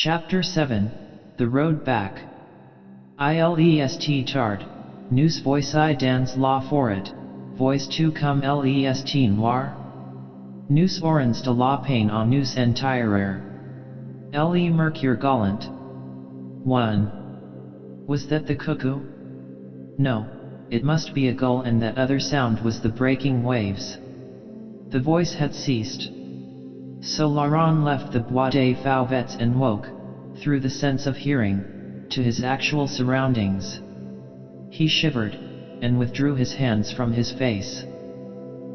Chapter 7, The Road Back. ILEST tard, nous voici dans la forêt, vois-tu comme lest noir? Nous aurons de la peine en nous entirer. Le mercure galant. 1. Was that the cuckoo? No, it must be a gull, and that other sound was the breaking waves. The voice had ceased. So Laurent left the Bois des Fauvets and woke, through the sense of hearing, to his actual surroundings. He shivered, and withdrew his hands from his face.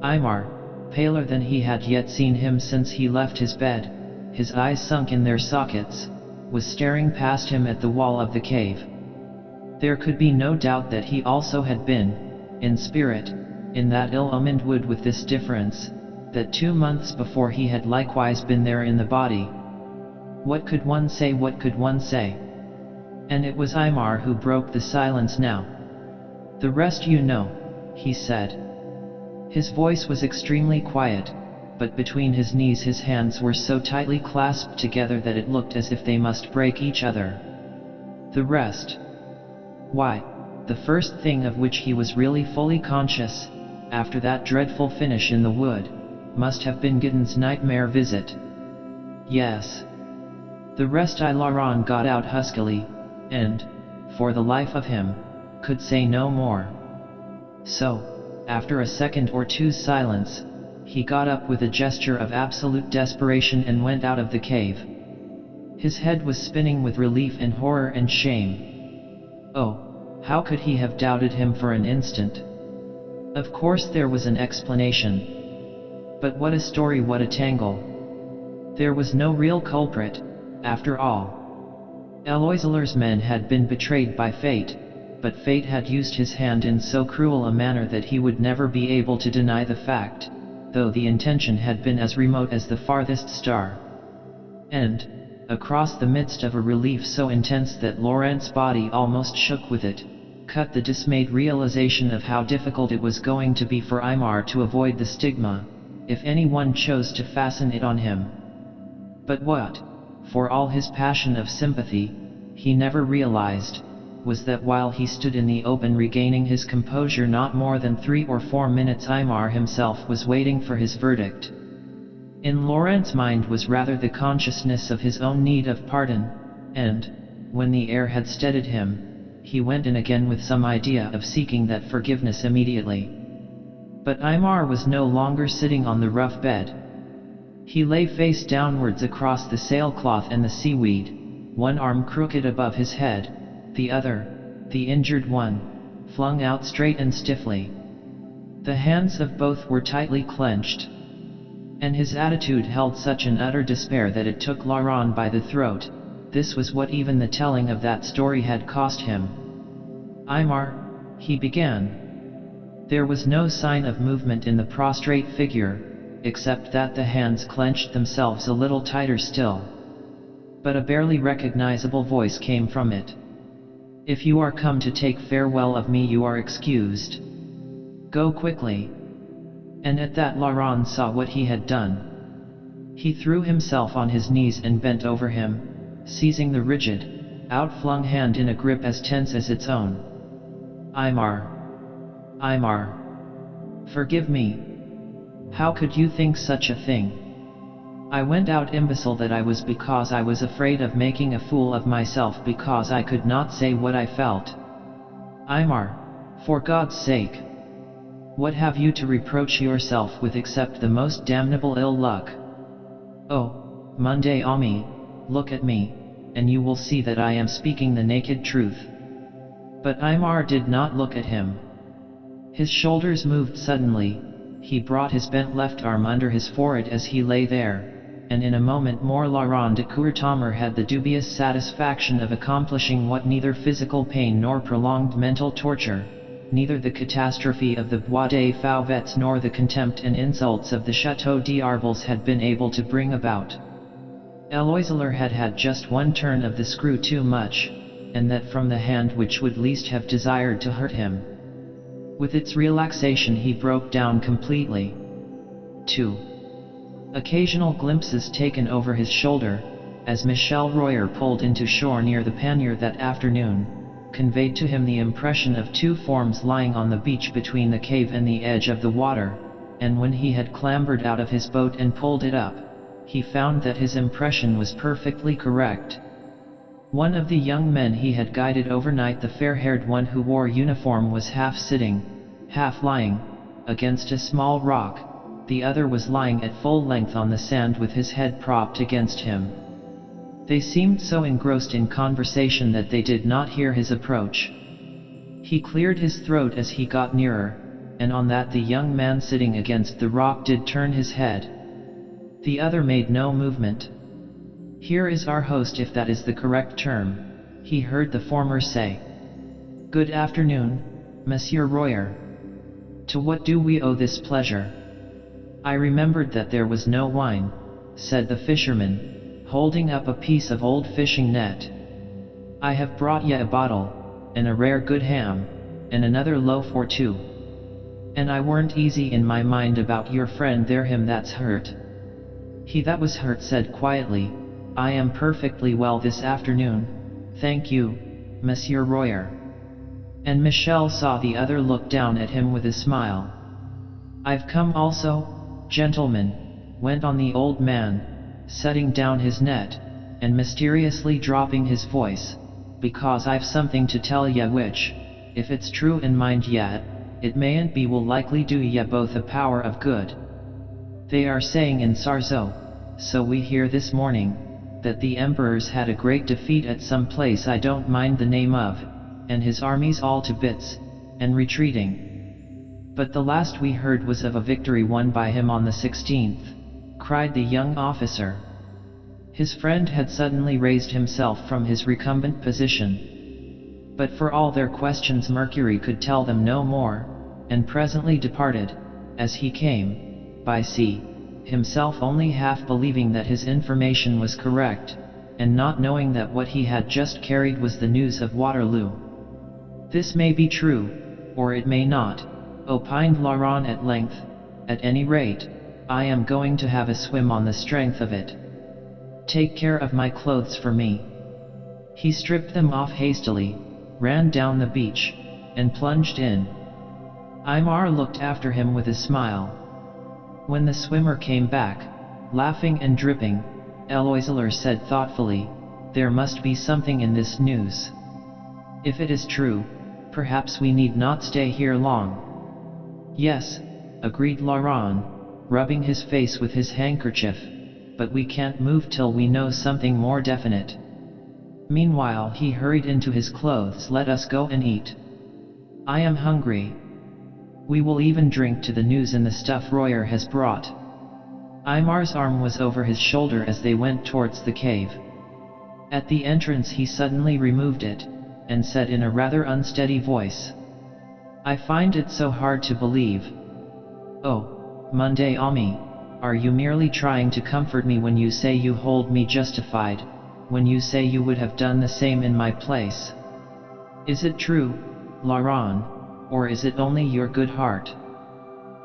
Aymar, paler than he had yet seen him since he left his bed, his eyes sunk in their sockets, was staring past him at the wall of the cave. There could be no doubt that he also had been, in spirit, in that ill-omened wood, with this difference, that 2 months before he had likewise been there in the body. What could one say, what could one say? And it was Aymar who broke the silence now. The rest you know, he said. His voice was extremely quiet, but between his knees his hands were so tightly clasped together that it looked as if they must break each other. The rest? Why, the first thing of which he was really fully conscious, after that dreadful finish in the wood, must have been Giddens' nightmare visit. Yes. The rest Laurent got out huskily, and, for the life of him, could say no more. So, after a second or two's silence, he got up with a gesture of absolute desperation and went out of the cave. His head was spinning with relief and horror and shame. Oh, how could he have doubted him for an instant? Of course there was an explanation. But what a story, what a tangle. There was no real culprit, after all. Eloiseler's men had been betrayed by fate, but fate had used his hand in so cruel a manner that he would never be able to deny the fact, though the intention had been as remote as the farthest star. And, across the midst of a relief so intense that Laurent's body almost shook with it, cut the dismayed realization of how difficult it was going to be for Aymar to avoid the stigma, if anyone chose to fasten it on him. But what, for all his passion of sympathy, he never realized, was that while he stood in the open regaining his composure not more than 3 or 4 minutes, Aymar himself was waiting for his verdict. In Laurent's mind was rather the consciousness of his own need of pardon, and, when the air had steadied him, he went in again with some idea of seeking that forgiveness immediately. But Aymar was no longer sitting on the rough bed. He lay face downwards across the sailcloth and the seaweed, one arm crooked above his head, the other, the injured one, flung out straight and stiffly. The hands of both were tightly clenched, and his attitude held such an utter despair that it took Laurent by the throat. This was what even the telling of that story had cost him. Aymar, he began. There was no sign of movement in the prostrate figure, except that the hands clenched themselves a little tighter still. But a barely recognizable voice came from it. If you are come to take farewell of me, you are excused. Go quickly. And at that Laurent saw what he had done. He threw himself on his knees and bent over him, seizing the rigid, outflung hand in a grip as tense as its own. Aymar. Aymar. Forgive me. How could you think such a thing? I went out imbecile that I was, because I was afraid of making a fool of myself, because I could not say what I felt. Aymar, for God's sake. What have you to reproach yourself with except the most damnable ill luck? Oh, mon Dieu ami, look at me, and you will see that I am speaking the naked truth. But Aymar did not look at him. His shoulders moved suddenly, he brought his bent left arm under his forehead as he lay there, and in a moment more Laurent de Courtommer had the dubious satisfaction of accomplishing what neither physical pain nor prolonged mental torture, neither the catastrophe of the Bois des Fauvets nor the contempt and insults of the Chateau d'Arvels had been able to bring about. Eloiseler had had just one turn of the screw too much, and that from the hand which would least have desired to hurt him. With its relaxation he broke down completely. 2. Occasional glimpses taken over his shoulder, as Michel Royer pulled into shore near the pannier that afternoon, conveyed to him the impression of two forms lying on the beach between the cave and the edge of the water, and when he had clambered out of his boat and pulled it up, he found that his impression was perfectly correct. One of the young men he had guided overnight, the fair-haired one who wore uniform, was half sitting, half lying, against a small rock. The other was lying at full length on the sand with his head propped against him. They seemed so engrossed in conversation that they did not hear his approach. He cleared his throat as he got nearer, and on that the young man sitting against the rock did turn his head. The other made no movement. "Here is our host, if that is the correct term," he heard the former say. "Good afternoon, Monsieur Royer. To what do we owe this pleasure?" "I remembered that there was no wine," said the fisherman, holding up a piece of old fishing net. "I have brought ye a bottle, and a rare good ham, and another loaf or two. And I weren't easy in my mind about your friend there, him that's hurt." He that was hurt said quietly, "I am perfectly well this afternoon, thank you, Monsieur Royer." And Michel saw the other look down at him with a smile. "I've come also, gentlemen," went on the old man, setting down his net, and mysteriously dropping his voice, "because I've something to tell ye which, if it's true and mind yet, it mayn't be will likely do ye both a power of good. They are saying in Sarzeau, so we hear this morning, that the Emperor's had a great defeat at some place I don't mind the name of, and his armies all to bits, and retreating. But the last we heard was of a victory won by him on the 16th, cried the young officer. His friend had suddenly raised himself from his recumbent position. But for all their questions Mercury could tell them no more, and presently departed, as he came, by sea, himself only half believing that his information was correct, and not knowing that what he had just carried was the news of Waterloo. "This may be true, or it may not," opined Laurent at length. "At any rate, I am going to have a swim on the strength of it. Take care of my clothes for me." He stripped them off hastily, ran down the beach, and plunged in. Aymar looked after him with a smile. When the swimmer came back, laughing and dripping, Eloiseler said thoughtfully, "There must be something in this news. If it is true, perhaps we need not stay here long." "Yes," agreed Laurent, rubbing his face with his handkerchief, "but we can't move till we know something more definite." Meanwhile he hurried into his clothes. "Let us go and eat. I am hungry. We will even drink to the news and the stuff Royer has brought." Aymar's arm was over his shoulder as they went towards the cave. At the entrance he suddenly removed it, and said in a rather unsteady voice, "I find it so hard to believe. Oh, mon Dieu ami, are you merely trying to comfort me when you say you hold me justified, when you say you would have done the same in my place? Is it true, Laurent, or is it only your good heart?"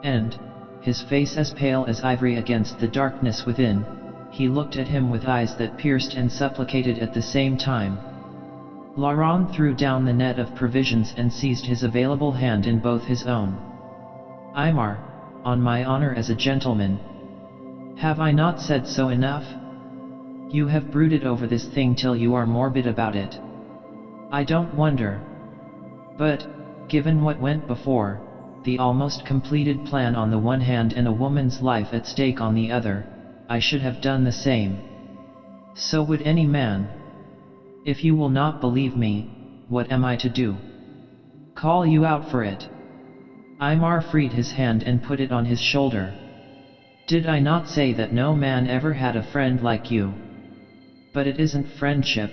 And, his face as pale as ivory against the darkness within, he looked at him with eyes that pierced and supplicated at the same time. Laurent threw down the net of provisions and seized his available hand in both his own. "Aymar, on my honor as a gentleman. Have I not said so enough? You have brooded over this thing till you are morbid about it. I don't wonder. But, given what went before, the almost completed plan on the one hand and a woman's life at stake on the other, I should have done the same. So would any man. If you will not believe me, what am I to do? Call you out for it?" Aymar freed his hand and put it on his shoulder. "Did I not say that no man ever had a friend like you?" "But it isn't friendship,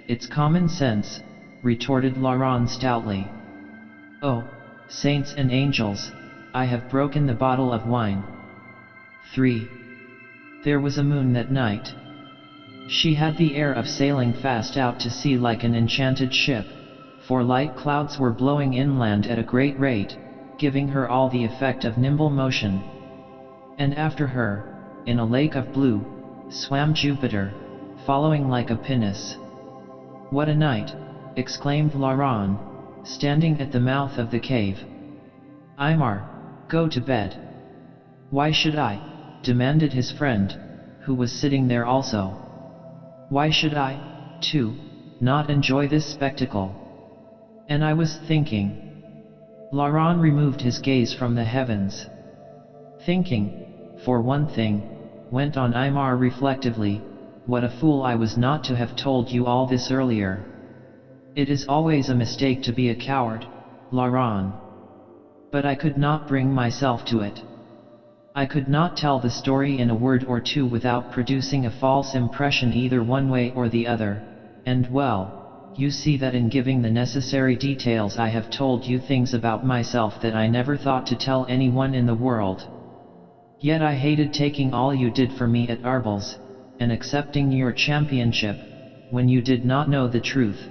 it's common sense," retorted Laurent stoutly. "Oh, saints and angels, I have broken the bottle of wine." 3. There was a moon that night. She had the air of sailing fast out to sea like an enchanted ship, for light clouds were blowing inland at a great rate, giving her all the effect of nimble motion. And after her, in a lake of blue, swam Jupiter, following like a pinnace. "What a night!" exclaimed Laurent, standing at the mouth of the cave. "Aymar, go to bed." "Why should I?" demanded his friend, who was sitting there also. "Why should I, too, not enjoy this spectacle? And I was thinking." Laurent removed his gaze from the heavens. "Thinking, for one thing," went on Aymar reflectively, "what a fool I was not to have told you all this earlier. It is always a mistake to be a coward, Laurent. But I could not bring myself to it. I could not tell the story in a word or two without producing a false impression either one way or the other, and well, you see that in giving the necessary details I have told you things about myself that I never thought to tell anyone in the world. Yet I hated taking all you did for me at Arbles, and accepting your championship, when you did not know the truth.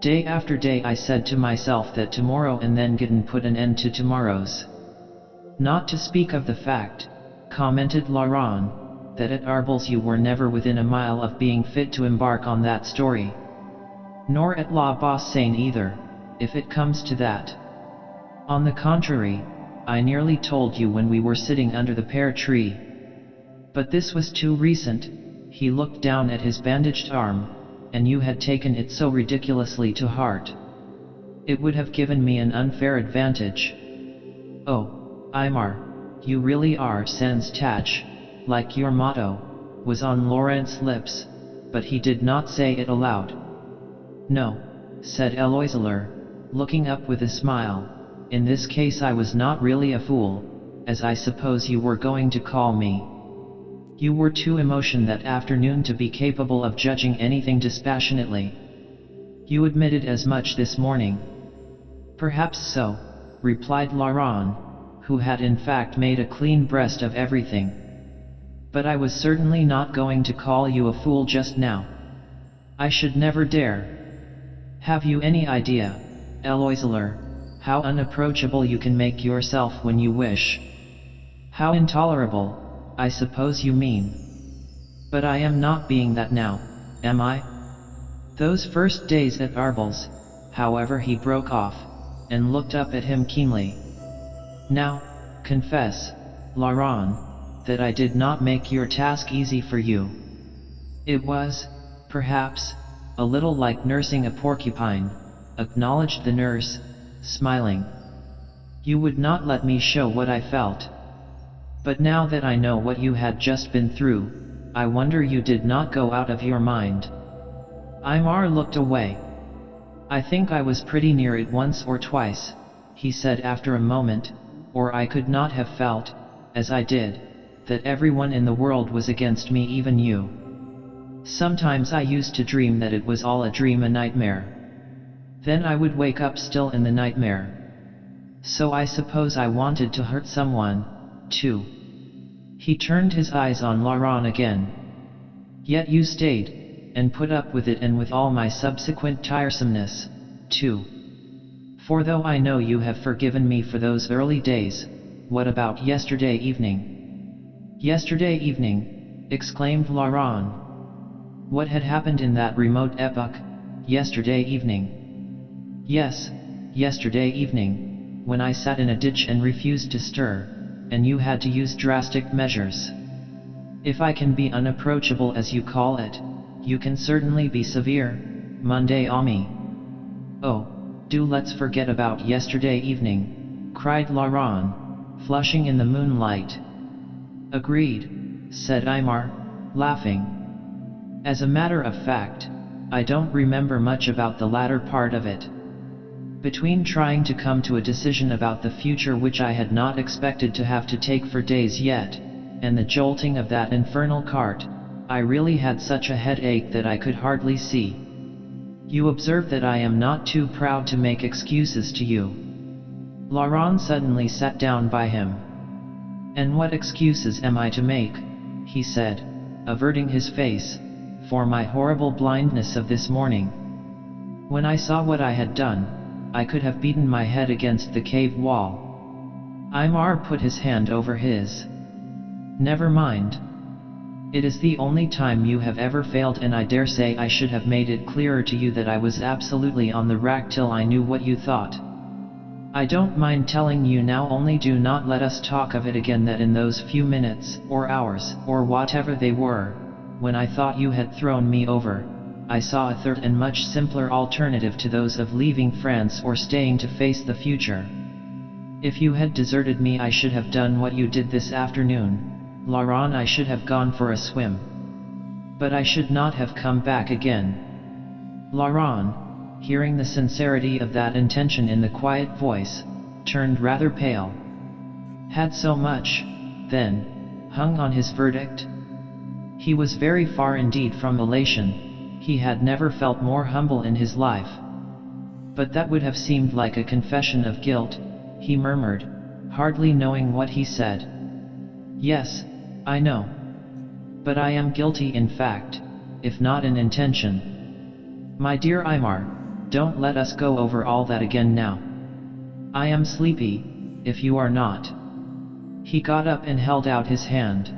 Day after day I said to myself that tomorrow and then couldn't put an end to tomorrows. Not to speak of the fact," commented Laurent, "that at Arbles you were never within a mile of being fit to embark on that story. Nor at La Bassane either, if it comes to that. On the contrary, I nearly told you when we were sitting under the pear tree. But this was too recent," he looked down at his bandaged arm, "and you had taken it so ridiculously to heart. It would have given me an unfair advantage." "Oh, Aymar, you really are sans Tache, like your motto," was on Laurent's lips, but he did not say it aloud. "No," said Eloiseler, looking up with a smile, "in this case I was not really a fool, as I suppose you were going to call me. You were too emotional that afternoon to be capable of judging anything dispassionately. You admitted as much this morning." "Perhaps so," replied Laurent, who had in fact made a clean breast of everything. "But I was certainly not going to call you a fool just now. I should never dare. Have you any idea, Eloiseler, how unapproachable you can make yourself when you wish? How intolerable, I suppose you mean. But I am not being that now, am I? Those first days at Arbles, however." He broke off, and looked up at him keenly. "Now, confess, Laurent, that I did not make your task easy for you. It was, perhaps, a little like nursing a porcupine," acknowledged the nurse, smiling. "You would not let me show what I felt. But now that I know what you had just been through, I wonder you did not go out of your mind." Aymar looked away. "I think I was pretty near it once or twice," he said after a moment, "or I could not have felt, as I did, that everyone in the world was against me, even you. Sometimes I used to dream that it was all a dream, a nightmare. Then I would wake up still in the nightmare. So I suppose I wanted to hurt someone, too." He turned his eyes on Laurent again. "Yet you stayed, and put up with it, and with all my subsequent tiresomeness, too. For though I know you have forgiven me for those early days, what about yesterday evening?" "Yesterday evening?" exclaimed Laurent. What had happened in that remote epoch, yesterday evening? "Yes, yesterday evening, when I sat in a ditch and refused to stir, and you had to use drastic measures. If I can be unapproachable as you call it, you can certainly be severe, mon ami." "Oh, do let's forget about yesterday evening," cried Laurent, flushing in the moonlight. "Agreed," said Aymar, laughing. "As a matter of fact, I don't remember much about the latter part of it. Between trying to come to a decision about the future which I had not expected to have to take for days yet, and the jolting of that infernal cart, I really had such a headache that I could hardly see. You observe that I am not too proud to make excuses to you." Laurent suddenly sat down by him. "And what excuses am I to make?" he said, averting his face, "for my horrible blindness of this morning. When I saw what I had done, I could have beaten my head against the cave wall." Aymar put his hand over his. "Never mind. It is the only time you have ever failed, and I dare say I should have made it clearer to you that I was absolutely on the rack till I knew what you thought. I don't mind telling you now, only do not let us talk of it again, that in those few minutes, or hours, or whatever they were, when I thought you had thrown me over, I saw a third and much simpler alternative to those of leaving France or staying to face the future. If you had deserted me, I should have done what you did this afternoon, Laurent. I should have gone for a swim. But I should not have come back again. Laurent, hearing the sincerity of that intention in the quiet voice, turned rather pale. Had so much, then, hung on his verdict? He was very far indeed from elation. He had never felt more humble in his life. But that would have seemed like a confession of guilt, he murmured, hardly knowing what he said. Yes, I know. But I am guilty in fact, if not in intention. My dear Aymar, don't let us go over all that again now. I am sleepy, if you are not. He got up and held out his hand.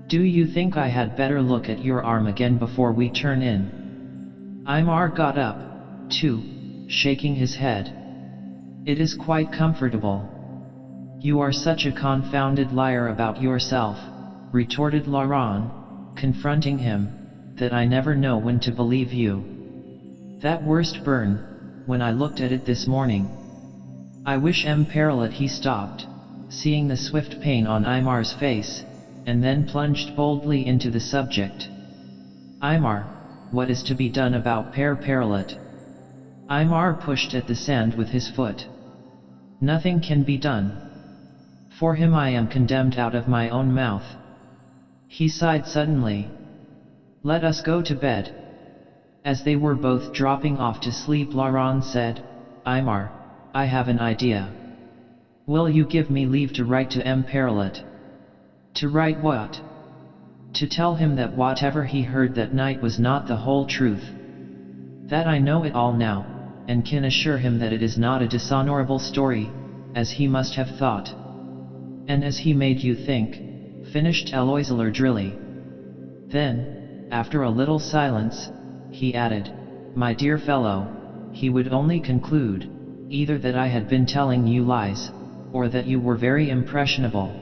Do you think I had better look at your arm again before we turn in? Aymar got up, too, shaking his head. It is quite comfortable. You are such a confounded liar about yourself, retorted Laurent, confronting him, that I never know when to believe you. That worst burn, when I looked at it this morning. I wish Perlet. He stopped, seeing the swift pain on Aymar's face, and then plunged boldly into the subject. Aymar, what is to be done about Père Perlet? Aymar pushed at the sand with his foot. Nothing can be done. For him I am condemned out of my own mouth. He sighed suddenly. Let us go to bed. As they were both dropping off to sleep, Laurent said, Aymar, I have an idea. Will you give me leave to write to Perlet? To write what? To tell him that whatever he heard that night was not the whole truth. That I know it all now, and can assure him that it is not a dishonorable story, as he must have thought. And as he made you think, finished Eloise drilly. Then, after a little silence, he added, my dear fellow, he would only conclude, either that I had been telling you lies, or that you were very impressionable.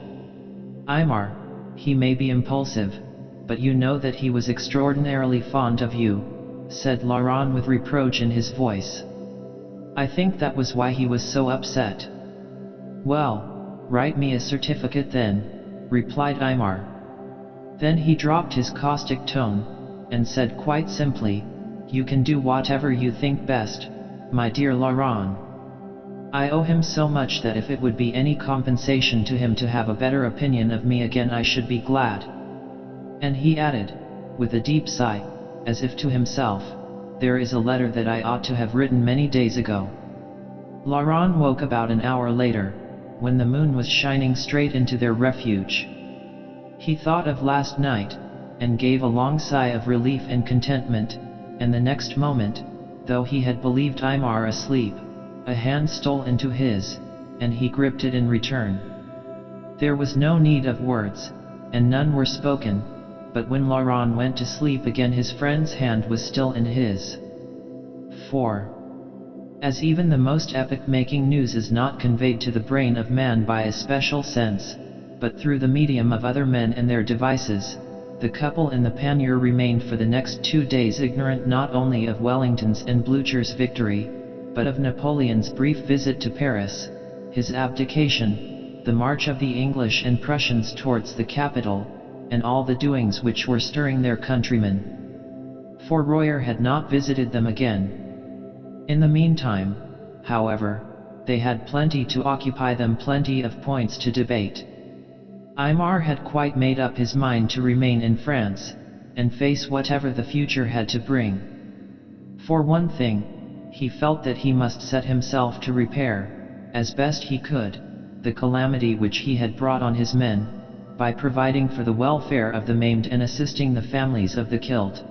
Aymar, he may be impulsive, but you know that he was extraordinarily fond of you, said Laurent with reproach in his voice. I think that was why he was so upset. Well, write me a certificate then, replied Aymar. Then he dropped his caustic tone, and said quite simply, you can do whatever you think best, my dear Laurent. I owe him so much that if it would be any compensation to him to have a better opinion of me again, I should be glad. And he added, with a deep sigh, as if to himself, there is a letter that I ought to have written many days ago. Laurent woke about an hour later, when the moon was shining straight into their refuge. He thought of last night, and gave a long sigh of relief and contentment, and the next moment, though he had believed Aymar asleep, a hand stole into his, and he gripped it in return. There was no need of words, and none were spoken, but when Laurent went to sleep again his friend's hand was still in his. 4. As even the most epoch-making news is not conveyed to the brain of man by a special sense, but through the medium of other men and their devices, the couple in the pannier remained for the next 2 days ignorant not only of Wellington's and Blücher's victory, but of Napoleon's brief visit to Paris, his abdication, the march of the English and Prussians towards the capital, and all the doings which were stirring their countrymen. For Royer had not visited them again. In the meantime, however, they had plenty to occupy them, plenty of points to debate. Aymar had quite made up his mind to remain in France, and face whatever the future had to bring. For one thing, he felt that he must set himself to repair, as best he could, the calamity which he had brought on his men, by providing for the welfare of the maimed and assisting the families of the killed.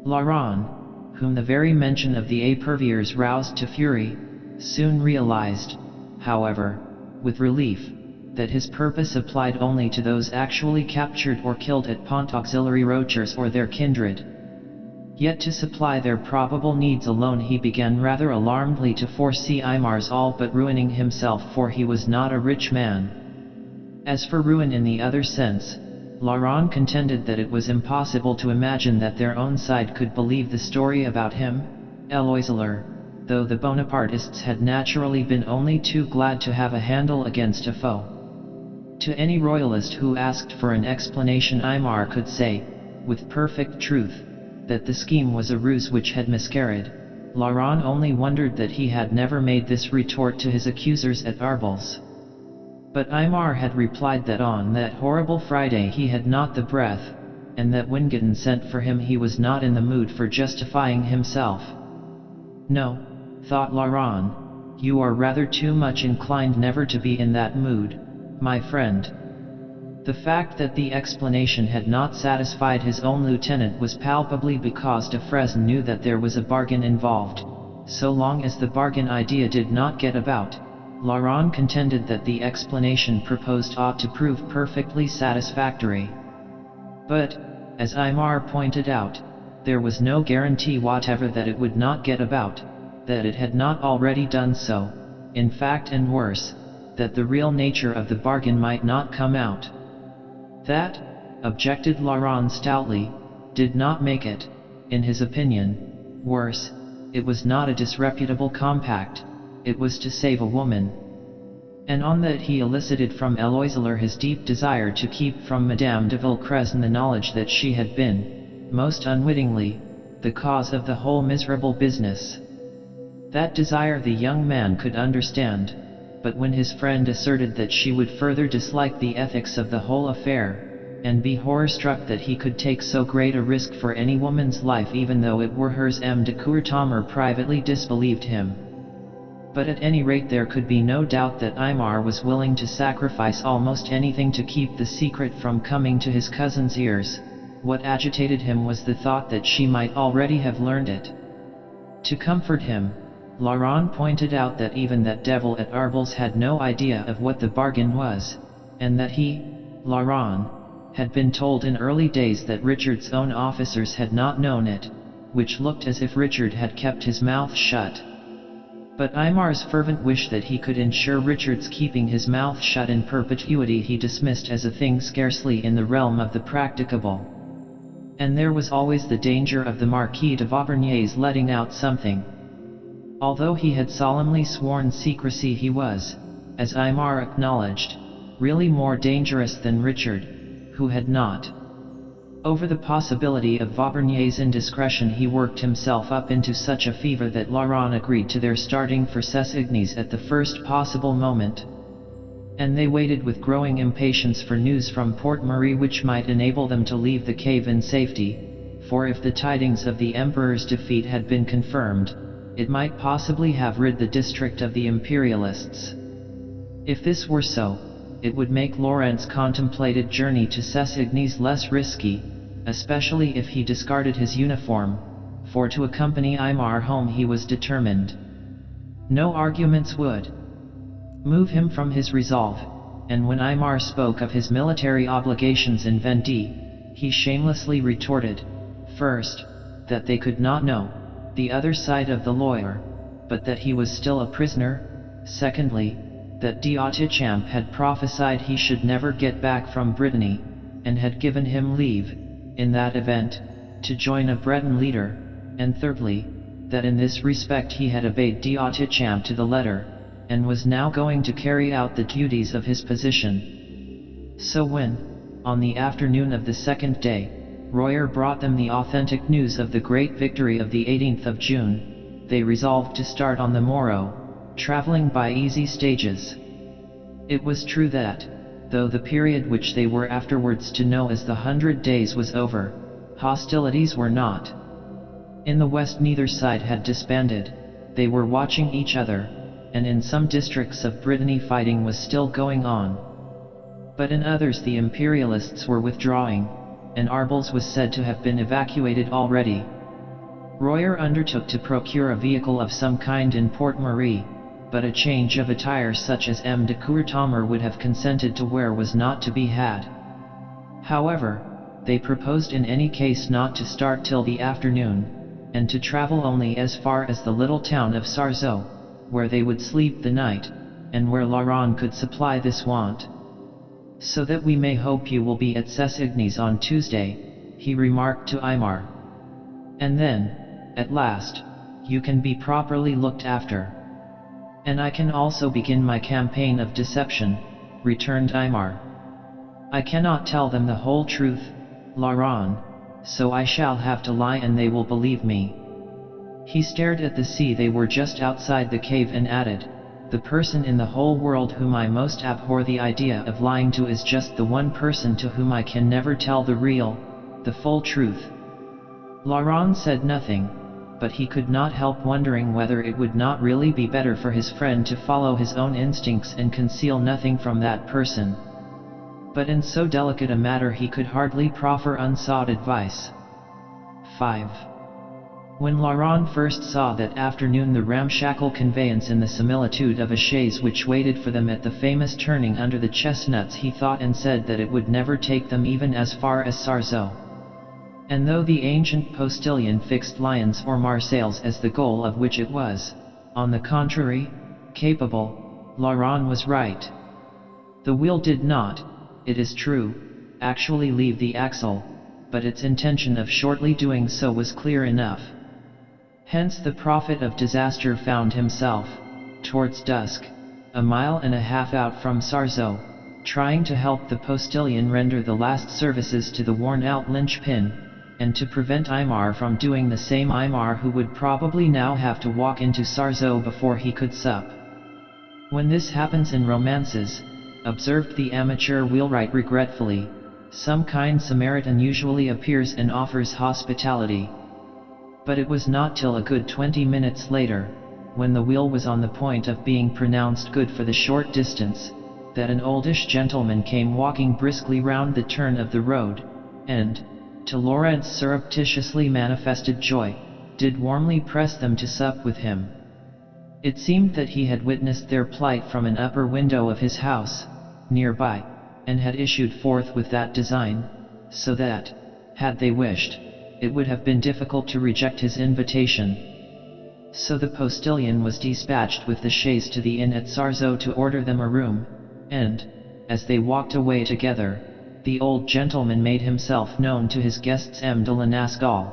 Laurent, whom the very mention of the éperviers roused to fury, soon realized, however, with relief, that his purpose applied only to those actually captured or killed at Pont Auxiliary Rochers or their kindred. Yet to supply their probable needs alone he began rather alarmedly to foresee Aimar's all but ruining himself, for he was not a rich man. As for ruin in the other sense, Laurent contended that it was impossible to imagine that their own side could believe the story about him, Eloiseler, though the Bonapartists had naturally been only too glad to have a handle against a foe. To any royalist who asked for an explanation, Aimar could say, with perfect truth, that the scheme was a ruse which had miscarried. Laurent only wondered that he had never made this retort to his accusers at Arbles. But Aimar had replied that on that horrible Friday he had not the breath, and that when Giton sent for him he was not in the mood for justifying himself. No, thought Laurent, you are rather too much inclined never to be in that mood, my friend. The fact that the explanation had not satisfied his own lieutenant was palpably because de Fresne knew that there was a bargain involved. So long as the bargain idea did not get about, Laurent contended that the explanation proposed ought to prove perfectly satisfactory. But, as Aimar pointed out, there was no guarantee whatever that it would not get about, that it had not already done so, in fact, and worse, that the real nature of the bargain might not come out. That, objected Laurent stoutly, did not make it, in his opinion, worse. It was not a disreputable compact, it was to save a woman. And on that he elicited from Eloiseler his deep desire to keep from Madame de Villecresne the knowledge that she had been, most unwittingly, the cause of the whole miserable business. That desire the young man could understand, but when his friend asserted that she would further dislike the ethics of the whole affair, and be horror-struck that he could take so great a risk for any woman's life even though it were hers, M. de Courtommer privately disbelieved him. But at any rate there could be no doubt that Aimar was willing to sacrifice almost anything to keep the secret from coming to his cousin's ears. What agitated him was the thought that she might already have learned it. To comfort him, Laurent pointed out that even that devil at Arbles had no idea of what the bargain was, and that he, Laurent, had been told in early days that Richard's own officers had not known it, which looked as if Richard had kept his mouth shut. But Aimar's fervent wish that he could ensure Richard's keeping his mouth shut in perpetuity he dismissed as a thing scarcely in the realm of the practicable. And there was always the danger of the Marquis de Vauberniers letting out something. Although he had solemnly sworn secrecy, he was, as Aimar acknowledged, really more dangerous than Richard, who had not. Over the possibility of Vauberniers' indiscretion he worked himself up into such a fever that Laurent agreed to their starting for Cessigny's at the first possible moment. And they waited with growing impatience for news from Port Marie which might enable them to leave the cave in safety, for if the tidings of the Emperor's defeat had been confirmed, it might possibly have rid the district of the Imperialists. If this were so, it would make Laurent's contemplated journey to Cessigny's less risky, especially if he discarded his uniform, for to accompany Aimar home he was determined. No arguments would move him from his resolve, and when Aimar spoke of his military obligations in Vendée, he shamelessly retorted, first, that they could not know the other side of the lawyer, but that he was still a prisoner, secondly, that D'Autichamp had prophesied he should never get back from Brittany, and had given him leave, in that event, to join a Breton leader, and thirdly, that in this respect he had obeyed D'Autichamp to the letter, and was now going to carry out the duties of his position. So when, on the afternoon of the second day, Royer brought them the authentic news of the great victory of the 18th of June, they resolved to start on the morrow, traveling by easy stages. It was true that, though the period which they were afterwards to know as the 100 Days was over, hostilities were not. In the west neither side had disbanded, they were watching each other, and in some districts of Brittany fighting was still going on. But in others the Imperialists were withdrawing, and Arbles was said to have been evacuated already. Royer undertook to procure a vehicle of some kind in Port Marie, but a change of attire such as M. de Courtomer would have consented to wear was not to be had. However, they proposed in any case not to start till the afternoon, and to travel only as far as the little town of Sarzeau, where they would sleep the night, and where Laurent could supply this want. "So that we may hope you will be at Cessigny's on Tuesday," he remarked to Aymar. "And then, at last, you can be properly looked after." "And I can also begin my campaign of deception," returned Aymar. "I cannot tell them the whole truth, Laurent, so I shall have to lie and they will believe me." He stared at the sea. They were just outside the cave and added, "The person in the whole world whom I most abhor the idea of lying to is just the one person to whom I can never tell the real, the full truth." Laurent said nothing, but he could not help wondering whether it would not really be better for his friend to follow his own instincts and conceal nothing from that person. But in so delicate a matter he could hardly proffer unsought advice. 5. When Laurent first saw that afternoon the ramshackle conveyance in the similitude of a chaise which waited for them at the famous turning under the chestnuts, he thought and said that it would never take them even as far as Sarzeau. And though the ancient postilion fixed Lyons or Marseilles as the goal of which it was, on the contrary, capable, Laurent was right. The wheel did not, it is true, actually leave the axle, but its intention of shortly doing so was clear enough. Hence the prophet of disaster found himself, towards dusk, 1.5 miles out from Sarzeau, trying to help the postilion render the last services to the worn-out linchpin, and to prevent Aymar from doing the same, Aymar who would probably now have to walk into Sarzeau before he could sup. "When this happens in romances," observed the amateur wheelwright regretfully, "some kind Samaritan usually appears and offers hospitality." But it was not till a good 20 minutes later, when the wheel was on the point of being pronounced good for the short distance, that an oldish gentleman came walking briskly round the turn of the road, and, to Laurent's surreptitiously manifested joy, did warmly press them to sup with him. It seemed that he had witnessed their plight from an upper window of his house, nearby, and had issued forth with that design, so that, had they wished, it would have been difficult to reject his invitation. So the postilion was dispatched with the chaise to the inn at Sarzeau to order them a room, and, as they walked away together, the old gentleman made himself known to his guests M. de Lenascal.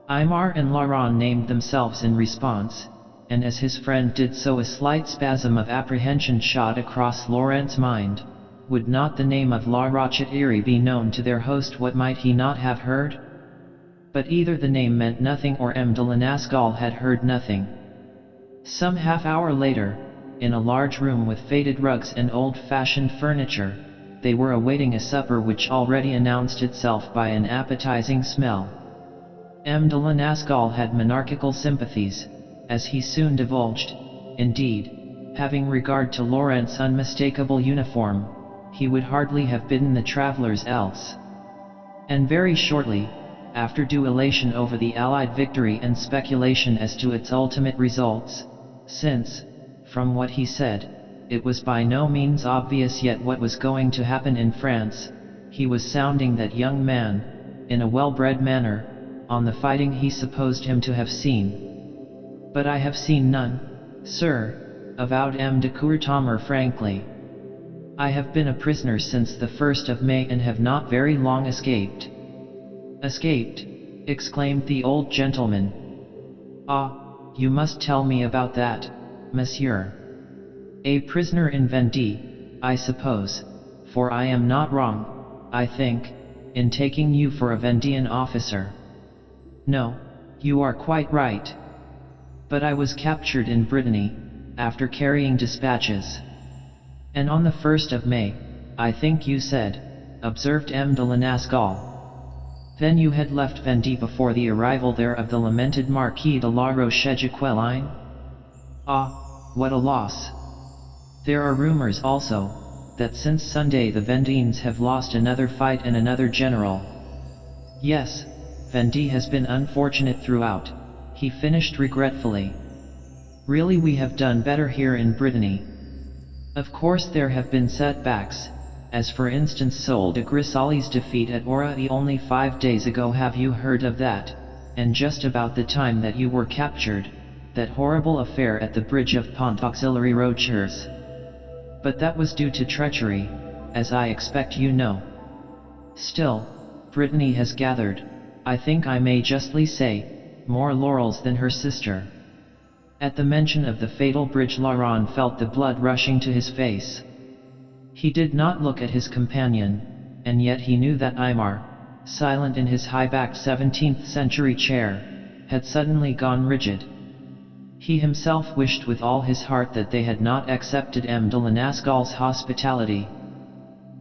Aymar and Laurent named themselves in response, and as his friend did so a slight spasm of apprehension shot across Laurent's mind. Would not the name of La Rochette-Irie be known to their host? What might he not have heard? But either the name meant nothing or M. de Lenascal had heard nothing. Some half-hour later, in a large room with faded rugs and old-fashioned furniture, they were awaiting a supper which already announced itself by an appetizing smell. M. de Lenascal had monarchical sympathies, as he soon divulged. Indeed, having regard to Laurent's unmistakable uniform, he would hardly have bidden the travelers else. And very shortly, after due elation over the Allied victory and speculation as to its ultimate results, since, from what he said, it was by no means obvious yet what was going to happen in France, he was sounding that young man, in a well-bred manner, on the fighting he supposed him to have seen. "But I have seen none, sir," avowed M. de Courtomer frankly. "I have been a prisoner since the 1st of May and have not very long escaped." "Escaped?" exclaimed the old gentleman. "Ah, you must tell me about that, monsieur. A prisoner in Vendée, I suppose, for I am not wrong, I think, in taking you for a Vendéan officer." "No, you are quite right. But I was captured in Brittany, after carrying dispatches." "And on the 1st of May, I think you said," observed M. de Lenascal. "Then you had left Vendée before the arrival there of the lamented Marquis de la Roche-Jaqueline? Ah, what a loss! There are rumors also, that since Sunday the Vendéens have lost another fight and another general." "Yes, Vendée has been unfortunate throughout," he finished regretfully. Really, we have done better here in Brittany. Of course there have been setbacks, as for instance Sol de Grisali's defeat at Orai only 5 days ago. Have you heard of that? And just about the time that you were captured, that horrible affair at the bridge of Pont Auxiliary Rochers. But that was due to treachery, as I expect you know. Still, Brittany has gathered, I think I may justly say, more laurels than her sister. At the mention of the fatal bridge, Laurent felt the blood rushing to his face. He did not look at his companion, and yet he knew that Aymar, silent in his high-backed 17th century chair, had suddenly gone rigid. He himself wished with all his heart that they had not accepted M. de la Nascal's hospitality.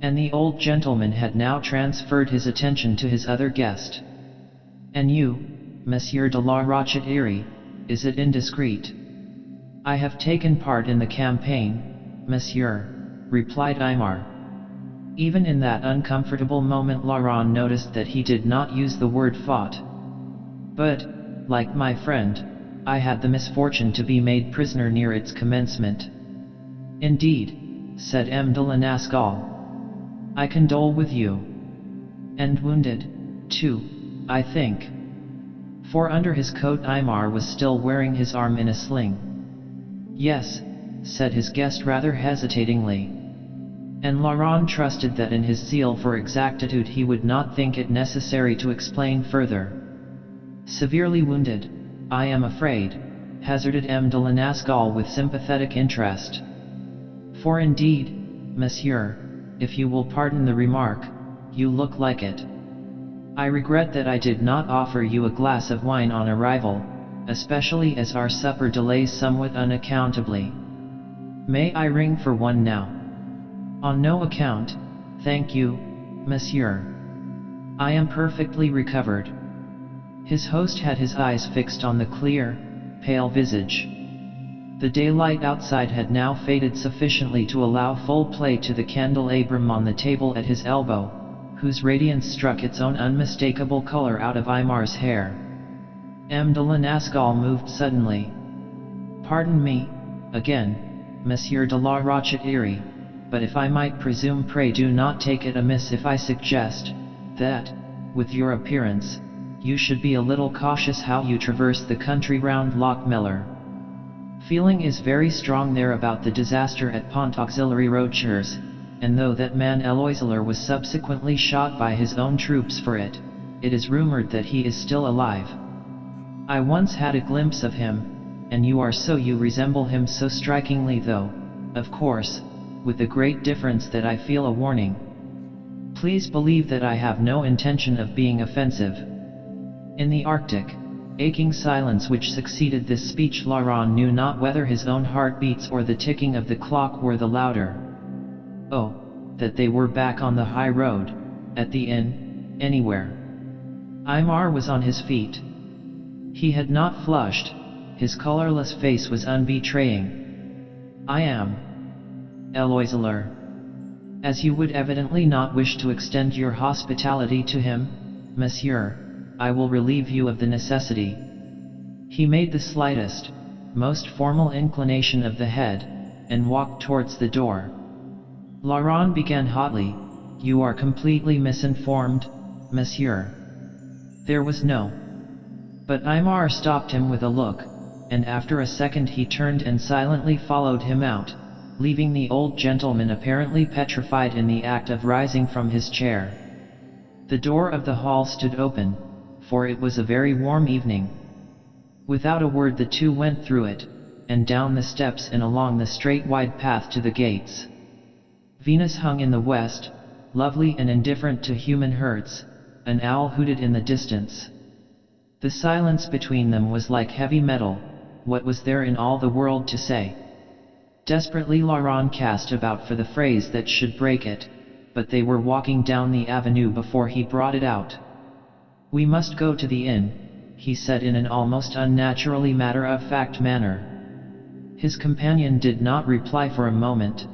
And the old gentleman had now transferred his attention to his other guest. And you, Monsieur de la Rochette-Iry, is it indiscreet? I have taken part in the campaign, monsieur, replied Aymar. Even in that uncomfortable moment Laurent noticed that he did not use the word fought. But, like my friend, I had the misfortune to be made prisoner near its commencement. Indeed, said M. de la Nascal. I condole with you. And wounded, too, I think. For under his coat Aymar was still wearing his arm in a sling. Yes, said his guest rather hesitatingly. And Laurent trusted that in his zeal for exactitude he would not think it necessary to explain further. Severely wounded, I am afraid, hazarded M. de la Nascal with sympathetic interest. For indeed, monsieur, if you will pardon the remark, you look like it. I regret that I did not offer you a glass of wine on arrival, especially as our supper delays somewhat unaccountably. May I ring for one now? On no account, thank you, monsieur. I am perfectly recovered. His host had his eyes fixed on the clear, pale visage. The daylight outside had now faded sufficiently to allow full play to the candelabrum on the table at his elbow, whose radiance struck its own unmistakable color out of Aymar's hair. M. de la Nascal moved suddenly. Pardon me, again, Monsieur de la Rochette-Iry, but if I might presume, pray do not take it amiss if I suggest that, with your appearance, you should be a little cautious how you traverse the country round Lochmiller. Feeling is very strong there about the disaster at Pont Auxiliary Rochers, and though that man Eloiseler was subsequently shot by his own troops for it, it is rumored that he is still alive. I once had a glimpse of him, and you resemble him so strikingly, though, of course, with the great difference that I feel a warning. Please believe that I have no intention of being offensive. In the Arctic, aching silence which succeeded this speech, Laurent knew not whether his own heartbeats or the ticking of the clock were the louder. Oh, that they were back on the high road, at the inn, anywhere. Aymar was on his feet. He had not flushed, his colorless face was unbetraying. I am Eloiseler. As you would evidently not wish to extend your hospitality to him, monsieur, I will relieve you of the necessity. He made the slightest, most formal inclination of the head, and walked towards the door. Laurent began hotly, you are completely misinformed, monsieur. There was no. But Aymar stopped him with a look, and after a second he turned and silently followed him out, leaving the old gentleman apparently petrified in the act of rising from his chair. The door of the hall stood open, for it was a very warm evening. Without a word the two went through it, and down the steps and along the straight wide path to the gates. Venus hung in the west, lovely and indifferent to human hurts, an owl hooted in the distance. The silence between them was like heavy metal. What was there in all the world to say? Desperately Laurent cast about for the phrase that should break it, but they were walking down the avenue before he brought it out. We must go to the inn, he said in an almost unnaturally matter-of-fact manner. His companion did not reply for a moment.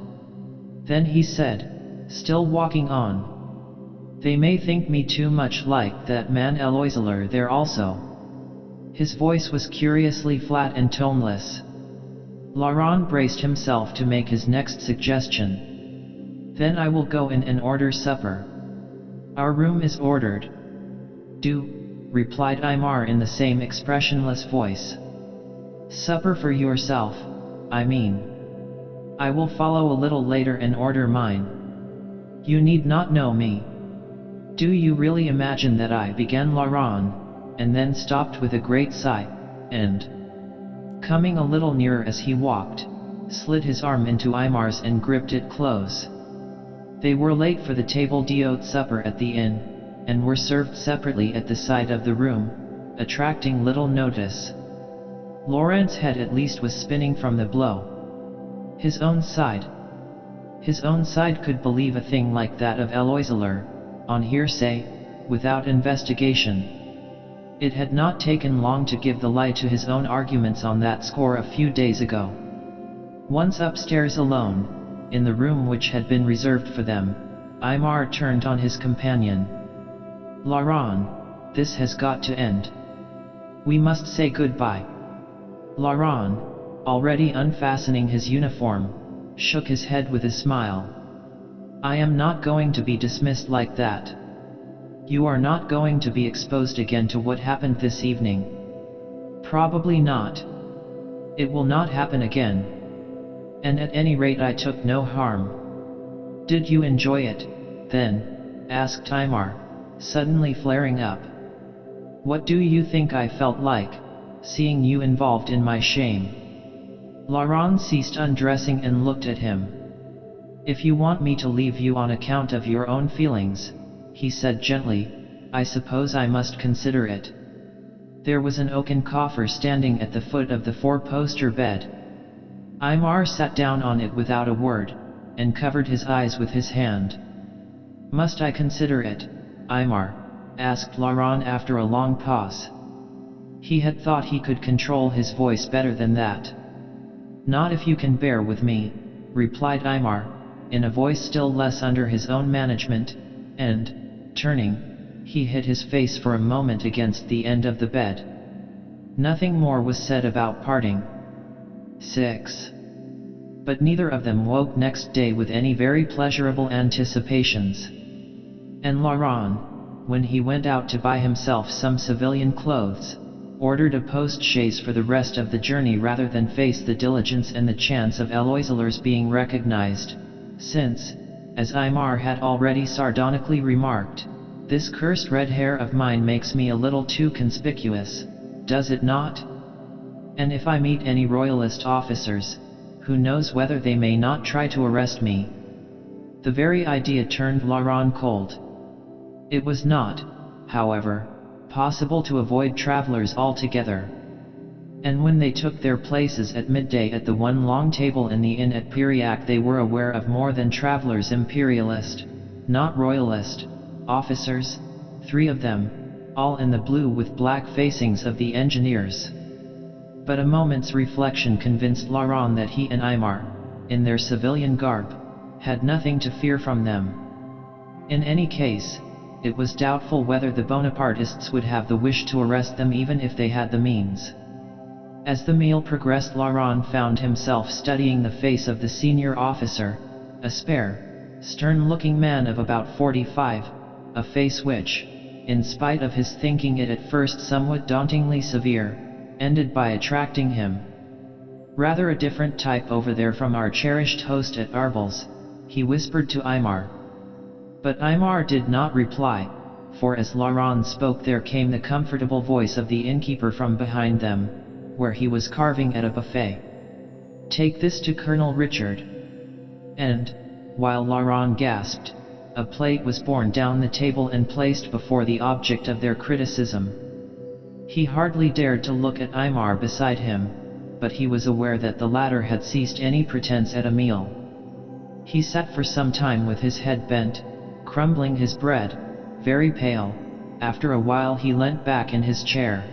Then he said, still walking on, they may think me too much like that man Eloiseler there also. His voice was curiously flat and toneless. Laurent braced himself to make his next suggestion. "Then I will go in and order supper. Our room is ordered." "Do," replied Aymar in the same expressionless voice. "Supper for yourself, I mean. I will follow a little later and order mine. You need not know me." "Do you really imagine that I," began Laurent, and then stopped with a great sigh, and, coming a little nearer as he walked, slid his arm into Aymar's and gripped it close. They were late for the table d'hôte supper at the inn, and were served separately at the side of the room, attracting little notice. Laurent's head at least was spinning from the blow. His own side could believe a thing like that of Eloiseler, on hearsay, without investigation. It had not taken long to give the lie to his own arguments on that score a few days ago. Once upstairs alone, in the room which had been reserved for them, Aymar turned on his companion. "Laurent, this has got to end. We must say goodbye." Laurent, already unfastening his uniform, shook his head with a smile. "I am not going to be dismissed like that. You are not going to be exposed again to what happened this evening." "Probably not. It will not happen again. And at any rate I took no harm." "Did you enjoy it, then?" asked Aymar, suddenly flaring up. "What do you think I felt like, seeing you involved in my shame?" Laurent ceased undressing and looked at him. "If you want me to leave you on account of your own feelings," he said gently, "I suppose I must consider it." There was an oaken coffer standing at the foot of the four-poster bed. Aymar sat down on it without a word, and covered his eyes with his hand. "Must I consider it, Aymar?" asked Laurent after a long pause. He had thought he could control his voice better than that. "Not if you can bear with me," replied Aymar, in a voice still less under his own management, and, turning, he hid his face for a moment against the end of the bed. Nothing more was said about parting. 6. But neither of them woke next day with any very pleasurable anticipations. And Laurent, when he went out to buy himself some civilian clothes, ordered a post-chaise for the rest of the journey rather than face the diligence and the chance of Eloiseler's being recognized, since, as Aymar had already sardonically remarked, "This cursed red hair of mine makes me a little too conspicuous, does it not? And if I meet any royalist officers, who knows whether they may not try to arrest me?" The very idea turned Laurent cold. It was not, however, possible to avoid travelers altogether. And when they took their places at midday at the one long table in the inn at Piriac, they were aware of more than travelers, imperialist, not royalist, officers, 3 of them, all in the blue with black facings of the engineers. But a moment's reflection convinced Laurent that he and Aymar, in their civilian garb, had nothing to fear from them. In any case, it was doubtful whether the Bonapartists would have the wish to arrest them even if they had the means. As the meal progressed, Laurent found himself studying the face of the senior officer, a spare, stern-looking man of about 45, a face which, in spite of his thinking it at first somewhat dauntingly severe, ended by attracting him. "Rather a different type over there from our cherished host at Arbels," he whispered to Aymar. But Aymar did not reply, for as Laurent spoke there came the comfortable voice of the innkeeper from behind them, where he was carving at a buffet. "Take this to Colonel Richard." And, while Laurent gasped, a plate was borne down the table and placed before the object of their criticism. He hardly dared to look at Aymar beside him, but he was aware that the latter had ceased any pretense at a meal. He sat for some time with his head bent, crumbling his bread, very pale. After a while he leant back in his chair,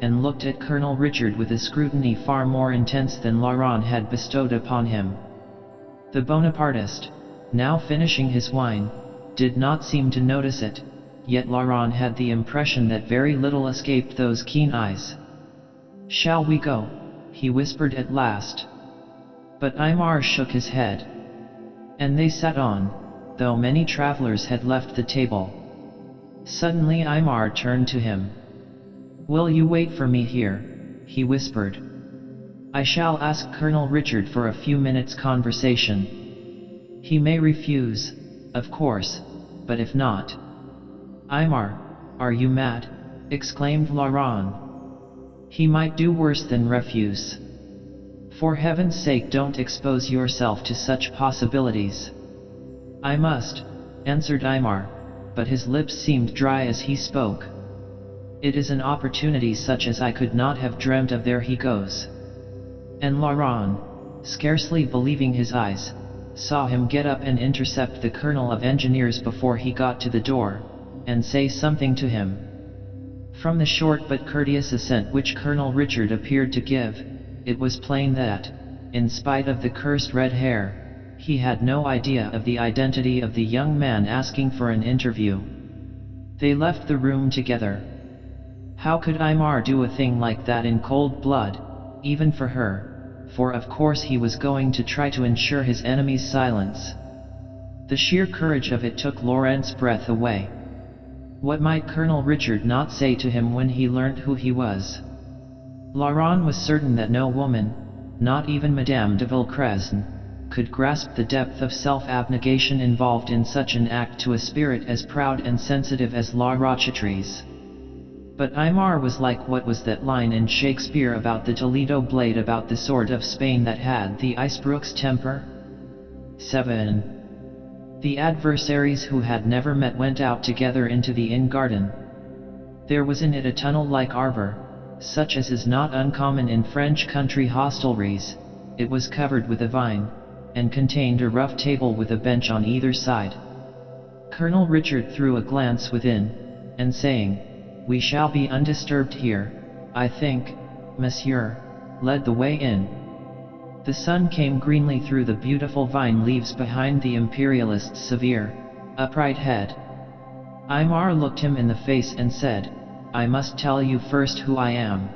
and looked at Colonel Richard with a scrutiny far more intense than Laurent had bestowed upon him. The Bonapartist, now finishing his wine, did not seem to notice it, yet Laurent had the impression that very little escaped those keen eyes. "Shall we go?" he whispered at last. But Aymar shook his head. And they sat on, though many travelers had left the table. Suddenly Aymar turned to him. "Will you wait for me here?" he whispered. "I shall ask Colonel Richard for a few minutes' conversation. He may refuse, of course, but if not—" "Aymar, are you mad?" exclaimed Laurent. "He might do worse than refuse. For heaven's sake, don't expose yourself to such possibilities." "I must," answered Aymar, but his lips seemed dry as he spoke. "It is an opportunity such as I could not have dreamt of. There he goes." And Laurent, scarcely believing his eyes, saw him get up and intercept the Colonel of Engineers before he got to the door, and say something to him. From the short but courteous assent which Colonel Richard appeared to give, it was plain that, in spite of the cursed red hair, he had no idea of the identity of the young man asking for an interview. They left the room together. How could Aymar do a thing like that in cold blood, even for her? For of course he was going to try to ensure his enemy's silence. The sheer courage of it took Laurent's breath away. What might Colonel Richard not say to him when he learnt who he was? Laurent was certain that no woman, not even Madame de Villecresne, could grasp the depth of self-abnegation involved in such an act to a spirit as proud and sensitive as La Rochetre's. But Aymar was like, what was that line in Shakespeare about the Toledo Blade, about the sword of Spain that had the Icebrook's temper? VIII. The adversaries who had never met went out together into the inn garden. There was in it a tunnel-like arbor, such as is not uncommon in French country hostelries. It was covered with a vine, and contained a rough table with a bench on either side. Colonel Richard threw a glance within, and saying, "We shall be undisturbed here, I think, monsieur," led the way in. The sun came greenly through the beautiful vine leaves behind the imperialist's severe, upright head. Aymar looked him in the face and said, "I must tell you first who I am.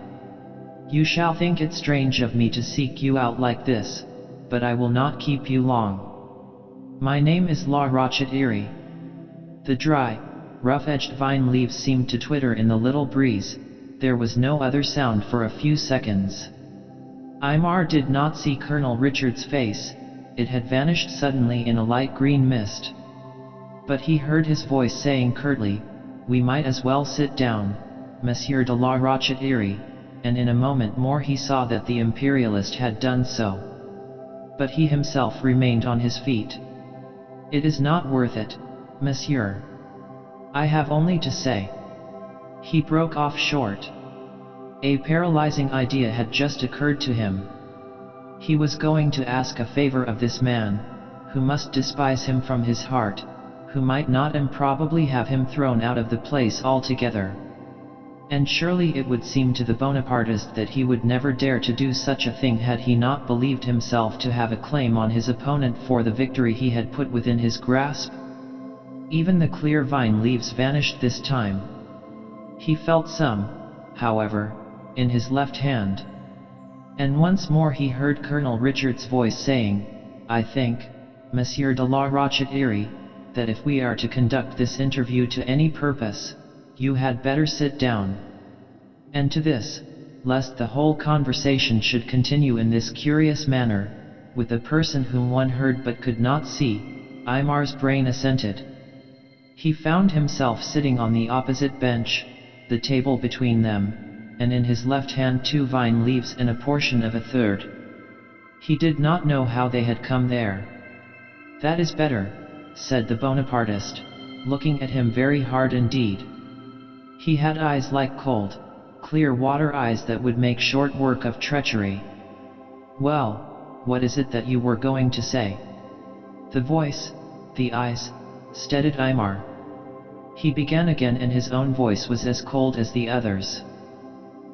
You shall think it strange of me to seek you out like this, but I will not keep you long. My name is La Rochette. The dry, rough-edged vine leaves seemed to twitter in the little breeze. There was no other sound for a few seconds. Aymar did not see Colonel Richard's face, it had vanished suddenly in a light green mist. But he heard his voice saying curtly, "We might as well sit down, Monsieur de la Rochette," and in a moment more he saw that the imperialist had done so. But he himself remained on his feet. "It is not worth it, monsieur. I have only to say—" He broke off short. A paralyzing idea had just occurred to him. He was going to ask a favor of this man, who must despise him from his heart, who might not improbably have him thrown out of the place altogether. And surely it would seem to the Bonapartist that he would never dare to do such a thing had he not believed himself to have a claim on his opponent for the victory he had put within his grasp. Even the clear vine leaves vanished this time. He felt some, however, in his left hand. And once more he heard Colonel Richard's voice saying, "I think, Monsieur de la Rochette, that if we are to conduct this interview to any purpose, you had better sit down." And to this, lest the whole conversation should continue in this curious manner, with a person whom one heard but could not see, Aymar's brain assented. He found himself sitting on the opposite bench, the table between them, and in his left hand 2 vine leaves and a portion of a third. He did not know how they had come there. "That is better," said the Bonapartist, looking at him very hard indeed. He had eyes like cold, clear water eyes that would make short work of treachery. "Well, what is it that you were going to say?" The voice, the eyes, steadied Aymar. He began again, and his own voice was as cold as the others.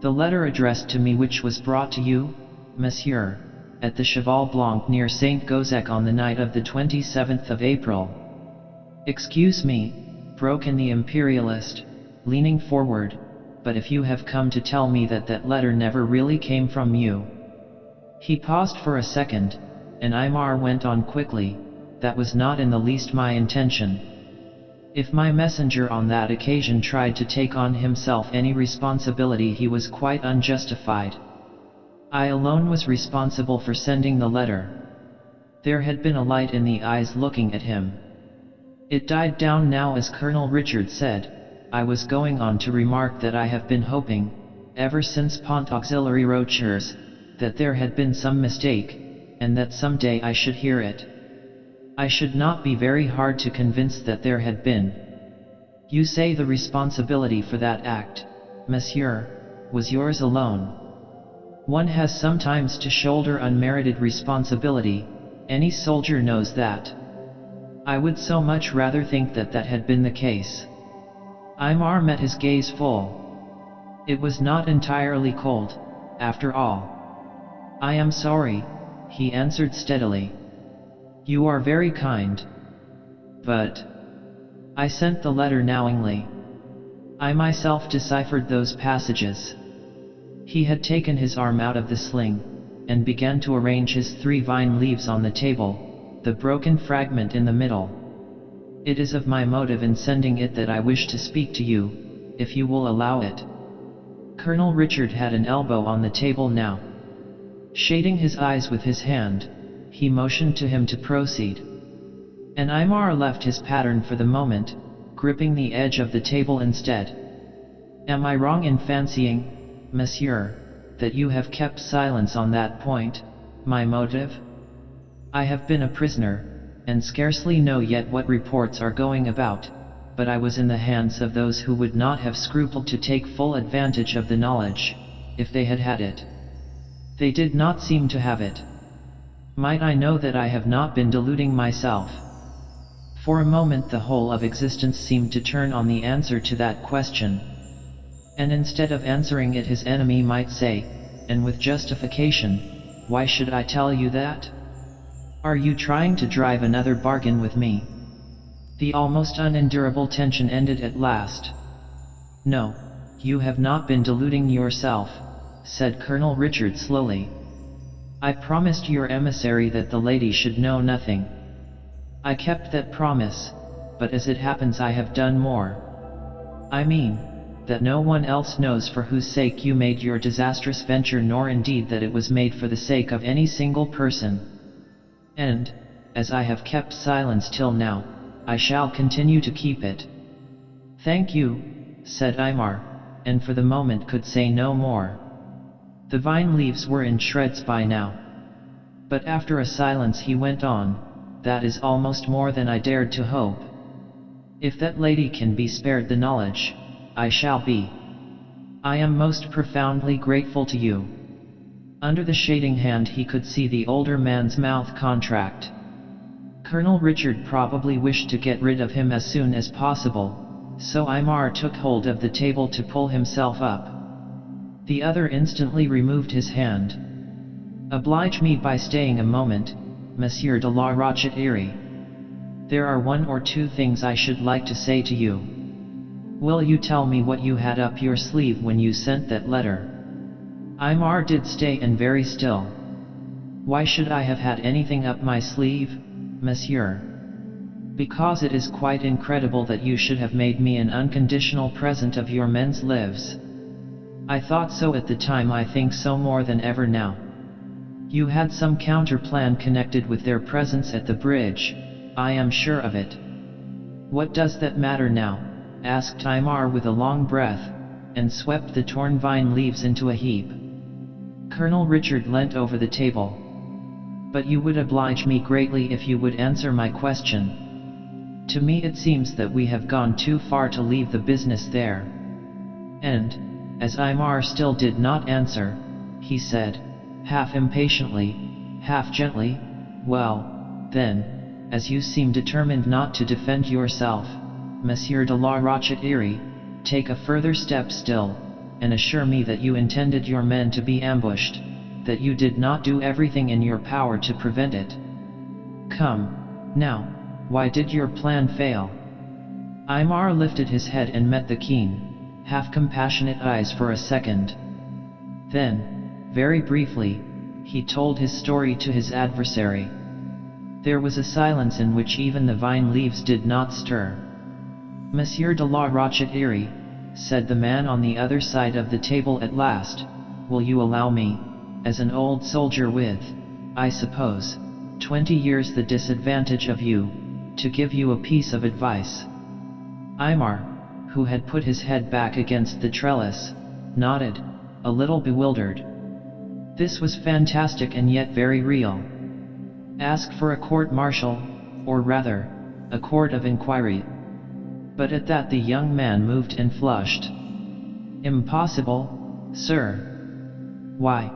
"The letter addressed to me which was brought to you, monsieur, at the Cheval Blanc near Saint Gozec on the night of the 27th of April. "Excuse me," broke in the imperialist, leaning forward, "but if you have come to tell me that that letter never really came from you—" He paused for a second, and Aymar went on quickly, "That was not in the least my intention. If my messenger on that occasion tried to take on himself any responsibility, he was quite unjustified. I alone was responsible for sending the letter." There had been a light in the eyes looking at him. It died down now as Colonel Richard said, "I was going on to remark that I have been hoping, ever since Pont Auxiliary Rochers, that there had been some mistake, and that some day I should hear it. I should not be very hard to convince that there had been. You say the responsibility for that act, monsieur, was yours alone. One has sometimes to shoulder unmerited responsibility, any soldier knows that. I would so much rather think that that had been the case." Aymar met his gaze full. It was not entirely cold, after all. "I am sorry," he answered steadily. "You are very kind. But I sent the letter knowingly. I myself deciphered those passages." He had taken his arm out of the sling, and began to arrange his 3 vine leaves on the table, the broken fragment in the middle. "It is of my motive in sending it that I wish to speak to you, if you will allow it." Colonel Richard had an elbow on the table now. Shading his eyes with his hand, he motioned to him to proceed. And Aymar left his pattern for the moment, gripping the edge of the table instead. "Am I wrong in fancying, monsieur, that you have kept silence on that point, my motive? I have been a prisoner, and scarcely know yet what reports are going about, but I was in the hands of those who would not have scrupled to take full advantage of the knowledge, if they had had it. They did not seem to have it. Might I know that I have not been deluding myself?" For a moment the whole of existence seemed to turn on the answer to that question. And instead of answering it, his enemy might say, and with justification, "Why should I tell you that? Are you trying to drive another bargain with me?" The almost unendurable tension ended at last. "No, you have not been deluding yourself," said Colonel Richard slowly. "I promised your emissary that the lady should know nothing. I kept that promise, but as it happens I have done more. I mean, that no one else knows for whose sake you made your disastrous venture, nor indeed that it was made for the sake of any single person. And, as I have kept silence till now, I shall continue to keep it." "Thank you," said Aymar, and for the moment could say no more. The vine leaves were in shreds by now. But after a silence he went on, "That is almost more than I dared to hope. If that lady can be spared the knowledge, I shall be. I am most profoundly grateful to you." Under the shading hand he could see the older man's mouth contract. Colonel Richard probably wished to get rid of him as soon as possible, so Aymar took hold of the table to pull himself up. The other instantly removed his hand. "Oblige me by staying a moment, Monsieur de la Rochette-Eyrie. There are 1 or 2 things I should like to say to you. Will you tell me what you had up your sleeve when you sent that letter?" Aymar did stay and very still. "Why should I have had anything up my sleeve, monsieur?" "Because it is quite incredible that you should have made me an unconditional present of your men's lives. I thought so at the time, I think so more than ever now. You had some counter-plan connected with their presence at the bridge, I am sure of it." "What does that matter now?" asked Aymar with a long breath, and swept the torn vine leaves into a heap. Colonel Richard leant over the table. "But you would oblige me greatly if you would answer my question. To me it seems that we have gone too far to leave the business there." And, as Aymar still did not answer, he said, half impatiently, half gently, "Well, then, as you seem determined not to defend yourself, Monsieur de la Rochette-Eyrie, take a further step still, and assure me that you intended your men to be ambushed, that you did not do everything in your power to prevent it. Come, now, why did your plan fail?" Aymar lifted his head and met the keen, half-compassionate eyes for a second. Then, very briefly, he told his story to his adversary. There was a silence in which even the vine leaves did not stir. "Monsieur de la Rochette-Irie," said the man on the other side of the table at last, "will you allow me, as an old soldier with, I suppose, 20 years the disadvantage of you, to give you a piece of advice?" Aymar, who had put his head back against the trellis, nodded, a little bewildered. This was fantastic and yet very real. Ask for a court-martial, or rather, a court of inquiry. But at that the young man moved and flushed. "Impossible, sir." "Why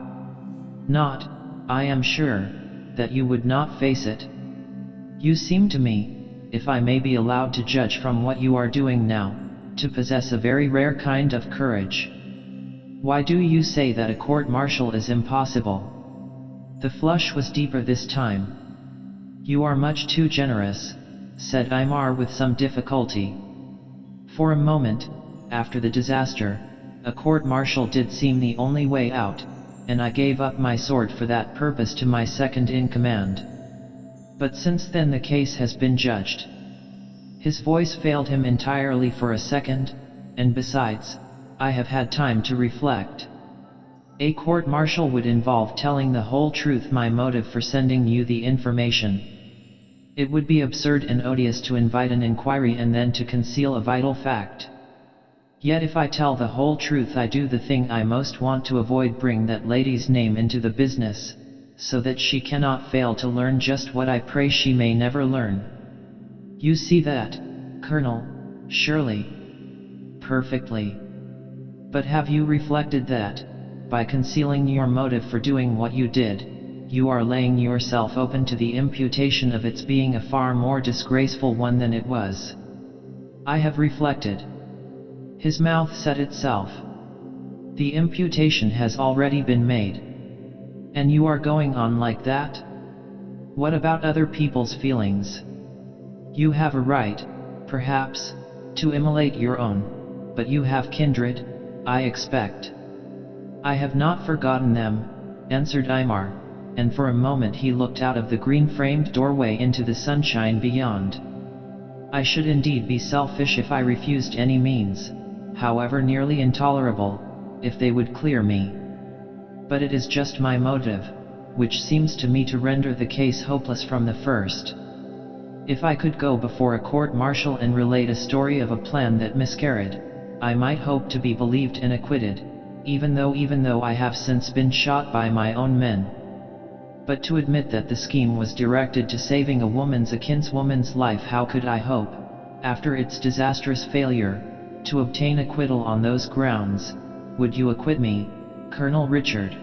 not? I am sure that you would not face it. You seem to me, if I may be allowed to judge from what you are doing now, to possess a very rare kind of courage. Why do you say that a court-martial is impossible?" The flush was deeper this time. "You are much too generous," said Aymar with some difficulty. "For a moment, after the disaster, a court-martial did seem the only way out, and I gave up my sword for that purpose to my second-in-command. But since then the case has been judged." His voice failed him entirely for a second, "and besides, I have had time to reflect. A court-martial would involve telling the whole truth, my motive for sending you the information. It would be absurd and odious to invite an inquiry and then to conceal a vital fact. Yet if I tell the whole truth, I do the thing I most want to avoid, bring that lady's name into the business, so that she cannot fail to learn just what I pray she may never learn. You see that, Colonel, surely?" "Perfectly. But have you reflected that, by concealing your motive for doing what you did, you are laying yourself open to the imputation of its being a far more disgraceful one than it was?" "I have reflected." His mouth set itself. "The imputation has already been made. And you are going on like that? What about other people's feelings? You have a right, perhaps, to immolate your own, but you have kindred, I expect." "I have not forgotten them," answered Aymar, and for a moment he looked out of the green-framed doorway into the sunshine beyond. "I should indeed be selfish if I refused any means, however nearly intolerable, if they would clear me. But it is just my motive, which seems to me to render the case hopeless from the first. If I could go before a court-martial and relate a story of a plan that miscarried, I might hope to be believed and acquitted, even though I have since been shot by my own men. But to admit that the scheme was directed to saving a kinswoman's life, how could I hope, after its disastrous failure, to obtain acquittal on those grounds? Would you acquit me, Colonel Richard?"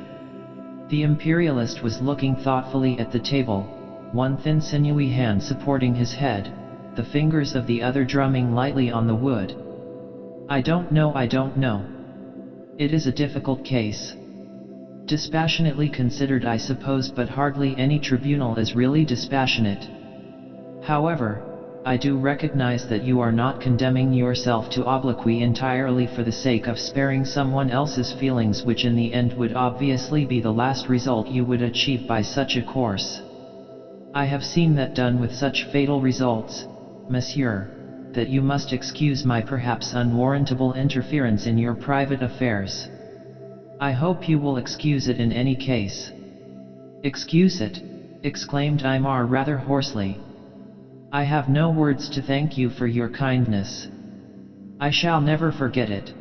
The imperialist was looking thoughtfully at the table, one thin sinewy hand supporting his head, the fingers of the other drumming lightly on the wood. I don't know. It is a difficult case. Dispassionately considered, I suppose, but hardly any tribunal is really dispassionate. However, I do recognize that you are not condemning yourself to obloquy entirely for the sake of sparing someone else's feelings, which in the end would obviously be the last result you would achieve by such a course. I have seen that done with such fatal results, monsieur, that you must excuse my perhaps unwarrantable interference in your private affairs. I hope you will excuse it in any case." "Excuse it?" exclaimed Aymar rather hoarsely. "I have no words to thank you for your kindness. I shall never forget it.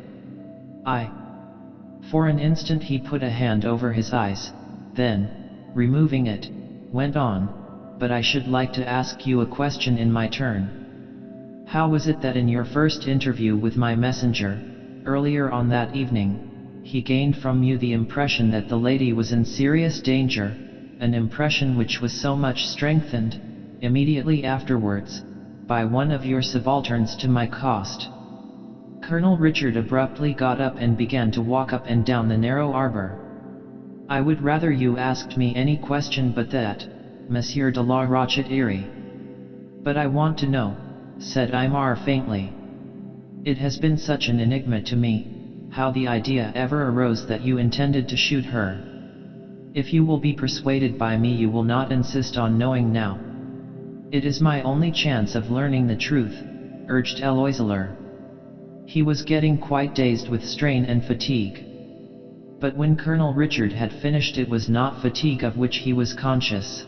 For an instant he put a hand over his eyes, then, removing it, went on, "But I should like to ask you a question in my turn. How was it that in your first interview with my messenger, earlier on that evening, he gained from you the impression that the lady was in serious danger, an impression which was so much strengthened, immediately afterwards, by one of your subalterns to my cost?" Colonel Richard abruptly got up and began to walk up and down the narrow arbor. "I would rather you asked me any question but that, Monsieur de la Rochette-Irie." "But I want to know," said Aymar faintly. "It has been such an enigma to me, how the idea ever arose that you intended to shoot her." If you will be persuaded by me, you will not insist on knowing now. It is my only chance of learning the truth, urged Eloiseler. He was getting quite dazed with strain and fatigue. But when Colonel Richard had finished, it was not fatigue of which he was conscious.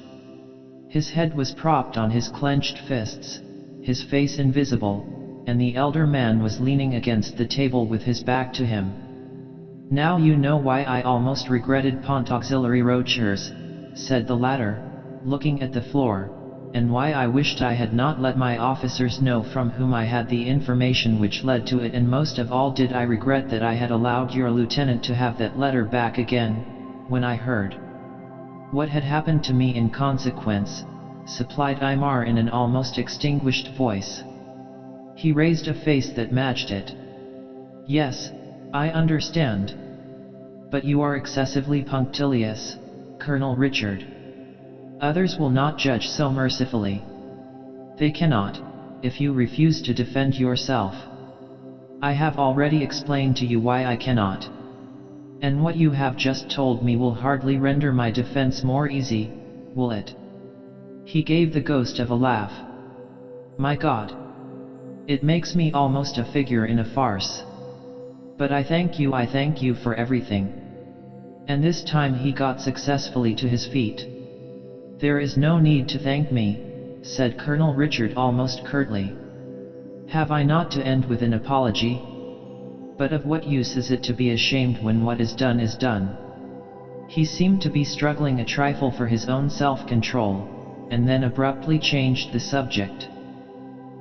His head was propped on his clenched fists, his face invisible, and the elder man was leaning against the table with his back to him. "Now you know why I almost regretted Pont Auxiliary Rochers," said the latter, looking at the floor, "and why I wished I had not let my officers know from whom I had the information which led to it, and most of all did I regret that I had allowed your lieutenant to have that letter back again, when I heard what had happened to me in consequence," supplied Aymar in an almost extinguished voice. He raised a face that matched it. "Yes, I understand. But you are excessively punctilious, Colonel Richard. Others will not judge so mercifully. They cannot, if you refuse to defend yourself. I have already explained to you why I cannot. And what you have just told me will hardly render my defense more easy, will it?" He gave the ghost of a laugh. "My God! It makes me almost a figure in a farce. But I thank you for everything." And this time he got successfully to his feet. "There is no need to thank me," said Colonel Richard almost curtly. "Have I not to end with an apology? But of what use is it to be ashamed when what is done is done?" He seemed to be struggling a trifle for his own self-control, and then abruptly changed the subject.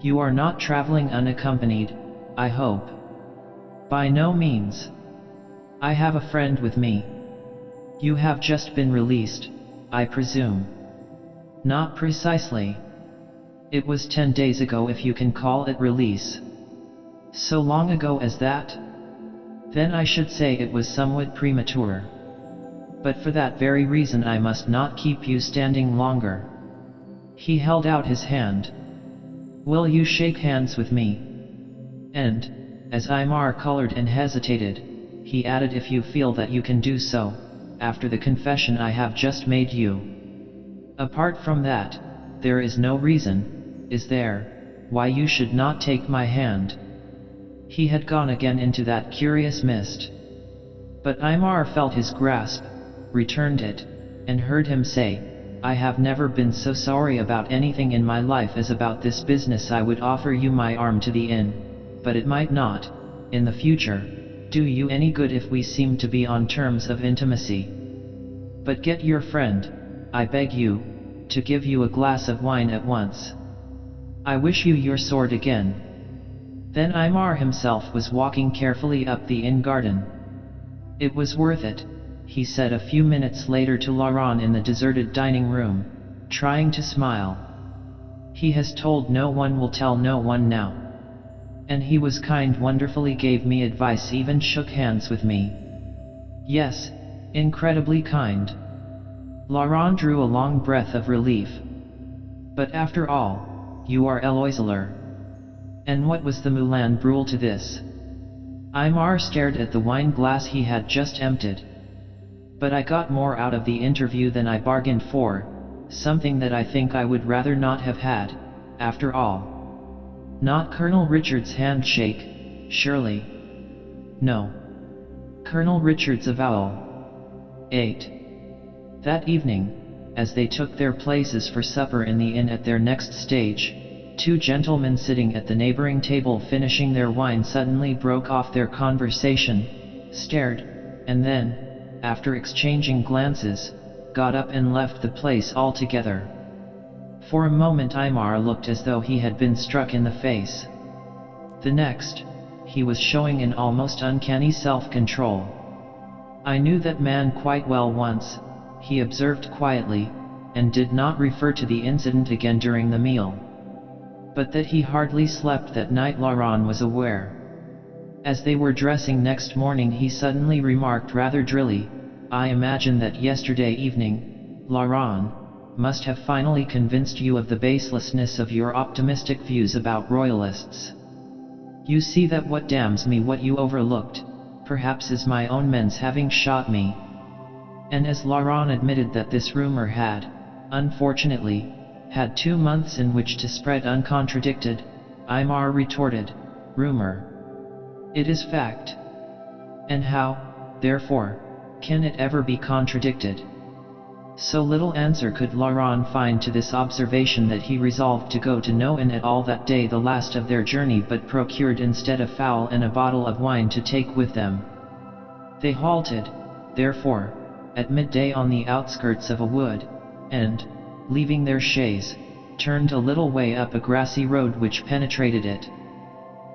"You are not traveling unaccompanied, I hope?" "By no means. I have a friend with me." "You have just been released, I presume?" "Not precisely. It was 10 days ago, if you can call it release." "So long ago as that? Then I should say it was somewhat premature. But for that very reason I must not keep you standing longer." He held out his hand. "Will you shake hands with me?" And, as Aymar colored and hesitated, he added, "If you feel that you can do so, after the confession I have just made you. Apart from that, there is no reason, is there, why you should not take my hand?" He had gone again into that curious mist. But Aymar felt his grasp, returned it, and heard him say, "I have never been so sorry about anything in my life as about this business. I would offer you my arm to the inn, but it might not, in the future, do you any good if we seem to be on terms of intimacy. But get your friend, I beg you, to give you a glass of wine at once. I wish you your sword again." Then Aymar himself was walking carefully up the inn garden. "It was worth it," he said a few minutes later to Laurent in the deserted dining room, trying to smile. "He has told no one, will tell no one now. And he was kind, wonderfully gave me advice, even shook hands with me. Yes, incredibly kind." Laurent drew a long breath of relief. "But after all, you are Eloiseler. And what was the Moulin Brule to this?" Aymar stared at the wine glass he had just emptied. "But I got more out of the interview than I bargained for, something that I think I would rather not have had, after all." Not Colonel Richard's handshake, surely. No. Colonel Richard's avowal. 8. That evening, as they took their places for supper in the inn at their next stage, two gentlemen sitting at the neighboring table finishing their wine suddenly broke off their conversation, stared, and then, after exchanging glances, got up and left the place altogether. For a moment Aymar looked as though he had been struck in the face. The next, he was showing an almost uncanny self-control. "I knew that man quite well once," he observed quietly, and did not refer to the incident again during the meal. But that he hardly slept that night Laurent was aware. As they were dressing next morning he suddenly remarked rather drily, "I imagine that yesterday evening, Laurent, must have finally convinced you of the baselessness of your optimistic views about royalists. You see that what damns me, what you overlooked, perhaps, is my own men's having shot me. And as Laurent admitted that this rumor had, unfortunately, had 2 months in which to spread uncontradicted, Aymar retorted, "Rumor. It is fact. And how, therefore, can it ever be contradicted?" So little answer could Laurent find to this observation that he resolved to go to no inn at all that day, the last of their journey, but procured instead a fowl and a bottle of wine to take with them. They halted, therefore, at midday on the outskirts of a wood, and, leaving their chaise, turned a little way up a grassy road which penetrated it.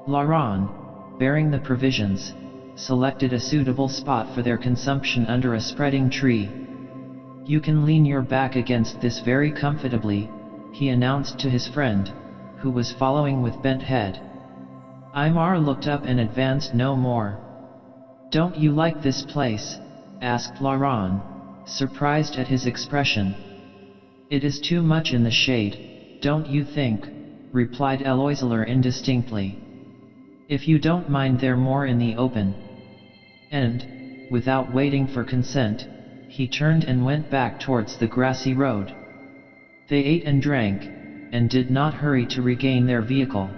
Laurent, bearing the provisions, selected a suitable spot for their consumption under a spreading tree. "You can lean your back against this very comfortably," he announced to his friend, who was following with bent head. Aymar looked up and advanced no more. "Don't you like this place?" asked Laurent, surprised at his expression. "It is too much in the shade, don't you think?" replied Eloiseler indistinctly. "If you don't mind, they're more in the open." And, without waiting for consent, he turned and went back towards the grassy road. They ate and drank, and did not hurry to regain their vehicle.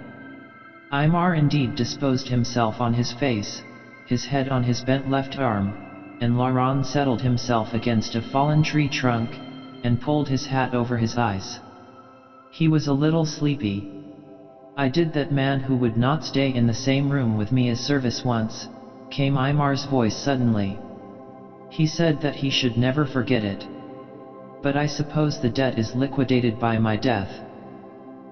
Aymar indeed disposed himself on his face, his head on his bent left arm, and Laurent settled himself against a fallen tree trunk, and pulled his hat over his eyes. He was a little sleepy. "I did that man who would not stay in the same room with me a service once," came Aymar's voice suddenly. "He said that he should never forget it. But I suppose the debt is liquidated by my death.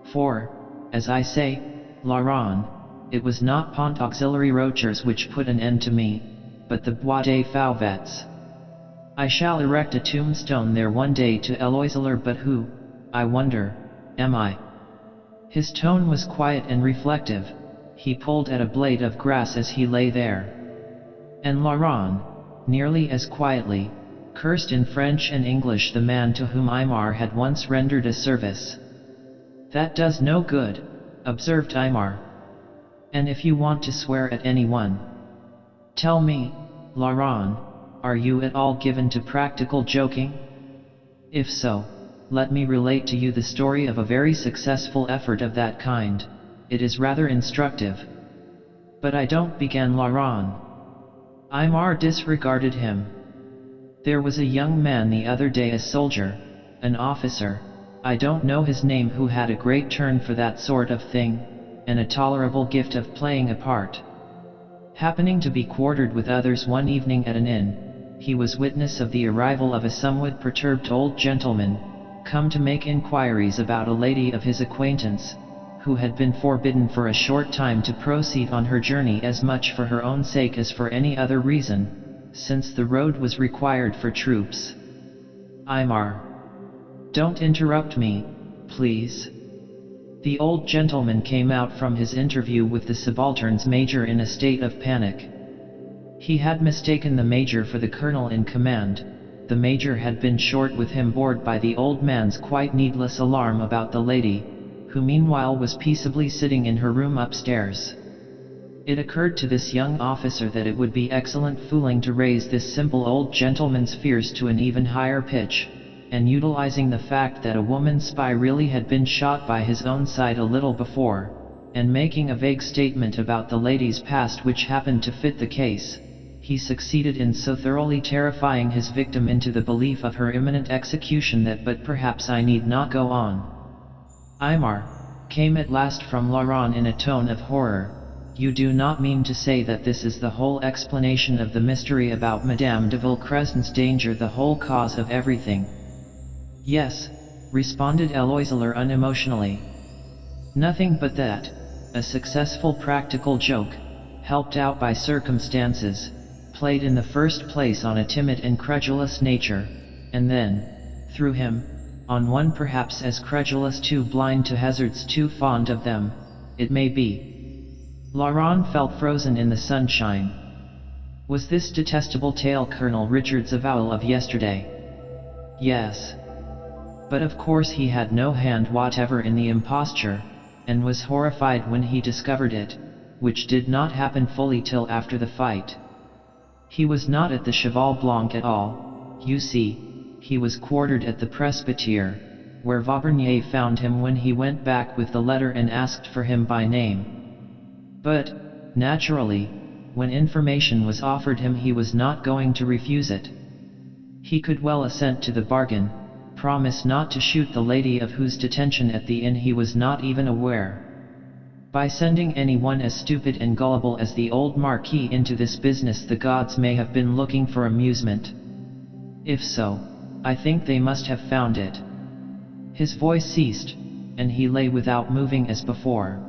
For, as I say, Laurent, it was not Pont Auxiliary Rochers which put an end to me, but the Bois des Fauvets. I shall erect a tombstone there one day to Eloiseler, but who, I wonder, am I?" His tone was quiet and reflective. He pulled at a blade of grass as he lay there. And Laurent, nearly as quietly, cursed in French and English the man to whom Aymar had once rendered a service. "That does no good," observed Aymar. "And if you want to swear at anyone, tell me, Laurent, are you at all given to practical joking? If so, let me relate to you the story of a very successful effort of that kind. It is rather instructive." "But I don't," began Laurent. Aymar disregarded him. "There was a young man the other day, a soldier, an officer, I don't know his name, who had a great turn for that sort of thing, and a tolerable gift of playing a part. Happening to be quartered with others one evening at an inn, he was witness of the arrival of a somewhat perturbed old gentleman, come to make inquiries about a lady of his acquaintance, who had been forbidden for a short time to proceed on her journey, as much for her own sake as for any other reason, since the road was required for troops." "Aymar, don't interrupt me, please." The old gentleman came out from his interview with the subaltern's major in a state of panic. He had mistaken the major for the colonel in command. The major had been short with him, bored by the old man's quite needless alarm about the lady, who meanwhile was peaceably sitting in her room upstairs. It occurred to this young officer that it would be excellent fooling to raise this simple old gentleman's fears to an even higher pitch, and utilizing the fact that a woman spy really had been shot by his own side a little before, and making a vague statement about the lady's past which happened to fit the case, he succeeded in so thoroughly terrifying his victim into the belief of her imminent execution that, "But perhaps I need not go on." "Aymar," came at last from Laurent in a tone of horror, "you do not mean to say that this is the whole explanation of the mystery about Madame de Villecrescen's danger, the whole cause of everything?" "Yes," responded Eloiseler unemotionally. "Nothing but that, a successful practical joke, helped out by circumstances, played in the first place on a timid and credulous nature, and then, through him, on one perhaps as credulous, too blind to hazards, too fond of them, it may be." Laurent felt frozen in the sunshine. Was this detestable tale Colonel Richard's avowal of yesterday? Yes. But of course he had no hand whatever in the imposture, and was horrified when he discovered it, which did not happen fully till after the fight. He was not at the Cheval Blanc at all, You see, he was quartered at the presbytere, where Vaubernier found him when he went back with the letter and asked for him by name. But, naturally, when information was offered him he was not going to refuse it. He could well assent to the bargain, promise not to shoot the lady of whose detention at the inn he was not even aware. By sending anyone as stupid and gullible as the old Marquis into this business, the gods may have been looking for amusement. If so, I think they must have found it. His voice ceased, and he lay without moving as before.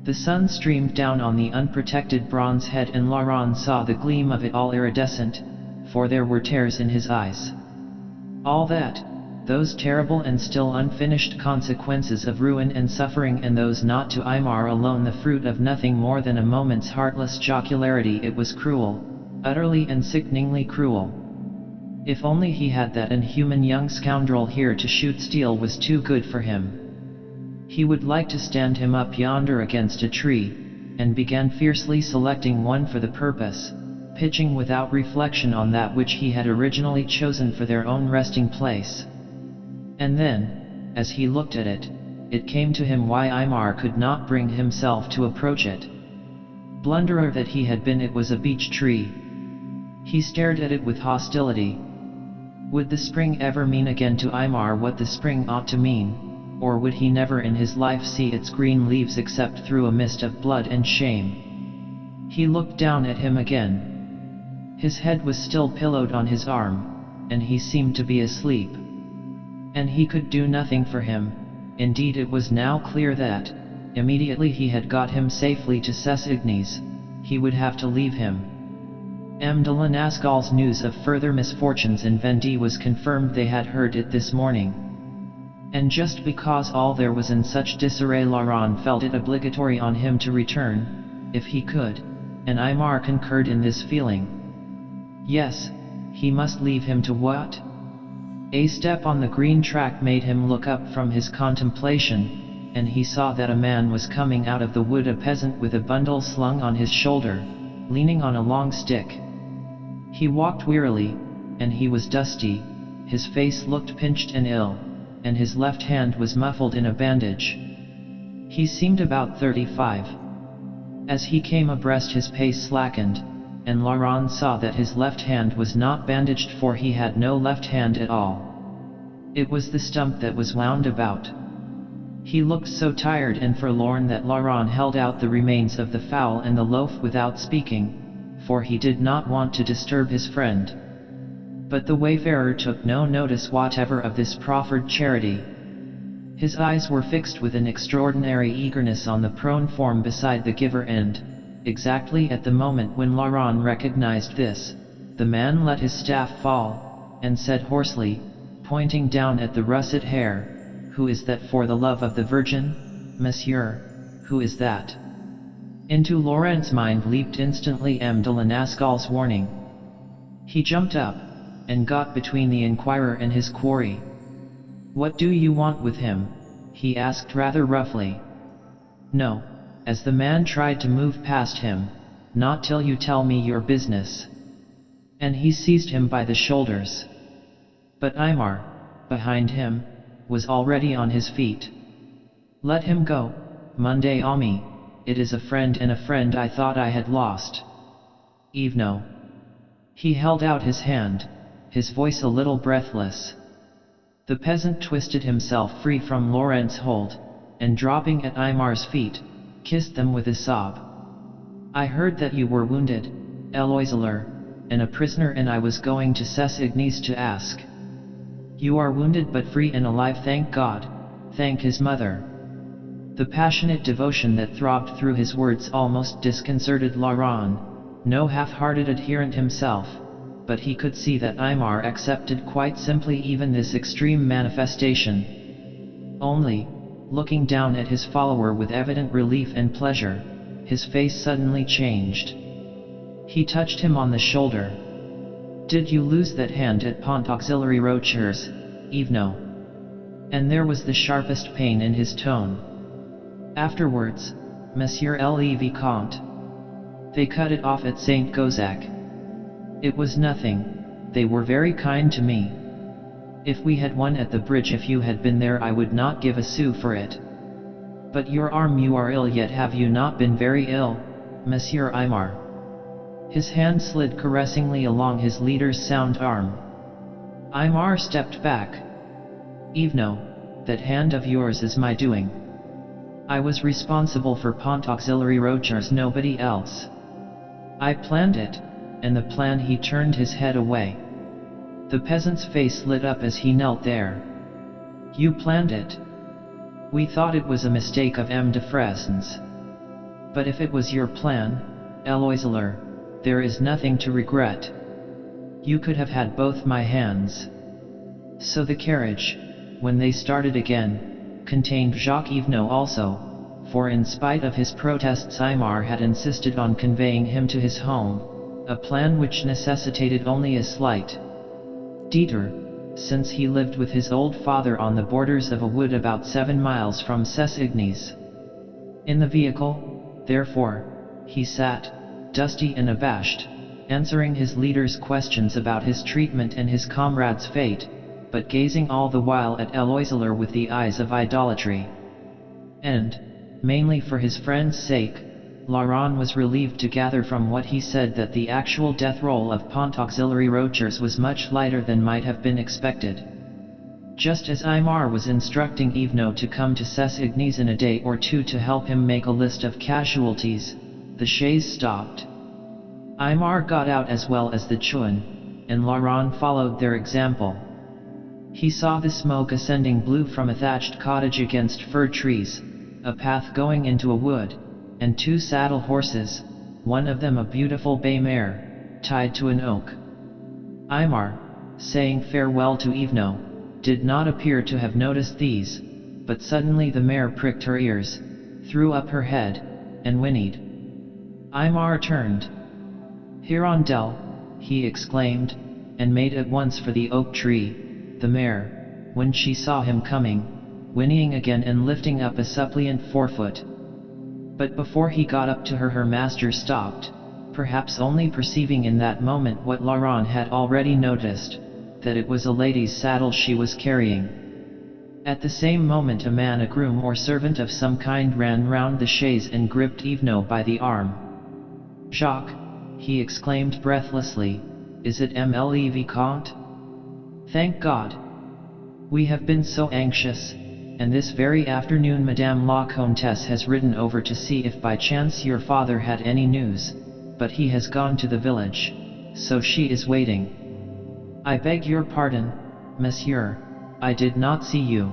The sun streamed down on the unprotected bronze head, and Laurent saw the gleam of it all iridescent, for there were tears in his eyes. All that, those terrible and still unfinished consequences of ruin and suffering, and those not to Aymar alone the fruit of nothing more than a moment's heartless jocularity, it was cruel, utterly and sickeningly cruel. If only he had that inhuman young scoundrel here to shoot, steel was too good for him. He would like to stand him up yonder against a tree, and began fiercely selecting one for the purpose, pitching without reflection on that which he had originally chosen for their own resting place. And then, as he looked at it, it came to him why Aymar could not bring himself to approach it. Blunderer that he had been, it was a beech tree. He stared at it with hostility. Would the spring ever mean again to Aymar what the spring ought to mean, or would he never in his life see its green leaves except through a mist of blood and shame? He looked down at him again. His head was still pillowed on his arm, and he seemed to be asleep. And he could do nothing for him. Indeed, it was now clear that, immediately he had got him safely to Cessigny's, he would have to leave him. M. de Lenascal's news of further misfortunes in Vendée was confirmed. They had heard it this morning. And just because all there was in such disarray, Laurent felt it obligatory on him to return, if he could, and Aymar concurred in this feeling. Yes, he must leave him to what? A step on the green track made him look up from his contemplation, and he saw that a man was coming out of the wood, a peasant with a bundle slung on his shoulder, leaning on a long stick. He walked wearily, and he was dusty, his face looked pinched and ill, and his left hand was muffled in a bandage. He seemed about 35. As he came abreast, his pace slackened, and Laurent saw that his left hand was not bandaged, for he had no left hand at all. It was the stump that was wound about. He looked so tired and forlorn that Laurent held out the remains of the fowl and the loaf without speaking, for he did not want to disturb his friend. But the wayfarer took no notice whatever of this proffered charity. His eyes were fixed with an extraordinary eagerness on the prone form beside the giver, and, exactly at the moment when Laurent recognized this, the man let his staff fall, and said hoarsely, pointing down at the russet hair, "Who is that, for the love of the Virgin, monsieur? Who is that?" Into Laurent's mind leaped instantly M. de Lenascal's warning. He jumped up, and got between the inquirer and his quarry. "What do you want with him?" he asked rather roughly. "No," as the man tried to move past him, "not till you tell me your business." And he seized him by the shoulders. But Aymar, behind him, was already on his feet. "Let him go, mon ami, it is a friend, and a friend I thought I had lost. Eveno." He held out his hand, his voice a little breathless. The peasant twisted himself free from Laurent's hold, and dropping at Aymar's feet, kissed them with a sob. "I heard that you were wounded, Eloiseler, and a prisoner, and I was going to Cessigny's to ask." "You are wounded but free and alive, thank God, thank his mother." The passionate devotion that throbbed through his words almost disconcerted Laurent, no half-hearted adherent himself, but he could see that Aymar accepted quite simply even this extreme manifestation. Only, looking down at his follower with evident relief and pleasure, his face suddenly changed. He touched him on the shoulder. "Did you lose that hand at Pont Auxiliary Rochers, Eveno?" And there was the sharpest pain in his tone. "Afterwards, Monsieur le Vicomte. They cut it off at Saint Gozac." "It was nothing, they were very kind to me. If we had won at the bridge, if you had been there, I would not give a sou for it. But your arm, you are ill, yet have you not been very ill, Monsieur Aymar? His hand slid caressingly along his leader's sound arm. Aymar stepped back. Yvonne, that hand of yours is my doing. I was responsible for Pont Auxiliary Rochers, nobody else. I planned it, and the plan. He turned his head away. The peasant's face lit up as he knelt there. You planned it? We thought it was a mistake of M. de Fresnes. But if it was your plan, Eloiseler, there is nothing to regret. You could have had both my hands. So the carriage, when they started again, contained Jacques Yvonne also, for in spite of his protests Aymar had insisted on conveying him to his home, a plan which necessitated only a slight detour, since he lived with his old father on the borders of a wood about 7 miles from Cessignes. In the vehicle, therefore, he sat, dusty and abashed, answering his leader's questions about his treatment and his comrade's fate, but gazing all the while at Eloiseler with the eyes of idolatry. And, mainly for his friend's sake, Laurent was relieved to gather from what he said that the actual death roll of Pont Auxiliary Rochers was much lighter than might have been expected. Just as Aymar was instructing Yvonne to come to Cessignes in a day or two to help him make a list of casualties, the chaise stopped. Aymar got out as well as the Chouan, and Laurent followed their example. He saw the smoke ascending blue from a thatched cottage against fir trees, a path going into a wood, and 2 saddle horses, one of them a beautiful bay mare, tied to an oak. Aymar, saying farewell to Yvonne, did not appear to have noticed these, but suddenly the mare pricked her ears, threw up her head, and whinnied. Aymar turned. "Hirondelle," he exclaimed, and made at once for the oak tree. The mare, when she saw him coming, whinnying again and lifting up a suppliant forefoot. But before he got up to her, her master stopped, perhaps only perceiving in that moment what Laurent had already noticed, that it was a lady's saddle she was carrying. At the same moment a man, a groom or servant of some kind, ran round the chaise and gripped Yvonne by the arm. "Jacques," he exclaimed breathlessly, "is it M.L.E. Vicomte? Thank God! We have been so anxious, and this very afternoon Madame la Comtesse has ridden over to see if by chance your father had any news, but he has gone to the village, so she is waiting." "I beg your pardon, monsieur, I did not see you."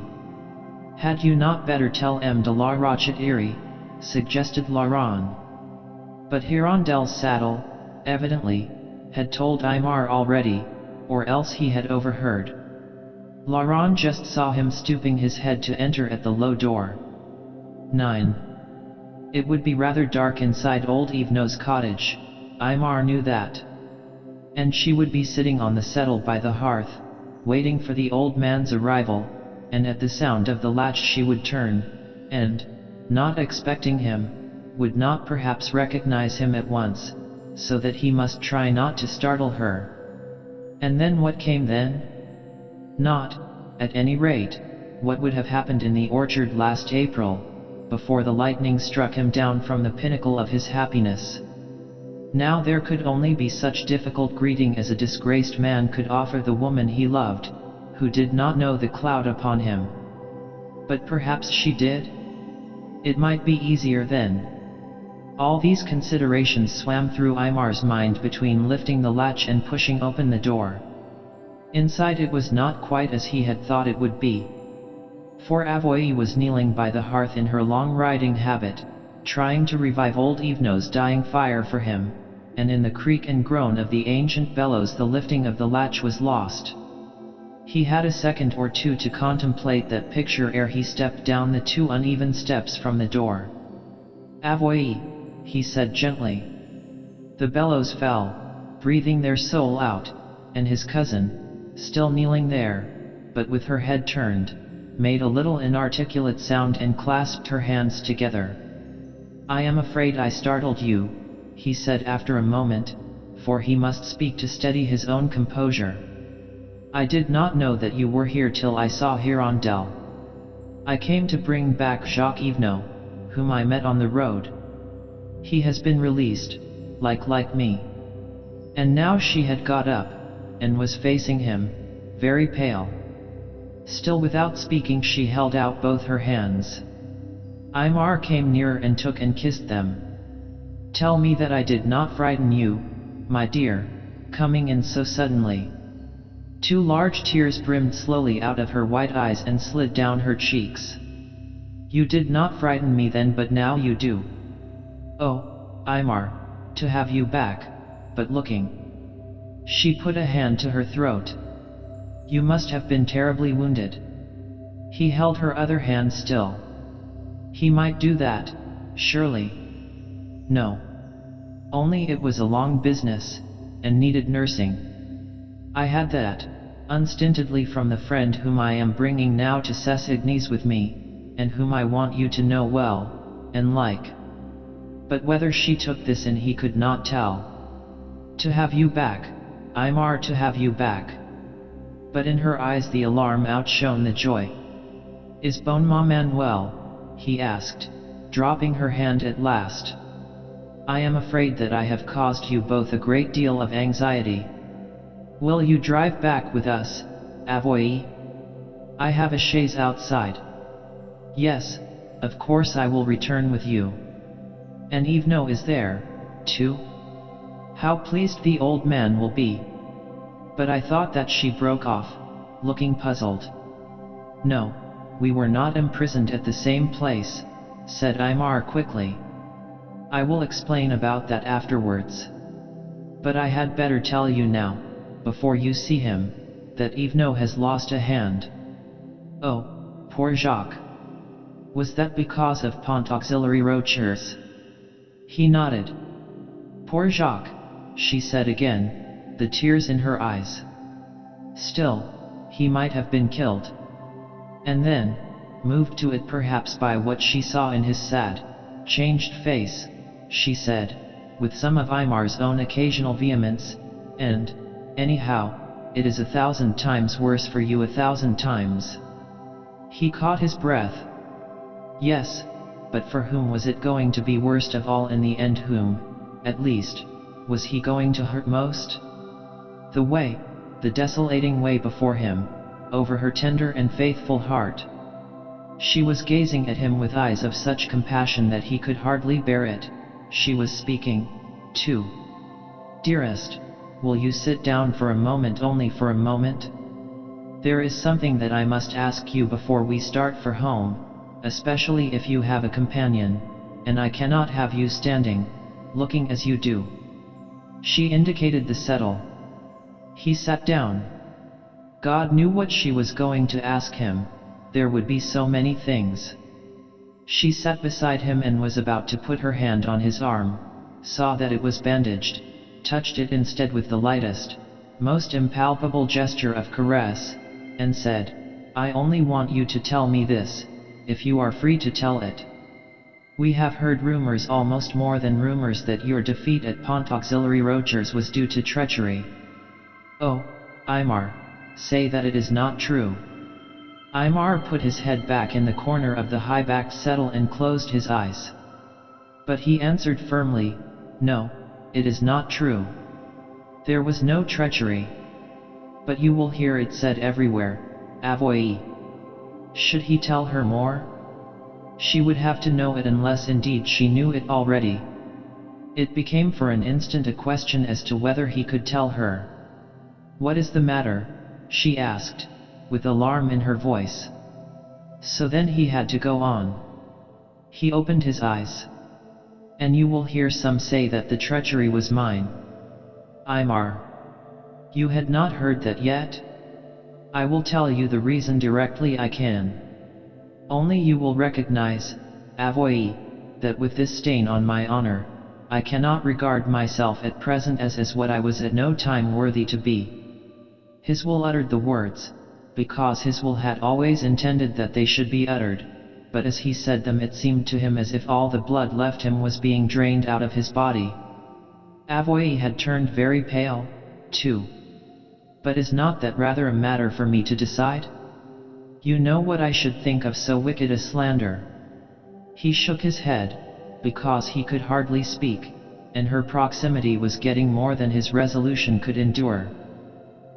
"Had you not better tell M. de la Rochette-Irie?" suggested Laurent. But Hirondelle's saddle, evidently, had told Aymar already, or else he had overheard. Laurent just saw him stooping his head to enter at the low door. 9. It would be rather dark inside old Yvonne's cottage, Aymar knew that. And she would be sitting on the settle by the hearth, waiting for the old man's arrival, and at the sound of the latch she would turn, and, not expecting him, would not perhaps recognize him at once, so that he must try not to startle her. And then what came then? Not, at any rate, what would have happened in the orchard last April, before the lightning struck him down from the pinnacle of his happiness. Now there could only be such difficult greeting as a disgraced man could offer the woman he loved, who did not know the cloud upon him. But perhaps she did? It might be easier then. All these considerations swam through Aymar's mind between lifting the latch and pushing open the door. Inside it was not quite as he had thought it would be. For Avoye was kneeling by the hearth in her long riding habit, trying to revive old Yvonne's dying fire for him, and in the creak and groan of the ancient bellows the lifting of the latch was lost. He had a second or two to contemplate that picture ere he stepped down the 2 uneven steps from the door. "Avoye," he said gently. The bellows fell, breathing their soul out, and his cousin, still kneeling there, but with her head turned, made a little inarticulate sound and clasped her hands together. "I am afraid I startled you," he said after a moment, before he must speak to steady his own composure. I did not know that you were here till I saw Hirondelle. I came to bring back Jacques Yvenot, whom I met on the road. He has been released, like me. And now she had got up, and was facing him, very pale. Still without speaking she held out both her hands. Aymar came nearer and took and kissed them. Tell me that I did not frighten you, my dear, coming in so suddenly. 2 large tears brimmed slowly out of her white eyes and slid down her cheeks. You did not frighten me then, but now you do. Oh, Aymar, to have you back, but looking. She put a hand to her throat. You must have been terribly wounded. He held her other hand still. He might do that, surely. No. Only it was a long business, and needed nursing. I had that, unstintedly from the friend whom I am bringing now to Cessigny's with me, and whom I want you to know well, and like. But whether she took this in he could not tell. To have you back, Aymar, to have you back. But in her eyes the alarm outshone the joy. Is bon maman well? He asked, dropping her hand at last. I am afraid that I have caused you both a great deal of anxiety. Will you drive back with us, Avoye? I have a chaise outside. Yes, of course I will return with you. And Yvenot is there, too? How pleased the old man will be. But I thought that she broke off, looking puzzled. No, we were not imprisoned at the same place, said Aymar quickly. I will explain about that afterwards. But I had better tell you now, before you see him, that Yvenot has lost a hand. Oh, poor Jacques. Was that because of Pont Auxiliary Rochers? He nodded. Poor Jacques, she said again, the tears in her eyes. Still, he might have been killed. And then, moved to it perhaps by what she saw in his sad, changed face, she said, with some of Aymar's own occasional vehemence, and, anyhow, it is 1,000 times worse for you, 1,000 times. He caught his breath. Yes, but for whom was it going to be worst of all in the end? Whom, at least, was he going to hurt most? The way, the desolating way before him, over her tender and faithful heart. She was gazing at him with eyes of such compassion that he could hardly bear it. She was speaking, too. Dearest, will you sit down for a moment, only for a moment? There is something that I must ask you before we start for home, especially if you have a companion, and I cannot have you standing, looking as you do. She indicated the settle. He sat down. God knew what she was going to ask him. There would be so many things. She sat beside him and was about to put her hand on his arm, saw that it was bandaged, touched it instead with the lightest, most impalpable gesture of caress, and said, I only want you to tell me this, if you are free to tell it. We have heard rumors, almost more than rumors, that your defeat at Pont Auxiliary Rochers was due to treachery. Oh, Aymar, say that it is not true. Aymar put his head back in the corner of the high-backed settle and closed his eyes. But he answered firmly, no, it is not true. There was no treachery. But you will hear it said everywhere, Avoye. Should he tell her more? She would have to know it, unless indeed she knew it already. It became for an instant a question as to whether he could tell her. What is the matter? She asked, with alarm in her voice. So then he had to go on. He opened his eyes. And you will hear some say that the treachery was mine. Aymar. You had not heard that yet? I will tell you the reason directly I can. Only you will recognize, Avoye, that with this stain on my honor, I cannot regard myself at present as what I was at no time worthy to be. His will uttered the words, because his will had always intended that they should be uttered, but as he said them it seemed to him as if all the blood left him was being drained out of his body. Avoye had turned very pale, too. But is not that rather a matter for me to decide? You know what I should think of so wicked a slander. He shook his head, because he could hardly speak, and her proximity was getting more than his resolution could endure.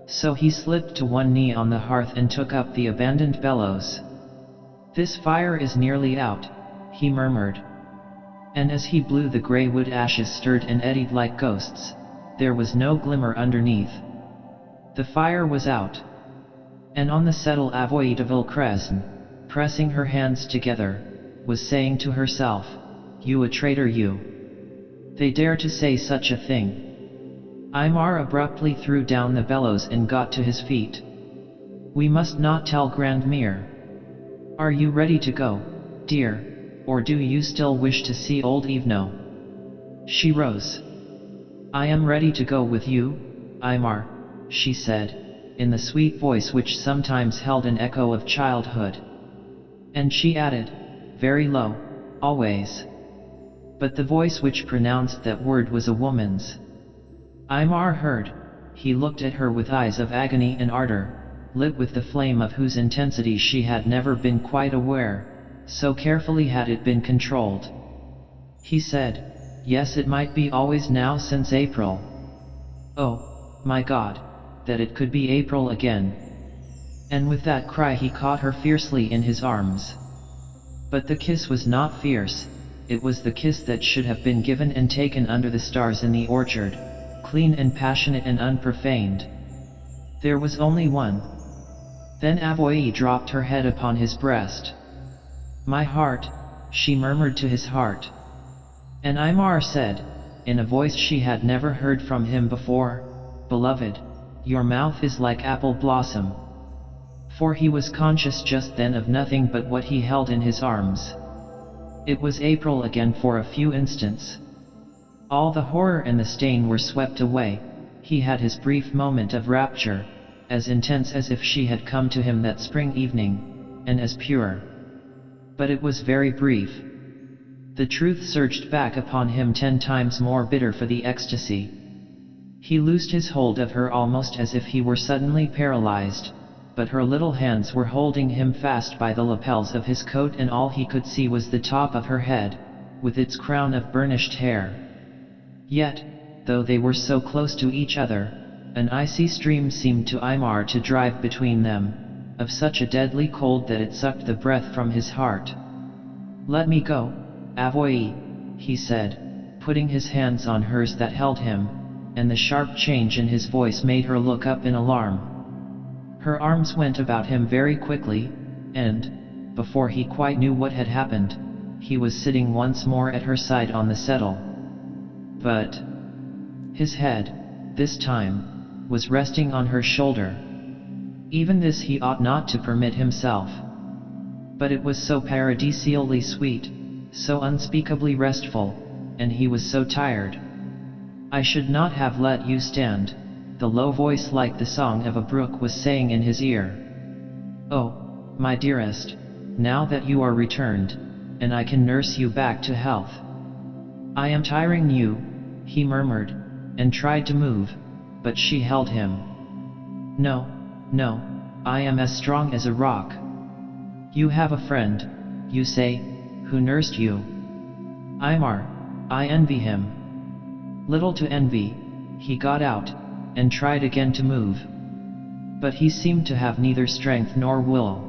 So he slipped to one knee on the hearth and took up the abandoned bellows. "This fire is nearly out," he murmured. And as he blew, the grey wood ashes stirred and eddied like ghosts. There was no glimmer underneath. The fire was out. And on the settle Avoye de Villecresne, pressing her hands together, was saying to herself, "You a traitor, you! They dare to say such a thing!" Aymar abruptly threw down the bellows and got to his feet. "We must not tell Grandmere. Are you ready to go, dear, or do you still wish to see old Yvonne?" She rose. "I am ready to go with you, Aymar," she said, in the sweet voice which sometimes held an echo of childhood. And she added, very low, "Always." But the voice which pronounced that word was a woman's. Aymar heard. He looked at her with eyes of agony and ardor, lit with the flame of whose intensity she had never been quite aware, so carefully had it been controlled. He said, "Yes, it might be always now since April. Oh, my God, that it could be April again." And with that cry he caught her fiercely in his arms. But the kiss was not fierce, it was the kiss that should have been given and taken under the stars in the orchard, clean and passionate and unprofaned. There was only one. Then Avoye dropped her head upon his breast. "My heart," she murmured to his heart. And Aymar said, in a voice she had never heard from him before, "Beloved, your mouth is like apple blossom." For he was conscious just then of nothing but what he held in his arms. It was April again for a few instants. All the horror and the stain were swept away. He had his brief moment of rapture, as intense as if she had come to him that spring evening, and as pure. But it was very brief. The truth surged back upon him 10 times more bitter for the ecstasy. He loosed his hold of her almost as if he were suddenly paralyzed, but her little hands were holding him fast by the lapels of his coat, and all he could see was the top of her head, with its crown of burnished hair. Yet, though they were so close to each other, an icy stream seemed to Aymar to drive between them, of such a deadly cold that it sucked the breath from his heart. "Let me go, Avoye," he said, putting his hands on hers that held him, and the sharp change in his voice made her look up in alarm. Her arms went about him very quickly, and, before he quite knew what had happened, he was sitting once more at her side on the settle. But his head, this time, was resting on her shoulder. Even this he ought not to permit himself. But it was so paradisially sweet, so unspeakably restful, and he was so tired. "I should not have let you stand," the low voice like the song of a brook was saying in his ear. "Oh, my dearest, now that you are returned, and I can nurse you back to health. I am tiring you," he murmured, and tried to move, but she held him. "No, no, I am as strong as a rock. You have a friend, you say, who nursed you. Aymar, I envy him." Little to envy, he got out, and tried again to move. But he seemed to have neither strength nor will.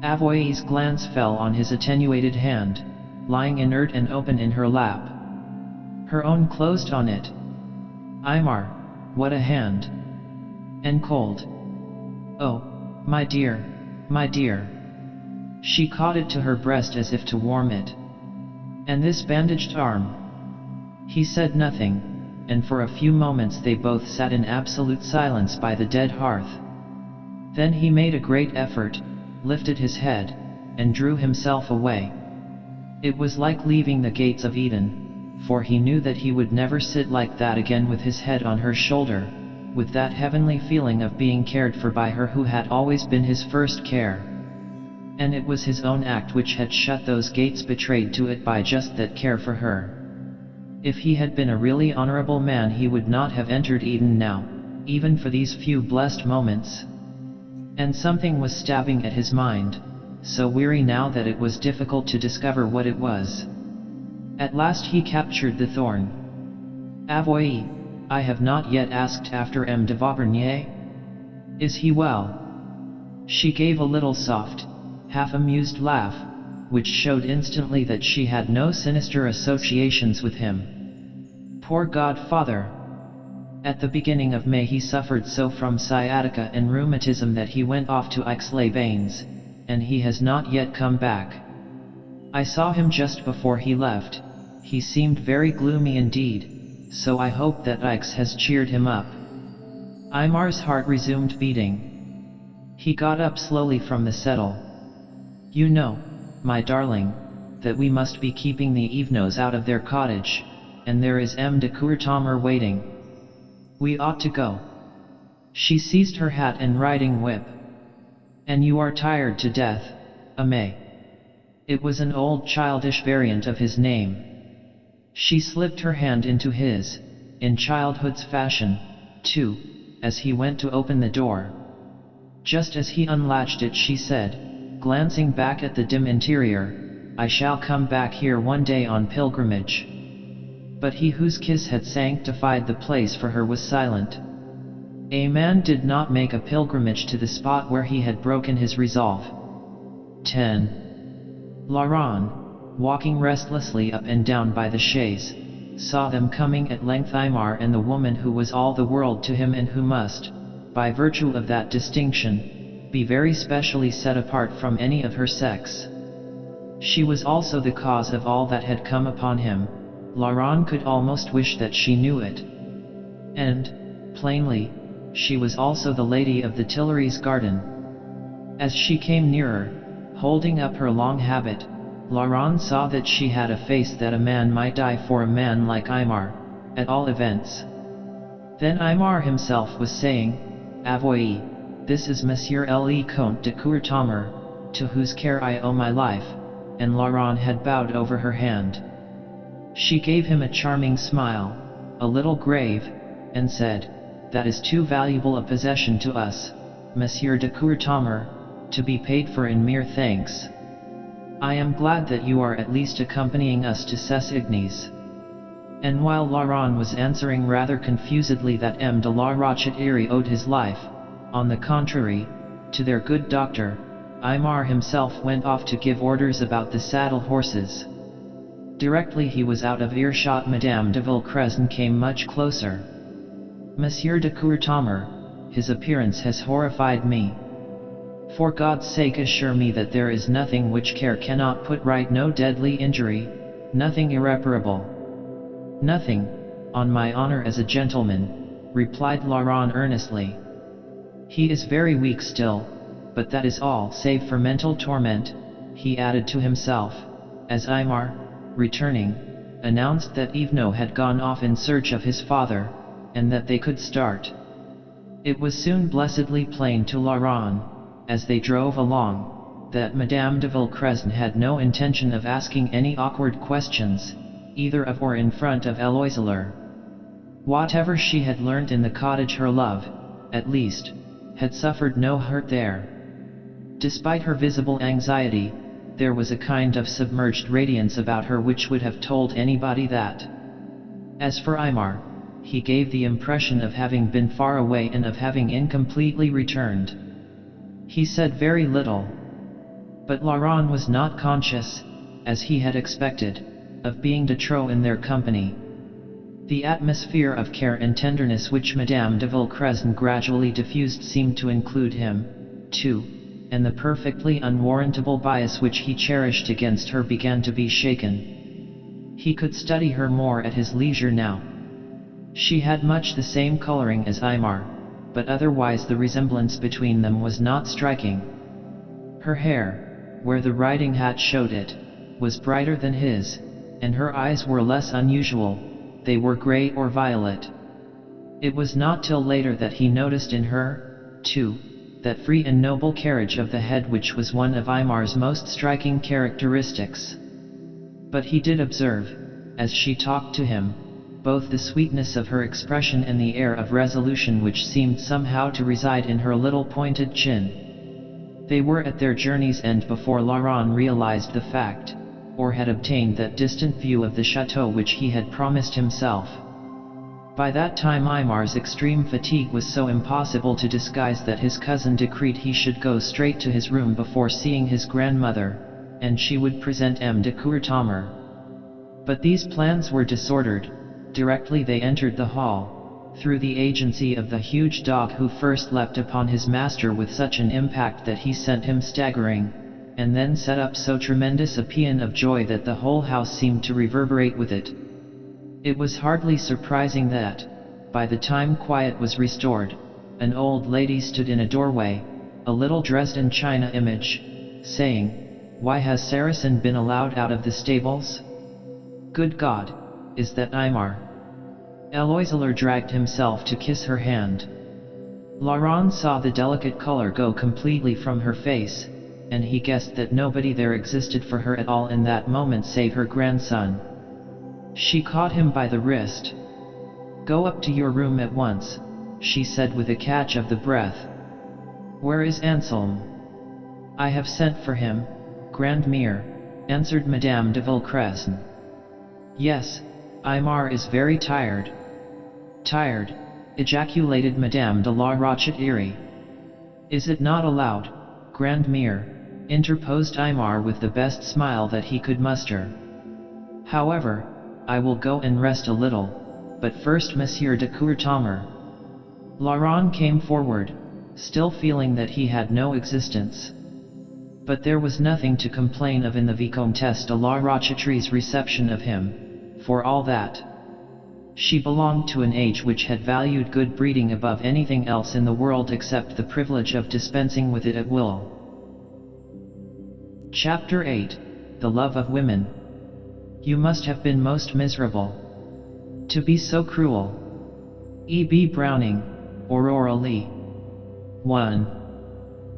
Avoye's glance fell on his attenuated hand, lying inert and open in her lap. Her own closed on it. "Aymar, what a hand! And cold. Oh, my dear, my dear." She caught it to her breast as if to warm it. "And this bandaged arm?" He said nothing, and for a few moments they both sat in absolute silence by the dead hearth. Then he made a great effort, lifted his head, and drew himself away. It was like leaving the gates of Eden, for he knew that he would never sit like that again with his head on her shoulder, with that heavenly feeling of being cared for by her who had always been his first care. And it was his own act which had shut those gates, betrayed to it by just that care for her. If he had been a really honorable man, he would not have entered Eden now, even for these few blessed moments. And something was stabbing at his mind, so weary now that it was difficult to discover what it was. At last he captured the thorn. "Avoye, I have not yet asked after M. de Vaubernier. Is he well?" She gave a little soft, half-amused laugh, which showed instantly that she had no sinister associations with him. Poor godfather! At the beginning of May he suffered so from sciatica and rheumatism that he went off to Aix-les-Bains, and he has not yet come back. I saw him just before he left. He seemed very gloomy indeed, so I hope that Aix has cheered him up. Aimar's heart resumed beating. He got up slowly from the settle. "You know, my darling, that we must be keeping the Evenos out of their cottage, and there is M. de Courtommer waiting. We ought to go." She seized her hat and riding whip. "And you are tired to death, Aimé." It was an old childish variant of his name. She slipped her hand into his, in childhood's fashion, too, as he went to open the door. Just as he unlatched it, she said, glancing back at the dim interior, "I shall come back here one day on pilgrimage." But he whose kiss had sanctified the place for her was silent. A man did not make a pilgrimage to the spot where he had broken his resolve. 10. Laurent, walking restlessly up and down by the chaise, saw them coming at length, Aimar and the woman who was all the world to him and who must, by virtue of that distinction, be very specially set apart from any of her sex. She was also the cause of all that had come upon him. Laurent could almost wish that she knew it. And, plainly, she was also the lady of the Tuileries garden. As she came nearer, holding up her long habit, Laurent saw that she had a face that a man might die for, a man like Aimar, at all events. Then Aimar himself was saying, "Avoye, this is Monsieur le Comte de Courtommer, to whose care I owe my life," and Laurent had bowed over her hand. She gave him a charming smile, a little grave, and said, "That is too valuable a possession to us, Monsieur de Courtommer, to be paid for in mere thanks. I am glad that you are at least accompanying us to Ses Ignes." And while Laurent was answering rather confusedly that M. de la Rochette owed his life, on the contrary, to their good doctor, Aimar himself went off to give orders about the saddle horses. Directly he was out of earshot, Madame de Villecrescent came much closer. "Monsieur de Courtommer, his appearance has horrified me. For God's sake assure me that there is nothing which care cannot put right, no deadly injury, nothing irreparable." "Nothing, on my honor as a gentleman," replied Laurent earnestly. "He is very weak still, but that is all, save for mental torment," he added to himself, as Aimar, returning, announced that Yvonne had gone off in search of his father, and that they could start. It was soon blessedly plain to Laurent, as they drove along, that Madame de Villecrescent had no intention of asking any awkward questions, either of or in front of Eloiseler. Whatever she had learnt in the cottage, her love, at least, had suffered no hurt there. Despite her visible anxiety, there was a kind of submerged radiance about her which would have told anybody that. As for Aimar, he gave the impression of having been far away and of having incompletely returned. He said very little. But Laurent was not conscious, as he had expected, of being de trop in their company. The atmosphere of care and tenderness which Madame de Villecrescent gradually diffused seemed to include him, too, and the perfectly unwarrantable bias which he cherished against her began to be shaken. He could study her more at his leisure now. She had much the same coloring as Aimar, but otherwise the resemblance between them was not striking. Her hair, where the riding hat showed it, was brighter than his, and her eyes were less unusual, they were gray or violet. It was not till later that he noticed in her, too, that free and noble carriage of the head which was one of Aimar's most striking characteristics. But he did observe, as she talked to him, both the sweetness of her expression and the air of resolution which seemed somehow to reside in her little pointed chin. They were at their journey's end before Laurent realized the fact, or had obtained that distant view of the chateau which he had promised himself. By that time Aimar's extreme fatigue was so impossible to disguise that his cousin decreed he should go straight to his room before seeing his grandmother, and she would present M. de Courtommer. But these plans were disordered, directly they entered the hall, through the agency of the huge dog who first leapt upon his master with such an impact that he sent him staggering, and then set up so tremendous a paean of joy that the whole house seemed to reverberate with it. It was hardly surprising that, by the time quiet was restored, an old lady stood in a doorway, a little Dresden china image, saying, "Why has Saracen been allowed out of the stables? Good God, is that Aimar?" Eloiseler dragged himself to kiss her hand. Laurent saw the delicate color go completely from her face, and he guessed that nobody there existed for her at all in that moment save her grandson. She caught him by the wrist. "Go up to your room at once," she said with a catch of the breath. "Where is Anselm?" "I have sent for him, Grandmère," answered Madame de Villencresson. "Yes, Aimar is very tired." "Tired?" ejaculated Madame de la Rochette-Irie. "Is it not allowed, Grandmère?" interposed Aimar with the best smile that he could muster. "However, I will go and rest a little, but first Monsieur de Courtommer." Laurent came forward, still feeling that he had no existence. But there was nothing to complain of in the Vicomtesse de la Rochetrie's reception of him, for all that. She belonged to an age which had valued good breeding above anything else in the world except the privilege of dispensing with it at will. Chapter 8, The Love of Women. You must have been most miserable. To be so cruel. E. B. Browning, Aurora Leigh. 1.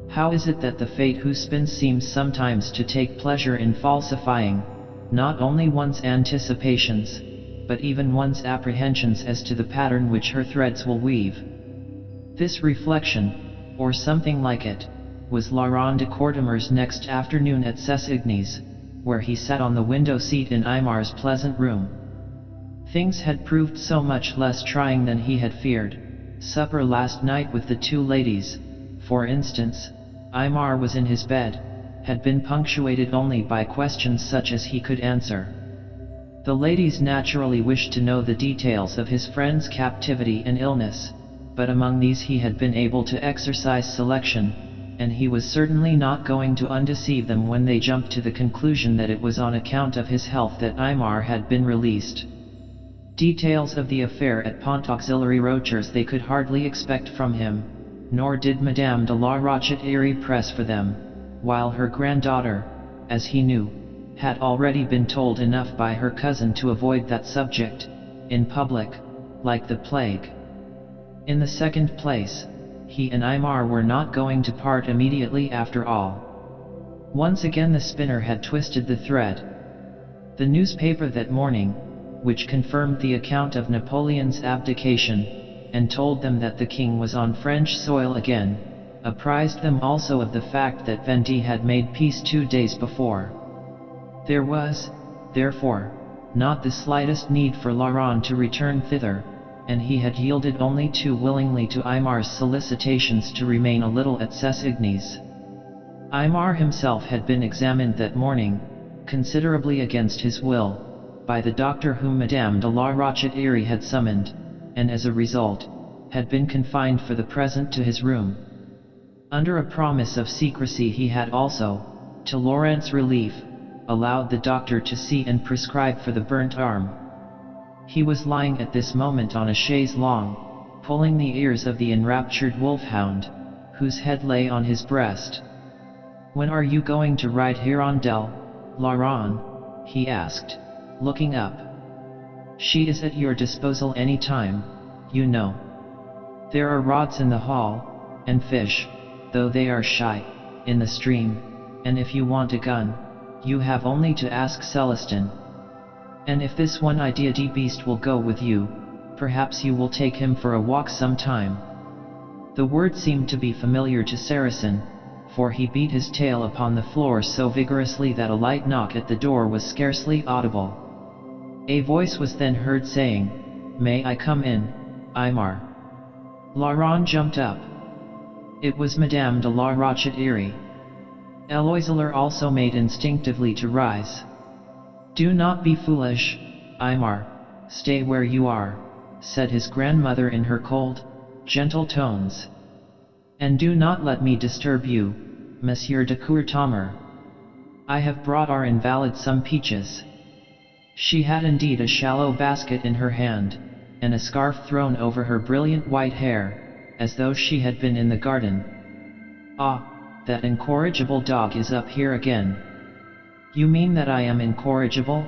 How is it that the fate who spins seems sometimes to take pleasure in falsifying, not only one's anticipations, but even one's apprehensions as to the pattern which her threads will weave? This reflection, or something like it, was Laurent de Courtommer's next afternoon at Cessigny's, where he sat on the window seat in Aimar's pleasant room. Things had proved so much less trying than he had feared. Supper last night with the two ladies, for instance, Aimar was in his bed, had been punctuated only by questions such as he could answer. The ladies naturally wished to know the details of his friend's captivity and illness, but among these he had been able to exercise selection, and he was certainly not going to undeceive them when they jumped to the conclusion that it was on account of his health that Aimar had been released. Details of the affair at Pont Auxiliary Rochers they could hardly expect from him, nor did Madame de la Rochette-Irie press for them, while her granddaughter, as he knew, had already been told enough by her cousin to avoid that subject, in public, like the plague. In the second place, he and Aimar were not going to part immediately after all. Once again the spinner had twisted the thread. The newspaper that morning, which confirmed the account of Napoleon's abdication, and told them that the king was on French soil again, apprised them also of the fact that Vendée had made peace 2 days before. There was, therefore, not the slightest need for Laurent to return thither, and he had yielded only too willingly to Aimar's solicitations to remain a little at Cessigny's. Aimar himself had been examined that morning, considerably against his will, by the doctor whom Madame de la Rochette-Irie had summoned, and as a result, had been confined for the present to his room. Under a promise of secrecy he had also, to Laurent's relief, allowed the doctor to see and prescribe for the burnt arm. He was lying at this moment on a chaise longue, pulling the ears of the enraptured wolfhound, whose head lay on his breast. "When are you going to ride Hirondelle, Laurent?" he asked, looking up. "She is at your disposal any time, you know. There are rods in the hall, and fish, though they are shy, in the stream, and if you want a gun, you have only to ask Celestin. And if this one idea beast will go with you, perhaps you will take him for a walk sometime. The word seemed to be familiar to Saracen, for he beat his tail upon the floor so vigorously that a light knock at the door was scarcely audible. A voice was then heard saying, "May I come in, Aymar?" Laurent jumped up. It was Madame de la Rochette-Irie. Eloiseler also made instinctively to rise. "Do not be foolish, Aymar, stay where you are," said his grandmother in her cold, gentle tones. "And do not let me disturb you, Monsieur de Courtomar. I have brought our invalid some peaches." She had indeed a shallow basket in her hand, and a scarf thrown over her brilliant white hair, as though she had been in the garden. "Ah, that incorrigible dog is up here again." "You mean that I am incorrigible,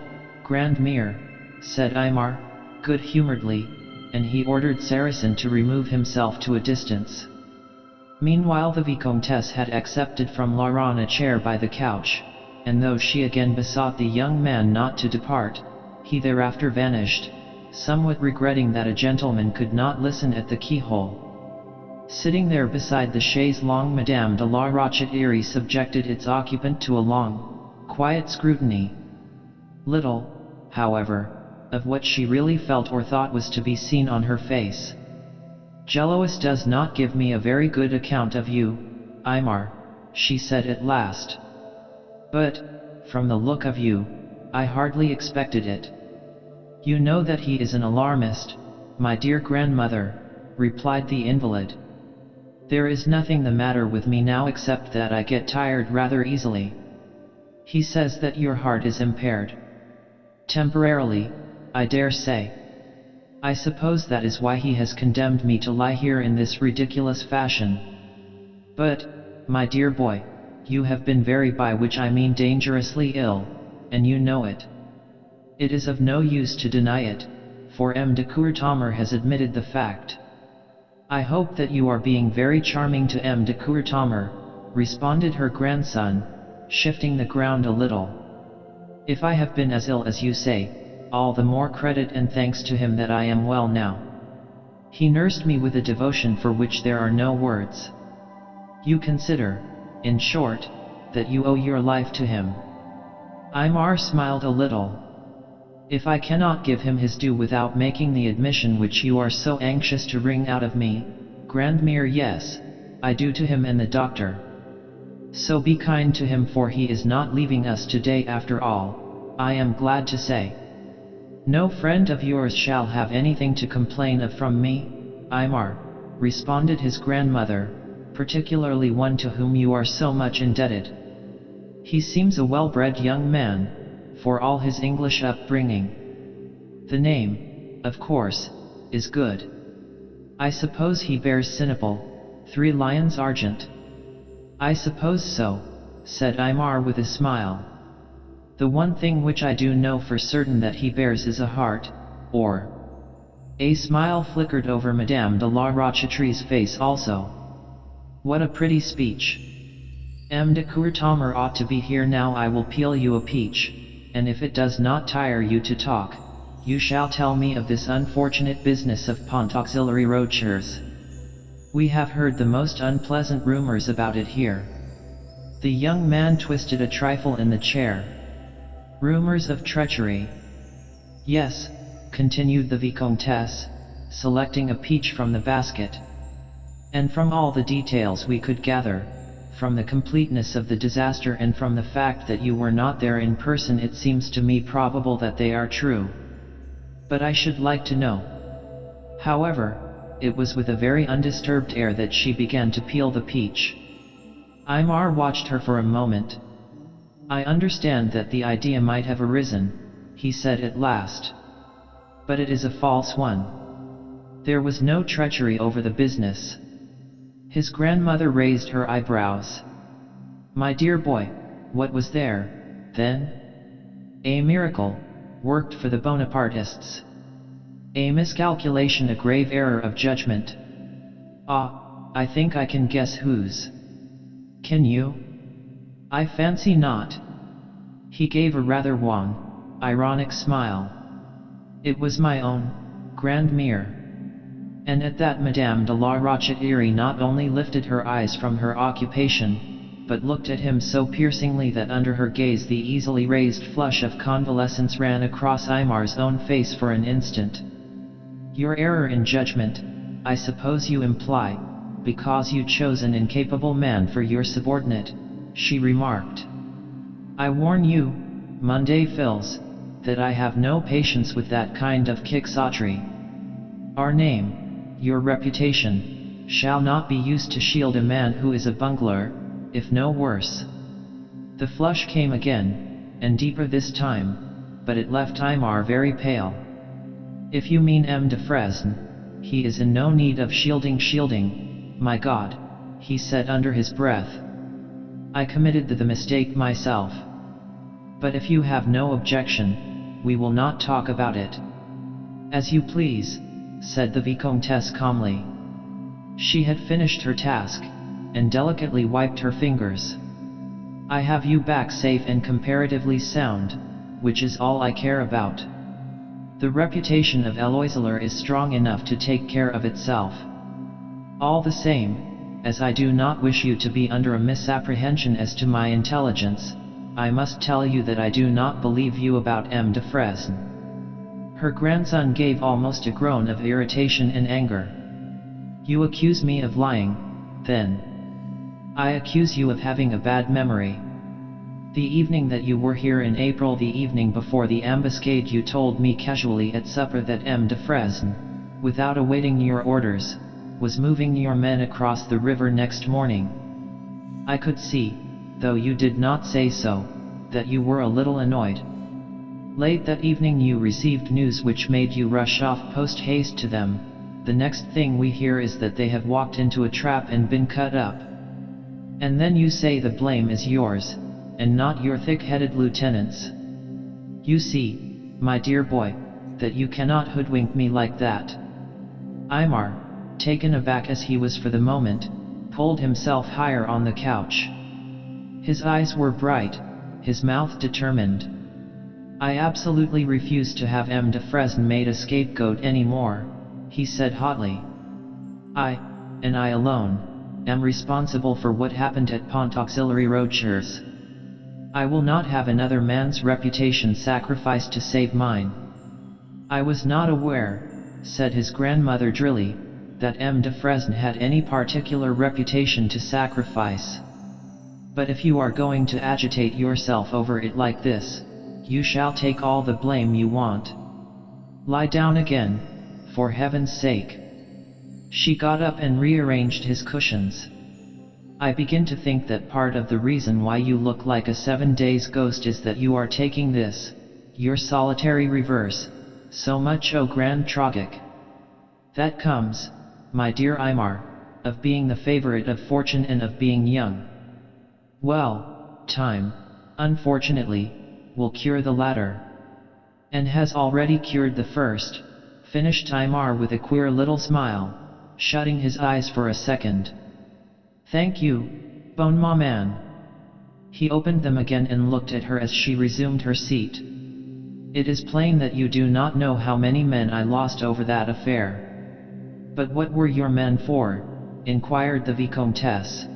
Grandmère?" said Aymar, good-humoredly, and he ordered Saracen to remove himself to a distance. Meanwhile the Vicomtesse had accepted from Laurent a chair by the couch, and though she again besought the young man not to depart, he thereafter vanished, somewhat regretting that a gentleman could not listen at the keyhole. Sitting there beside the chaise longue, Madame de la Rochette-Irie subjected its occupant to a long, quiet scrutiny. Little, however, of what she really felt or thought was to be seen on her face. "Jealous does not give me a very good account of you, Aymar," she said at last. "But, from the look of you, I hardly expected it." "You know that he is an alarmist, my dear grandmother," replied the invalid. "There is nothing the matter with me now except that I get tired rather easily." "He says that your heart is impaired." "Temporarily, I dare say. I suppose that is why he has condemned me to lie here in this ridiculous fashion. But, my dear boy, you have been very, by which I mean dangerously ill, and you know it. It is of no use to deny it, for M. de Courtomar has admitted the fact." "I hope that you are being very charming to M. de Courtomar," responded her grandson, shifting the ground a little. "If I have been as ill as you say, all the more credit and thanks to him that I am well now. He nursed me with a devotion for which there are no words. You consider, in short, that you owe your life to him." Aymar smiled a little. "If I cannot give him his due without making the admission which you are so anxious to wring out of me, Grandmère, yes, I do to him and the doctor. So be kind to him, for he is not leaving us today after all, I am glad to say. No friend of yours shall have anything to complain of from me, Aymar," responded his grandmother, "particularly one to whom you are so much indebted. He seems a well-bred young man, for all his English upbringing. The name, of course, is good. I suppose he bears Sinople, 3 Lions Argent." "I suppose so," said Aymar with a smile. "The one thing which I do know for certain that he bears is a heart, or—" A smile flickered over Madame de la Rochette-Irie's face also. "What a pretty speech! M. de Courtomar ought to be here now. I will peel you a peach, and if it does not tire you to talk, you shall tell me of this unfortunate business of Pont Auxiliary Rochers. We have heard the most unpleasant rumors about it here." The young man twisted a trifle in the chair. "Rumors of treachery?" "Yes," continued the Vicomtesse, selecting a peach from the basket. "And from all the details we could gather, from the completeness of the disaster and from the fact that you were not there in person, it seems to me probable that they are true. But I should like to know." However, it was with a very undisturbed air that she began to peel the peach. Aymar watched her for a moment. "I understand that the idea might have arisen," he said at last. "But it is a false one. There was no treachery over the business." His grandmother raised her eyebrows. "My dear boy, what was there, then?" "A miracle, worked for the Bonapartists. A miscalculation, a grave error of judgment." "Ah, I think I can guess whose." "Can you?" "I fancy not." He gave a rather wan, ironic smile. It was my own, grandmere. And at that Madame de la Rochette not only lifted her eyes from her occupation, but looked at him so piercingly that under her gaze the easily raised flush of convalescence ran across Aimar's own face for an instant. Your error in judgment, I suppose you imply, because you chose an incapable man for your subordinate, she remarked. I warn you, Monday Phils, that I have no patience with that kind of quixotry. Our name, your reputation, shall not be used to shield a man who is a bungler, if no worse. The flush came again, and deeper this time, but it left Aimar very pale. If you mean M. de Fresne, he is in no need of shielding, my God, he said under his breath. I committed the mistake myself. But if you have no objection, we will not talk about it. As you please, said the Vicomtesse calmly. She had finished her task, and delicately wiped her fingers. I have you back safe and comparatively sound, which is all I care about. The reputation of Eloiseler is strong enough to take care of itself. All the same, as I do not wish you to be under a misapprehension as to my intelligence, I must tell you that I do not believe you about M. de Fresne. Her grandson gave almost a groan of irritation and anger. You accuse me of lying, then. I accuse you of having a bad memory. The evening that you were here in April, the evening before the ambuscade, you told me casually at supper that M. de Fresne, without awaiting your orders, was moving your men across the river next morning. I could see, though you did not say so, that you were a little annoyed. Late that evening you received news which made you rush off post-haste to them. The next thing we hear is that they have walked into a trap and been cut up. And then you say the blame is yours, and not your thick-headed lieutenant's. You see, my dear boy, that you cannot hoodwink me like that. Aimar, taken aback as he was for the moment, pulled himself higher on the couch. His eyes were bright, his mouth determined. I absolutely refuse to have M. de Fresne made a scapegoat anymore, he said hotly. I, and I alone, am responsible for what happened at Pont Auxiliary Rochers. I will not have another man's reputation sacrificed to save mine. I was not aware, said his grandmother drily, that M. de Fresne had any particular reputation to sacrifice. But if you are going to agitate yourself over it like this, you shall take all the blame you want. Lie down again, for heaven's sake. She got up and rearranged his cushions. I begin to think that part of the reason why you look like a 7 days ghost is that you are taking this, your solitary reverse, so much au grand tragic. That comes, my dear Aimar, of being the favorite of fortune and of being young. Well, time, unfortunately, will cure the latter. And has already cured the first, finished Aimar with a queer little smile, shutting his eyes for a second. Thank you, bon maman. He opened them again and looked at her as she resumed her seat. It is plain that you do not know how many men I lost over that affair. But what were your men for? Inquired the Vicomtesse.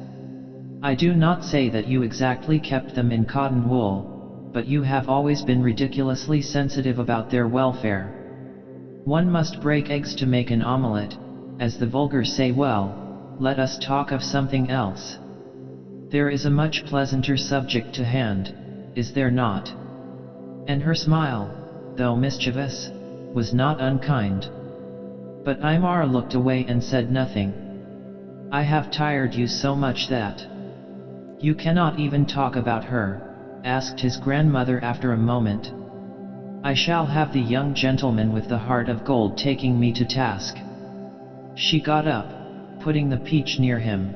I do not say that you exactly kept them in cotton wool, but you have always been ridiculously sensitive about their welfare. One must break eggs to make an omelette, as the vulgar say. Well, let us talk of something else. There is a much pleasanter subject to hand, is there not? And her smile, though mischievous, was not unkind. But Aimar looked away and said nothing. I have tired you so much that... You cannot even talk about her? Asked his grandmother after a moment. I shall have the young gentleman with the heart of gold taking me to task. She got up, putting the peach near him.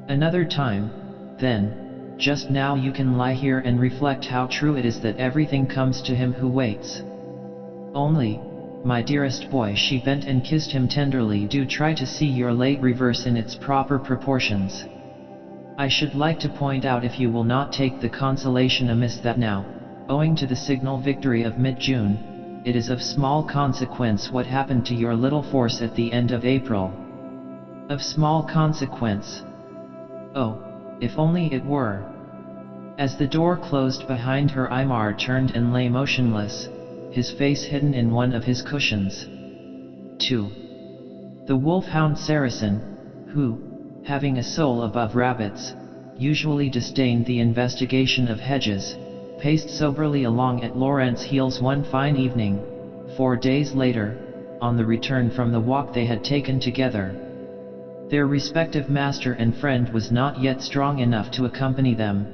Another time, then. Just now you can lie here and reflect how true it is that everything comes to him who waits. Only, my dearest boy, she bent and kissed him tenderly, do try to see your late reverse in its proper proportions. I should like to point out, if you will not take the consolation amiss, that now, owing to the signal victory of mid-June, it is of small consequence what happened to your little force at the end of April. Of small consequence. Oh, if only it were. As the door closed behind her, Aymar turned and lay motionless, his face hidden in one of his cushions. 2. The wolfhound Saracen, who, having a soul above rabbits, usually disdained the investigation of hedges, paced soberly along at Laurent's heels one fine evening, 4 days later, on the return from the walk they had taken together. Their respective master and friend was not yet strong enough to accompany them,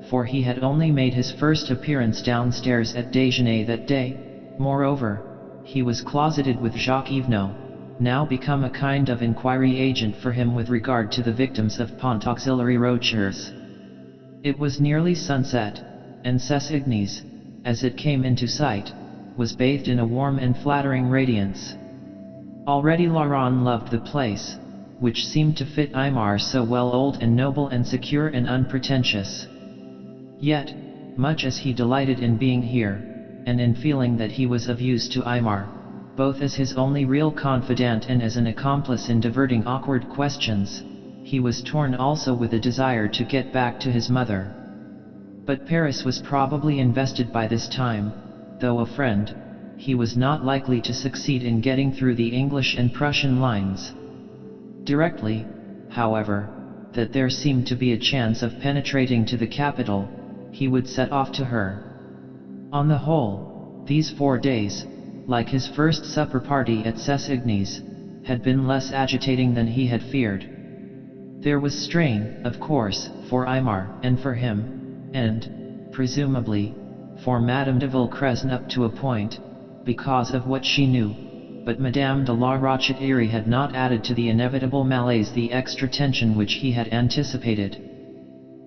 for he had only made his first appearance downstairs at déjeuner that day. Moreover, he was closeted with Jacques Yvenot, now become a kind of inquiry agent for him with regard to the victims of Pont Auxiliary Rochers. It was nearly sunset, and Ses Ignes, as it came into sight, was bathed in a warm and flattering radiance. Already Laurent loved the place, which seemed to fit Aymar so well, old and noble and secure and unpretentious. Yet, much as he delighted in being here, and in feeling that he was of use to Aymar, both as his only real confidant and as an accomplice in diverting awkward questions, he was torn also with a desire to get back to his mother. But Paris was probably invested by this time. Though a friend, he was not likely to succeed in getting through the English and Prussian lines. Directly, however, that there seemed to be a chance of penetrating to the capital, he would set off to her. On the whole, these 4 days, like his first supper party at Ses Ignes, had been less agitating than he had feared. There was strain, of course, for Aymar and for him, and, presumably, for Madame de Villecresne up to a point, because of what she knew, but Madame de la Rochette had not added to the inevitable malaise the extra tension which he had anticipated.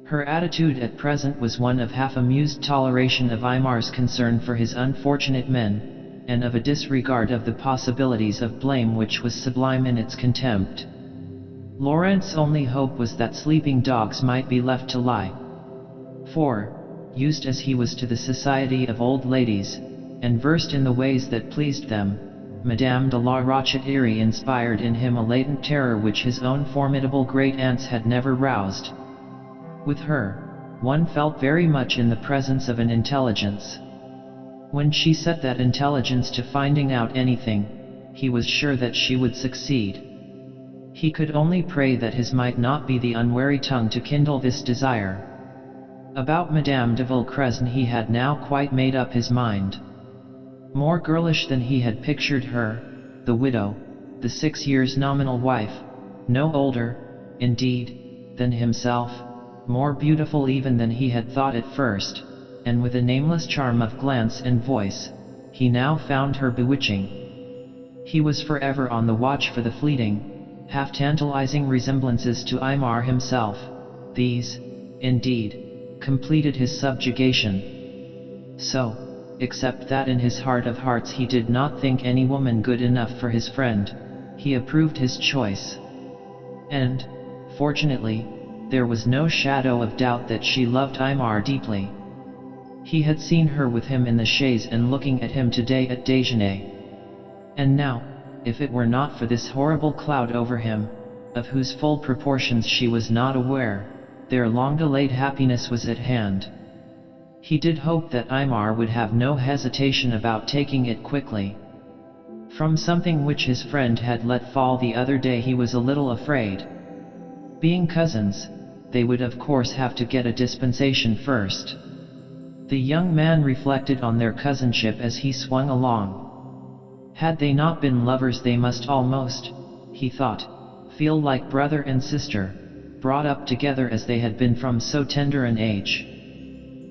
Her attitude at present was one of half-amused toleration of Aymar's concern for his unfortunate men, and of a disregard of the possibilities of blame which was sublime in its contempt. Laurent's only hope was that sleeping dogs might be left to lie. For, used as he was to the society of old ladies, and versed in the ways that pleased them, Madame de la Rochette inspired in him a latent terror which his own formidable great-aunts had never roused. With her, one felt very much in the presence of an intelligence. When she set that intelligence to finding out anything, he was sure that she would succeed. He could only pray that his might not be the unwary tongue to kindle this desire. About Madame de Villecresne he had now quite made up his mind. More girlish than he had pictured her, the widow, the 6 years nominal wife, no older, indeed, than himself, more beautiful even than he had thought at first, and with a nameless charm of glance and voice, he now found her bewitching. He was forever on the watch for the fleeting, half-tantalizing resemblances to Aymar himself. These, indeed, completed his subjugation. So, except that in his heart of hearts he did not think any woman good enough for his friend, he approved his choice. And, fortunately, there was no shadow of doubt that she loved Aymar deeply. He had seen her with him in the chaise and looking at him today at déjeuner. And now, if it were not for this horrible cloud over him, of whose full proportions she was not aware, their long-delayed happiness was at hand. He did hope that Aymar would have no hesitation about taking it quickly. From something which his friend had let fall the other day he was a little afraid. Being cousins, they would of course have to get a dispensation first. The young man reflected on their cousinship as he swung along. Had they not been lovers they must almost, he thought, feel like brother and sister, brought up together as they had been from so tender an age.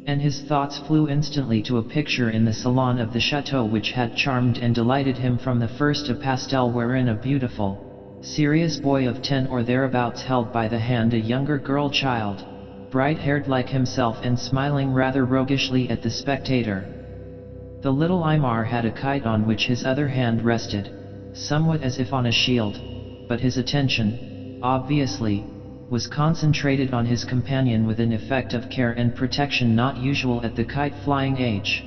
And his thoughts flew instantly to a picture in the salon of the chateau which had charmed and delighted him from the first, a pastel wherein a beautiful, serious boy of 10 or thereabouts held by the hand a younger girl child, bright-haired like himself and smiling rather roguishly at the spectator. The little Aymar had a kite on which his other hand rested, somewhat as if on a shield, but his attention, obviously, was concentrated on his companion with an effect of care and protection not usual at the kite-flying age.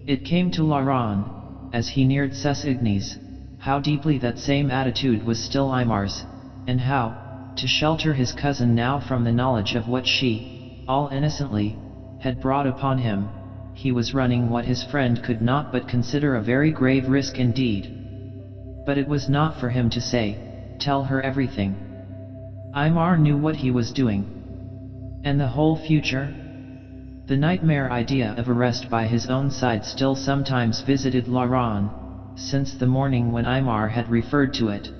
It came to Laurent, as he neared Ses Ignes, how deeply that same attitude was still Aimar's, and how, to shelter his cousin now from the knowledge of what she, all innocently, had brought upon him, he was running what his friend could not but consider a very grave risk indeed. But it was not for him to say, tell her everything. Aimar knew what he was doing. And the whole future? The nightmare idea of arrest by his own side still sometimes visited Laurent, since the morning when Aimar had referred to it.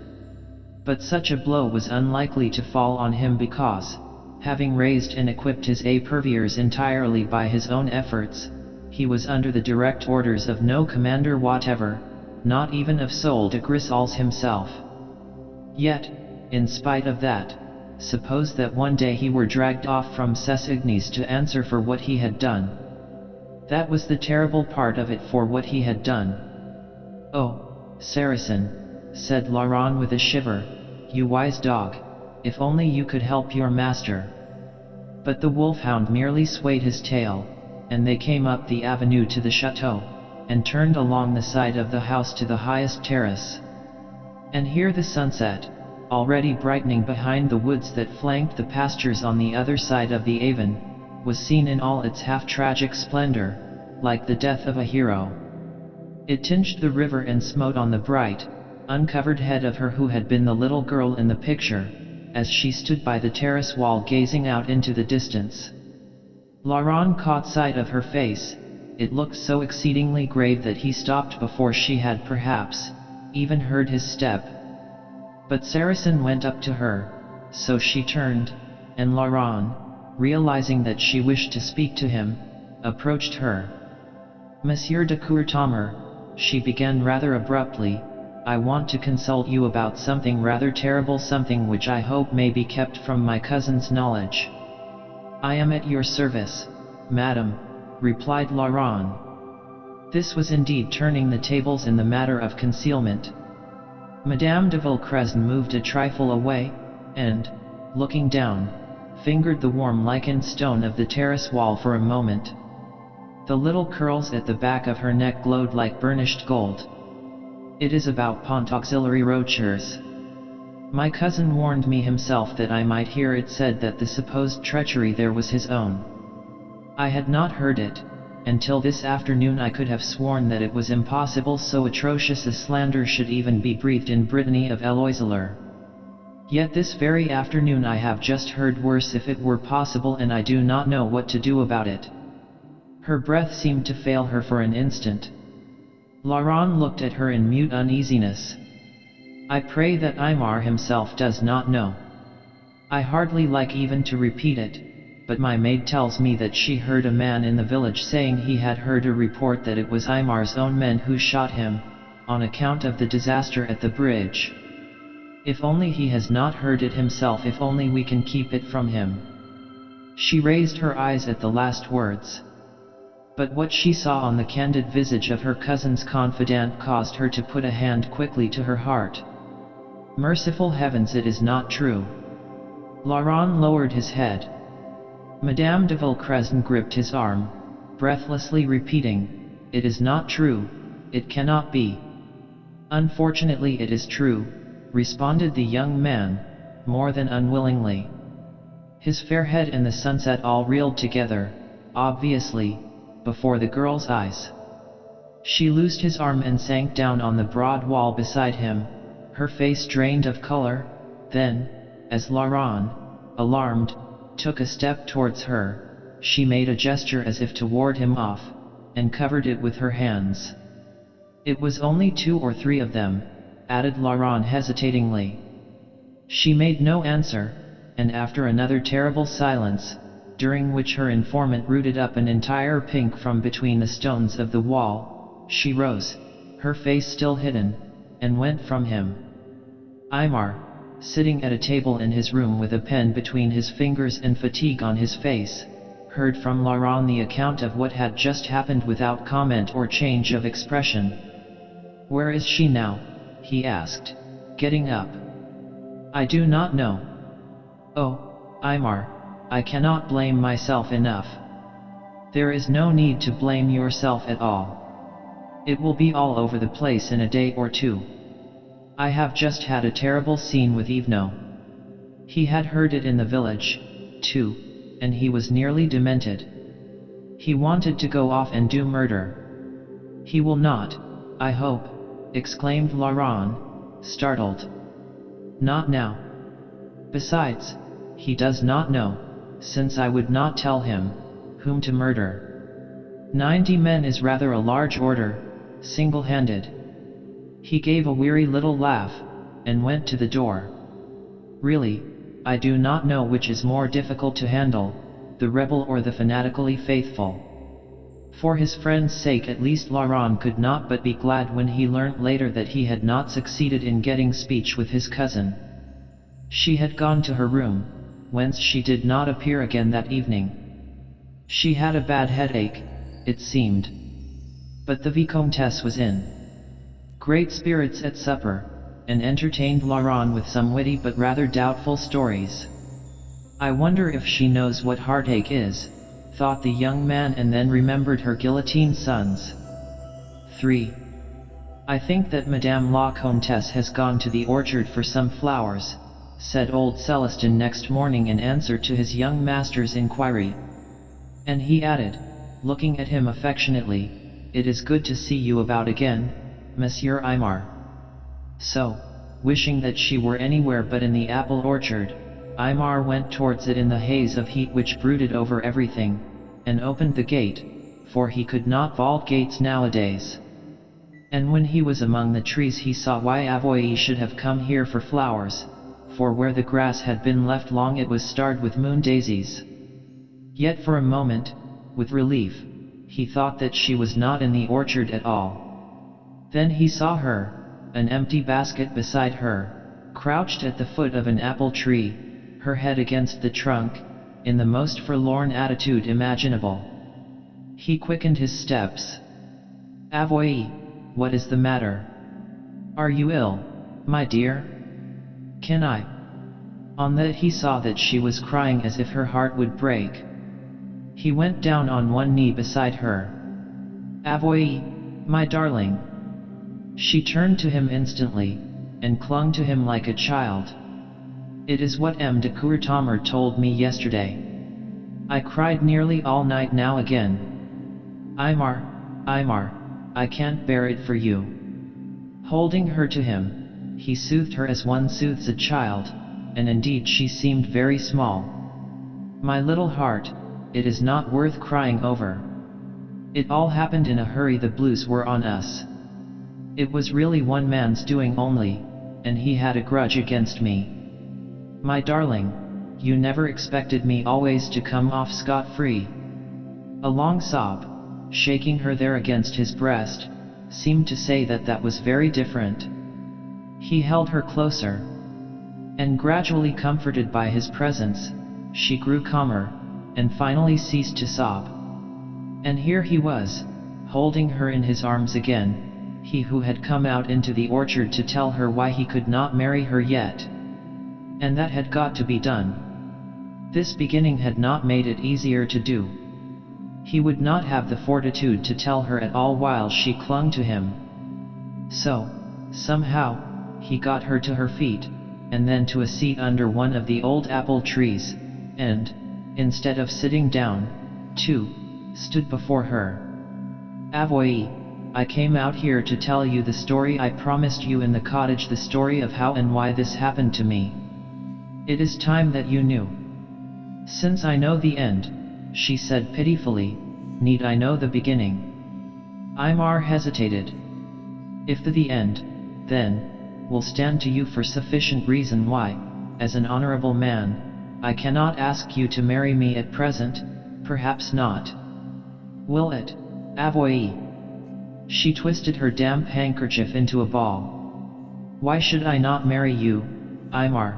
But such a blow was unlikely to fall on him because, having raised and equipped his éperviers entirely by his own efforts, he was under the direct orders of no commander whatever, not even of Sol de Grisals himself. Yet, in spite of that, suppose that one day he were dragged off from Ses Ignes to answer for what he had done. That was the terrible part of it, for what he had done. "Oh, Saracen," said Laurent with a shiver, "you wise dog, if only you could help your master." But the wolfhound merely swayed his tail, and they came up the avenue to the chateau, and turned along the side of the house to the highest terrace. And here the sunset, already brightening behind the woods that flanked the pastures on the other side of the Avon, was seen in all its half-tragic splendor, like the death of a hero. It tinged the river and smote on the bright, uncovered head of her who had been the little girl in the picture, as she stood by the terrace wall gazing out into the distance. Laurent caught sight of her face. It looked so exceedingly grave that he stopped before she had perhaps even heard his step. But Saracen went up to her, so she turned, and Laurent, realizing that she wished to speak to him, approached her. "Monsieur de Courtommer," she began rather abruptly, "I want to consult you about something rather terrible, something which I hope may be kept from my cousin's knowledge." "I am at your service, madame," replied Laurent. This was indeed turning the tables in the matter of concealment. Madame de Villecresne moved a trifle away, and, looking down, fingered the warm lichened stone of the terrace wall for a moment. The little curls at the back of her neck glowed like burnished gold. "It is about Pont Auxiliary Rochers. My cousin warned me himself that I might hear it said that the supposed treachery there was his own. I had not heard it. Until this afternoon I could have sworn that it was impossible so atrocious a slander should even be breathed in Brittany of Eloiseler. Yet this very afternoon I have just heard worse, if it were possible, and I do not know what to do about it." Her breath seemed to fail her for an instant. Laurent looked at her in mute uneasiness. "I pray that Aimar himself does not know. I hardly like even to repeat it, but my maid tells me that she heard a man in the village saying he had heard a report that it was Aimar's own men who shot him, on account of the disaster at the bridge. If only he has not heard it himself, if only we can keep it from him." She raised her eyes at the last words. But what she saw on the candid visage of her cousin's confidant caused her to put a hand quickly to her heart. "Merciful heavens, it is not true." Laurent lowered his head. Madame de Villecresne gripped his arm, breathlessly repeating, "It is not true, it cannot be." "Unfortunately it is true," responded the young man, more than unwillingly. His fair head and the sunset all reeled together, obviously, before the girl's eyes. She loosed his arm and sank down on the broad wall beside him, her face drained of color. Then, as Laurent, alarmed, took a step towards her, she made a gesture as if to ward him off, and covered it with her hands. "It was only 2 or 3 of them," added Laurent hesitatingly. She made no answer, and after another terrible silence, during which her informant rooted up an entire pink from between the stones of the wall, she rose, her face still hidden, and went from him. Aimar, sitting at a table in his room with a pen between his fingers and fatigue on his face, heard from Laurent the account of what had just happened without comment or change of expression. "Where is she now?" he asked, getting up. "I do not know." Oh, Aymar, I cannot blame myself enough. There is no need to blame yourself at all. It will be all over the place in a day or two. I have just had a terrible scene with Ivno. He had heard it in the village, too, and he was nearly demented. He wanted to go off and do murder. He will not, I hope, exclaimed Laurent, startled. Not now. Besides, he does not know, since I would not tell him whom to murder. 90 men is rather a large order, single-handed. He gave a weary little laugh, and went to the door. Really, I do not know which is more difficult to handle, the rebel or the fanatically faithful. For his friend's sake at least Laurent could not but be glad when he learnt later that he had not succeeded in getting speech with his cousin. She had gone to her room, whence she did not appear again that evening. She had a bad headache, it seemed. But the Vicomtesse was in great spirits at supper, and entertained Laurent with some witty but rather doubtful stories. I wonder if she knows what heartache is, thought the young man, and then remembered her guillotine sons. 3. I think that Madame la Comtesse has gone to the orchard for some flowers, said old Celestin next morning in answer to his young master's inquiry. And he added, looking at him affectionately, "It is good to see you about again, Monsieur Aymar." So, wishing that she were anywhere but in the apple orchard, Aymar went towards it in the haze of heat which brooded over everything, and opened the gate, for he could not vault gates nowadays. And when he was among the trees he saw why Avoye should have come here for flowers, for where the grass had been left long it was starred with moon daisies. Yet for a moment, with relief, he thought that she was not in the orchard at all. Then he saw her, an empty basket beside her, crouched at the foot of an apple tree, her head against the trunk, in the most forlorn attitude imaginable. He quickened his steps. "Avoye, what is the matter? Are you ill, my dear? Can I?" On that he saw that she was crying as if her heart would break. He went down on one knee beside her. "Avoye, my darling." She turned to him instantly, and clung to him like a child. "It is what M. de Courtommer told me yesterday. I cried nearly all night now again. Aymar, Aymar, I can't bear it for you." Holding her to him, he soothed her as one soothes a child, and indeed she seemed very small. "My little heart, it is not worth crying over. It all happened in a hurry, the blues were on us. It was really one man's doing only, and he had a grudge against me. My darling, you never expected me always to come off scot-free." A long sob, shaking her there against his breast, seemed to say that that was very different. He held her closer, and gradually comforted by his presence, she grew calmer, and finally ceased to sob. And here he was, holding her in his arms again, he who had come out into the orchard to tell her why he could not marry her yet. And that had got to be done. This beginning had not made it easier to do. He would not have the fortitude to tell her at all while she clung to him. So, somehow, he got her to her feet, and then to a seat under one of the old apple trees, and, instead of sitting down, too, stood before her. "Avoye, I came out here to tell you the story I promised you in the cottage, the story of how and why this happened to me. It is time that you knew." "Since I know the end," she said pitifully, "need I know the beginning?" Aymar hesitated. "If the end, then, will stand to you for sufficient reason why, as an honorable man, I cannot ask you to marry me at present, perhaps not. Will it, Avoye?" She twisted her damp handkerchief into a ball. "Why should I not marry you, Aymar?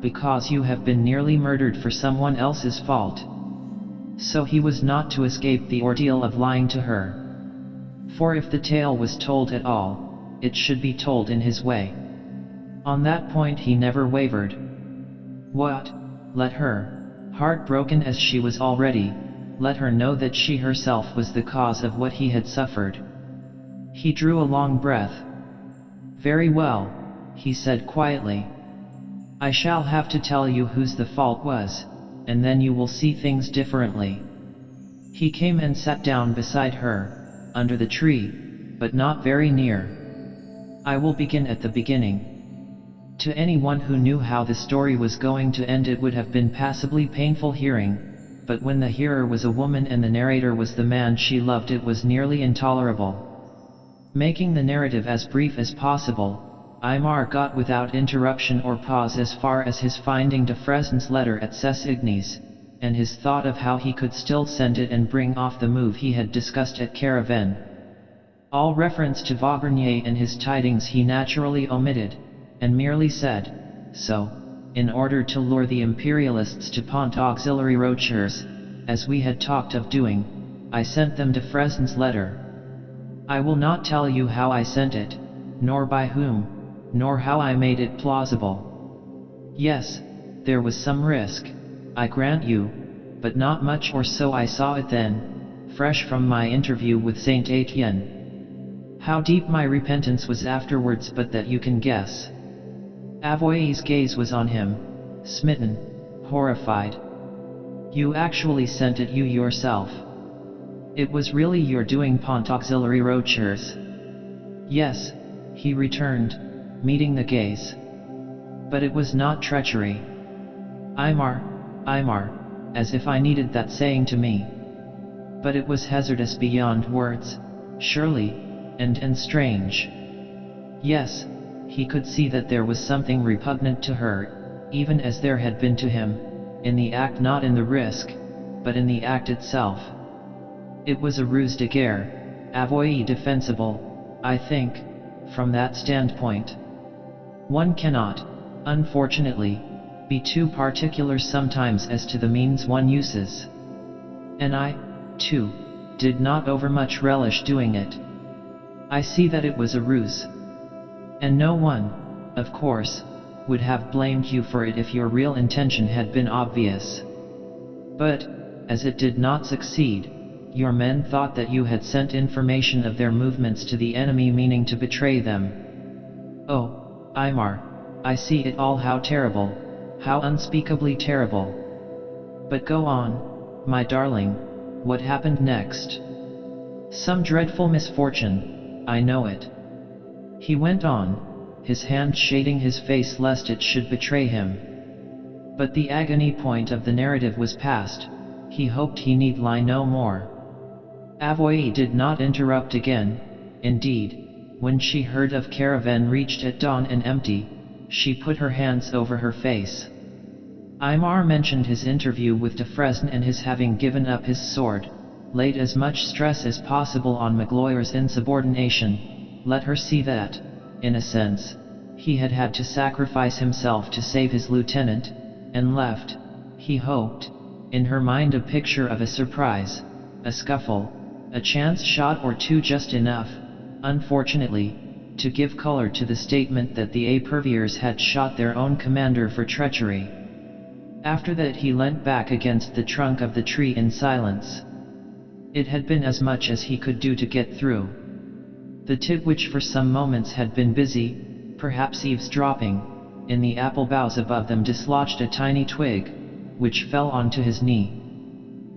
Because you have been nearly murdered for someone else's fault." So he was not to escape the ordeal of lying to her. For if the tale was told at all, it should be told in his way. On that point he never wavered. "What, let her, heartbroken as she was already, let her know that she herself was the cause of what he had suffered. He drew a long breath. "Very well," he said quietly. "I shall have to tell you whose the fault was, and then you will see things differently." He came and sat down beside her, under the tree, but not very near. "I will begin at the beginning." To anyone who knew how the story was going to end, it would have been passably painful hearing, but when the hearer was a woman and the narrator was the man she loved, it was nearly intolerable. Making the narrative as brief as possible, Aymar got without interruption or pause as far as his finding de Fresne's letter at Ses Ignes, and his thought of how he could still send it and bring off the move he had discussed at Caravan. All reference to Vaubernier and his tidings he naturally omitted, and merely said, "So, in order to lure the imperialists to Pont Auxiliary Rochers, as we had talked of doing, I sent them de Fresne's letter. I will not tell you how I sent it, nor by whom, nor how I made it plausible. Yes, there was some risk, I grant you, but not much, or so I saw it then, fresh from my interview with Saint Etienne. How deep my repentance was afterwards, but that you can guess." Avoy's gaze was on him, smitten, horrified. "You actually sent it, you yourself? It was really your doing, Pont Auxiliary Rochers?" "Yes," he returned, meeting the gaze. "But it was not treachery." Aymar, as if I needed that saying to me. But it was hazardous beyond words, surely, and strange. Yes, he could see that there was something repugnant to her, even as there had been to him, in the act, not in the risk, but in the act itself. It was a ruse de guerre, Avoy defensible, I think, from that standpoint. One cannot, unfortunately, be too particular sometimes as to the means one uses. And I, too, did not overmuch relish doing it. I see that it was a ruse. And no one, of course, would have blamed you for it if your real intention had been obvious. But, as it did not succeed, your men thought that you had sent information of their movements to the enemy, meaning to betray them. Oh, Aymar, I see it all. How terrible, how unspeakably terrible. But go on, my darling, what happened next? Some dreadful misfortune, I know it. He went on, his hand shading his face lest it should betray him. But the agony point of the narrative was past, he hoped he need lie no more. Avoy did not interrupt again. Indeed, when she heard of Caravan reached at dawn and empty, she put her hands over her face. Aymar mentioned his interview with de Fresne and his having given up his sword, laid as much stress as possible on Magloire's insubordination, let her see that, in a sense, he had had to sacrifice himself to save his lieutenant, and left, he hoped, in her mind a picture of a surprise, a scuffle, a chance shot or two, just enough, unfortunately, to give color to the statement that the Éperviers had shot their own commander for treachery. After that he leant back against the trunk of the tree in silence. It had been as much as he could do to get through. The tit, which for some moments had been busy, perhaps eavesdropping, in the apple boughs above them, dislodged a tiny twig, which fell onto his knee.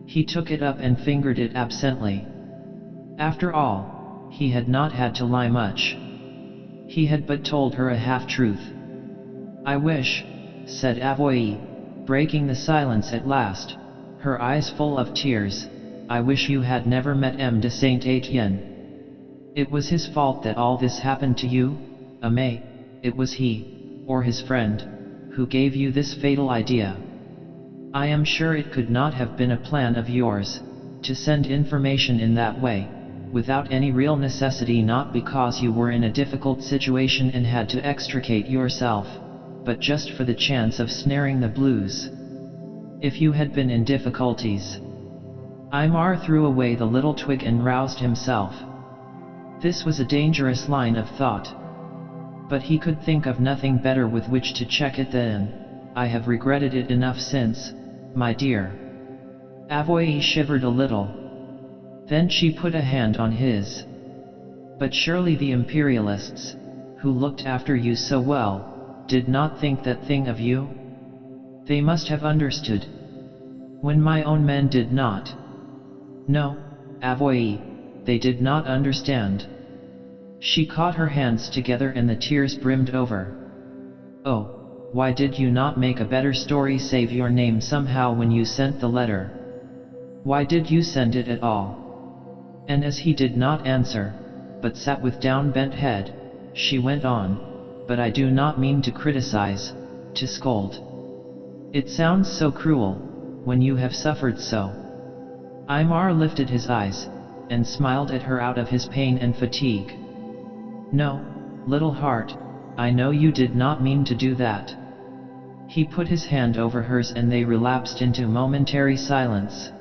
He took it up and fingered it absently. After all, he had not had to lie much. He had but told her a half-truth. "I wish," said Avoy, breaking the silence at last, her eyes full of tears, "I wish you had never met M. de Saint Etienne. It was his fault that all this happened to you, Aimé. It was he, or his friend, who gave you this fatal idea. I am sure it could not have been a plan of yours, to send information in that way, without any real necessity, not because you were in a difficult situation and had to extricate yourself, but just for the chance of snaring the Blues. If you had been in difficulties." Aymar threw away the little twig and roused himself. This was a dangerous line of thought. But he could think of nothing better with which to check it then. I have regretted it enough since, my dear. Avoye shivered a little. Then she put a hand on his. But surely the Imperialists, who looked after you so well, did not think that thing of you? They must have understood. When my own men did not. No, Avoye, they did not understand. She caught her hands together and the tears brimmed over. Oh, why did you not make a better story save your name somehow when you sent the letter? Why did you send it at all? And as he did not answer, but sat with down-bent head, she went on, but I do not mean to criticize, to scold. It sounds so cruel, when you have suffered so. Aymar lifted his eyes, and smiled at her out of his pain and fatigue. No, little heart, I know you did not mean to do that. He put his hand over hers and they relapsed into momentary silence.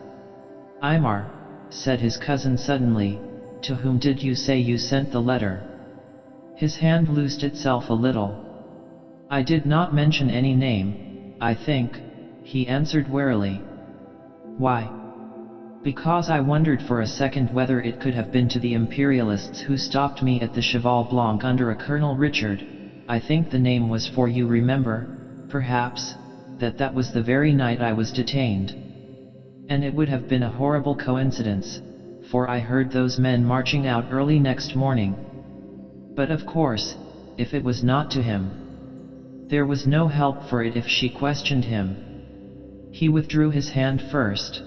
Aymar, said his cousin suddenly, to whom did you say you sent the letter? His hand loosed itself a little. I did not mention any name, I think, he answered warily. Why? Because I wondered for a second whether it could have been to the Imperialists who stopped me at the Cheval Blanc under a Colonel Richard. I think the name was for you remember, perhaps, that was the very night I was detained. And it would have been a horrible coincidence, for I heard those men marching out early next morning. But of course, if it was not to him, there was no help for it if she questioned him. He withdrew his hand first.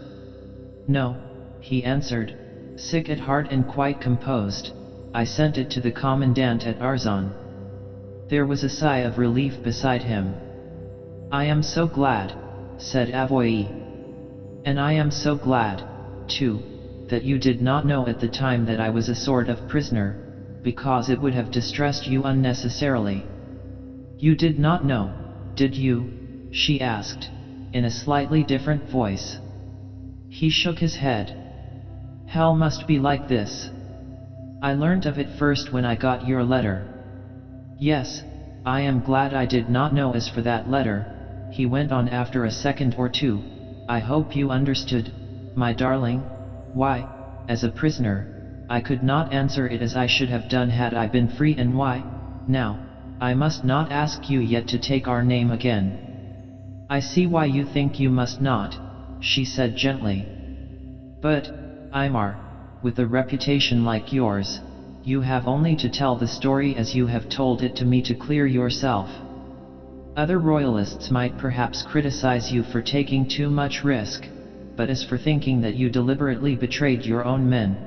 No, he answered, sick at heart and quite composed, I sent it to the commandant at Arzon. There was a sigh of relief beside him. I am so glad, said Avoye. And I am so glad, too, that you did not know at the time that I was a sort of prisoner, because it would have distressed you unnecessarily. You did not know, did you? She asked, in a slightly different voice. He shook his head. Hell must be like this. I learnt of it first when I got your letter. Yes, I am glad I did not know. As for that letter, he went on after a second or two, I hope you understood, my darling. Why, as a prisoner, I could not answer it as I should have done had I been free, and why, now, I must not ask you yet to take our name again. I see why you think you must not, she said gently. But, Aymar, with a reputation like yours, you have only to tell the story as you have told it to me to clear yourself. Other royalists might perhaps criticize you for taking too much risk, but as for thinking that you deliberately betrayed your own men.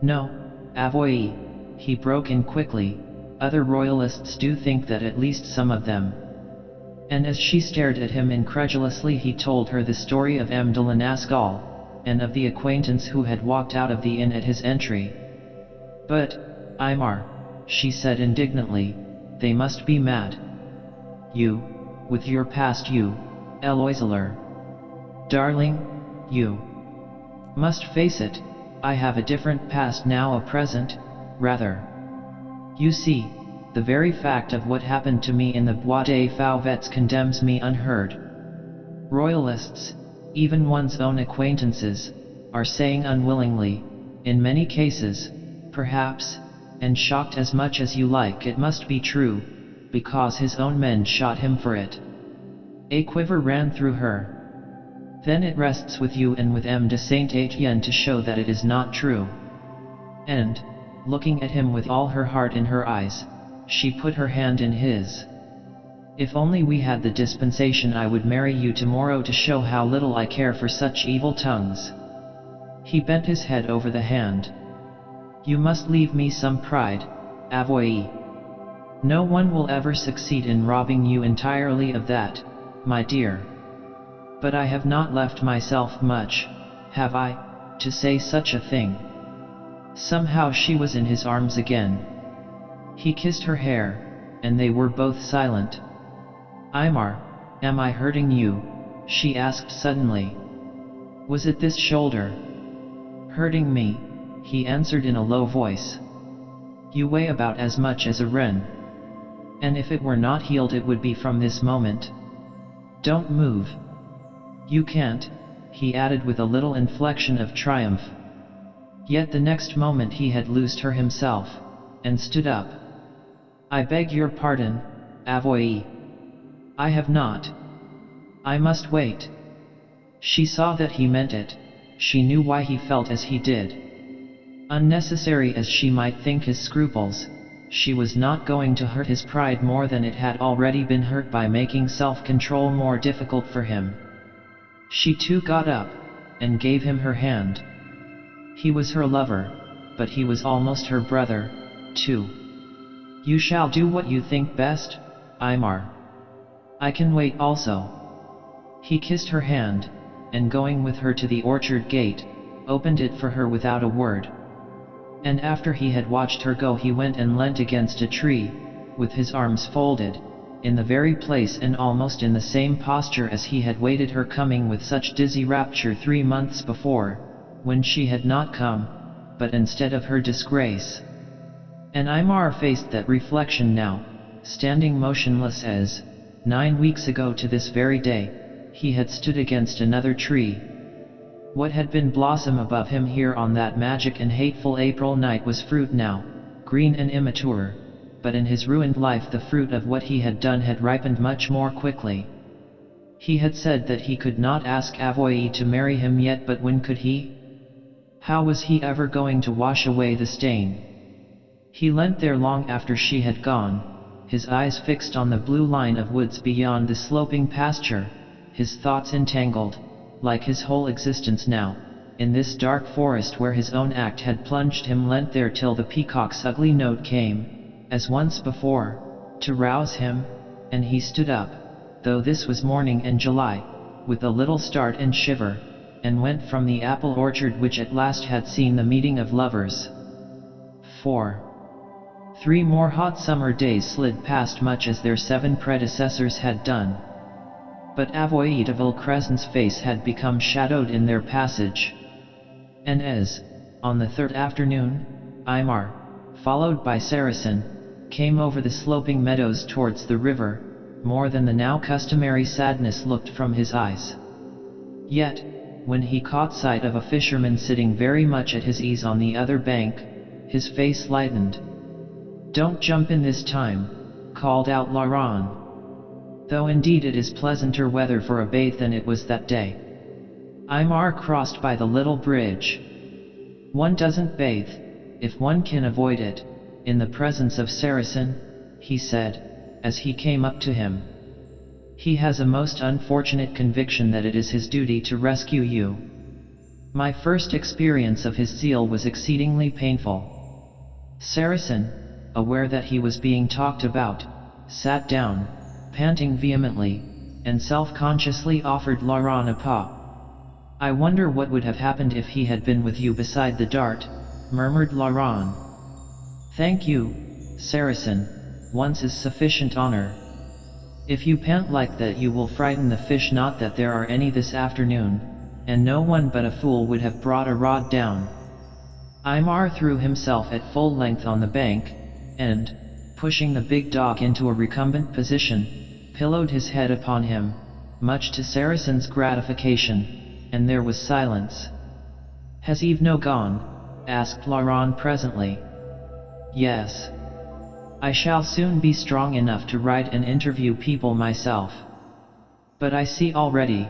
No, Avoye, he broke in quickly, other royalists do think that, at least some of them. And as she stared at him incredulously, he told her the story of M. de la Nascalle, and of the acquaintance who had walked out of the inn at his entry. But, Aymar, she said indignantly, they must be mad. You, with your past, you, Eloiseler. Darling, you must face it, I have a different past now, a present, rather. You see, the very fact of what happened to me in the Bois des Fauvets condemns me unheard. Royalists, even one's own acquaintances, are saying unwillingly, in many cases, perhaps, and shocked as much as you like it must be true, because his own men shot him for it. A quiver ran through her. Then it rests with you and with M. de Saint Etienne to show that it is not true. And, looking at him with all her heart in her eyes, she put her hand in his. If only we had the dispensation, I would marry you tomorrow to show how little I care for such evil tongues. He bent his head over the hand. You must leave me some pride, Avoye. No one will ever succeed in robbing you entirely of that, my dear. But I have not left myself much, have I, to say such a thing? Somehow she was in his arms again. He kissed her hair, and they were both silent. Aymar, am I hurting you? She asked suddenly. Was it this shoulder? Hurting me, he answered in a low voice. You weigh about as much as a wren. And if it were not healed it would be from this moment. Don't move. You can't, he added with a little inflection of triumph. Yet the next moment he had loosed her himself, and stood up. I beg your pardon, Avoye. I have not. I must wait. She saw that he meant it, she knew why he felt as he did. Unnecessary as she might think his scruples, she was not going to hurt his pride more than it had already been hurt by making self-control more difficult for him. She too got up, and gave him her hand. He was her lover, but he was almost her brother, too. You shall do what you think best, Aymar. I can wait also. He kissed her hand, and going with her to the orchard gate, opened it for her without a word. And after he had watched her go, he went and leant against a tree, with his arms folded, in the very place and almost in the same posture as he had waited her coming with such dizzy rapture 3 months before, when she had not come, but instead of her disgrace. And Aymar faced that reflection now, standing motionless as, 9 weeks ago to this very day, he had stood against another tree. What had been blossom above him here on that magic and hateful April night was fruit now, green and immature, but in his ruined life the fruit of what he had done had ripened much more quickly. He had said that he could not ask Avoye to marry him yet, but when could he? How was he ever going to wash away the stain? He leant there long after she had gone, his eyes fixed on the blue line of woods beyond the sloping pasture, his thoughts entangled, like his whole existence now, in this dark forest where his own act had plunged him, leant there till the peacock's ugly note came, as once before, to rouse him, and he stood up, though this was morning and July, with a little start and shiver, and went from the apple orchard which at last had seen the meeting of lovers. 4. 3 more hot summer days slid past much as their 7 predecessors had done. But Avoye de Villecrescen's face had become shadowed in their passage. And as, on the 3rd afternoon, Aymar, followed by Saracen, came over the sloping meadows towards the river, more than the now customary sadness looked from his eyes. Yet, when he caught sight of a fisherman sitting very much at his ease on the other bank, his face lightened. "Don't jump in this time," called out Laurent. "Though indeed it is pleasanter weather for a bathe than it was that day." Aymar crossed by the little bridge. "One doesn't bathe, if one can avoid it, in the presence of Saracen," he said, as he came up to him. "He has a most unfortunate conviction that it is his duty to rescue you. My first experience of his zeal was exceedingly painful." Saracen, aware that he was being talked about, sat down, panting vehemently, and self-consciously offered Laurent a paw. "I wonder what would have happened if he had been with you beside the dart," murmured Laurent. "Thank you, Saracen, once is sufficient honor. If you pant like that you will frighten the fish, not that there are any this afternoon, and no one but a fool would have brought a rod down." Aymar threw himself at full length on the bank, and, pushing the big dog into a recumbent position, pillowed his head upon him, much to Saracen's gratification, and there was silence. "Has Yvonne gone?" asked Laurent presently. "Yes. I shall soon be strong enough to write and interview people myself. But I see already."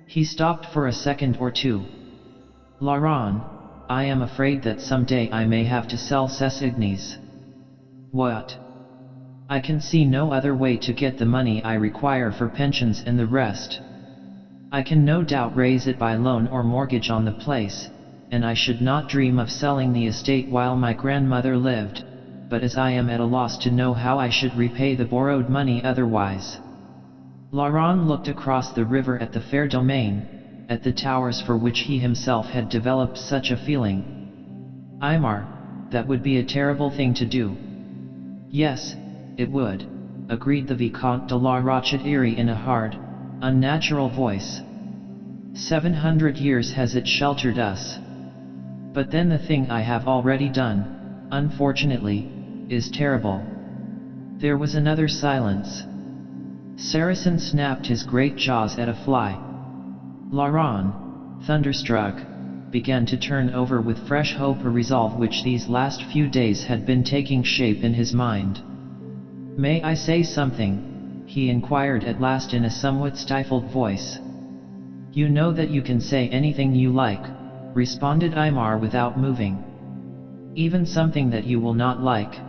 He stopped for a second or two. "Laurent, I am afraid that some day I may have to sell Cessigny's." "What?" "I can see no other way to get the money I require for pensions and the rest. I can no doubt raise it by loan or mortgage on the place, and I should not dream of selling the estate while my grandmother lived, but as I am at a loss to know how I should repay the borrowed money otherwise." Laurent looked across the river at the fair domain, at the towers for which he himself had developed such a feeling. "Aymar, that would be a terrible thing to do." "Yes, it would," agreed the Vicomte de la Rochette-Iry in a hard, unnatural voice. 700 years has it sheltered us. But then the thing I have already done, unfortunately, is terrible." There was another silence. Saracen snapped his great jaws at a fly. Laurent, thunderstruck, began to turn over with fresh hope a resolve which these last few days had been taking shape in his mind. "May I say something?" he inquired at last in a somewhat stifled voice. "You know that you can say anything you like," responded Aymar without moving. "Even something that you will not like?"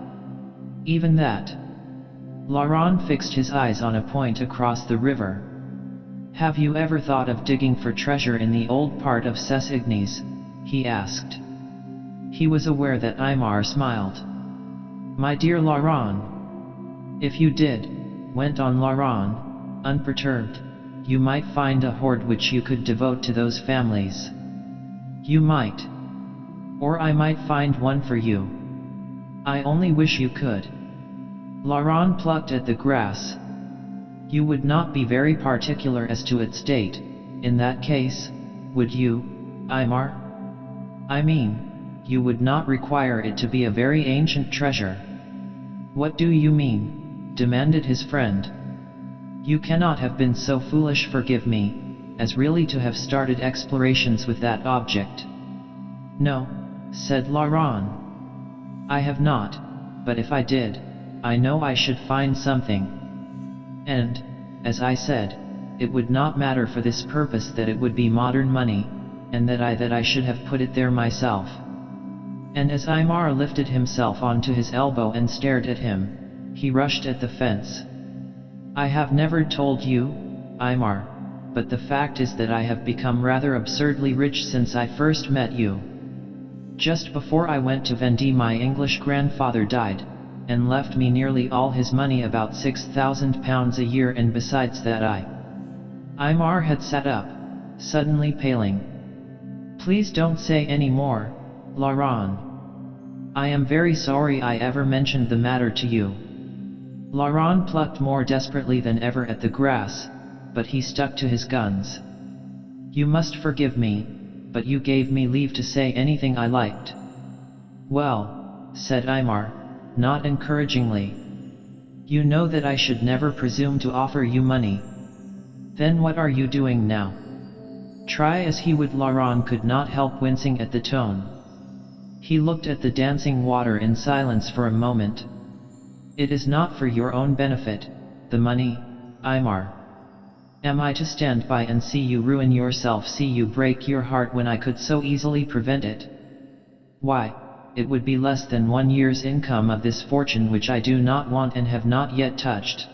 "Even that." Laurent fixed his eyes on a point across the river. "Have you ever thought of digging for treasure in the old part of Ses-Ignes?" he asked. He was aware that Aymar smiled. "My dear Laurent, if you did," went on Laurent, unperturbed, "you might find a hoard which you could devote to those families. You might. Or I might find one for you. I only wish you could." Laurent plucked at the grass. "You would not be very particular as to its date, in that case, would you, Aymar? I mean, you would not require it to be a very ancient treasure." "What do you mean?" demanded his friend. "You cannot have been so foolish, forgive me, as really to have started explorations with that object." "No," said Laurent. "I have not, but if I did, I know I should find something. And, as I said, it would not matter for this purpose that it would be modern money, and that I should have put it there myself." And as Aymar lifted himself onto his elbow and stared at him, he rushed at the fence. "I have never told you, Aymar, but the fact is that I have become rather absurdly rich since I first met you. Just before I went to Vendée my English grandfather died, and left me nearly all his money, about £6,000 a year, and besides that Aymar had sat up, suddenly paling. "Please don't say any more, Laurent. I am very sorry I ever mentioned the matter to you." Laurent plucked more desperately than ever at the grass, but he stuck to his guns. "You must forgive me, but you gave me leave to say anything I liked." "Well," said Aymar, not encouragingly, "you know that I should never presume to offer you money. Then what are you doing now?" Try as he would, Laurent could not help wincing at the tone. He looked at the dancing water in silence for a moment. "It is not for your own benefit, the money, Aymar. Am I to stand by and see you ruin yourself, see you break your heart when I could so easily prevent it? Why, it would be less than 1 year's income of this fortune which I do not want and have not yet touched.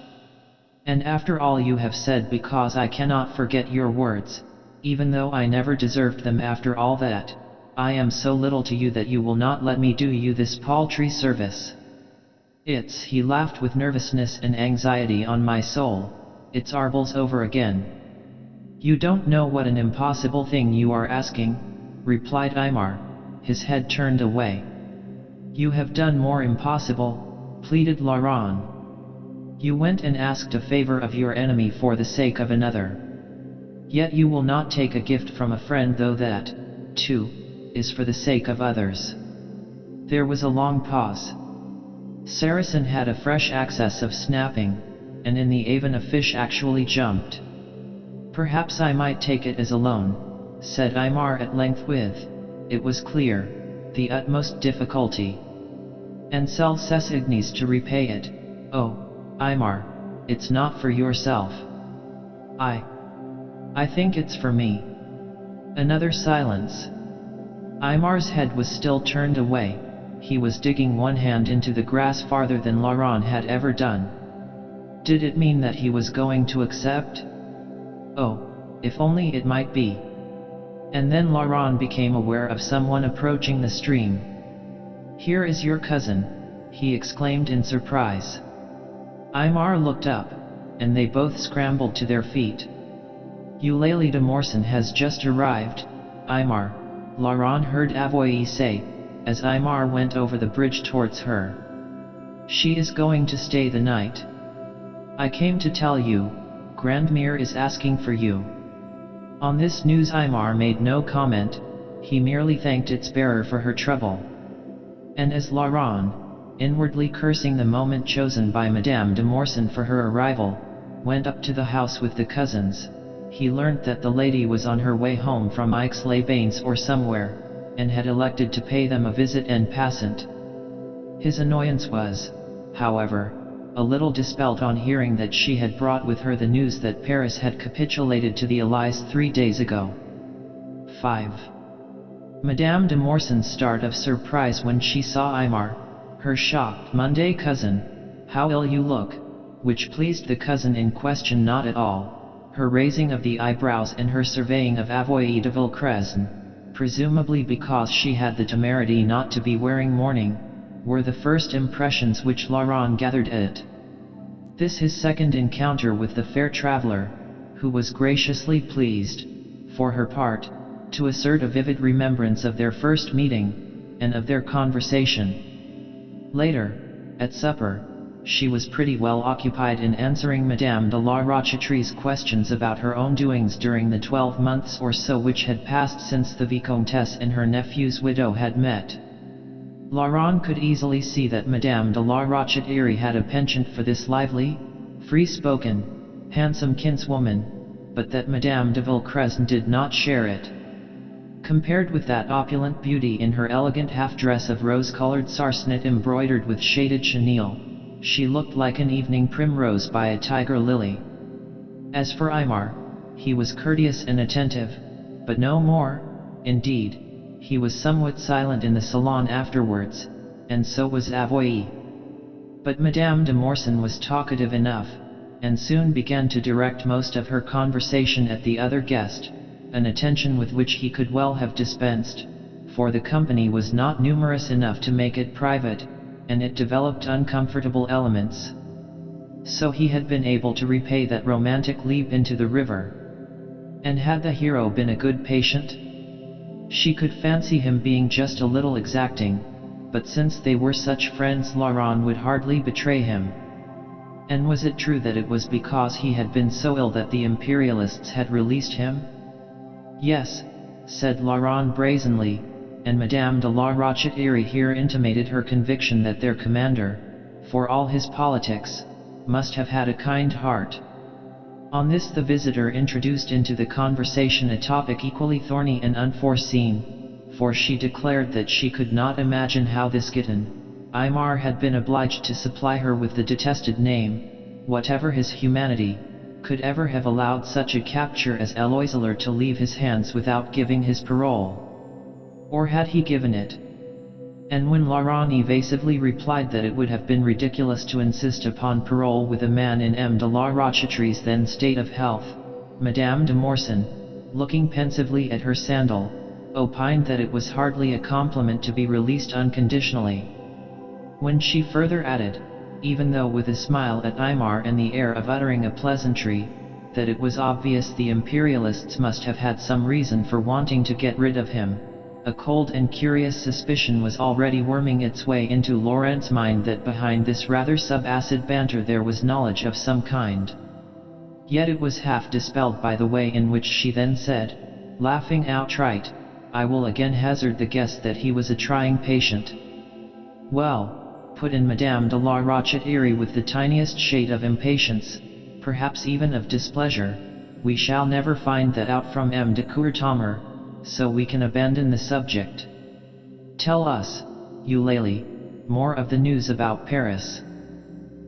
And after all you have said, because I cannot forget your words, even though I never deserved them, after all that, I am so little to you that you will not let me do you this paltry service. He laughed with nervousness and anxiety, "on my soul, it's Arbles over again." "You don't know what an impossible thing you are asking," replied Aymar, his head turned away. "You have done more impossible," pleaded Laurent. "You went and asked a favor of your enemy for the sake of another. Yet you will not take a gift from a friend, though that, too, is for the sake of others." There was a long pause. Saracen had a fresh access of snapping, and in the Avon a fish actually jumped. "Perhaps I might take it as a loan," said Aymar at length with, it was clear, the utmost difficulty. "And sell Ses-Ignes to repay it." "Oh, Aymar, it's not for yourself." I think it's for me." Another silence. Aymar's head was still turned away. He was digging one hand into the grass farther than Laurent had ever done. Did it mean that he was going to accept? Oh, if only it might be. And then Laurent became aware of someone approaching the stream. "Here is your cousin," he exclaimed in surprise. Aymar looked up, and they both scrambled to their feet. "Eulalie de Morsan has just arrived, Aymar," Laurent heard Avoye say, as Aymar went over the bridge towards her. "She is going to stay the night. I came to tell you, Grandmère is asking for you." On this news Aymar made no comment, he merely thanked its bearer for her trouble. And as Laurent, inwardly cursing the moment chosen by Madame de Morsan for her arrival, went up to the house with the cousins. He learnt that the lady was on her way home from Aix-les-Bains or somewhere, and had elected to pay them a visit en passant. His annoyance was, however, a little dispelled on hearing that she had brought with her the news that Paris had capitulated to the Allies 3 days ago. 5. Madame de Morsin's start of surprise when she saw Aymar, her shocked Monday cousin. "How ill you look," which pleased the cousin in question not at all. Her raising of the eyebrows and her surveying of Avoye de Villecresne, presumably because she had the temerity not to be wearing mourning, were the first impressions which Laurent gathered at it. This his second encounter with the fair traveller, who was graciously pleased, for her part, to assert a vivid remembrance of their first meeting, and of their conversation. Later, at supper, she was pretty well occupied in answering Madame de la Rochetree's questions about her own doings during the 12 months or so which had passed since the Vicomtesse and her nephew's widow had met. Laurent could easily see that Madame de la Rochette had a penchant for this lively, free-spoken, handsome kinswoman, but that Madame de Villecresne did not share it. Compared with that opulent beauty in her elegant half-dress of rose-colored sarcenet embroidered with shaded chenille, she looked like an evening primrose by a tiger lily. As for Aymar, he was courteous and attentive, but no more. Indeed, he was somewhat silent in the salon afterwards, and so was Avoye. But Madame de Morsin was talkative enough, and soon began to direct most of her conversation at the other guest, an attention with which he could well have dispensed, for the company was not numerous enough to make it private, and it developed uncomfortable elements. So he had been able to repay that romantic leap into the river. And had the hero been a good patient? She could fancy him being just a little exacting, but since they were such friends Laurent would hardly betray him. And was it true that it was because he had been so ill that the imperialists had released him? Yes, said Laurent brazenly, and Madame de la Rochette here intimated her conviction that their commander, for all his politics, must have had a kind heart. On this the visitor introduced into the conversation a topic equally thorny and unforeseen, for she declared that she could not imagine how this kitten, Aymar, had been obliged to supply her with the detested name, whatever his humanity, could ever have allowed such a capture as Eloiseler to leave his hands without giving his parole. Or had he given it? And when Laurent evasively replied that it would have been ridiculous to insist upon parole with a man in M. de la Rochetree's then state of health, Madame de Morsin, looking pensively at her sandal, opined that it was hardly a compliment to be released unconditionally. When she further added, even though with a smile at Aymar and the air of uttering a pleasantry, that it was obvious the imperialists must have had some reason for wanting to get rid of him, a cold and curious suspicion was already worming its way into Laurent's mind that behind this rather subacid banter there was knowledge of some kind. Yet it was half dispelled by the way in which she then said, laughing outright, "I will again hazard the guess that he was a trying patient." "Well," put in Madame de la Rochette with the tiniest shade of impatience, perhaps even of displeasure, "we shall never find that out from M. de Courtommer, so we can abandon the subject. Tell us, Eulalie, more of the news about Paris."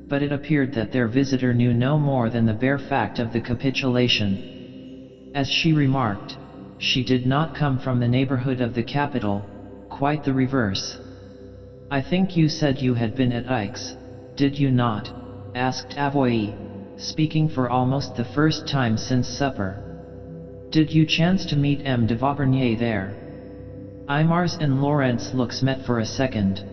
But it appeared that their visitor knew no more than the bare fact of the capitulation. As she remarked, she did not come from the neighborhood of the capital, quite the reverse. "I think you said you had been at Aix, did you not?" asked Avoye, speaking for almost the first time since supper. "Did you chance to meet M. de Vaubernier there?" Aymar's and Laurent's looks met for a second.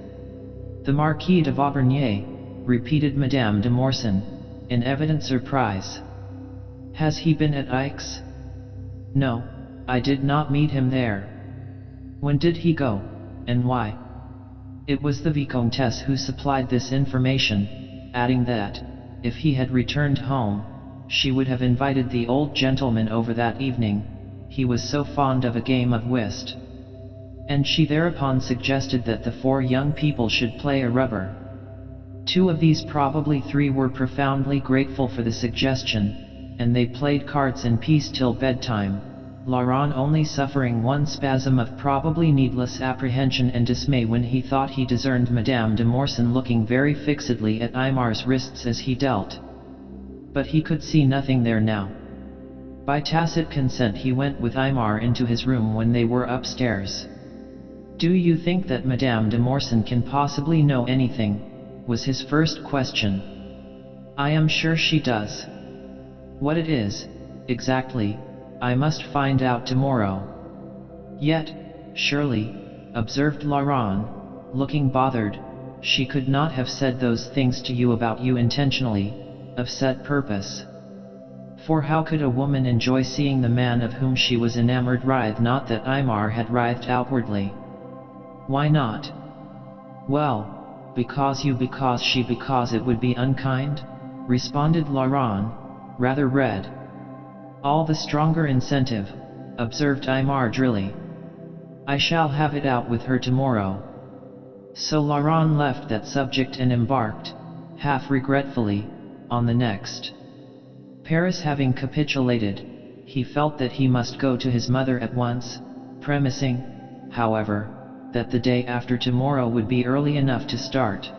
"The Marquis de Vaubernier," repeated Madame de Morsin, in evident surprise. "Has he been at Aix?" "No, I did not meet him there." "When did he go, and why?" It was the Vicomtesse who supplied this information, adding that, if he had returned home, she would have invited the old gentleman over that evening, he was so fond of a game of whist. And she thereupon suggested that the four young people should play a rubber. Two of these, probably three, were profoundly grateful for the suggestion, and they played cards in peace till bedtime, Laurent only suffering one spasm of probably needless apprehension and dismay when he thought he discerned Madame de Morsen looking very fixedly at Aimar's wrists as he dealt. But he could see nothing there now. By tacit consent he went with Aimar into his room when they were upstairs. "Do you think that Madame de Morsen can possibly know anything?" was his first question. "I am sure she does. What it is, exactly, I must find out tomorrow." "Yet, surely," observed Laurent, looking bothered, "she could not have said those things to you about you intentionally, of set purpose. For how could a woman enjoy seeing the man of whom she was enamored writhe? Not that Aimar had writhed outwardly. "Why not?" "Well, because it would be unkind," responded Laurent, rather red. "All the stronger incentive," observed Aimar drily. "I shall have it out with her tomorrow." So Laurent left that subject and embarked, half regretfully, on the next. Paris having capitulated, he felt that he must go to his mother at once, premising, however, that the day after tomorrow would be early enough to start.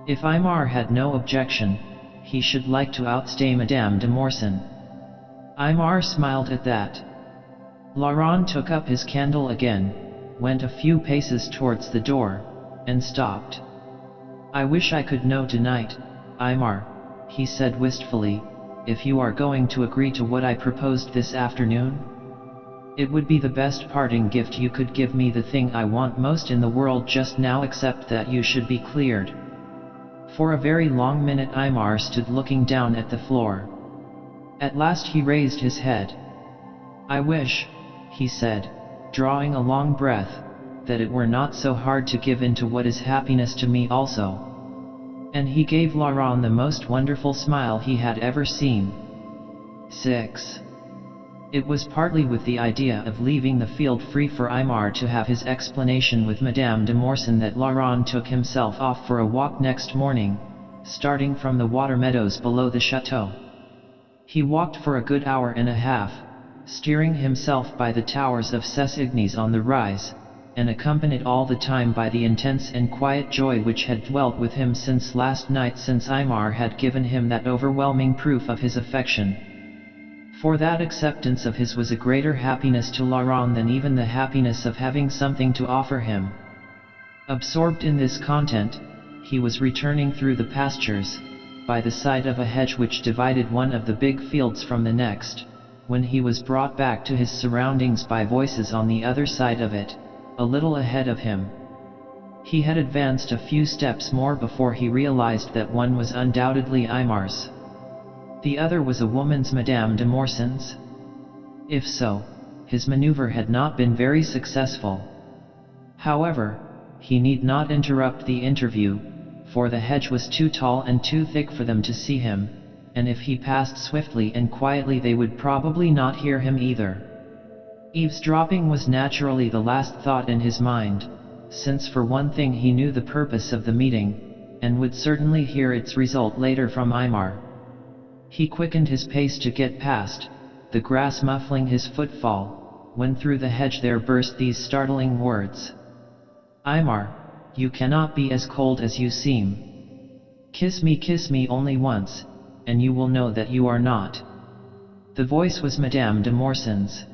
If Aimar had no objection, he should like to outstay Madame de Morsen. Aimar smiled at that. Laurent took up his candle again, went a few paces towards the door, and stopped. "I wish I could know tonight, Aimar," he said wistfully, "if you are going to agree to what I proposed this afternoon? It would be the best parting gift you could give me, the thing I want most in the world just now, except that you should be cleared." For a very long minute Aimar stood looking down at the floor. At last he raised his head. "I wish," he said, drawing a long breath, "that it were not so hard to give in to what is happiness to me also." And he gave Laurent the most wonderful smile he had ever seen. 6. It was partly with the idea of leaving the field free for Aimar to have his explanation with Madame de Morsen that Laurent took himself off for a walk next morning, starting from the water meadows below the chateau. He walked for a good hour and a half, steering himself by the towers of Ses Ignes on the rise, and accompanied all the time by the intense and quiet joy which had dwelt with him since last night, since Aimar had given him that overwhelming proof of his affection. For that acceptance of his was a greater happiness to Laurent than even the happiness of having something to offer him. Absorbed in this content, he was returning through the pastures, by the side of a hedge which divided one of the big fields from the next, when he was brought back to his surroundings by voices on the other side of it, a little ahead of him. He had advanced a few steps more before he realized that one was undoubtedly Aimar's. The other was a woman's, Madame de Morsen's? If so, his maneuver had not been very successful. However, he need not interrupt the interview, for the hedge was too tall and too thick for them to see him, and if he passed swiftly and quietly they would probably not hear him either. Eavesdropping was naturally the last thought in his mind, since for one thing he knew the purpose of the meeting, and would certainly hear its result later from Aimar. He quickened his pace to get past, the grass muffling his footfall, when through the hedge there burst these startling words. "Aimar, you cannot be as cold as you seem. Kiss me only once, and you will know that you are not." The voice was Madame de Morsen's.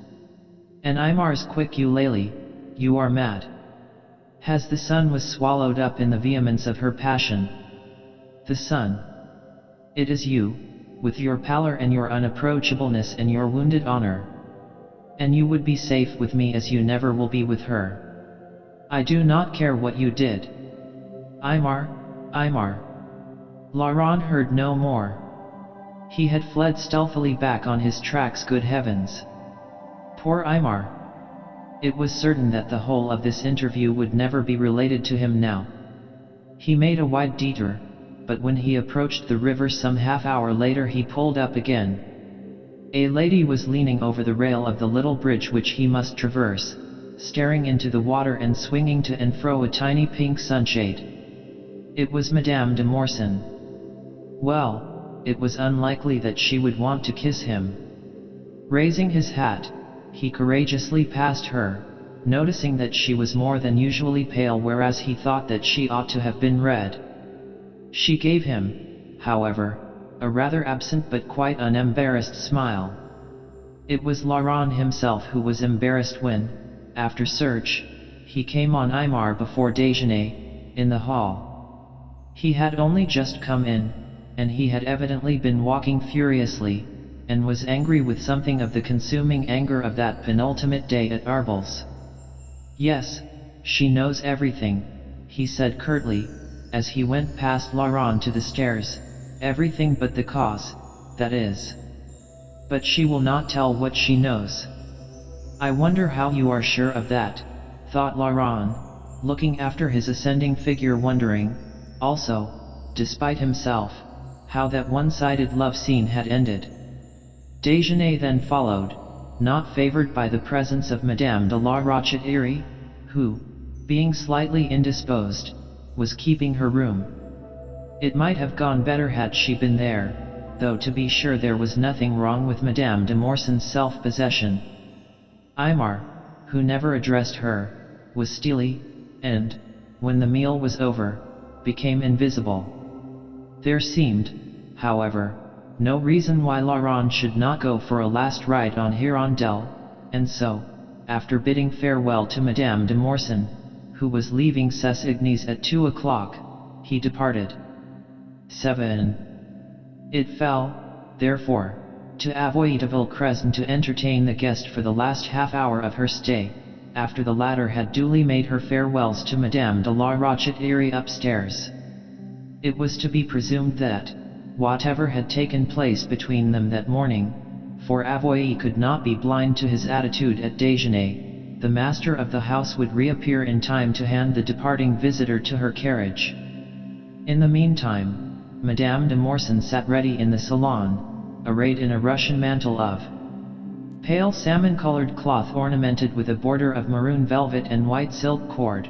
And Aimar's quick eulalie, "You are mad." As the sun was swallowed up in the vehemence of her passion. "The sun? It is you, with your pallor and your unapproachableness and your wounded honor. And you would be safe with me as you never will be with her. I do not care what you did." "Aimar, Aimar." Laurent heard no more. He had fled stealthily back on his tracks. Good heavens! Poor Aimar! It was certain that the whole of this interview would never be related to him now. He made a wide detour, but when he approached the river some half-hour later he pulled up again. A lady was leaning over the rail of the little bridge which he must traverse, staring into the water and swinging to and fro a tiny pink sunshade. It was Madame de Morsen. Well, it was unlikely that she would want to kiss him. Raising his hat, he courageously passed her, noticing that she was more than usually pale, whereas he thought that she ought to have been red. She gave him, however, a rather absent but quite unembarrassed smile. It was Laurent himself who was embarrassed when, after search, he came on Aymar before déjeuner, in the hall. He had only just come in, and he had evidently been walking furiously, and was angry with something of the consuming anger of that penultimate day at Arbel's. "Yes, she knows everything," he said curtly, as he went past Laurent to the stairs, "everything but the cause, that is. But she will not tell what she knows." "I wonder how you are sure of that," thought Laurent, looking after his ascending figure, wondering, also, despite himself, how that one-sided love scene had ended. Déjeuner then followed, not favored by the presence of Madame de la Rochette-Iry, who, being slightly indisposed, was keeping her room. It might have gone better had she been there, though to be sure there was nothing wrong with Madame de Morsen's self-possession. Aymar, who never addressed her, was steely, and, when the meal was over, became invisible. There seemed, however, no reason why Laurent should not go for a last ride on Hirondelle, and so, after bidding farewell to Madame de Morsen, who was leaving Ses Ignes at 2 o'clock, he departed. 7. It fell, therefore, to Avoye de Villecrescent to entertain the guest for the last half-hour of her stay, after the latter had duly made her farewells to Madame de la Rochette-Iry upstairs. It was to be presumed that, whatever had taken place between them that morning, for Avoye could not be blind to his attitude at déjeuner, the master of the house would reappear in time to hand the departing visitor to her carriage. In the meantime, Madame de Morsen sat ready in the salon, arrayed in a Russian mantle of pale salmon-colored cloth ornamented with a border of maroon velvet and white silk cord.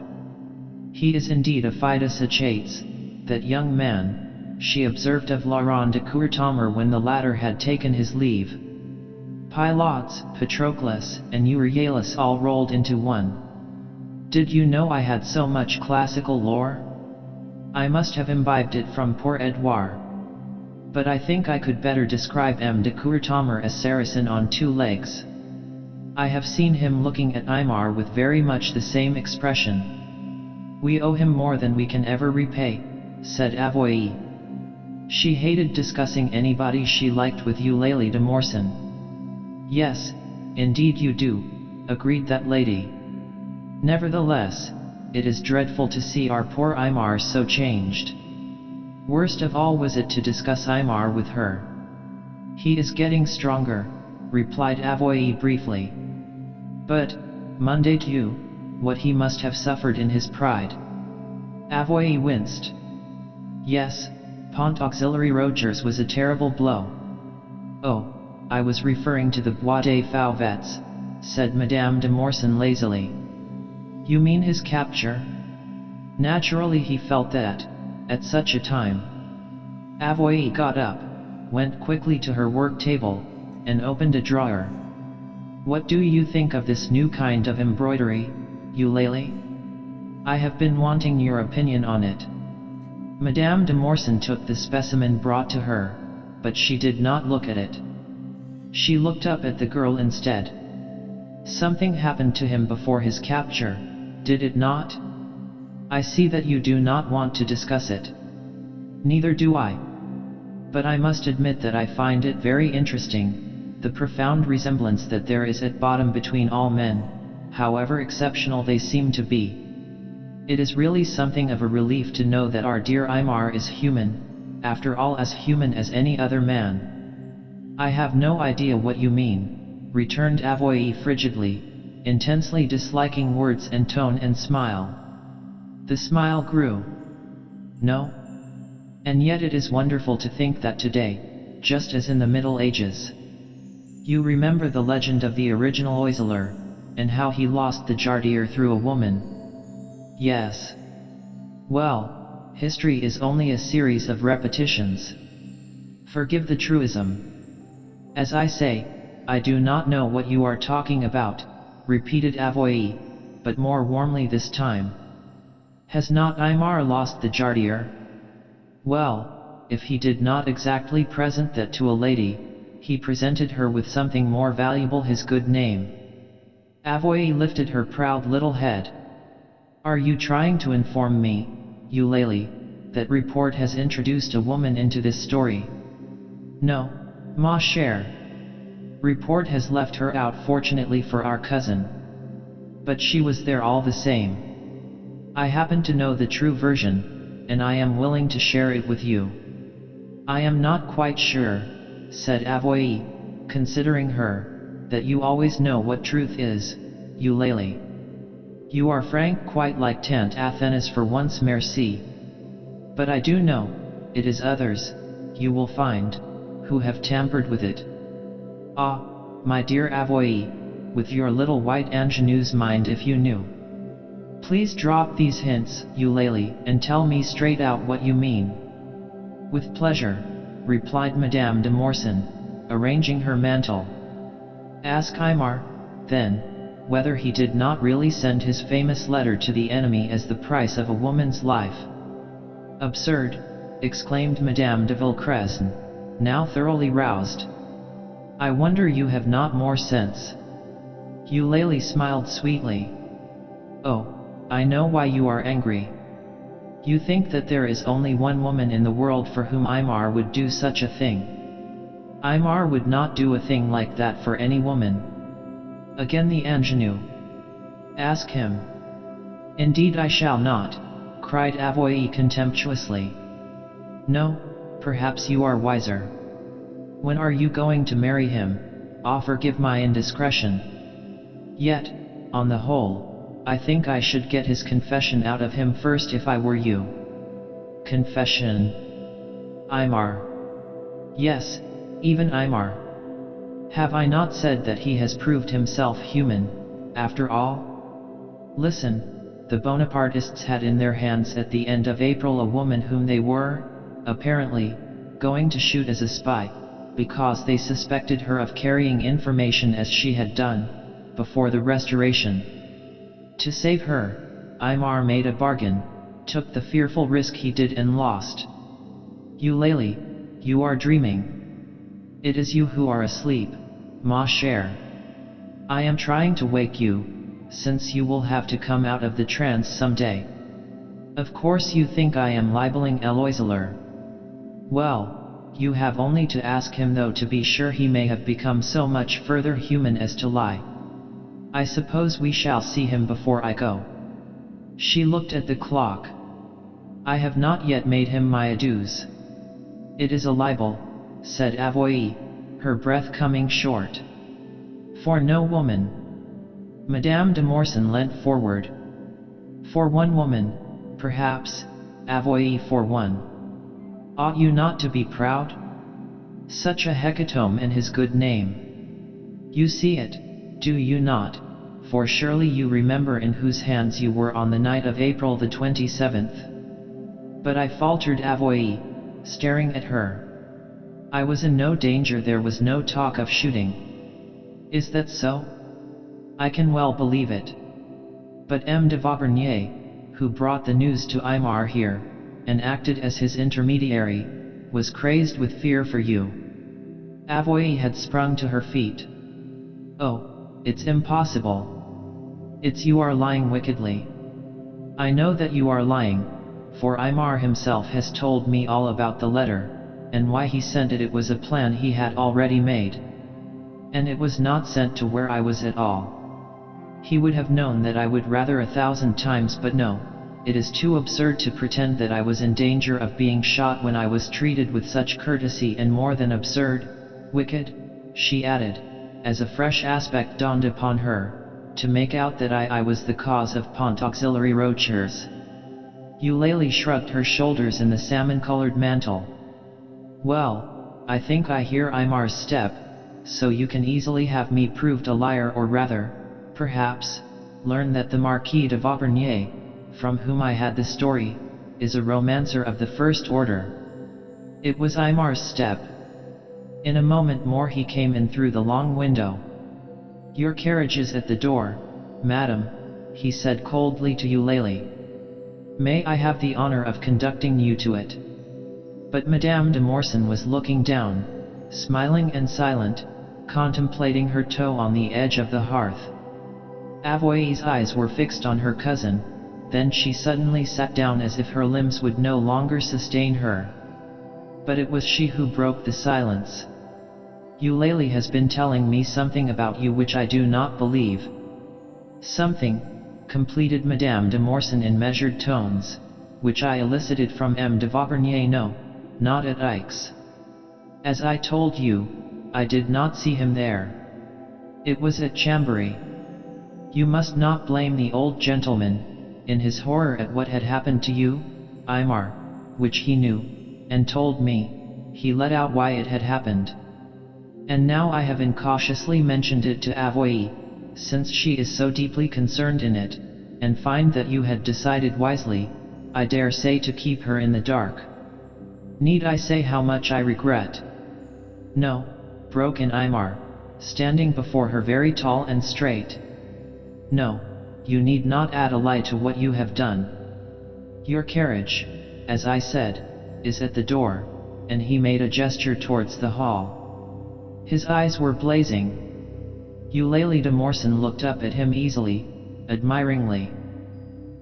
"He is indeed a fidus Achates, that young man," she observed of Laurent de Courtommer when the latter had taken his leave. "Pylots, Patroclus, and Euryalus all rolled into one. Did you know I had so much classical lore? I must have imbibed it from poor Edouard. But I think I could better describe M. de Courtommer as Saracen on 2 legs. I have seen him looking at Aymar with very much the same expression. We owe him more than we can ever repay," said Avoye. She hated discussing anybody she liked with Eulalie de Morsen. "Yes, indeed you do," agreed that lady. "Nevertheless, it is dreadful to see our poor Aymar so changed. Worst of all was it to discuss Aymar with her." "He is getting stronger," replied Avoye briefly. "But, mon Dieu, what he must have suffered in his pride." Avoye winced. "Yes, Pont Auxiliary Rogers was a terrible blow." "Oh, I was referring to the Bois des Fauvets," said Madame de Morsen lazily. "You mean his capture?" Naturally he felt that, at such a time. Avoye got up, went quickly to her work table, and opened a drawer. "What do you think of this new kind of embroidery, Eulalie? I have been wanting your opinion on it." Madame de Morsen took the specimen brought to her, but she did not look at it. She looked up at the girl instead. "Something happened to him before his capture, did it not? I see that you do not want to discuss it." "Neither do I. But I must admit that I find it very interesting, the profound resemblance that there is at bottom between all men, however exceptional they seem to be. It is really something of a relief to know that our dear Aymar is human, after all as human as any other man." "I have no idea what you mean," returned Avoye frigidly, intensely disliking words and tone and smile. The smile grew. "No? And yet it is wonderful to think that today, just as in the Middle Ages. You remember the legend of the original Oiseler, and how he lost the jardier through a woman?" "Yes. Well, history is only a series of repetitions. Forgive the truism. As I say, I do not know what you are talking about, repeated Avoye, but more warmly this time. Has not Aymar lost the jardier? Well, if he did not exactly present that to a lady, he presented her with something more valuable, his good name. Avoye lifted her proud little head. Are you trying to inform me, Eulalie, that report has introduced a woman into this story? No, ma chère. Report has left her out, fortunately for our cousin. But she was there all the same. I happen to know the true version, and I am willing to share it with you. I am not quite sure, said Avoye, considering her, that you always know what truth is, Eulalie. You are frank, quite like Tante Athénès for once, merci. But I do know, it is others, you will find, who have tampered with it. Ah, my dear Avoye, with your little white ingénue's mind, if you knew. Please drop these hints, Eulalie, and tell me straight out what you mean. With pleasure, replied Madame de Morsan, arranging her mantle. Ask Aymar, then, whether he did not really send his famous letter to the enemy as the price of a woman's life. Absurd, exclaimed Madame de Villecresne, now thoroughly roused. I wonder you have not more sense. Eulalie smiled sweetly. Oh, I know why you are angry. You think that there is only one woman in the world for whom Aymar would do such a thing. Aymar would not do a thing like that for any woman. Again the ingénue. Ask him. Indeed I shall not, cried Avoye contemptuously. No, perhaps you are wiser. When are you going to marry him? Ah, forgive my indiscretion. Yet, on the whole, I think I should get his confession out of him first if I were you. Confession? Aymar. Yes, even Aymar. Have I not said that he has proved himself human, after all? Listen, the Bonapartists had in their hands at the end of April a woman whom they were, apparently, going to shoot as a spy, because they suspected her of carrying information as she had done, before the Restoration. To save her, Aymar made a bargain, took the fearful risk he did and lost. Eulalie, you are dreaming. It is you who are asleep, ma chère. I am trying to wake you, since you will have to come out of the trance someday. Of course you think I am libeling Eloiseler. Well, you have only to ask him though to be sure he may have become so much further human as to lie. I suppose we shall see him before I go. She looked at the clock. I have not yet made him my adieus. It is a libel, said Avoye, her breath coming short. For no woman. Madame de Morsan leant forward. For one woman, perhaps, Avoye, for one. Ought you not to be proud? Such a hecatomb in his good name. You see it, do you not? For surely you remember in whose hands you were on the night of April the 27th. But I faltered, Avoye, staring at her. I was in no danger, there was no talk of shooting. Is that so? I can well believe it. But M. de Vaubernier, who brought the news to Aymar here, and acted as his intermediary, was crazed with fear for you. Avoye had sprung to her feet. Oh, it's impossible. It's you are lying wickedly. I know that you are lying, for Aymar himself has told me all about the letter, and why he sent it. It was a plan he had already made. And it was not sent to where I was at all. He would have known that I would rather 1,000 times, but no, it is too absurd to pretend that I was in danger of being shot when I was treated with such courtesy, and more than absurd, wicked, she added, as a fresh aspect dawned upon her, to make out that I was the cause of Pont Auxiliary Rochers. Eulalie shrugged her shoulders in the salmon-colored mantle. Well, I think I hear Aymar's step, so you can easily have me proved a liar, or rather, perhaps, learn that the Marquis de Vaubernier, from whom I had the story, is a romancer of the first order. It was Imar's step. In a moment more he came in through the long window. "Your carriage is at the door, madam," he said coldly to Eulalie. "May I have the honor of conducting you to it?" But Madame de Morsan was looking down, smiling and silent, contemplating her toe on the edge of the hearth. Avoy's eyes were fixed on her cousin, then she suddenly sat down as if her limbs would no longer sustain her. But it was she who broke the silence. "Eulalie has been telling me something about you which I do not believe." "Something," completed Madame de Morsan in measured tones, "which I elicited from M. de Vaubernier, no, not at Aix. As I told you, I did not see him there. It was at Chambéry. You must not blame the old gentleman, in his horror at what had happened to you, Aymar, which he knew, and told me, he let out why it had happened. And now I have incautiously mentioned it to Avoy, since she is so deeply concerned in it, and find that you had decided wisely, I dare say, to keep her in the dark. Need I say how much I regret?" "No," broke in Aymar, standing before her very tall and straight. "No, you need not add a lie to what you have done. Your carriage, as I said, is at the door," and he made a gesture towards the hall. His eyes were blazing. Eulalie de Morsan looked up at him easily, admiringly.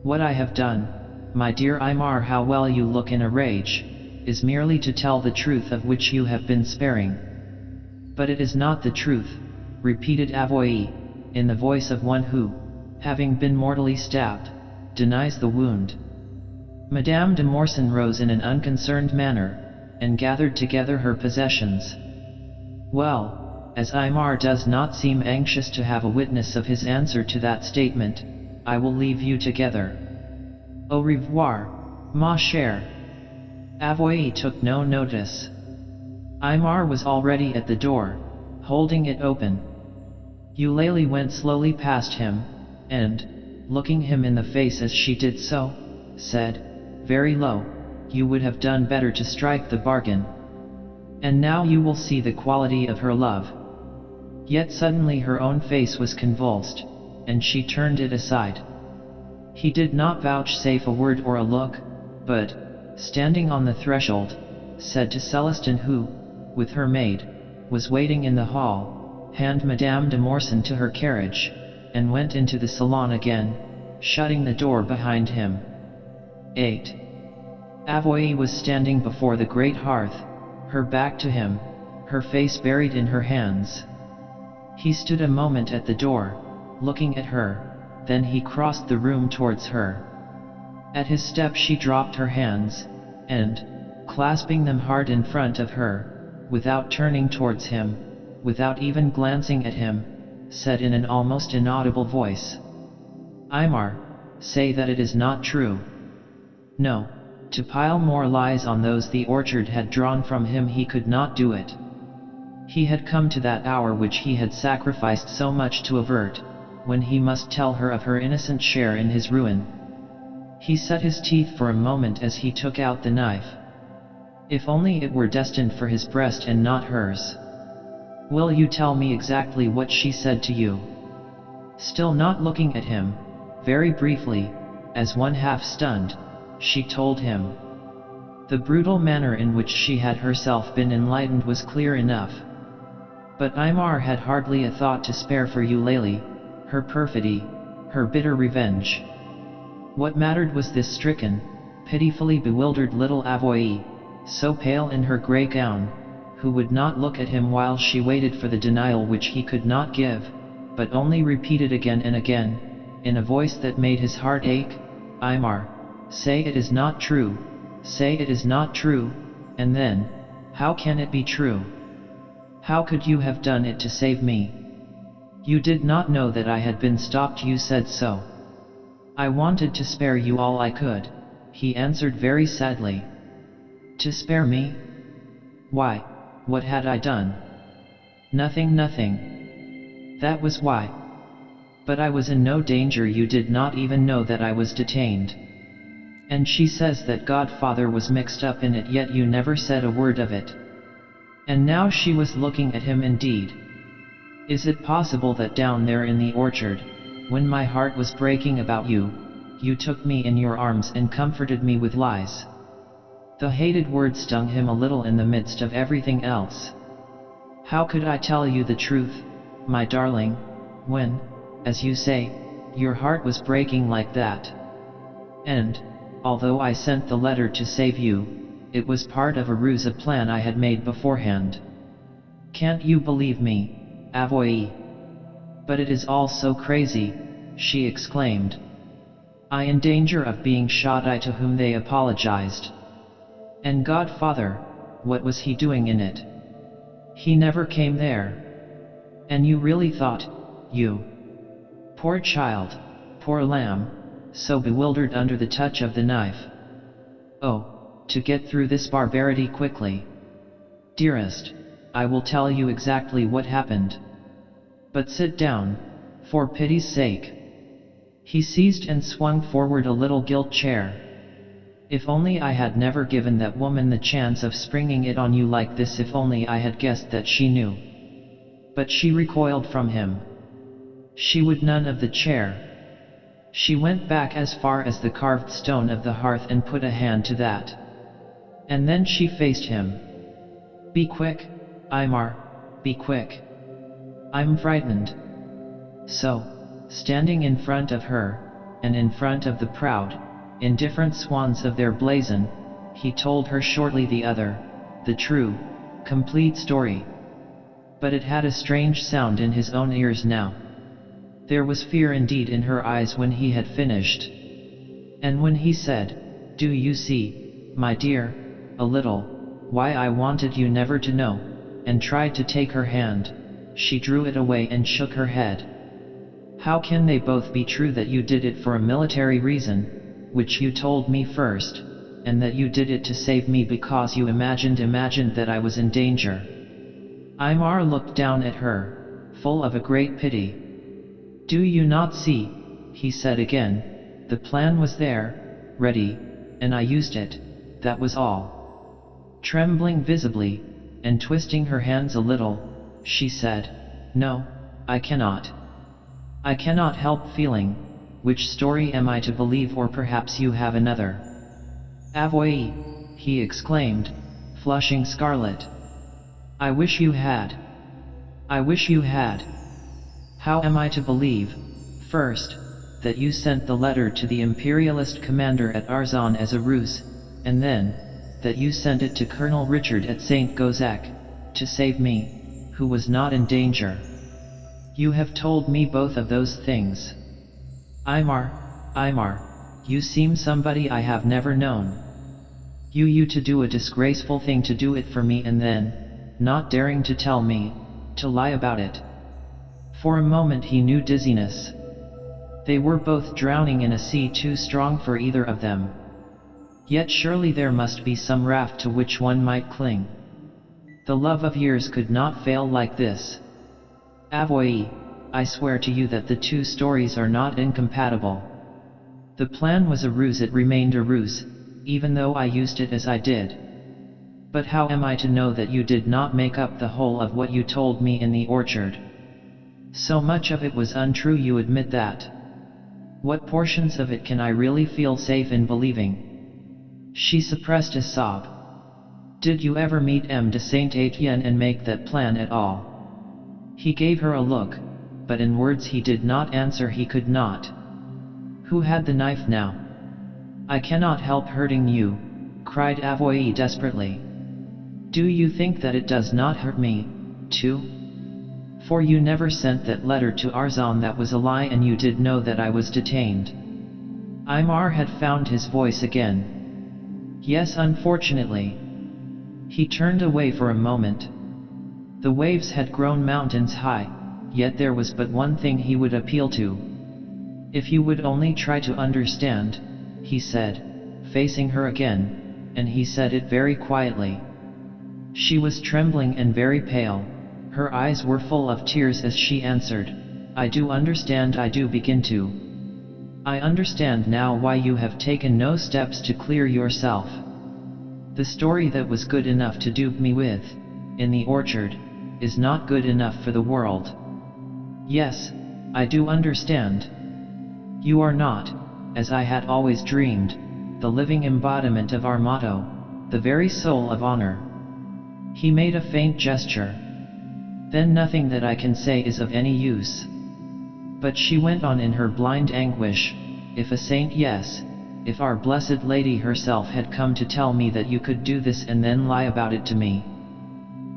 "What I have done, my dear Aymar, how well you look in a rage, is merely to tell the truth of which you have been sparing." "But it is not the truth," repeated Avoy, in the voice of one who, having been mortally stabbed, denies the wound. Madame de Morsan rose in an unconcerned manner, and gathered together her possessions. "Well, as Aymar does not seem anxious to have a witness of his answer to that statement, I will leave you together. Au revoir, ma chère." Avoy took no notice. Aymar was already at the door, holding it open. Eulalie went slowly past him, and, looking him in the face as she did so, said, very low, "You would have done better to strike the bargain. And now you will see the quality of her love." Yet suddenly her own face was convulsed, and she turned it aside. He did not vouchsafe a word or a look, but, standing on the threshold, said to Celestin, who, with her maid, was waiting in the hall, "Hand Madame de Morsan to her carriage," and went into the salon again, shutting the door behind him. 8. Avoy was standing before the great hearth, her back to him, her face buried in her hands. He stood a moment at the door, looking at her, then he crossed the room towards her. At his step she dropped her hands, and, clasping them hard in front of her, without turning towards him, without even glancing at him, said in an almost inaudible voice, "Aymar, say that it is not true." No, to pile more lies on those the orchard had drawn from him, he could not do it. He had come to that hour which he had sacrificed so much to avert, when he must tell her of her innocent share in his ruin. He set his teeth for a moment as he took out the knife. If only it were destined for his breast and not hers. "Will you tell me exactly what she said to you?" Still not looking at him, very briefly, as one half stunned, she told him. The brutal manner in which she had herself been enlightened was clear enough. But Aymar had hardly a thought to spare for Eulalie, her perfidy, her bitter revenge. What mattered was this stricken, pitifully bewildered little Avoy, so pale in her grey gown, who would not look at him while she waited for the denial which he could not give, but only repeated again and again, in a voice that made his heart ache, "Aymar, say it is not true, say it is not true," and then, "How can it be true? How could you have done it to save me? You did not know that I had been stopped, you said so." "I wanted to spare you all I could," he answered very sadly. "To spare me? Why, what had I done?" "Nothing, nothing. That was why. But I was in no danger, you did not even know that I was detained." And she says that Godfather was mixed up in it, yet you never said a word of it. And now she was looking at him indeed. Is it possible that down there in the orchard, when my heart was breaking about you, you took me in your arms and comforted me with lies? The hated word stung him a little in the midst of everything else. How could I tell you the truth, my darling, when, as you say, your heart was breaking like that? And, although I sent the letter to save you, it was part of a ruse, a plan I had made beforehand. Can't you believe me, Avoye? But it is all so crazy, she exclaimed. I in danger of being shot, I to whom they apologized. And Godfather, what was he doing in it? He never came there. And you really thought, you... Poor child, poor lamb, so bewildered under the touch of the knife. Oh, to get through this barbarity quickly. Dearest, I will tell you exactly what happened. But sit down, for pity's sake. He seized and swung forward a little gilt chair. If only I had never given that woman the chance of springing it on you like this, if only I had guessed that she knew. But she recoiled from him. She would none of the chair. She went back as far as the carved stone of the hearth and put a hand to that. And then she faced him. Be quick, Aymar, be quick. I'm frightened. So, standing in front of her, and in front of the proud, indifferent swans of their blazon, he told her shortly the true, complete story. But it had a strange sound in his own ears now. There was fear indeed in her eyes when he had finished. And when he said, Do you see, my dear, a little, why I wanted you never to know, and tried to take her hand, she drew it away and shook her head. How can they both be true, that you did it for a military reason, which you told me first, and that you did it to save me because you imagined that I was in danger? Aymar looked down at her, full of a great pity. Do you not see, he said again, the plan was there, ready, and I used it, that was all. Trembling visibly, and twisting her hands a little, she said, No, I cannot. I cannot help feeling, which story am I to believe, or perhaps you have another. Avoye, he exclaimed, flushing scarlet. I wish you had. I wish you had. How am I to believe, first, that you sent the letter to the imperialist commander at Arzon as a ruse, and then, that you sent it to Colonel Richard at St. Gozak, to save me, who was not in danger? You have told me both of those things. Aymar, you seem somebody I have never known. You to do a disgraceful thing, to do it for me, and then, not daring to tell me, to lie about it. For a moment he knew dizziness. They were both drowning in a sea too strong for either of them. Yet surely there must be some raft to which one might cling. The love of years could not fail like this. Avoye, I swear to you that the two stories are not incompatible. The plan was a ruse, it remained a ruse, even though I used it as I did. But how am I to know that you did not make up the whole of what you told me in the orchard? So much of it was untrue, you admit that. What portions of it can I really feel safe in believing? She suppressed a sob. Did you ever meet M. de Saint Etienne and make that plan at all? He gave her a look, but in words he did not answer, he could not. Who had the knife now? I cannot help hurting you, cried Avoye desperately. Do you think that it does not hurt me, too? For you never sent that letter to Arzon, that was a lie, and you did know that I was detained. Aymar had found his voice again. Yes, unfortunately. He turned away for a moment. The waves had grown mountains high, yet there was but one thing he would appeal to. If you would only try to understand, he said, facing her again, and he said it very quietly. She was trembling and very pale. Her eyes were full of tears as she answered, I do understand, I do begin to. I understand now why you have taken no steps to clear yourself. The story that was good enough to dupe me with, in the orchard, is not good enough for the world. Yes, I do understand. You are not, as I had always dreamed, the living embodiment of our motto, the very soul of honor. He made a faint gesture. Then nothing that I can say is of any use. But she went on in her blind anguish, if a saint, yes, if our Blessed Lady herself had come to tell me that you could do this and then lie about it to me,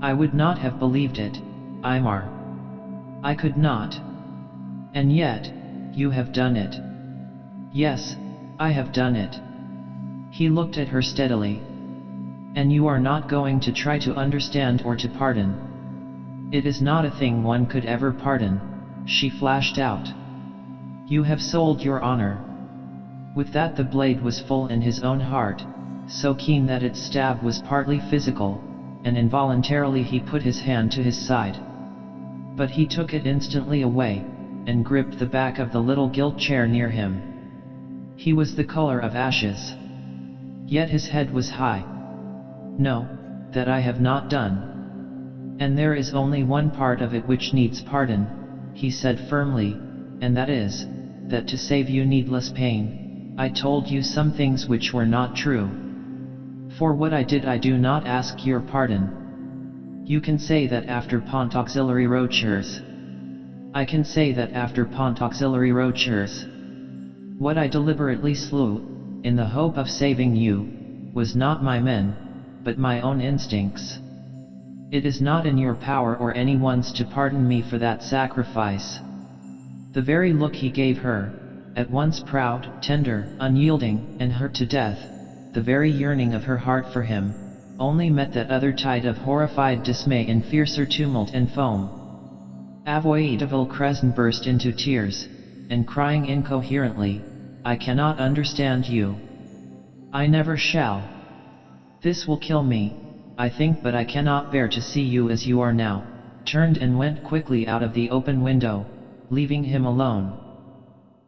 I would not have believed it, Imar. I could not. And yet, you have done it. Yes, I have done it. He looked at her steadily. And you are not going to try to understand or to pardon. It is not a thing one could ever pardon, she flashed out. You have sold your honor. With that the blade was full in his own heart, so keen that its stab was partly physical, and involuntarily he put his hand to his side. But he took it instantly away, and gripped the back of the little gilt chair near him. He was the color of ashes. Yet his head was high. No, that I have not done. And there is only one part of it which needs pardon, he said firmly, and that is, that to save you needless pain, I told you some things which were not true. For what I did I do not ask your pardon. You can say that after Pont Auxiliary Rochers. I can say that after Pont Auxiliary Rochers. What I deliberately slew, in the hope of saving you, was not my men, but my own instincts. It is not in your power or anyone's to pardon me for that sacrifice. The very look he gave her, at once proud, tender, unyielding, and hurt to death, the very yearning of her heart for him, only met that other tide of horrified dismay in fiercer tumult and foam. Avoid de Villecrescent burst into tears, and crying incoherently, I cannot understand you. I never shall. This will kill me, I think, but I cannot bear to see you as you are now, turned and went quickly out of the open window, leaving him alone.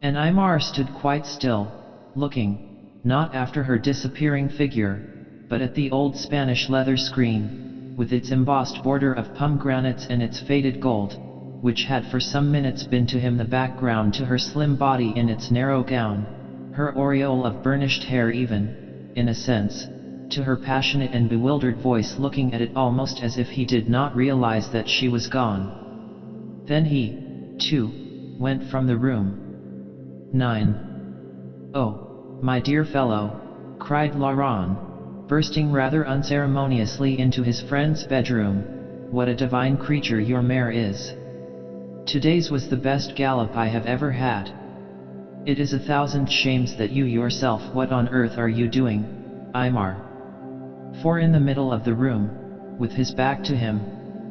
And Imar stood quite still, looking, not after her disappearing figure, but at the old Spanish leather screen, with its embossed border of pomegranates and its faded gold, which had for some minutes been to him the background to her slim body in its narrow gown, her aureole of burnished hair even, in a sense, to her passionate and bewildered voice looking at it almost as if he did not realize that she was gone. Then he, too, went from the room. 9. Oh, my dear fellow, cried Laurent, bursting rather unceremoniously into his friend's bedroom, what a divine creature your mare is. Today's was the best gallop I have ever had. It is 1,000 shames that you yourself, what on earth are you doing, Imar? For in the middle of the room, with his back to him,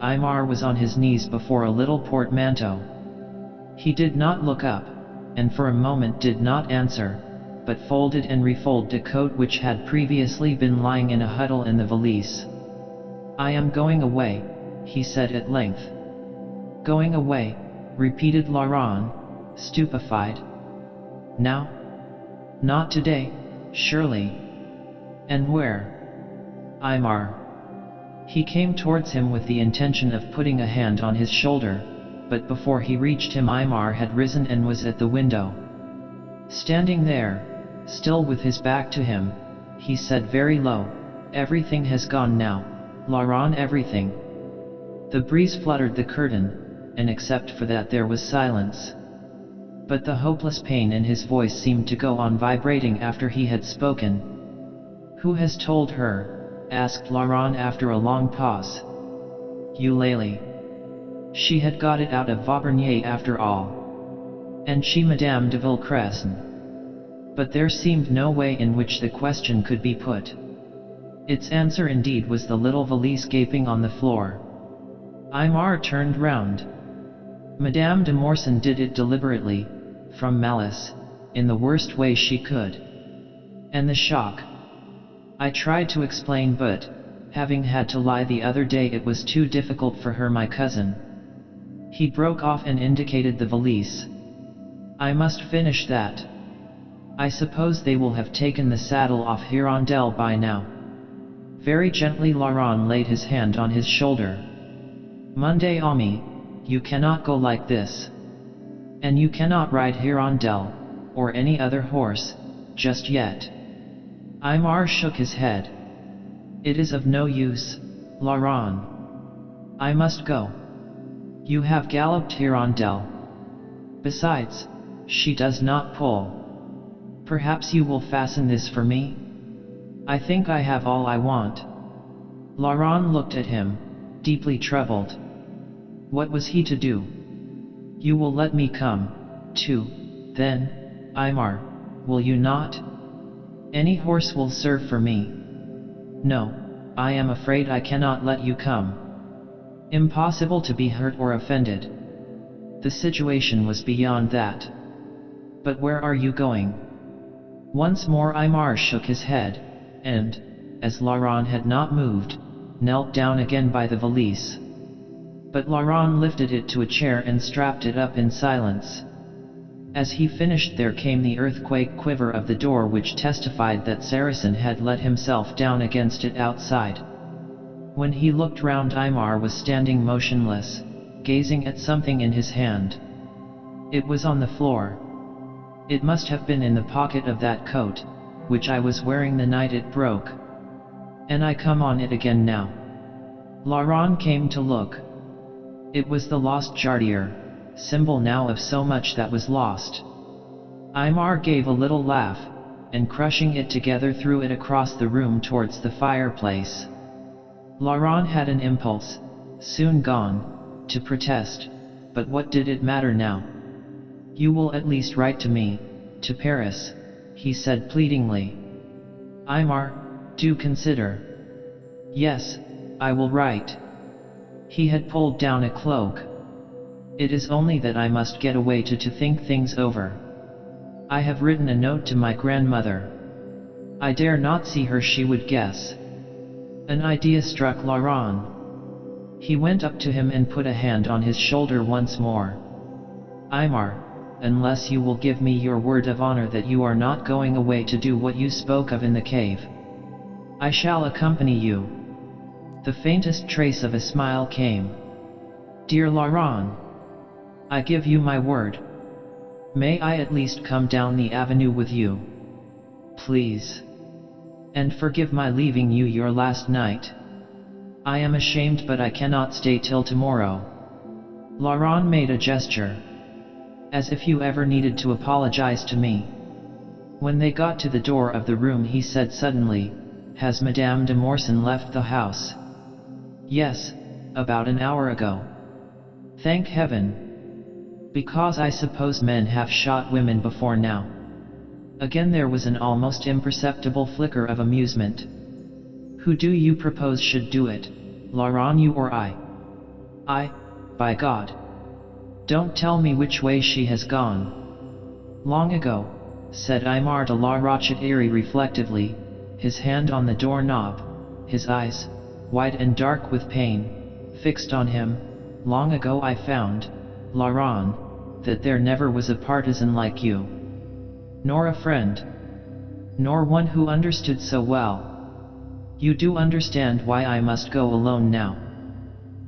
Imar was on his knees before a little portmanteau. He did not look up, and for a moment did not answer, but folded and refolded a coat which had previously been lying in a huddle in the valise. I am going away, he said at length. Going away, repeated Laurent, stupefied. Now? Not today, surely. And where? Imar. He came towards him with the intention of putting a hand on his shoulder, but before he reached him Imar had risen and was at the window. Standing there, still with his back to him, he said very low, everything has gone now, Laurent, everything. The breeze fluttered the curtain, and except for that there was silence. But the hopeless pain in his voice seemed to go on vibrating after he had spoken. Who has told her? Asked Laurent after a long pause. Eulalie. She had got it out of Vaubernier after all. And she, Madame de Villecrescent. But there seemed no way in which the question could be put. Its answer indeed was the little valise gaping on the floor. Imar turned round. Madame de Morsan did it deliberately, from malice, in the worst way she could. And the shock. I tried to explain, but, having had to lie the other day, it was too difficult for her, my cousin. He broke off and indicated the valise. I must finish that. I suppose they will have taken the saddle off Hirondelle by now. Very gently Laurent laid his hand on his shoulder. Monday Ami, you cannot go like this. And you cannot ride Hirondelle, or any other horse, just yet. Aymar shook his head. It is of no use, Laurent. I must go. You have galloped Hirondelle. Besides, she does not pull. Perhaps you will fasten this for me? I think I have all I want. Laurent looked at him, deeply troubled. What was he to do? You will let me come, too, then, Aymar, will you not? Any horse will serve for me. No, I am afraid I cannot let you come. Impossible to be hurt or offended. The situation was beyond that. But where are you going? Once more Aymar shook his head, and, as Laurent had not moved, knelt down again by the valise. But Laurent lifted it to a chair and strapped it up in silence. As he finished there came the earthquake quiver of the door which testified that Saracen had let himself down against it outside. When he looked round Aymar was standing motionless, gazing at something in his hand. It was on the floor. It must have been in the pocket of that coat, which I was wearing the night it broke. And I come on it again now. Laurent came to look. It was the lost jardier, symbol now of so much that was lost. Aymar gave a little laugh, and crushing it together threw it across the room towards the fireplace. Laurent had an impulse, soon gone, to protest, but what did it matter now? You will at least write to me, to Paris, he said pleadingly. Aymar, do consider. Yes, I will write. He had pulled down a cloak. It is only that I must get away to think things over. I have written a note to my grandmother. I dare not see her, she would guess. An idea struck Laurent. He went up to him and put a hand on his shoulder once more. Aymar, unless you will give me your word of honor that you are not going away to do what you spoke of in the cave, I shall accompany you. The faintest trace of a smile came. Dear Laurent, I give you my word. May I at least come down the avenue with you? Please. And forgive my leaving you your last night. I am ashamed, but I cannot stay till tomorrow. Laurent made a gesture. As if you ever needed to apologize to me. When they got to the door of the room he said suddenly, Has Madame de Morsan left the house? Yes, about an hour ago. Thank heaven. Because I suppose men have shot women before now. Again there was an almost imperceptible flicker of amusement. Who do you propose should do it, Laurent, you or I? I, by God. Don't tell me which way she has gone. Long ago, said Aymar de la Rochette reflectively, his hand on the doorknob, his eyes, wide and dark with pain, fixed on him. Long ago I found, Laurent, that there never was a partisan like you. Nor a friend. Nor one who understood so well. You do understand why I must go alone now?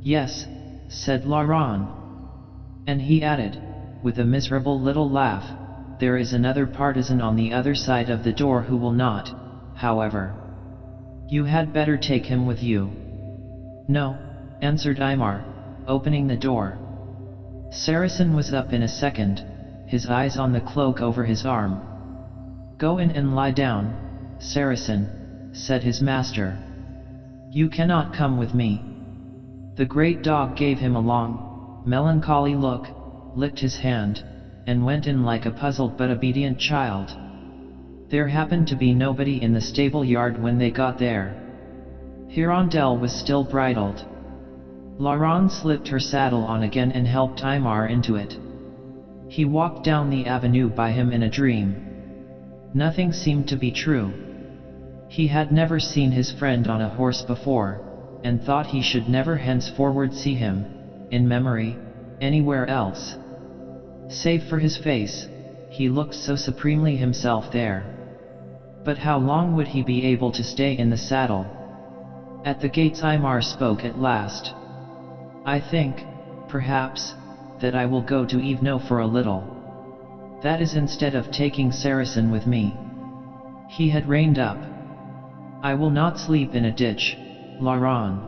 Yes, said Laurent. And he added, with a miserable little laugh, there is another partisan on the other side of the door who will not, however. You had better take him with you. No, answered Aymar, opening the door. Saracen was up in a second, his eyes on the cloak over his arm. Go in and lie down, Saracen, said his master. You cannot come with me. The great dog gave him a long, melancholy look, licked his hand, and went in like a puzzled but obedient child. There happened to be nobody in the stable yard when they got there. Hirondelle was still bridled. Laurent slipped her saddle on again and helped Aymar into it. He walked down the avenue by him in a dream. Nothing seemed to be true. He had never seen his friend on a horse before, and thought he should never henceforward see him, in memory, anywhere else. Save for his face, he looked so supremely himself there. But how long would he be able to stay in the saddle? At the gates Aymar spoke at last. "I think, perhaps, that I will go to Yvno for a little. That is instead of taking Saracen with me." He had reined up. "I will not sleep in a ditch, Laurent.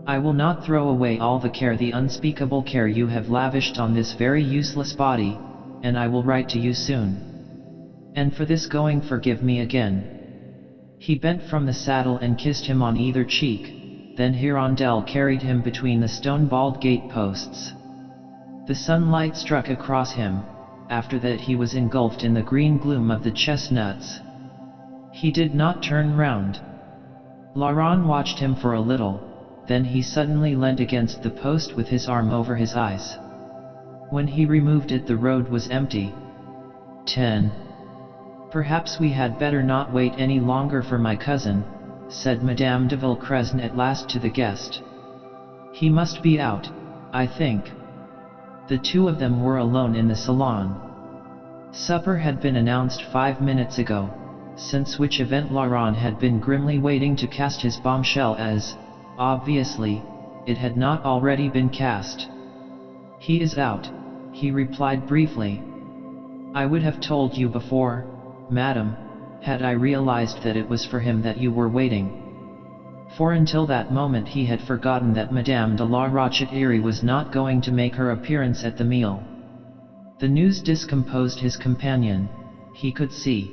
I will not throw away all the care, the unspeakable care you have lavished on this very useless body, and I will write to you soon. And for this going forgive me again." He bent from the saddle and kissed him on either cheek, then Hirondelle carried him between the stone-balled gate posts. The sunlight struck across him. After that he was engulfed in the green gloom of the chestnuts. He did not turn round. Laurent watched him for a little, then he suddenly leant against the post with his arm over his eyes. When he removed it, the road was empty. 10. "Perhaps we had better not wait any longer for my cousin," said Madame de Villecresne at last to the guest. "He must be out, I think." The two of them were alone in the salon. Supper had been announced 5 minutes ago, since which event Laurent had been grimly waiting to cast his bombshell, as, obviously, it had not already been cast. "He is out," he replied briefly. "I would have told you before, madam, had I realized that it was for him that you were waiting." For until that moment he had forgotten that Madame de la Rochette-Iry was not going to make her appearance at the meal. The news discomposed his companion, he could see.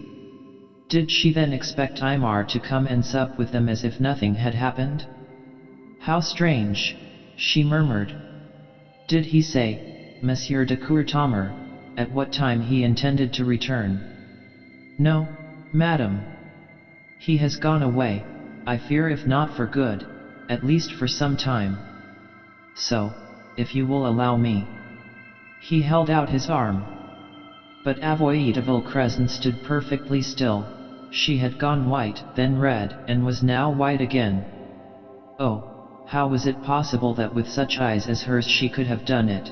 Did she then expect Aymar to come and sup with them as if nothing had happened? "How strange," she murmured. "Did he say, Monsieur de Courtomar, at what time he intended to return?" "No, madam. He has gone away, I fear, if not for good, at least for some time. So, if you will allow me." He held out his arm. But Avoye de Villecresne stood perfectly still. She had gone white, then red, and was now white again. Oh, how was it possible that with such eyes as hers she could have done it?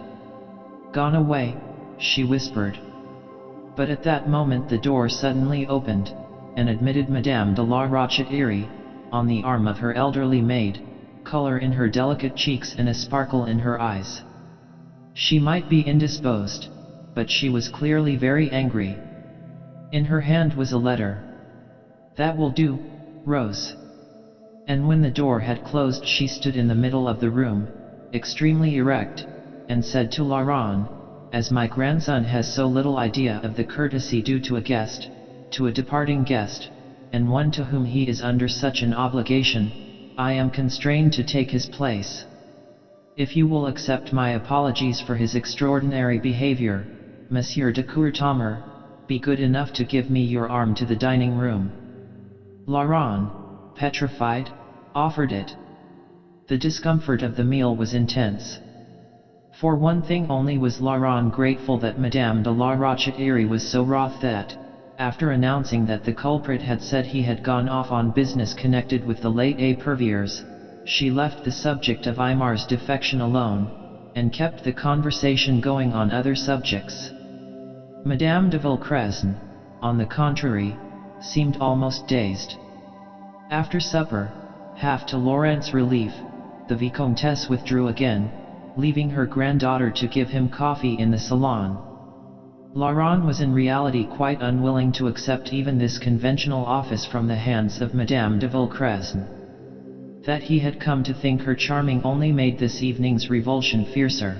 "Gone away," she whispered. But at that moment the door suddenly opened, and admitted Madame de la Rochette-Iry, on the arm of her elderly maid, color in her delicate cheeks and a sparkle in her eyes. She might be indisposed, but she was clearly very angry. In her hand was a letter. "That will do, Rose." And when the door had closed she stood in the middle of the room, extremely erect, and said to Laurent, "As my grandson has so little idea of the courtesy due to a guest, to a departing guest, and one to whom he is under such an obligation, I am constrained to take his place. If you will accept my apologies for his extraordinary behavior, Monsieur de Courtomar, be good enough to give me your arm to the dining room." Laurent, petrified, offered it. The discomfort of the meal was intense. For one thing only was Laurent grateful that Madame de la Rochette-Iry was so wroth that, after announcing that the culprit had said he had gone off on business connected with the late Éperviers, she left the subject of Aymar's defection alone, and kept the conversation going on other subjects. Madame de Villecresne, on the contrary, seemed almost dazed. After supper, half to Laurent's relief, the Vicomtesse withdrew again, leaving her granddaughter to give him coffee in the salon. Laurent was in reality quite unwilling to accept even this conventional office from the hands of Madame de Villecresne. That he had come to think her charming only made this evening's revulsion fiercer.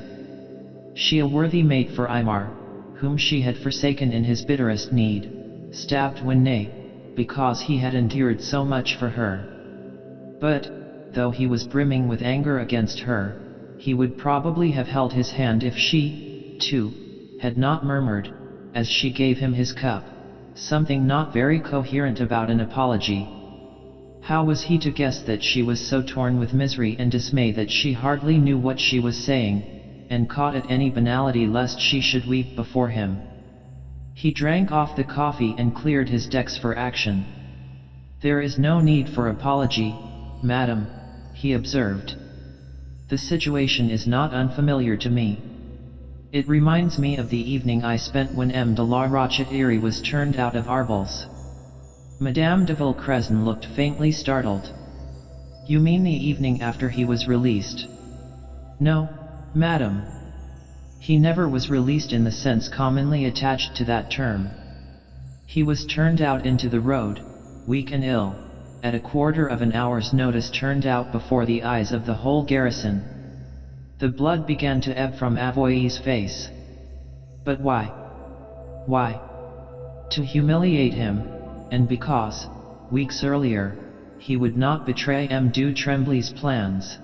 She, a worthy mate for Aymar, whom she had forsaken in his bitterest need, stabbed when nay, because he had endured so much for her. But, though he was brimming with anger against her, he would probably have held his hand if she, too, had not murmured, as she gave him his cup, something not very coherent about an apology. How was he to guess that she was so torn with misery and dismay that she hardly knew what she was saying, and caught at any banality lest she should weep before him? He drank off the coffee and cleared his decks for action. "There is no need for apology, madam," he observed. "The situation is not unfamiliar to me. It reminds me of the evening I spent when M. de la Rochette was turned out of Arbles. Madame de Villecresin looked faintly startled. You mean the evening after he was released? No, madam. He never was released in the sense commonly attached to that term. He was turned out into the road, weak and ill, at a quarter of an hour's notice, turned out before the eyes of the whole garrison. The blood began to ebb from Avoy's face. But why? Why? To humiliate him, and because, weeks earlier, he would not betray M. du Tremblay's plans.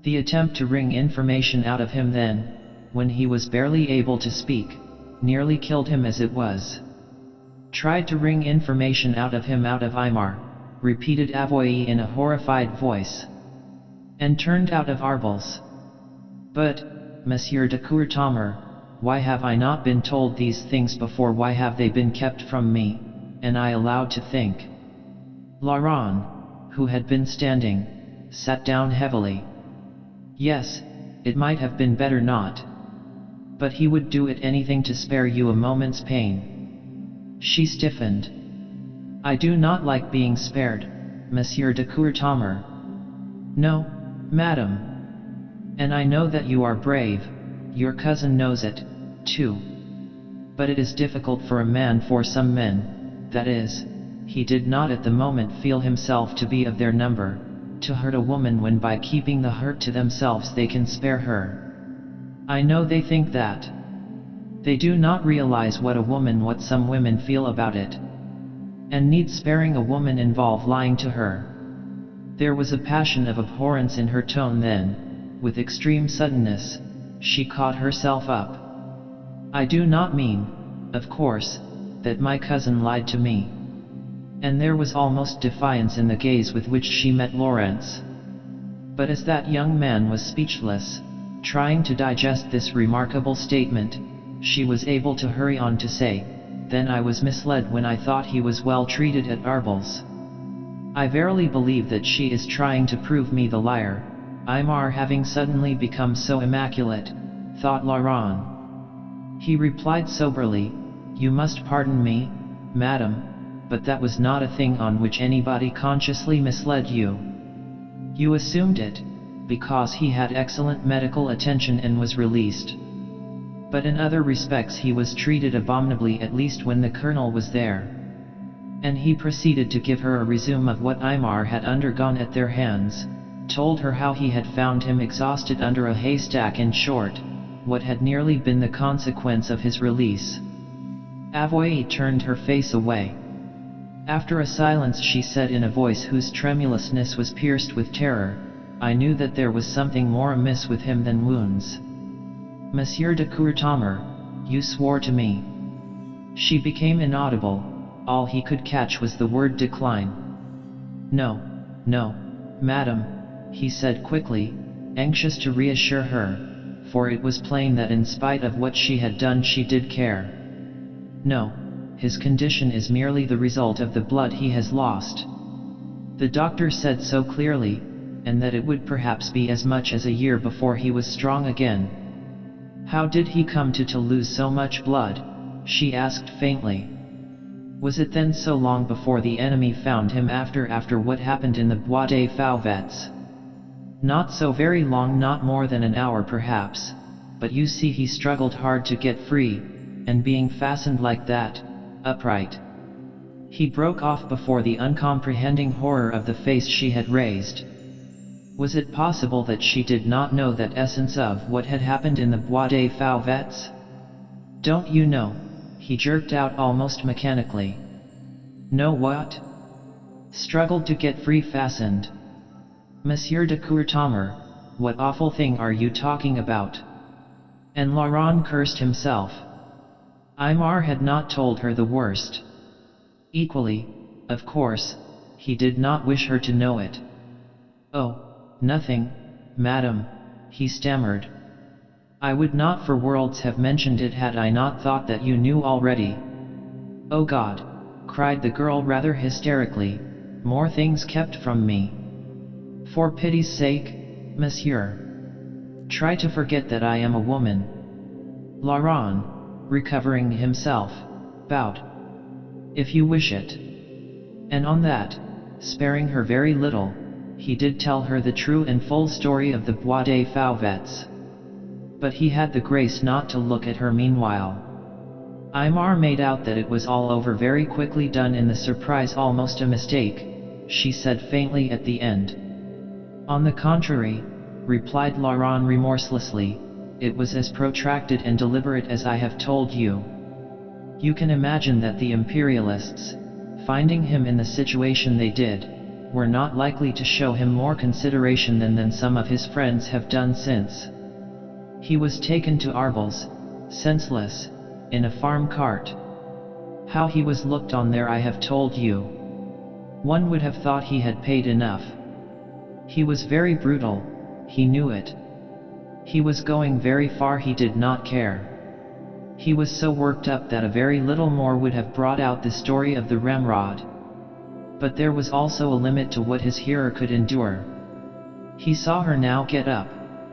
The attempt to wring information out of him then, when he was barely able to speak, nearly killed him as it was. Tried to wring information out of him, out of Aymar, repeated Avoy in a horrified voice. And turned out of Arbles. But, Monsieur de Courtommer, why have I not been told these things before? Why have they been kept from me, and I allowed to think? Laurent, who had been standing, sat down heavily. Yes, it might have been better not. But he would do it anything to spare you a moment's pain. She stiffened. I do not like being spared, Monsieur de Courtommer. No, madam. And I know that you are brave, your cousin knows it, too. But it is difficult for a man, for some men, that is, he did not at the moment feel himself to be of their number, to hurt a woman when by keeping the hurt to themselves they can spare her. I know they think that. They do not realize what some women feel about it. And need sparing a woman involve lying to her. There was a passion of abhorrence in her tone then. With extreme suddenness, she caught herself up. I do not mean, of course, that my cousin lied to me. And there was almost defiance in the gaze with which she met Lawrence. But as that young man was speechless, trying to digest this remarkable statement, she was able to hurry on to say, then I was misled when I thought he was well treated at Arbles. I verily believe that she is trying to prove me the liar, Aymar having suddenly become so immaculate, thought Laurent. He replied soberly, you must pardon me, madam, but that was not a thing on which anybody consciously misled you. You assumed it, because he had excellent medical attention and was released. But in other respects he was treated abominably, at least when the colonel was there. And he proceeded to give her a resume of what Aymar had undergone at their hands, told her how he had found him exhausted under a haystack, in short, what had nearly been the consequence of his release. Avoy turned her face away. After a silence she said in a voice whose tremulousness was pierced with terror, I knew that there was something more amiss with him than wounds. Monsieur de Courtommer, you swore to me. She became inaudible, all he could catch was the word decline. No, no, madam, he said quickly, anxious to reassure her, for it was plain that in spite of what she had done she did care. No, his condition is merely the result of the blood he has lost. The doctor said so clearly, and that it would perhaps be as much as a year before he was strong again. How did he come to lose so much blood? She asked faintly. Was it then so long before the enemy found him after what happened in the Bois des Fauvets? Not so very long, not more than an hour perhaps, but you see he struggled hard to get free, and being fastened like that, upright. He broke off before the uncomprehending horror of the face she had raised. Was it possible that she did not know that essence of what had happened in the Bois des Fauvets? Don't you know? He jerked out almost mechanically. Know what? Struggled to get free, fastened. Monsieur de Courtommer, what awful thing are you talking about? And Laurent cursed himself. Aymar had not told her the worst. Equally, of course, he did not wish her to know it. Oh, nothing, madam, he stammered. I would not for worlds have mentioned it had I not thought that you knew already. Oh God, cried the girl rather hysterically, more things kept from me. For pity's sake, monsieur. Try to forget that I am a woman. Laurent, recovering himself, bowed. If you wish it. And on that, sparing her very little, he did tell her the true and full story of the Bois des Fauvets. But he had the grace not to look at her meanwhile. Aymar made out that it was all over very quickly done in the surprise, almost a mistake, she said faintly at the end. On the contrary, replied Laurent remorselessly, it was as protracted and deliberate as I have told you. You can imagine that the imperialists, finding him in the situation they did, were not likely to show him more consideration than some of his friends have done since. He was taken to Arles, senseless, in a farm cart. How he was looked on there I have told you. One would have thought he had paid enough. He was very brutal, he knew it. He was going very far, he did not care. He was so worked up that a very little more would have brought out the story of the ramrod. But there was also a limit to what his hearer could endure. He saw her now get up,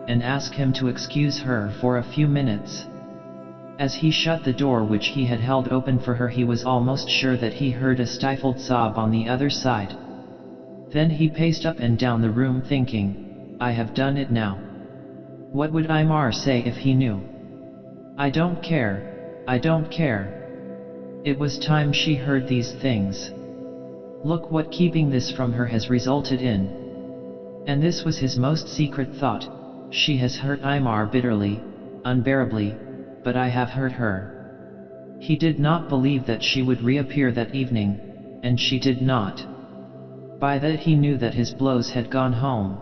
and ask him to excuse her for a few minutes. As he shut the door which he had held open for her, he was almost sure that he heard a stifled sob on the other side. Then he paced up and down the room thinking, I have done it now. What would Aymar say if he knew? I don't care, I don't care. It was time she heard these things. Look what keeping this from her has resulted in. And this was his most secret thought, she has hurt Aymar bitterly, unbearably, but I have hurt her. He did not believe that she would reappear that evening, and she did not. By that he knew that his blows had gone home.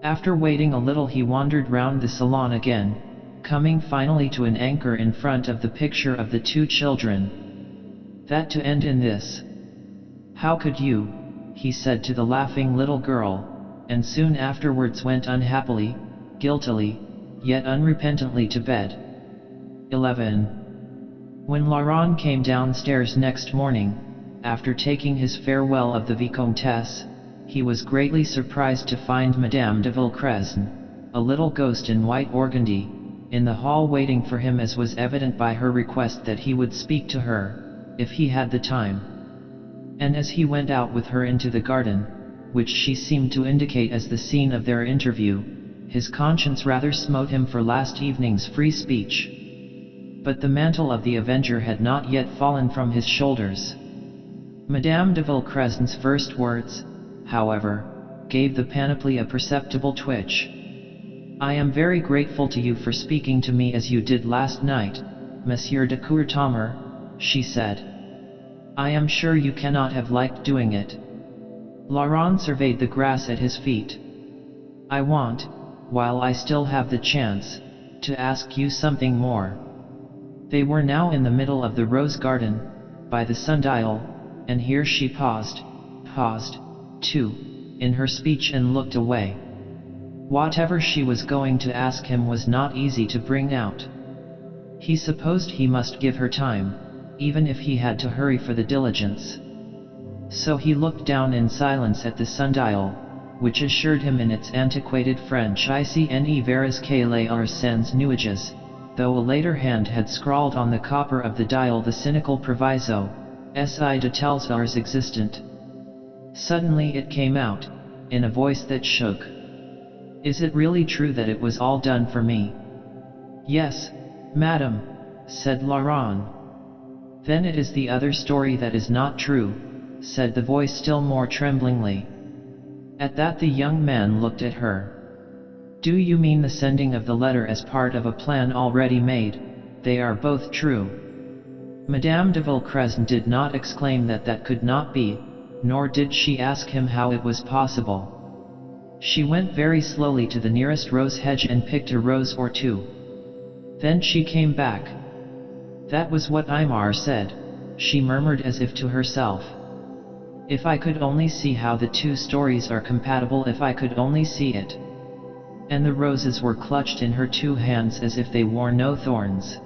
After waiting a little he wandered round the salon again, coming finally to an anchor in front of the picture of the two children. That to end in this. How could you, he said to the laughing little girl, and soon afterwards went unhappily, guiltily, yet unrepentantly to bed. 11. When Laurent came downstairs next morning, after taking his farewell of the Vicomtesse, he was greatly surprised to find Madame de Villecresne, a little ghost in white organdie, in the hall waiting for him, as was evident by her request that he would speak to her, if he had the time. And as he went out with her into the garden, which she seemed to indicate as the scene of their interview, his conscience rather smote him for last evening's free speech. But the mantle of the avenger had not yet fallen from his shoulders. Madame de Villecresne's first words, however, gave the panoply a perceptible twitch. I am very grateful to you for speaking to me as you did last night, Monsieur de Courtommer, she said. I am sure you cannot have liked doing it. Laurent surveyed the grass at his feet. I want, while I still have the chance, to ask you something more. They were now in the middle of the rose garden, by the sundial, and here she paused, too, in her speech and looked away. Whatever she was going to ask him was not easy to bring out. He supposed he must give her time, even if he had to hurry for the diligence. So he looked down in silence at the sundial, which assured him in its antiquated French, I see ne verras que les heures sans nuages, though a later hand had scrawled on the copper of the dial the cynical proviso, si de telles heures existent. Suddenly it came out, in a voice that shook. Is it really true that it was all done for me? Yes, madam, said Laurent. Then it is the other story that is not true, said the voice still more tremblingly. At that the young man looked at her. Do you mean the sending of the letter as part of a plan already made? They are both true. Madame de Villecresne did not exclaim that that could not be, nor did she ask him how it was possible. She went very slowly to the nearest rose hedge and picked a rose or two. Then she came back. That was what Aymar said, she murmured as if to herself. If I could only see how the two stories are compatible, if I could only see it. And the roses were clutched in her two hands as if they wore no thorns.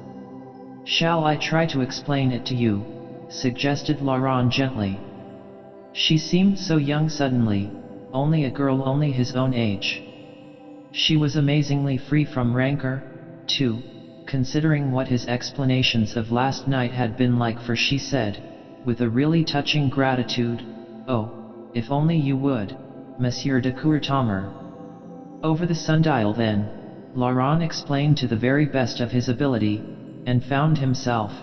Shall I try to explain it to you? Suggested Laurent gently. She seemed so young suddenly, only a girl, only his own age. She was amazingly free from rancor, too, considering what his explanations of last night had been like, for she said, with a really touching gratitude, "Oh, if only you would, Monsieur de Courtomer." Over the sundial then, Laurent explained to the very best of his ability, and found himself,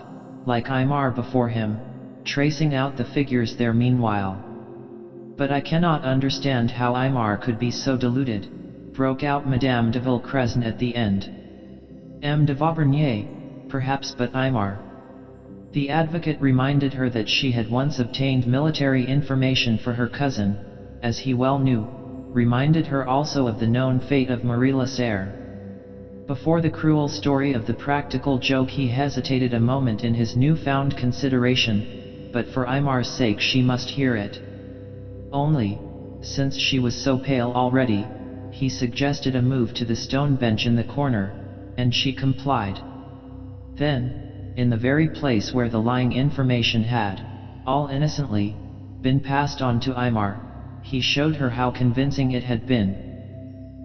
like Aymar before him, tracing out the figures there meanwhile. "But I cannot understand how Aymar could be so deluded," broke out Madame de Villecresne at the end. "M. de Vaubernier, perhaps, but Aymar." The advocate reminded her that she had once obtained military information for her cousin, as he well knew, reminded her also of the known fate of Marie Lasserre. Before the cruel story of the practical joke he hesitated a moment in his newfound consideration, but for Aymar's sake she must hear it. Only, since she was so pale already, he suggested a move to the stone bench in the corner, and she complied. Then, in the very place where the lying information had, all innocently, been passed on to Aymar, he showed her how convincing it had been.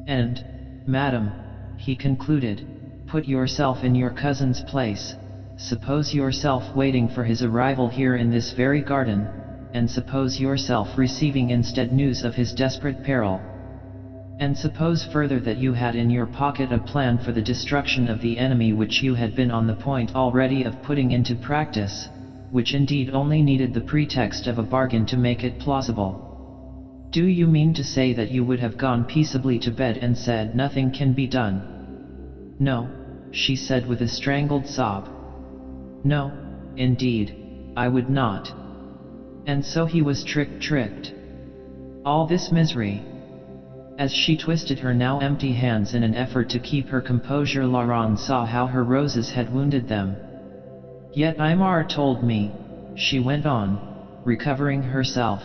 "And, madam," he concluded, "put yourself in your cousin's place. Suppose yourself waiting for his arrival here in this very garden, and suppose yourself receiving instead news of his desperate peril. And suppose further that you had in your pocket a plan for the destruction of the enemy which you had been on the point already of putting into practice, which indeed only needed the pretext of a bargain to make it plausible. Do you mean to say that you would have gone peaceably to bed and said nothing can be done?" "No," she said with a strangled sob. "No, indeed, I would not." And so he was tricked. All this misery. As she twisted her now empty hands in an effort to keep her composure, Laurent saw how her roses had wounded them. "Yet Aymar told me," she went on, recovering herself,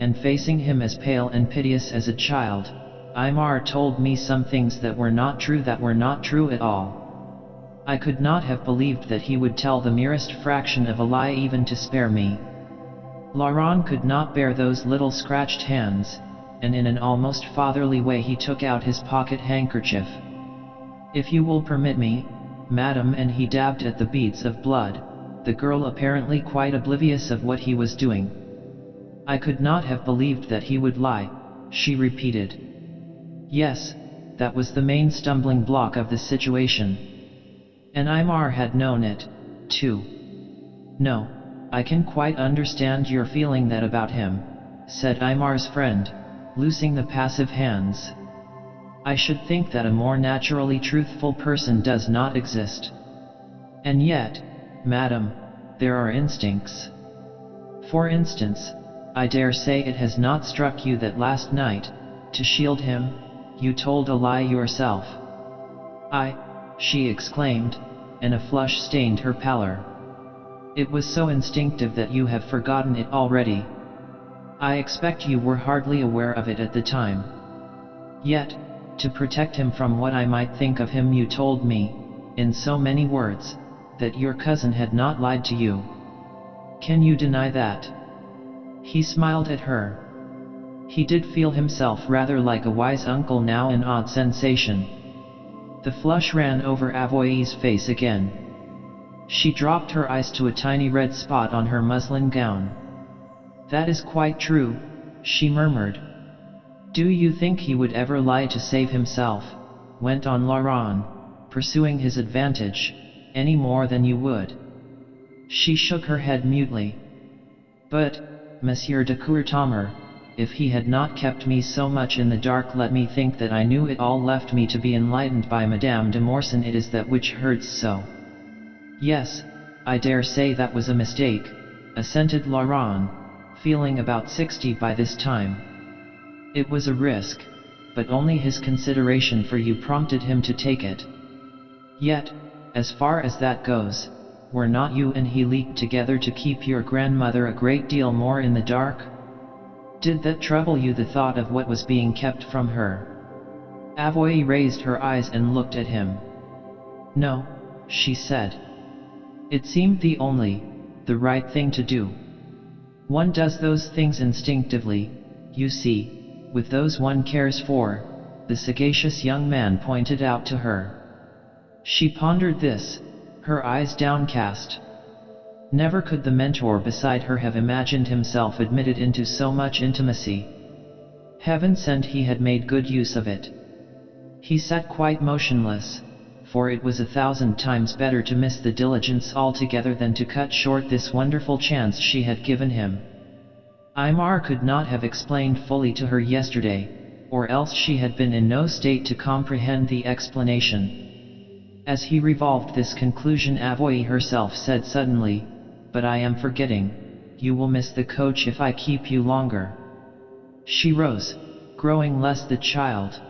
and facing him as pale and piteous as a child, "Aymar told me some things that were not true at all. I could not have believed that he would tell the merest fraction of a lie even to spare me." Laurent could not bear those little scratched hands, and in an almost fatherly way he took out his pocket handkerchief. "If you will permit me, madam," and he dabbed at the beads of blood, the girl apparently quite oblivious of what he was doing. "I could not have believed that he would lie," she repeated. Yes, that was the main stumbling block of the situation. And Aymar had known it, too. "No, I can quite understand your feeling that about him," said Aymar's friend, loosing the passive hands. "I should think that a more naturally truthful person does not exist. And yet, madam, there are instincts. For instance, I dare say it has not struck you that last night, to shield him, you told a lie yourself." She exclaimed, and a flush stained her pallor. "It was so instinctive that you have forgotten it already. I expect you were hardly aware of it at the time. Yet, to protect him from what I might think of him, you told me, in so many words, that your cousin had not lied to you. Can you deny that?" He smiled at her. He did feel himself rather like a wise uncle now, an odd sensation. The flush ran over Avoy's face again. She dropped her eyes to a tiny red spot on her muslin gown. "That is quite true," she murmured. "Do you think he would ever lie to save himself?" went on Laurent, pursuing his advantage, "any more than you would?" She shook her head mutely. "But, Monsieur de Courtomer, if he had not kept me so much in the dark, let me think that I knew it all, left me to be enlightened by Madame de Morsan, it is that which hurts so." "Yes, I dare say that was a mistake," assented Laurent, feeling about 60 by this time. "It was a risk, but only his consideration for you prompted him to take it. Yet, as far as that goes, were not you and he leagued together to keep your grandmother a great deal more in the dark? Did that trouble you, the thought of what was being kept from her?" Avoy raised her eyes and looked at him. "No," she said. "It seemed the right thing to do. One does those things instinctively, you see, with those one cares for," the sagacious young man pointed out to her. She pondered this, her eyes downcast. Never could the mentor beside her have imagined himself admitted into so much intimacy. Heaven sent he had made good use of it. He sat quite motionless, for it was 1,000 times better to miss the diligence altogether than to cut short this wonderful chance she had given him. Aymar could not have explained fully to her yesterday, or else she had been in no state to comprehend the explanation. As he revolved this conclusion, Avoye herself said suddenly, "But I am forgetting, you will miss the coach if I keep you longer." She rose, growing less the child.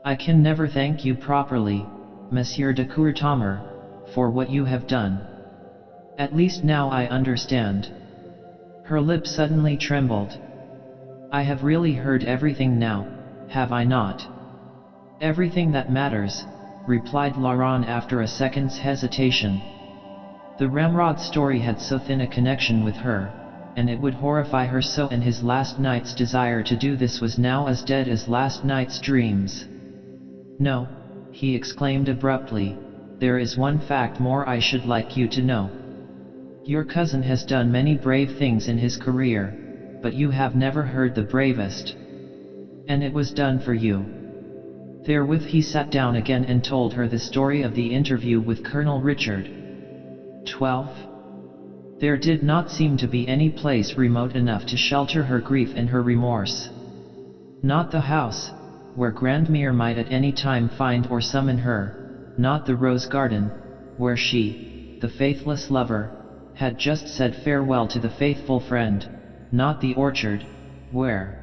"I can never thank you properly, Monsieur de Courtommer, for what you have done. At least now I understand." Her lips suddenly trembled. "I have really heard everything now, have I not?" "Everything that matters," replied Laurent after a second's hesitation. The Ramrod story had so thin a connection with her, and it would horrify her so, and his last night's desire to do this was now as dead as last night's dreams. "No," he exclaimed abruptly, "there is one fact more I should like you to know. Your cousin has done many brave things in his career, but you have never heard the bravest. And it was done for you." Therewith he sat down again and told her the story of the interview with Colonel Richard. 12. There did not seem to be any place remote enough to shelter her grief and her remorse. Not the house, where Grandmere might at any time find or summon her, not the rose garden, where she, the faithless lover, had just said farewell to the faithful friend, not the orchard, where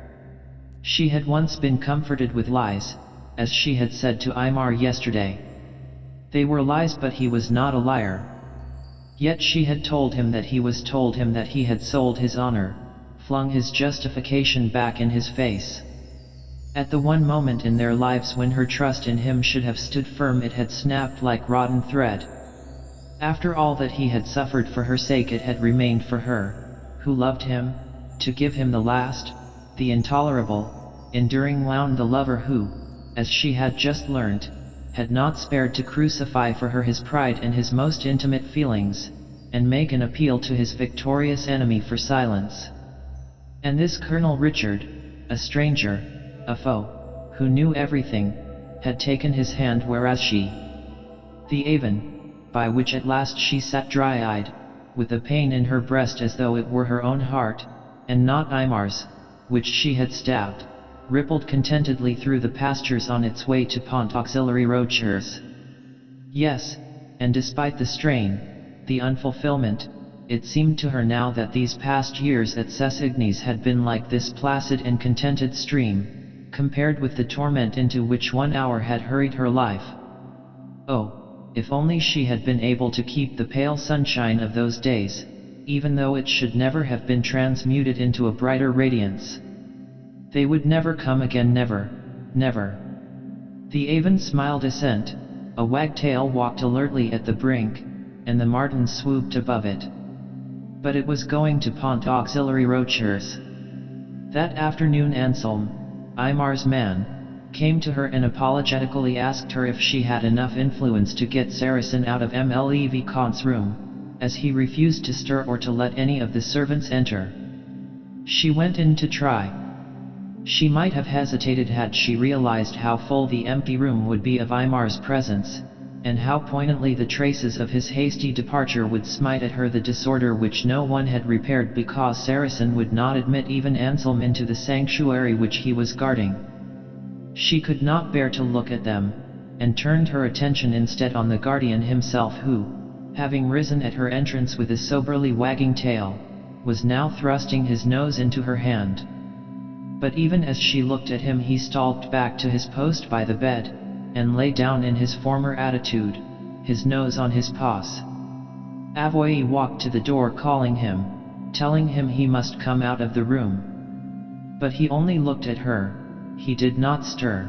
she had once been comforted with lies, as she had said to Aymar yesterday. They were lies, but he was not a liar. Yet she had told him that he had sold his honor, flung his justification back in his face. At the one moment in their lives when her trust in him should have stood firm, it had snapped like rotten thread. After all that he had suffered for her sake, it had remained for her, who loved him, to give him the last, the intolerable, enduring wound, the lover who, as she had just learnt, had not spared to crucify for her his pride and his most intimate feelings, and make an appeal to his victorious enemy for silence. And this Colonel Richard, a stranger, a foe, who knew everything, had taken his hand, whereas she, the Avon, by which at last she sat dry-eyed, with a pain in her breast as though it were her own heart, and not Aymar's, which she had stabbed, rippled contentedly through the pastures on its way to Pont Auxiliary Rochers. Yes, and despite the strain, the unfulfillment, it seemed to her now that these past years at Cessigny's had been like this placid and contented stream, compared with the torment into which 1 hour had hurried her life. Oh, if only she had been able to keep the pale sunshine of those days, even though it should never have been transmuted into a brighter radiance. They would never come again, never, never. The Avon smiled assent, a wagtail walked alertly at the brink, and the martin swooped above it. But it was going to Pont Auxiliary Rochers. That afternoon Anselm, Aymar's man, came to her and apologetically asked her if she had enough influence to get Saracen out of Mlle Vicomte's room, as he refused to stir or to let any of the servants enter. She went in to try. She might have hesitated had she realized how full the empty room would be of Aymar's presence, and how poignantly the traces of his hasty departure would smite at her the disorder which no one had repaired because Saracen would not admit even Anselm into the sanctuary which he was guarding. She could not bear to look at them, and turned her attention instead on the guardian himself who, having risen at her entrance with a soberly wagging tail, was now thrusting his nose into her hand. But even as she looked at him he stalked back to his post by the bed, and lay down in his former attitude, his nose on his paws. Avoye walked to the door calling him, telling him he must come out of the room. But he only looked at her, he did not stir.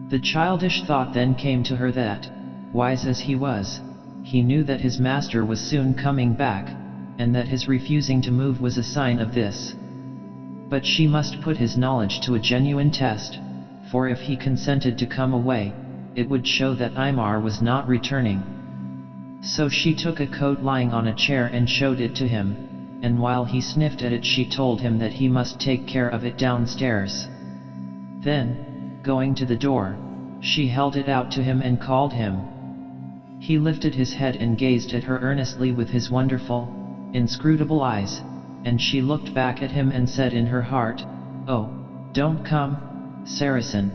The childish thought then came to her that, wise as he was, he knew that his master was soon coming back, and that his refusing to move was a sign of this. But she must put his knowledge to a genuine test, for if he consented to come away, it would show that Aymar was not returning. So she took a coat lying on a chair and showed it to him, and while he sniffed at it she told him that he must take care of it downstairs. Then, going to the door, she held it out to him and called him. He lifted his head and gazed at her earnestly with his wonderful, inscrutable eyes, and she looked back at him and said in her heart, "Oh, don't come, Saracen."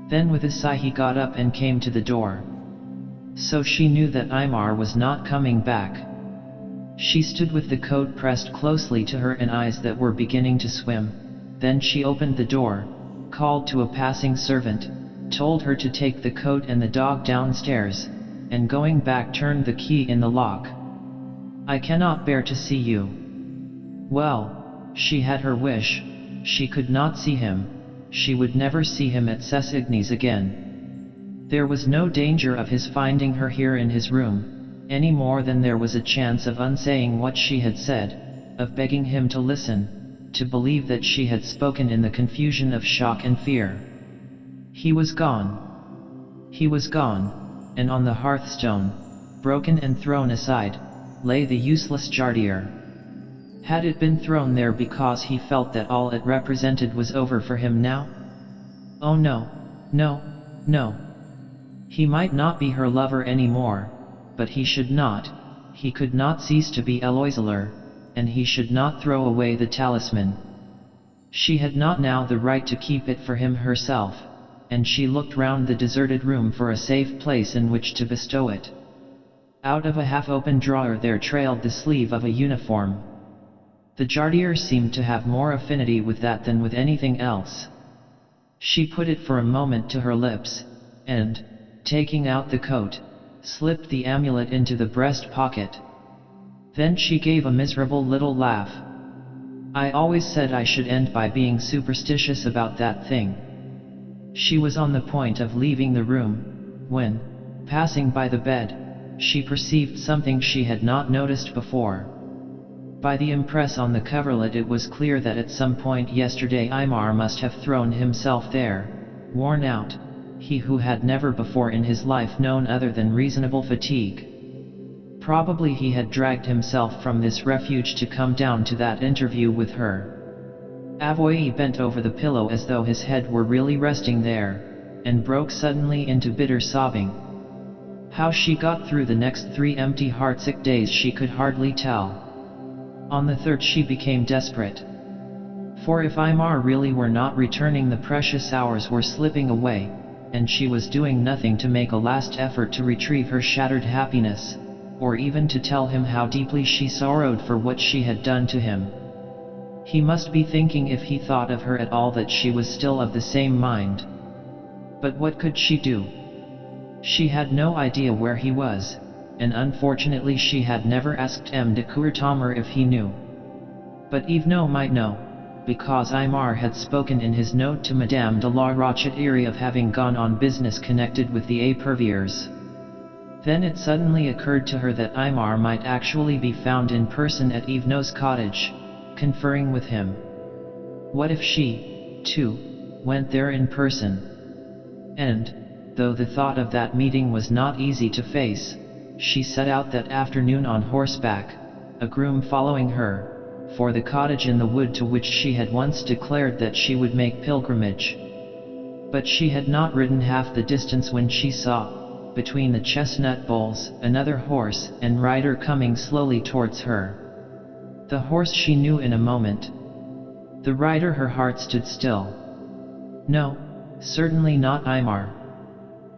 Then with a sigh he got up and came to the door. So she knew that Aymar was not coming back. She stood with the coat pressed closely to her and eyes that were beginning to swim. Then she opened the door, called to a passing servant, told her to take the coat and the dog downstairs, and going back turned the key in the lock. "I cannot bear to see you." Well, she had her wish. She could not see him. She would never see him at Sessigny's again. There was no danger of his finding her here in his room, any more than there was a chance of unsaying what she had said, of begging him to listen, to believe that she had spoken in the confusion of shock and fear. He was gone. He was gone, and on the hearthstone, broken and thrown aside, lay the useless jardier. Had it been thrown there because he felt that all it represented was over for him now? Oh no, no, no. He might not be her lover anymore, but he should not, he could not cease to be Eloiseler, and he should not throw away the talisman. She had not now the right to keep it for him herself, and she looked round the deserted room for a safe place in which to bestow it. Out of a half-open drawer there trailed the sleeve of a uniform. The jardier seemed to have more affinity with that than with anything else. She put it for a moment to her lips, and, taking out the coat, slipped the amulet into the breast pocket. Then she gave a miserable little laugh. "I always said I should end by being superstitious about that thing." She was on the point of leaving the room, when, passing by the bed, she perceived something she had not noticed before. By the impress on the coverlet it was clear that at some point yesterday Aymar must have thrown himself there, worn out, he who had never before in his life known other than reasonable fatigue. Probably he had dragged himself from this refuge to come down to that interview with her. Avoye bent over the pillow as though his head were really resting there, and broke suddenly into bitter sobbing. How she got through the next 3 empty heartsick days she could hardly tell. On the third she became desperate. For if Aymar really were not returning, the precious hours were slipping away, and she was doing nothing to make a last effort to retrieve her shattered happiness, or even to tell him how deeply she sorrowed for what she had done to him. He must be thinking, if he thought of her at all, that she was still of the same mind. But what could she do? She had no idea where he was, and unfortunately she had never asked M. de Courtommer if he knew. But Yvenot might know, because Aymar had spoken in his note to Madame de la Rochetière of having gone on business connected with the Éperviers. Then it suddenly occurred to her that Aymar might actually be found in person at Yvenot's cottage, conferring with him. What if she, too, went there in person? And, though the thought of that meeting was not easy to face, she set out that afternoon on horseback, a groom following her, for the cottage in the wood to which she had once declared that she would make pilgrimage. But she had not ridden half the distance when she saw, between the chestnut boles, another horse and rider coming slowly towards her. The horse she knew in a moment. The rider, her heart stood still. No, certainly not Aymar.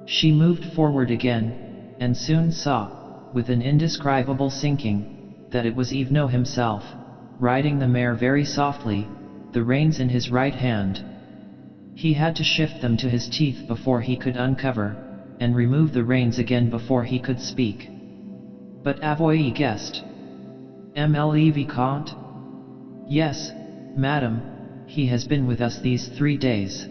She moved forward again, and soon saw, with an indescribable sinking, that it was Yvenot himself, riding the mare very softly, the reins in his right hand. He had to shift them to his teeth before he could uncover, and remove the reins again before he could speak. But Avoye guessed. "M.L.E. Vicomte?" "Yes, madam, he has been with us these 3 days.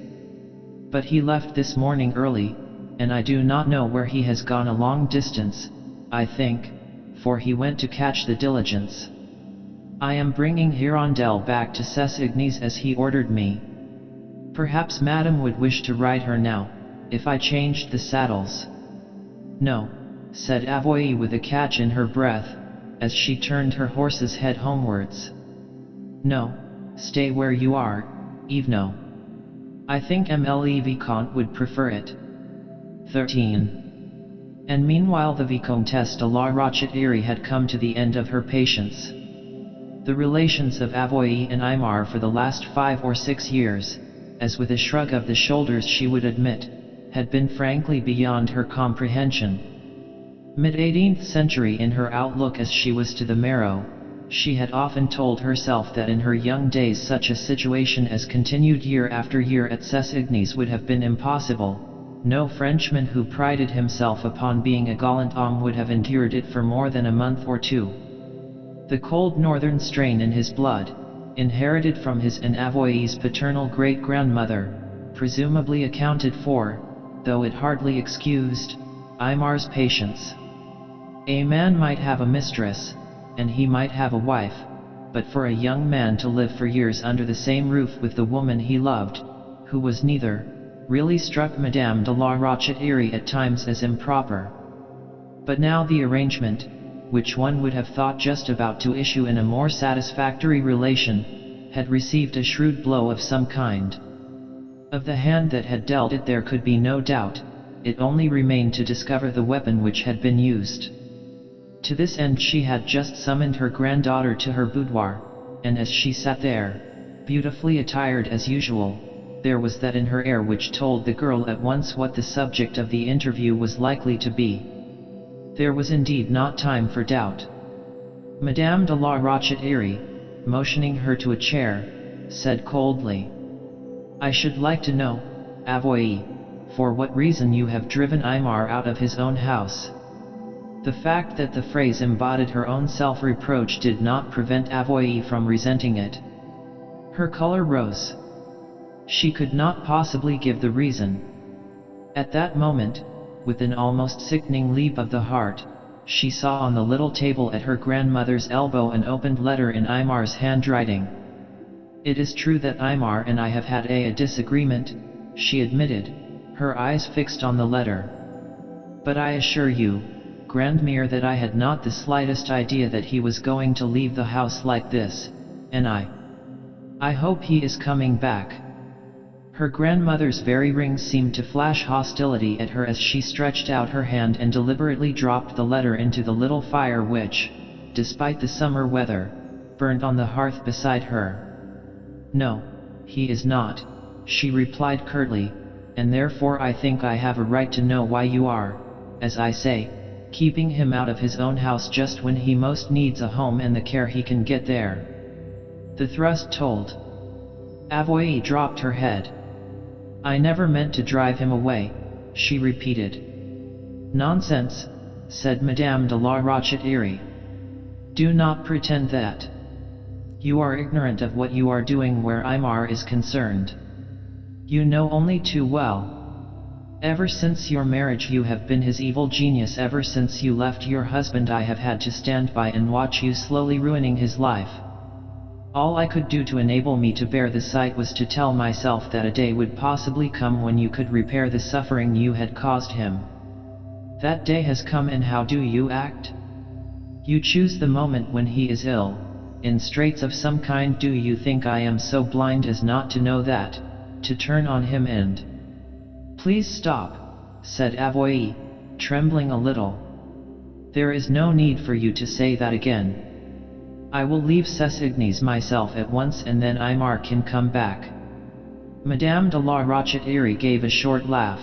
But he left this morning early, and I do not know where he has gone. A long distance, I think, for he went to catch the diligence. I am bringing Hirondelle back to Sessigny's as he ordered me. Perhaps madam would wish to ride her now, if I changed the saddles? No, said Avoye with a catch in her breath, as she turned her horse's head homewards. No, stay where you are, Yves. I think Mle Vicomte would prefer it. 13. And meanwhile the Vicomtesse de la Rochette had come to the end of her patience. The relations of Avoye and Aymar for the last 5 or 6 years, as with a shrug of the shoulders she would admit, had been frankly beyond her comprehension. Mid-18th century in her outlook as she was to the marrow, she had often told herself that in her young days such a situation as continued year after year at Cessigny's would have been impossible. No Frenchman who prided himself upon being a gallant homme would have endured it for more than a month or 2. The cold northern strain in his blood, inherited from his and Avoye's paternal great-grandmother, presumably accounted for, though it hardly excused, Aymar's patience. A man might have a mistress, and he might have a wife, but for a young man to live for years under the same roof with the woman he loved, who was neither, really struck Madame de la Rochette at times as improper. But now the arrangement, which one would have thought just about to issue in a more satisfactory relation, had received a shrewd blow of some kind. Of the hand that had dealt it there could be no doubt, it only remained to discover the weapon which had been used. To this end she had just summoned her granddaughter to her boudoir, and as she sat there, beautifully attired as usual, there was that in her air which told the girl at once what the subject of the interview was likely to be. There was indeed not time for doubt. Madame de la Rochette, motioning her to a chair, said coldly, I should like to know, Avoye, for what reason you have driven Aymar out of his own house. The fact that the phrase embodied her own self-reproach did not prevent Avoye from resenting it. Her color rose. She could not possibly give the reason. At that moment, with an almost sickening leap of the heart, she saw on the little table at her grandmother's elbow an opened letter in Aymar's handwriting. It is true that Aymar and I have had a disagreement, she admitted, her eyes fixed on the letter. But I assure you, Grandmere, that I had not the slightest idea that he was going to leave the house like this, and I hope he is coming back. Her grandmother's very ring seemed to flash hostility at her as she stretched out her hand and deliberately dropped the letter into the little fire which, despite the summer weather, burned on the hearth beside her. No, he is not, she replied curtly, and therefore I think I have a right to know why you are, as I say, keeping him out of his own house just when he most needs a home and the care he can get there. The thrust told. Avoye dropped her head. I never meant to drive him away, she repeated. Nonsense, said Madame de la Rochette. Do not pretend that. You are ignorant of what you are doing where Aymar is concerned. You know only too well. Ever since your marriage you have been his evil genius. Ever since you left your husband I have had to stand by and watch you slowly ruining his life. All I could do to enable me to bear the sight was to tell myself that a day would possibly come when you could repair the suffering you had caused him. That day has come, and how do you act? You choose the moment when he is ill, in straits of some kind. Do you think I am so blind as not to know that, to turn on him and... Please stop, said Avoye, trembling a little. There is no need for you to say that again. I will leave Cessigny's myself at once, and then Aymar can come back. Madame de la Rochette gave a short laugh.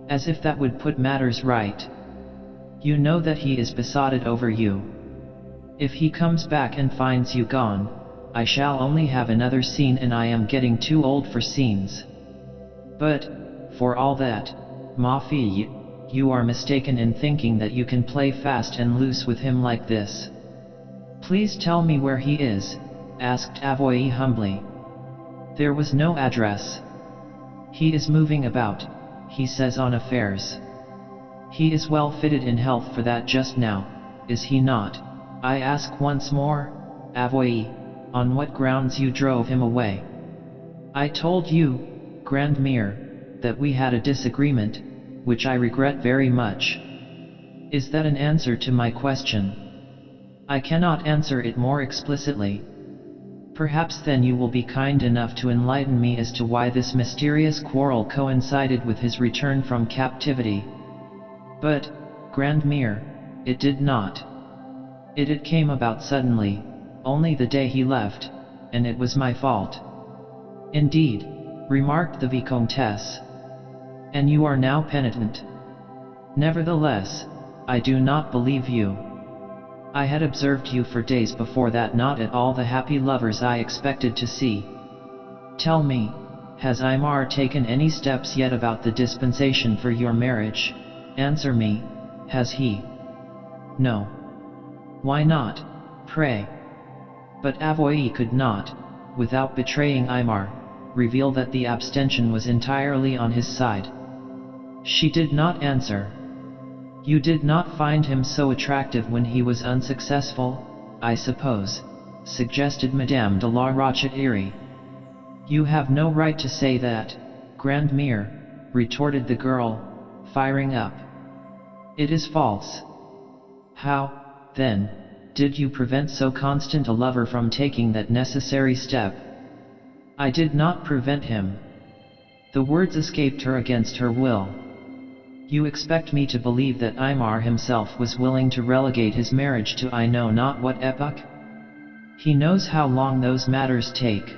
As if that would put matters right. You know that he is besotted over you. If he comes back and finds you gone, I shall only have another scene, and I am getting too old for scenes. But, for all that, ma fille, you are mistaken in thinking that you can play fast and loose with him like this. Please tell me where he is, asked Avoye humbly. There was no address. He is moving about, he says, on affairs. He is well fitted in health for that just now, is he not? I ask once more, Avoye, on what grounds you drove him away? I told you, Grandmere, that we had a disagreement, which I regret very much. Is that an answer to my question? I cannot answer it more explicitly. Perhaps then you will be kind enough to enlighten me as to why this mysterious quarrel coincided with his return from captivity. But, Grandmere, it did not. It came about suddenly, only the day he left, and it was my fault. Indeed, remarked the Vicomtesse. And you are now penitent. Nevertheless, I do not believe you. I had observed you for days before that, not at all the happy lovers I expected to see. Tell me, has Aymar taken any steps yet about the dispensation for your marriage? Answer me, has he? No. Why not, pray? But Avoye could not, without betraying Aymar, reveal that the abstention was entirely on his side. She did not answer. You did not find him so attractive when he was unsuccessful, I suppose, suggested Madame de la Rochette-Iry. You have no right to say that, Grandmere, retorted the girl, firing up. It is false. How, then, did you prevent so constant a lover from taking that necessary step? I did not prevent him. The words escaped her against her will. You expect me to believe that Aymar himself was willing to relegate his marriage to I know not what epoch? He knows how long those matters take.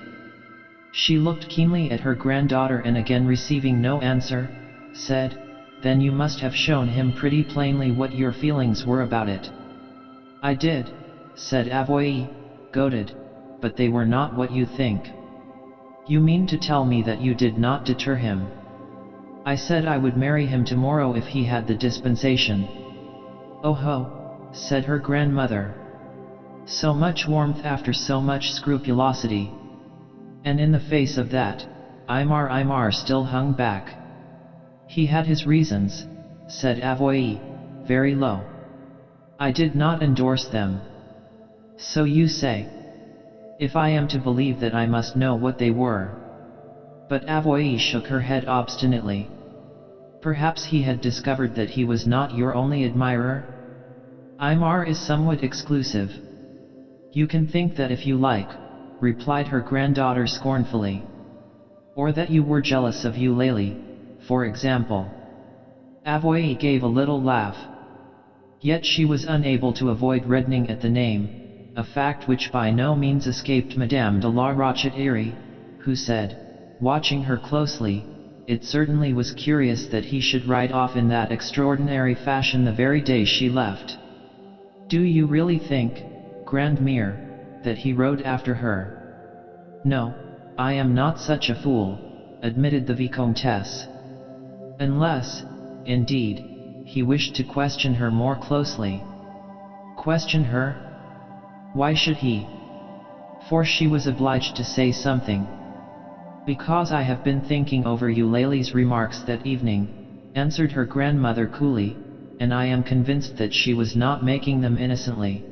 She looked keenly at her granddaughter and again receiving no answer, said, Then you must have shown him pretty plainly what your feelings were about it. I did, said Avoye, goaded, but they were not what you think. You mean to tell me that you did not deter him? I said I would marry him tomorrow if he had the dispensation. Oh ho, said her grandmother. So much warmth after so much scrupulosity. And in the face of that, Aymar still hung back. He had his reasons, said Avoye, very low. I did not endorse them. So you say. If I am to believe that, I must know what they were. But Avoye shook her head obstinately. Perhaps he had discovered that he was not your only admirer? Aymar is somewhat exclusive. You can think that if you like, replied her granddaughter scornfully. Or that you were jealous of Eulalie, for example. Avoye gave a little laugh. Yet she was unable to avoid reddening at the name, a fact which by no means escaped Madame de la Rochette-Iry, who said, watching her closely, it certainly was curious that he should ride off in that extraordinary fashion the very day she left. Do you really think, Grandmere, that he rode after her? No, I am not such a fool, admitted the Vicomtesse. Unless, indeed, he wished to question her more closely. Question her? Why should he? For she was obliged to say something. Because I have been thinking over Eulalie's remarks that evening, answered her grandmother coolly, and I am convinced that she was not making them innocently.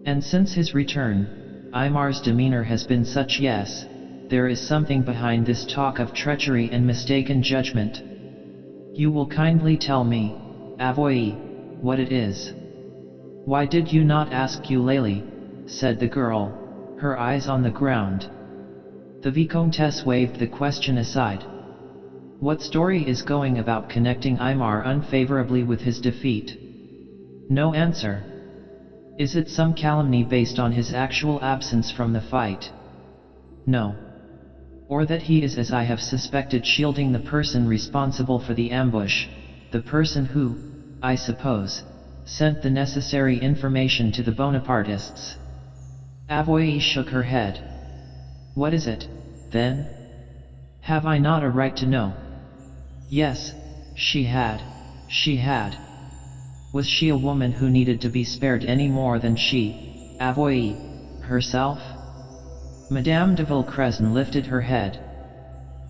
And since his return, Aymar's demeanor has been such. Yes, there is something behind this talk of treachery and mistaken judgment. You will kindly tell me, Avoye, what it is. Why did you not ask Eulalie? Said the girl, her eyes on the ground. The Vicomtesse waved the question aside. What story is going about connecting Aymar unfavorably with his defeat? No answer. Is it some calumny based on his actual absence from the fight? No. Or that he is, as I have suspected, shielding the person responsible for the ambush, the person who, I suppose, sent the necessary information to the Bonapartists? Avoye shook her head. What is it, then? Have I not a right to know? Yes, she had. Was she a woman who needed to be spared any more than she, Avoye, herself? Madame de Villecrescen lifted her head.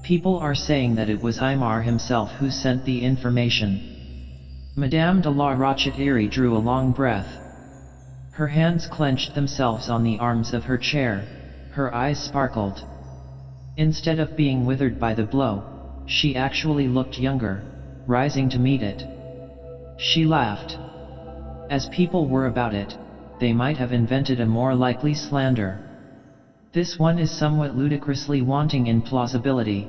People are saying that it was Aymar himself who sent the information. Madame de la Rochette-Iry drew a long breath. Her hands clenched themselves on the arms of her chair, her eyes sparkled. Instead of being withered by the blow, she actually looked younger, rising to meet it. She laughed. As people were about it, they might have invented a more likely slander. This one is somewhat ludicrously wanting in plausibility.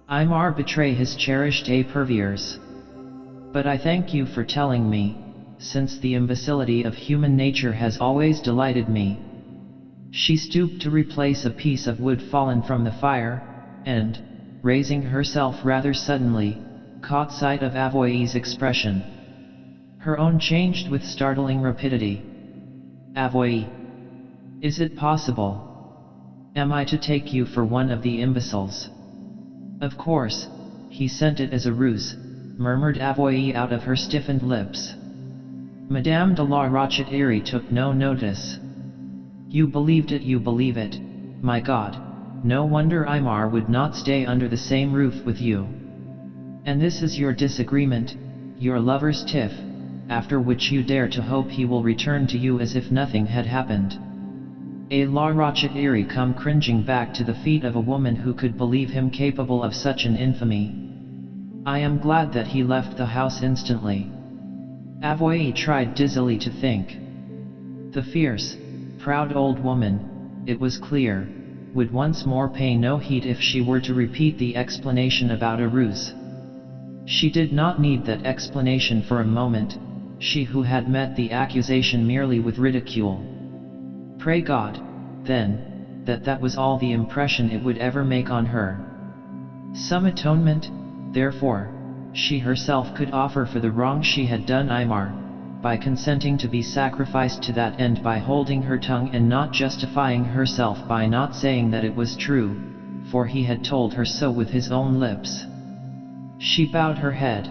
Imar betray his cherished perviers. But I thank you for telling me, since the imbecility of human nature has always delighted me. She stooped to replace a piece of wood fallen from the fire, and, raising herself rather suddenly, caught sight of Avoy's expression. Her own changed with startling rapidity. Avoy. Is it possible? Am I to take you for one of the imbeciles? Of course, he sent it as a ruse, murmured Avoy out of her stiffened lips. Madame de la Rochette took no notice. You believed it, you believe it, my God, no wonder Imar would not stay under the same roof with you. And this is your disagreement, your lover's tiff, after which you dare to hope he will return to you as if nothing had happened. La Rochette come cringing back to the feet of a woman who could believe him capable of such an infamy. I am glad that he left the house instantly. Avoy tried dizzily to think. The fierce, proud old woman, it was clear, would once more pay no heed if she were to repeat the explanation about a ruse. She did not need that explanation for a moment, she who had met the accusation merely with ridicule. Pray God, then, that was all the impression it would ever make on her. Some atonement, therefore, she herself could offer for the wrong she had done Imar, by consenting to be sacrificed to that end by holding her tongue and not justifying herself by not saying that it was true, for he had told her so with his own lips. She bowed her head.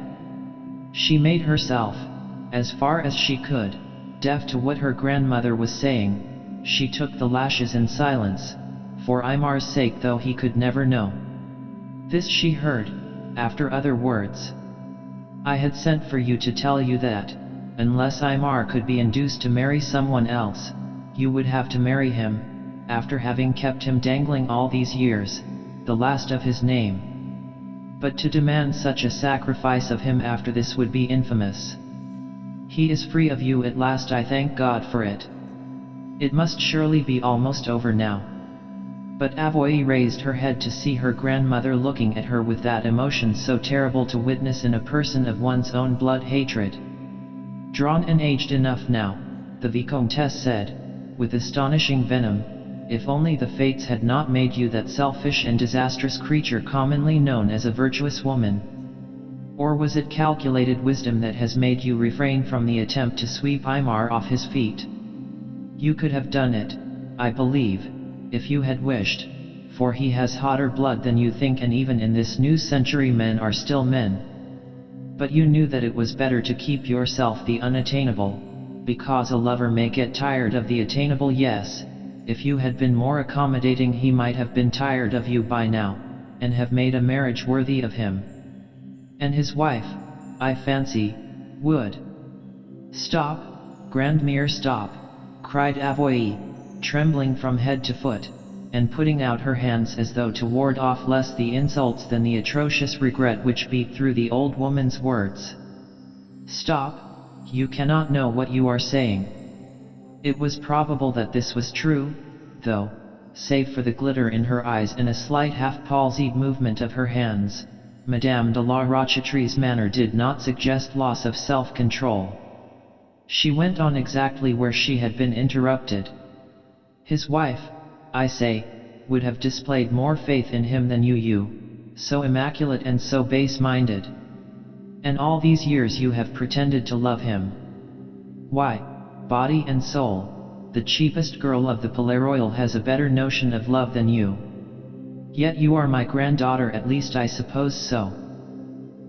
She made herself, as far as she could, deaf to what her grandmother was saying. She took the lashes in silence, for Imar's sake though he could never know. This she heard, after other words. I had sent for you to tell you that, unless Imar could be induced to marry someone else, you would have to marry him, after having kept him dangling all these years, the last of his name. But to demand such a sacrifice of him after this would be infamous. He is free of you at last, I thank God for it. It must surely be almost over now. But Avoy raised her head to see her grandmother looking at her with that emotion so terrible to witness in a person of one's own blood hatred. Drawn and aged enough now, the Vicomtesse said, with astonishing venom, if only the fates had not made you that selfish and disastrous creature commonly known as a virtuous woman. Or was it calculated wisdom that has made you refrain from the attempt to sweep Imar off his feet? You could have done it, I believe, if you had wished, for he has hotter blood than you think, and even in this new century men are still men. But you knew that it was better to keep yourself the unattainable, because a lover may get tired of the attainable. Yes, if you had been more accommodating he might have been tired of you by now, and have made a marriage worthy of him. And his wife, I fancy, would. Stop, Grandmere, stop, cried Avoy, trembling from head to foot, and putting out her hands as though to ward off less the insults than the atrocious regret which beat through the old woman's words. Stop, you cannot know what you are saying. It was probable that this was true, though, save for the glitter in her eyes and a slight half-palsied movement of her hands, Madame de la Rochette's manner did not suggest loss of self-control. She went on exactly where she had been interrupted. His wife, I say, would have displayed more faith in him than you, so immaculate and so base-minded. And all these years you have pretended to love him. Why, body and soul, the cheapest girl of the Palais Royal has a better notion of love than you. Yet you are my granddaughter, at least I suppose so.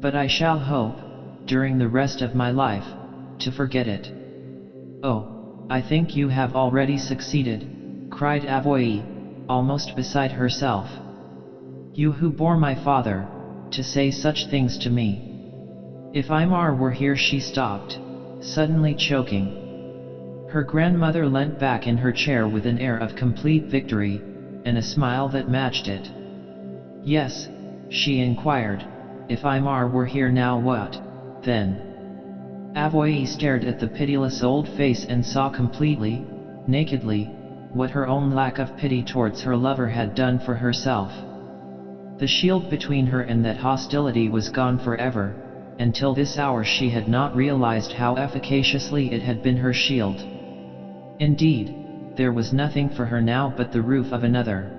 But I shall hope, during the rest of my life, to forget it. Oh, I think you have already succeeded, cried Avoy, almost beside herself. You who bore my father, to say such things to me. If Imar were here. She stopped, suddenly choking. Her grandmother leant back in her chair with an air of complete victory, and a smile that matched it. Yes, she inquired. If Imar were here now, what then? Avoye stared at the pitiless old face and saw completely, nakedly, what her own lack of pity towards her lover had done for herself. The shield between her and that hostility was gone forever. Until this hour she had not realized how efficaciously it had been her shield. Indeed, there was nothing for her now but the roof of another.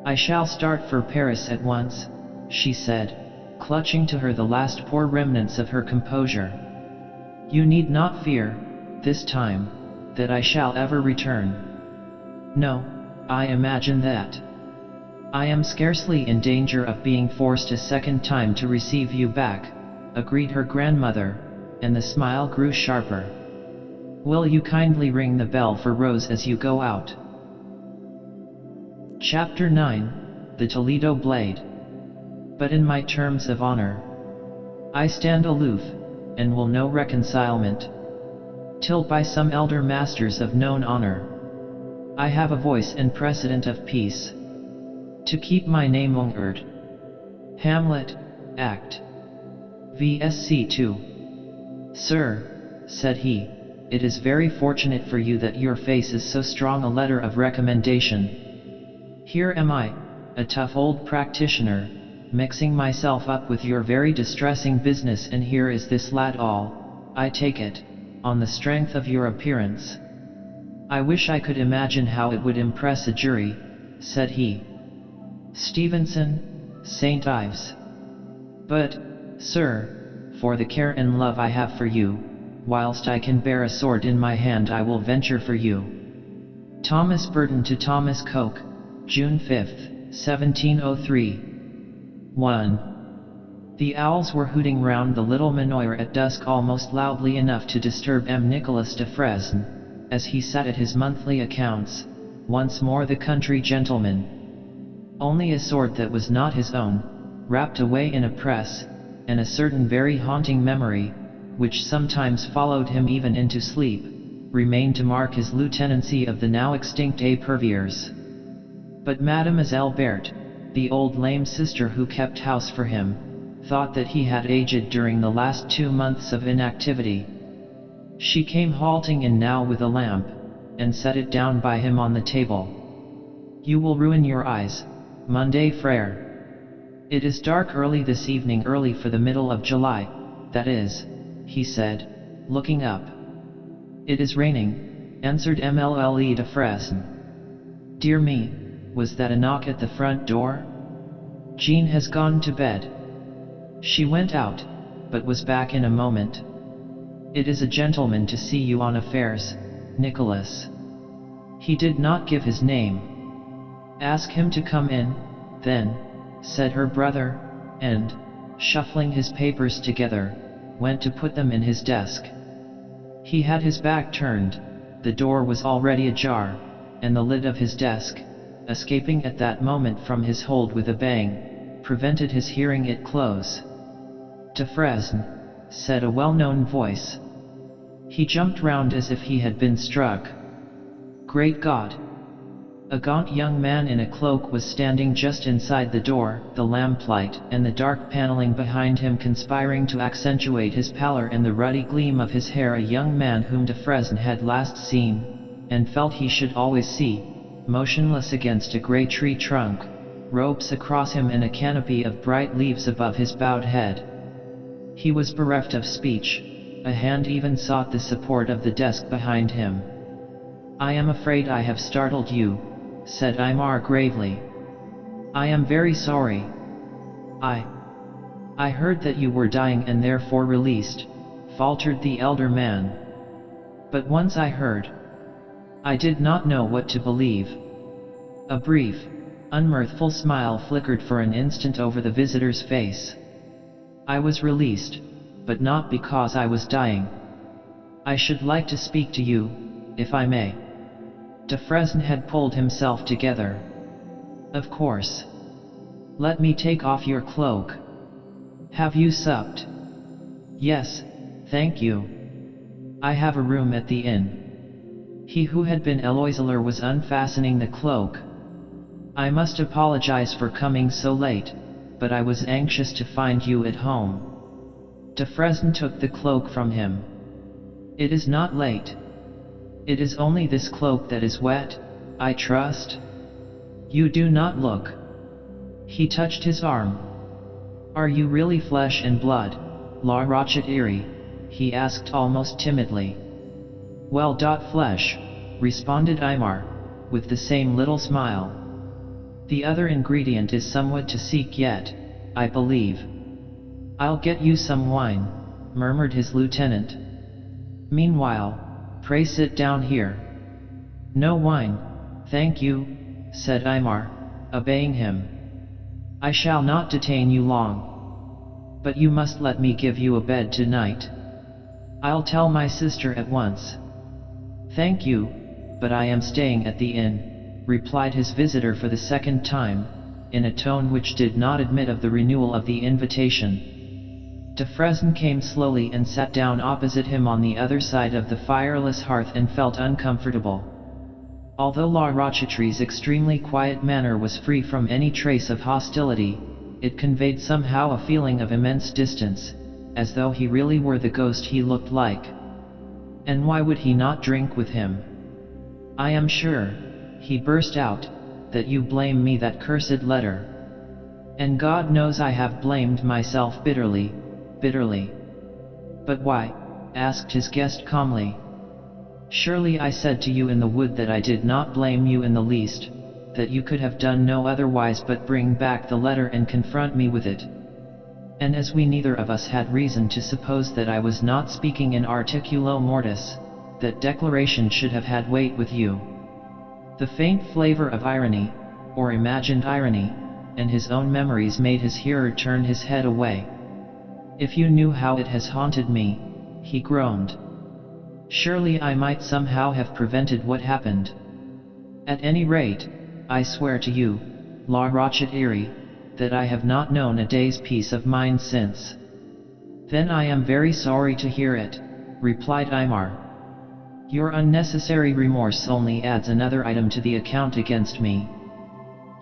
I shall start for Paris at once, she said, clutching to her the last poor remnants of her composure. You need not fear, this time, that I shall ever return. No, I imagine that. I am scarcely in danger of being forced a second time to receive you back, agreed her grandmother, and the smile grew sharper. Will you kindly ring the bell for Rose as you go out? Chapter 9, The Toledo Blade. But in my terms of honor, I stand aloof, and will know reconcilement, till by some elder masters of known honor, I have a voice and precedent of peace, to keep my name honored. Hamlet, Act VSC 2. Sir, said he, it is very fortunate for you that your face is so strong a letter of recommendation. Here am I, a tough old practitioner, mixing myself up with your very distressing business, and here is this lad all, I take it, on the strength of your appearance. I wish I could imagine how it would impress a jury, said he. Stevenson, St. Ives. But, sir, for the care and love I have for you, whilst I can bear a sword in my hand, I will venture for you. Thomas Burton to Thomas Coke, June 5, 1703. 1. The owls were hooting round the little manor at dusk almost loudly enough to disturb M. Nicholas de Fresne, as he sat at his monthly accounts, once more the country gentleman. Only a sword that was not his own, wrapped away in a press, and a certain very haunting memory, which sometimes followed him even into sleep, remained to mark his lieutenancy of the now extinct Éperviers. But Mademoiselle Berthe, the old lame sister who kept house for him, thought that he had aged during the last 2 months of inactivity. She came halting in now with a lamp, and set it down by him on the table. You will ruin your eyes, Monday Frere. It is dark early this evening, early for the middle of July, that is, he said, looking up. It is raining, answered Mlle de Fresne. Dear me, was that a knock at the front door? Jean has gone to bed. She went out, but was back in a moment. It is a gentleman to see you on affairs, Nicholas. He did not give his name. Ask him to come in, then, said her brother, and, shuffling his papers together, went to put them in his desk. He had his back turned, the door was already ajar, and the lid of his desk, escaping at that moment from his hold with a bang, prevented his hearing it close. De Fresne, said a well-known voice. He jumped round as if he had been struck. Great God! A gaunt young man in a cloak was standing just inside the door, the lamplight and the dark paneling behind him conspiring to accentuate his pallor and the ruddy gleam of his hair, a young man whom de Fresne had last seen, and felt he should always see, motionless against a grey tree trunk, ropes across him and a canopy of bright leaves above his bowed head. He was bereft of speech, a hand even sought the support of the desk behind him. I am afraid I have startled you, said Imar gravely. I am very sorry. I heard that you were dying and therefore released, faltered the elder man. But once I heard, I did not know what to believe. A brief, unmirthful smile flickered for an instant over the visitor's face. I was released, but not because I was dying. I should like to speak to you, if I may. De Fresne had pulled himself together. Of course. Let me take off your cloak. Have you supped? Yes, thank you. I have a room at the inn. He who had been Eloiseler was unfastening the cloak. I must apologize for coming so late, but I was anxious to find you at home. De Fresne took the cloak from him. It is not late. It is only this cloak that is wet, I trust? You do not look. He touched his arm. Are you really flesh and blood, La Rochette-Erie? He asked almost timidly. Well, flesh, responded Aymar, with the same little smile. The other ingredient is somewhat to seek yet, I believe. I'll get you some wine, murmured his lieutenant. Meanwhile, pray sit down here. No wine, thank you, said Aymar, obeying him. I shall not detain you long. But you must let me give you a bed tonight. I'll tell my sister at once. Thank you, but I am staying at the inn, replied his visitor for the second time, in a tone which did not admit of the renewal of the invitation. De Fresne came slowly and sat down opposite him on the other side of the fireless hearth and felt uncomfortable. Although La Rochette-Erie's extremely quiet manner was free from any trace of hostility, it conveyed somehow a feeling of immense distance, as though he really were the ghost he looked like. And why would he not drink with him? I am sure, he burst out, that you blame me that cursed letter. And God knows I have blamed myself bitterly, bitterly. But why? Asked his guest calmly. Surely I said to you in the wood that I did not blame you in the least, that you could have done no otherwise but bring back the letter and confront me with it. And as we neither of us had reason to suppose that I was not speaking in articulo mortis, that declaration should have had weight with you. The faint flavor of irony, or imagined irony, and his own memories made his hearer turn his head away. If you knew how it has haunted me, he groaned. Surely I might somehow have prevented what happened. At any rate, I swear to you, La Rochette-Erie, that I have not known a day's peace of mind since. Then I am very sorry to hear it, replied Aymar. Your unnecessary remorse only adds another item to the account against me.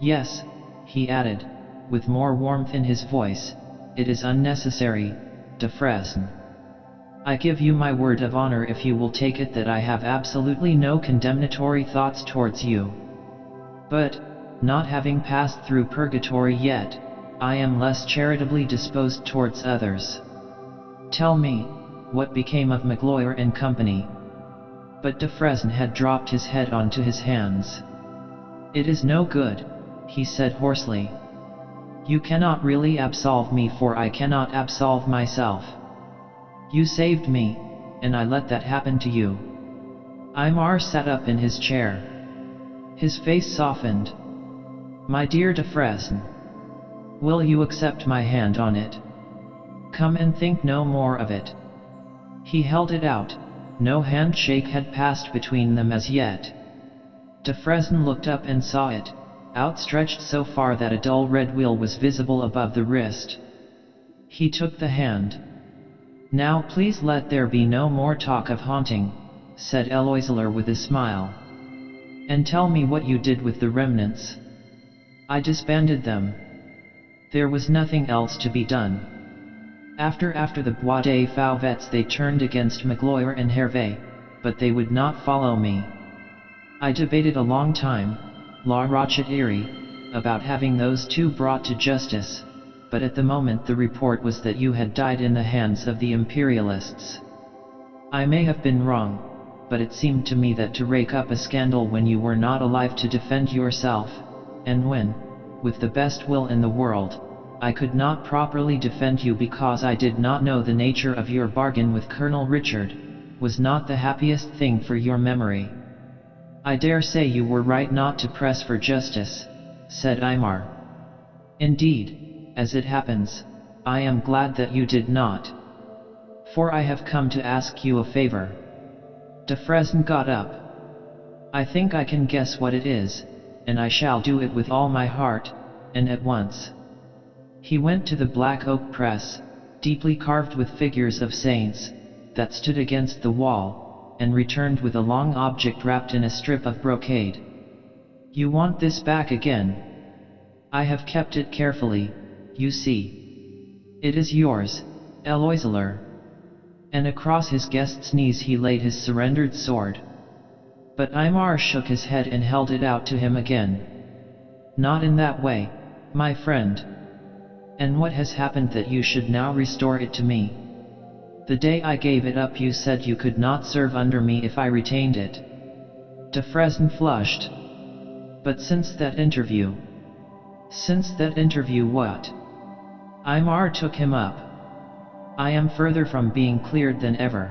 Yes, he added, with more warmth in his voice, it is unnecessary, De Fresne. I give you my word of honor if you will take it that I have absolutely no condemnatory thoughts towards you. But, not having passed through purgatory yet, I am less charitably disposed towards others. Tell me, what became of Magloire and company? But De Fresne had dropped his head onto his hands. It is no good, he said hoarsely. You cannot really absolve me, for I cannot absolve myself. You saved me, and I let that happen to you. Aymar sat up in his chair. His face softened. My dear De Fresne, will you accept my hand on it? Come and think no more of it. He held it out. No handshake had passed between them as yet. De Fresne looked up and saw it, outstretched so far that a dull red wheal was visible above the wrist. He took the hand. Now please let there be no more talk of haunting, said Eloiseler with a smile. And tell me what you did with the remnants. I disbanded them. There was nothing else to be done. After the Bois des Fauvets they turned against Magloire and Hervé, but they would not follow me. I debated a long time, La Rochette-Erie, about having those two brought to justice, but at the moment the report was that you had died in the hands of the Imperialists. I may have been wrong, but it seemed to me that to rake up a scandal when you were not alive to defend yourself, and when, with the best will in the world, I could not properly defend you because I did not know the nature of your bargain with Colonel Richard, was not the happiest thing for your memory. I dare say you were right not to press for justice, said Aymar. Indeed, as it happens, I am glad that you did not. For I have come to ask you a favor. De Fresne got up. I think I can guess what it is, and I shall do it with all my heart, and at once. He went to the black oak press, deeply carved with figures of saints, that stood against the wall, and returned with a long object wrapped in a strip of brocade. You want this back again? I have kept it carefully, you see. It is yours, Eloiseler. And across his guest's knees he laid his surrendered sword. But Aymar shook his head and held it out to him again. Not in that way, my friend. And what has happened that you should now restore it to me? The day I gave it up you said you could not serve under me if I retained it. De Fresne flushed. But since that interview? Since that interview what? Aymar took him up. I am further from being cleared than ever.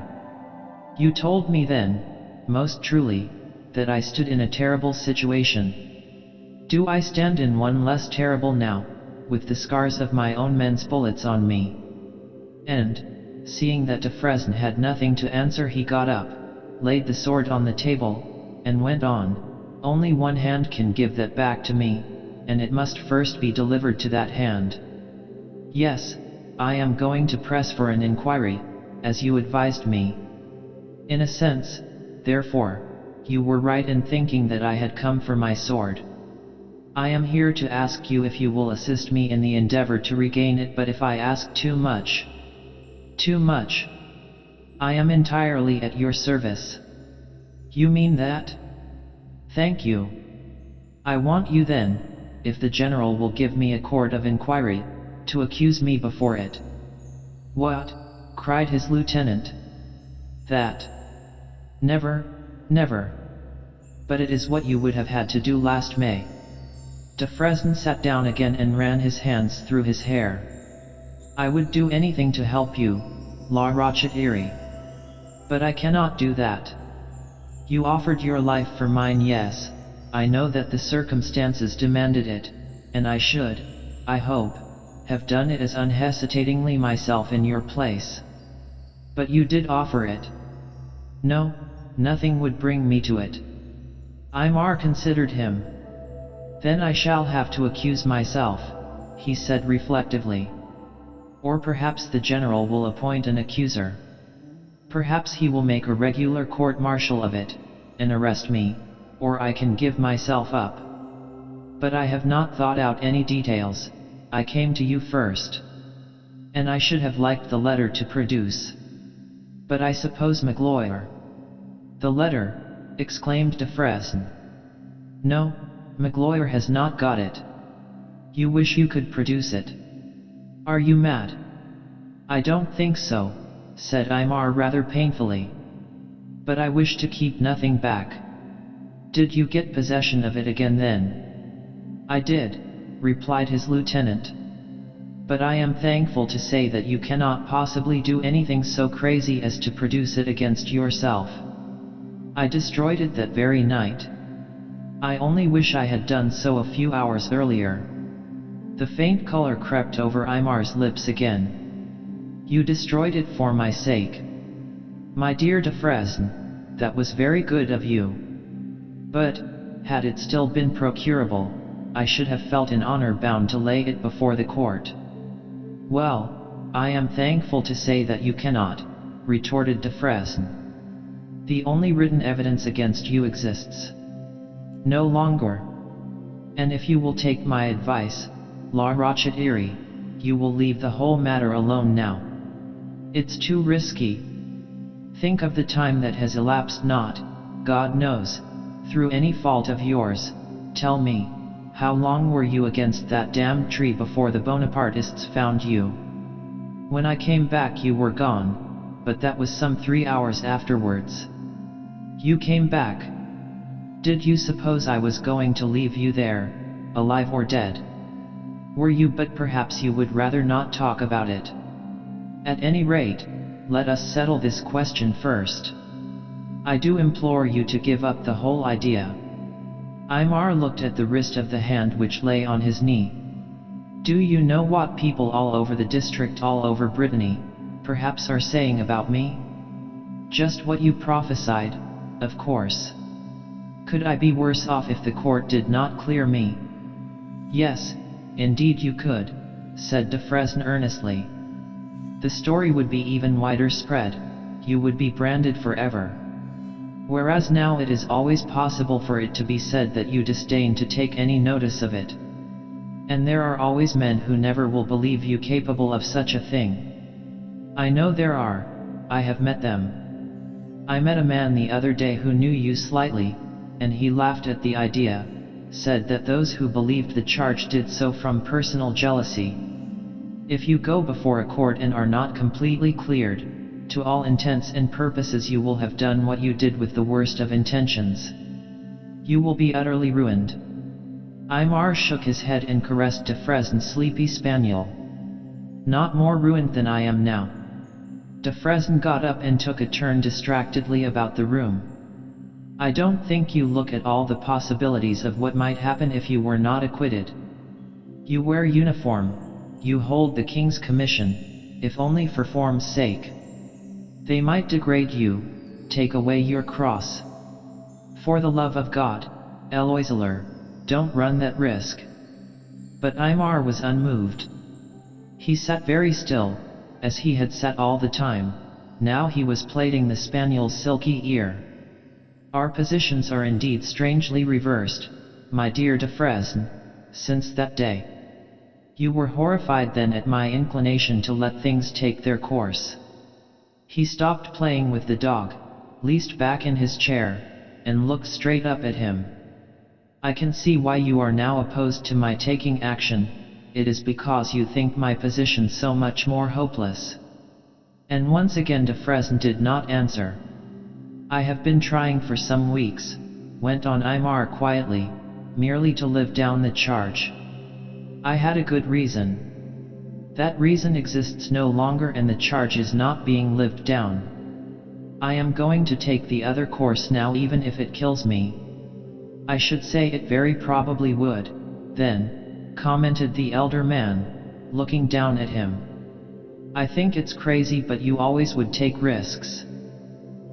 You told me then, most truly, that I stood in a terrible situation. Do I stand in one less terrible now, with the scars of my own men's bullets on me? And, seeing that de Fresne had nothing to answer, he got up, laid the sword on the table, and went on. Only one hand can give that back to me, and it must first be delivered to that hand. Yes, I am going to press for an inquiry, as you advised me. In a sense, therefore, you were right in thinking that I had come for my sword. I am here to ask you if you will assist me in the endeavor to regain it, but if I ask too much, I am entirely at your service. You mean that? Thank you. I want you then, if the general will give me a court of inquiry, to accuse me before it. What? Cried his lieutenant. That? Never, never. But it is what you would have had to do last May. De Fresne sat down again and ran his hands through his hair. I would do anything to help you, La Rochette-Erie. But I cannot do that. You offered your life for mine, yes, I know that the circumstances demanded it, and I should, I hope, have done it as unhesitatingly myself in your place. But you did offer it. No, nothing would bring me to it. Aymar considered him. Then I shall have to accuse myself, he said reflectively. Or perhaps the general will appoint an accuser. Perhaps he will make a regular court-martial of it, and arrest me, or I can give myself up. But I have not thought out any details. I came to you first. And I should have liked the letter to produce. But I suppose Magloire. The letter, exclaimed de Fresne. No, Magloire has not got it. You wish you could produce it. Are you mad? I don't think so, said Aymar rather painfully. But I wish to keep nothing back. Did you get possession of it again then? I did, replied his lieutenant. But I am thankful to say that you cannot possibly do anything so crazy as to produce it against yourself. I destroyed it that very night. I only wish I had done so a few hours earlier. The faint color crept over Aymar's lips again. You destroyed it for my sake. My dear de Fresne, that was very good of you. But, had it still been procurable, I should have felt in honor bound to lay it before the court. Well, I am thankful to say that you cannot, retorted de Fresne. The only written evidence against you exists. No longer. And if you will take my advice, La Rochette-Erie, you will leave the whole matter alone now. It's too risky. Think of the time that has elapsed, not, God knows, through any fault of yours. Tell me, how long were you against that damned tree before the Bonapartists found you? When I came back you were gone, but that was some 3 hours afterwards. You came back. Did you suppose I was going to leave you there, alive or dead? Were you? But perhaps you would rather not talk about it. At any rate, let us settle this question first. I do implore you to give up the whole idea. Aymar looked at the wrist of the hand which lay on his knee. Do you know what people all over the district, all over Brittany, perhaps are saying about me? Just what you prophesied, of course. Could I be worse off if the court did not clear me? Yes, indeed you could, said de Fresne earnestly. The story would be even wider spread, you would be branded forever. Whereas now it is always possible for it to be said that you disdain to take any notice of it. And there are always men who never will believe you capable of such a thing. I know there are, I have met them. I met a man the other day who knew you slightly, and he laughed at the idea, said that those who believed the charge did so from personal jealousy. If you go before a court and are not completely cleared, to all intents and purposes you will have done what you did with the worst of intentions. You will be utterly ruined. Aymar shook his head and caressed Defresne's sleepy spaniel. Not more ruined than I am now. Defresne got up and took a turn distractedly about the room. I don't think you look at all the possibilities of what might happen if you were not acquitted. You wear uniform, you hold the king's commission, if only for form's sake. They might degrade you, take away your cross. For the love of God, Eloiseler, don't run that risk. But Aymar was unmoved. He sat very still, as he had sat all the time. Now he was plaiting the spaniel's silky ear. Our positions are indeed strangely reversed, my dear Defresne, since that day. You were horrified then at my inclination to let things take their course. He stopped playing with the dog, leaned back in his chair, and looked straight up at him. I can see why you are now opposed to my taking action. It is because you think my position so much more hopeless. And once again Defresne did not answer. I have been trying for some weeks, went on Aymar quietly, merely to live down the charge. I had a good reason. That reason exists no longer and the charge is not being lived down. I am going to take the other course now even if it kills me. I should say it very probably would, then, commented the elder man, looking down at him. I think it's crazy but you always would take risks.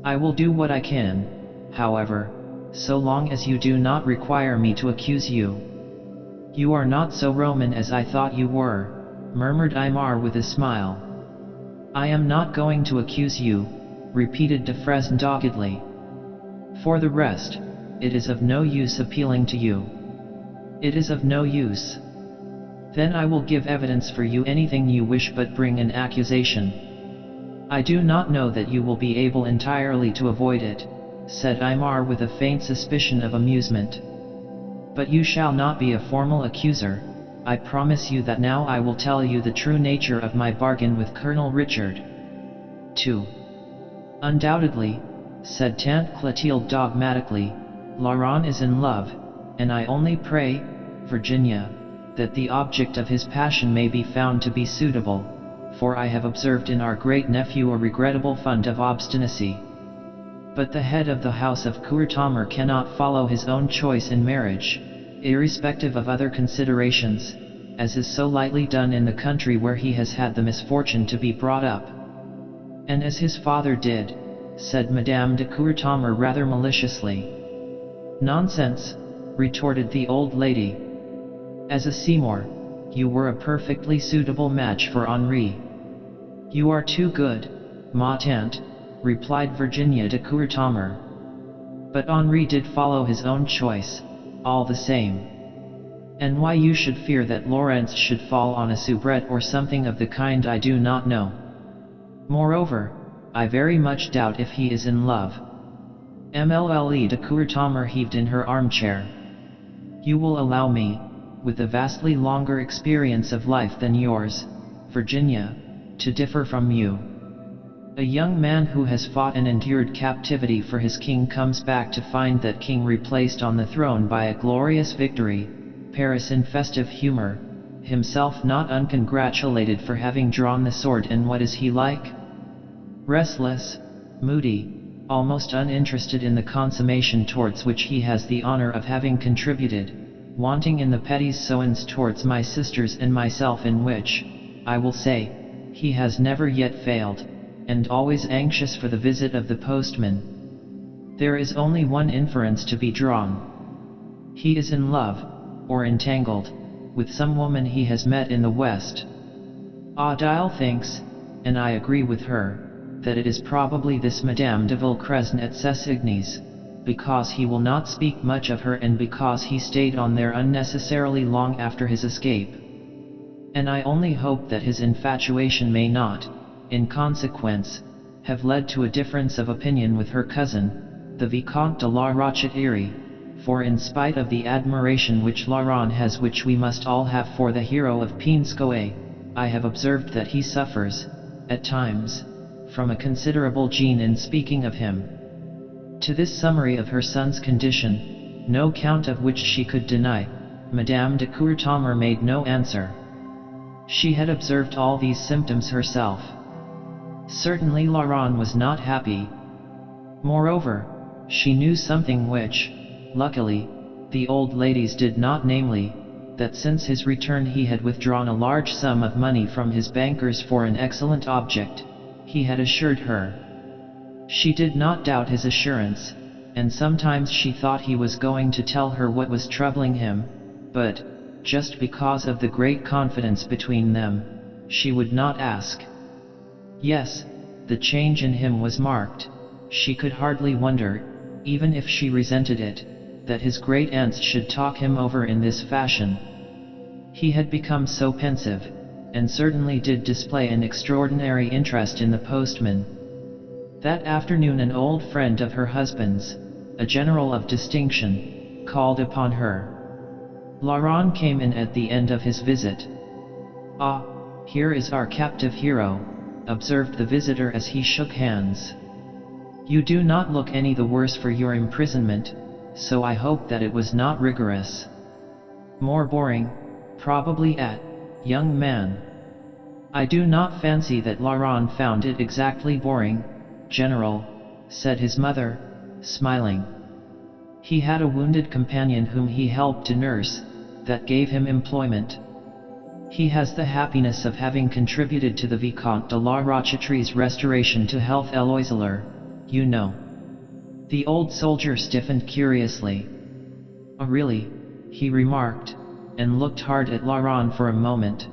I will do what I can, however, so long as you do not require me to accuse you. You are not so Roman as I thought you were, murmured Aymar with a smile. I am not going to accuse you, repeated Defresne doggedly. For the rest, it is of no use appealing to you. It is of no use. Then I will give evidence for you anything you wish but bring an accusation. I do not know that you will be able entirely to avoid it, said Aymar with a faint suspicion of amusement. But you shall not be a formal accuser. I promise you that now I will tell you the true nature of my bargain with Colonel Richard. 2. Undoubtedly, said Tante Clotilde dogmatically, Laurent is in love, and I only pray, Virginia, that the object of his passion may be found to be suitable, for I have observed in our great-nephew a regrettable fund of obstinacy. But the head of the house of Courtomar cannot follow his own choice in marriage, irrespective of other considerations, as is so lightly done in the country where he has had the misfortune to be brought up. And as his father did, said Madame de Courtomar rather maliciously. Nonsense, retorted the old lady. As a Seymour, you were a perfectly suitable match for Henri. You are too good, ma tante, replied Virginia de Courtomar. But Henri did follow his own choice, all the same. And why you should fear that Laurent should fall on a soubrette or something of the kind I do not know. Moreover, I very much doubt if he is in love. Mlle de Courtomar heaved in her armchair. You will allow me, with a vastly longer experience of life than yours, Virginia, to differ from you. A young man who has fought and endured captivity for his king comes back to find that king replaced on the throne by a glorious victory, Paris in festive humor, himself not uncongratulated for having drawn the sword, and what is he like? Restless, moody, almost uninterested in the consummation towards which he has the honor of having contributed, wanting in the petty soins towards my sisters and myself in which, I will say, he has never yet failed, and always anxious for the visit of the postman. There is only one inference to be drawn. He is in love, or entangled, with some woman he has met in the West. Odile thinks, and I agree with her, that it is probably this Madame de Villecresne at Cessigny's, because he will not speak much of her and because he stayed on there unnecessarily long after his escape. And I only hope that his infatuation may not, in consequence, have led to a difference of opinion with her cousin, the Vicomte de la Rochette-Iry, for in spite of the admiration which Laurent has, which we must all have for the hero of Pinscoe, I have observed that he suffers, at times, from a considerable gene in speaking of him. To this summary of her son's condition, no count of which she could deny, Madame de Courtommer made no answer. She had observed all these symptoms herself. Certainly Laurent was not happy. Moreover, she knew something which, luckily, the old ladies did not, namely, that since his return he had withdrawn a large sum of money from his bankers for an excellent object, he had assured her. She did not doubt his assurance, and sometimes she thought he was going to tell her what was troubling him, but, just because of the great confidence between them, she would not ask. Yes, the change in him was marked. She could hardly wonder, even if she resented it, that his great aunts should talk him over in this fashion. He had become so pensive, and certainly did display an extraordinary interest in the postman. That afternoon an old friend of her husband's, a general of distinction, called upon her. Laurent came in at the end of his visit. "Ah, here is our captive hero," observed the visitor as he shook hands. "You do not look any the worse for your imprisonment, so I hope that it was not rigorous." "More boring, probably, young man." "I do not fancy that Laurent found it exactly boring, General," said his mother, smiling. "He had a wounded companion whom he helped to nurse, that gave him employment. He has the happiness of having contributed to the Vicomte de la Rochette-Iry's restoration to health Eloiseler, you know." The old soldier stiffened curiously. "Oh really?" he remarked, and looked hard at Laurent for a moment.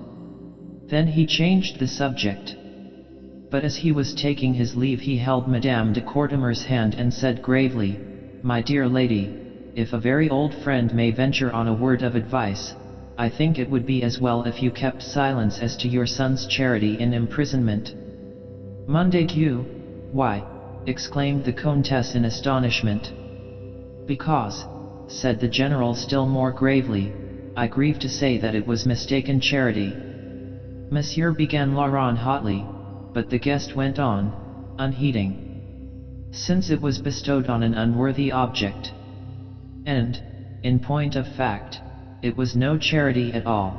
Then he changed the subject. But as he was taking his leave he held Madame de Courtommer's hand and said gravely, "My dear lady, if a very old friend may venture on a word of advice, I think it would be as well if you kept silence as to your son's charity in imprisonment." "Mon Dieu, why?" exclaimed the Comtesse in astonishment. "Because," said the General still more gravely, "I grieve to say that it was mistaken charity." "Monsieur," began Laurent hotly, but the guest went on, unheeding. "Since it was bestowed on an unworthy object. And, in point of fact, it was no charity at all.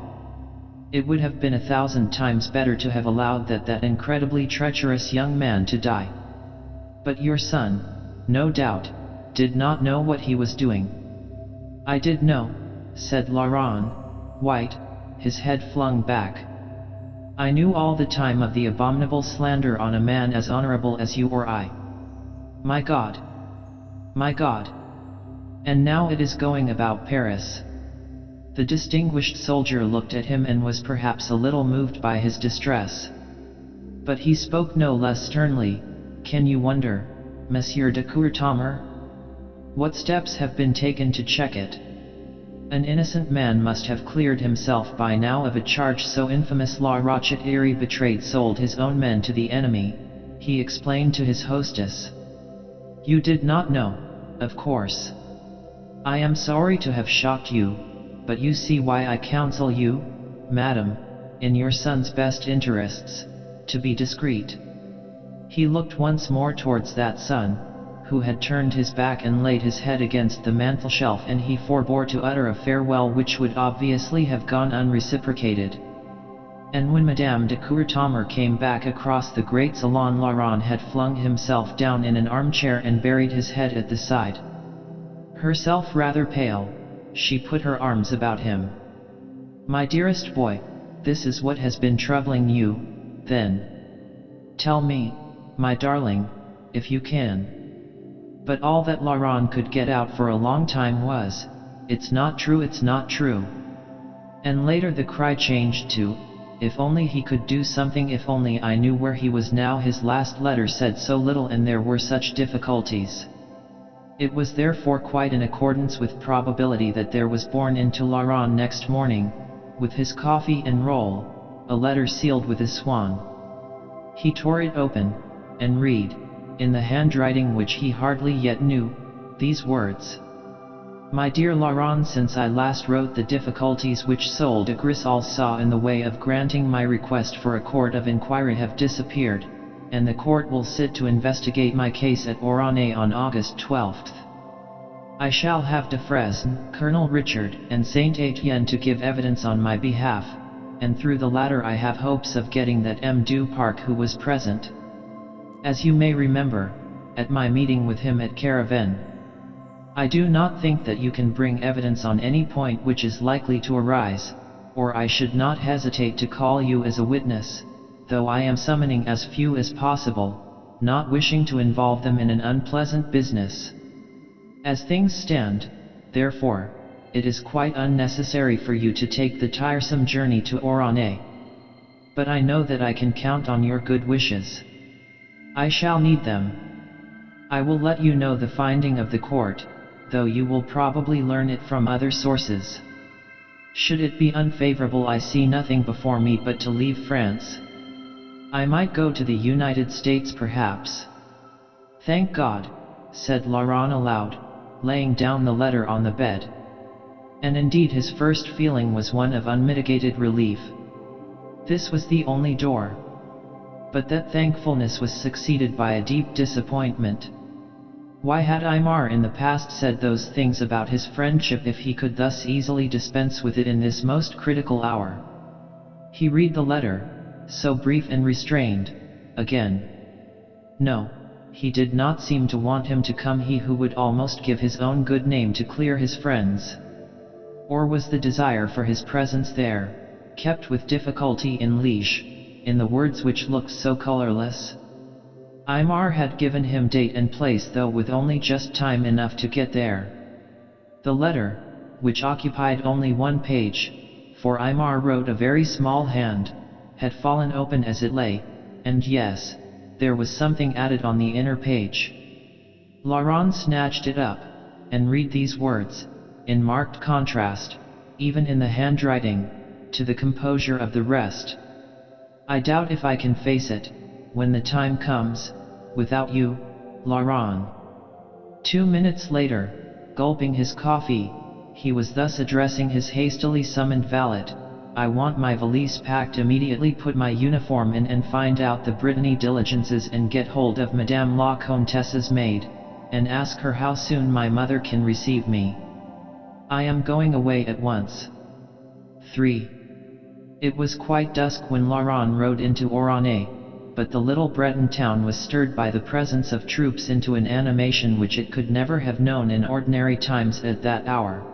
It would have been 1,000 times better to have allowed that incredibly treacherous young man to die. But your son, no doubt, did not know what he was doing." "I did know," said Laurent, white, his head flung back. "I knew all the time of the abominable slander on a man as honorable as you or I. My God! My God! And now it is going about Paris." The distinguished soldier looked at him and was perhaps a little moved by his distress. But he spoke no less sternly. "Can you wonder, Monsieur de Courtommer? What steps have been taken to check it? An innocent man must have cleared himself by now of a charge so infamous. La Rochette-Iry betrayed, sold his own men to the enemy," he explained to his hostess. "You did not know, of course. I am sorry to have shocked you, but you see why I counsel you, madam, in your son's best interests, to be discreet." He looked once more towards that son, who had turned his back and laid his head against the mantelshelf, and he forbore to utter a farewell which would obviously have gone unreciprocated. And when Madame de Courtommer came back across the great salon, Laurent had flung himself down in an armchair and buried his head at the side. Herself rather pale, she put her arms about him. "My dearest boy, this is what has been troubling you, then? Tell me, my darling, if you can." But all that Laurent could get out for a long time was, "It's not true, it's not true." And later the cry changed to, "If only he could do something, if only I knew where he was now. His last letter said so little and there were such difficulties." It was therefore quite in accordance with probability that there was borne into Laurent next morning, with his coffee and roll, a letter sealed with a swan. He tore it open, and read, in the handwriting which he hardly yet knew, these words. My dear Laurent, since I last wrote, the difficulties which Sol de Grisol saw in the way of granting my request for a court of inquiry have disappeared, and the court will sit to investigate my case at Oronay on August 12th. I shall have de Fresne, Colonel Richard, and Saint Etienne to give evidence on my behalf, and through the latter I have hopes of getting that M. du Parc who was present, as you may remember, at my meeting with him at Caravan. I do not think that you can bring evidence on any point which is likely to arise, or I should not hesitate to call you as a witness, though I am summoning as few as possible, not wishing to involve them in an unpleasant business. As things stand, therefore, it is quite unnecessary for you to take the tiresome journey to Oronay. But I know that I can count on your good wishes. I shall need them. I will let you know the finding of the court, though you will probably learn it from other sources. Should it be unfavorable, I see nothing before me but to leave France. I might go to the United States perhaps. Thank God, said Laurent aloud, laying down the letter on the bed. And indeed his first feeling was one of unmitigated relief. This was the only door. But that thankfulness was succeeded by a deep disappointment. Why had Aymar in the past said those things about his friendship if he could thus easily dispense with it in this most critical hour? He read the letter, so brief and restrained, again. No, he did not seem to want him to come, he who would almost give his own good name to clear his friends. Or was the desire for his presence there, kept with difficulty in leash, in the words which looked so colorless? Aymar had given him date and place, though with only just time enough to get there. The letter, which occupied only one page, for Aymar wrote a very small hand, had fallen open as it lay, and yes, there was something added on the inner page. Laurent snatched it up, and read these words, in marked contrast, even in the handwriting, to the composure of the rest. I doubt if I can face it, when the time comes, without you, Laurent. 2 minutes later, gulping his coffee, he was thus addressing his hastily summoned valet. I want my valise packed immediately, put my uniform in and find out the Brittany diligences and get hold of Madame la Comtesse's maid, and ask her how soon my mother can receive me. I am going away at once. 3. It was quite dusk when Laurent rode into Oronay, but the little Breton town was stirred by the presence of troops into an animation which it could never have known in ordinary times at that hour.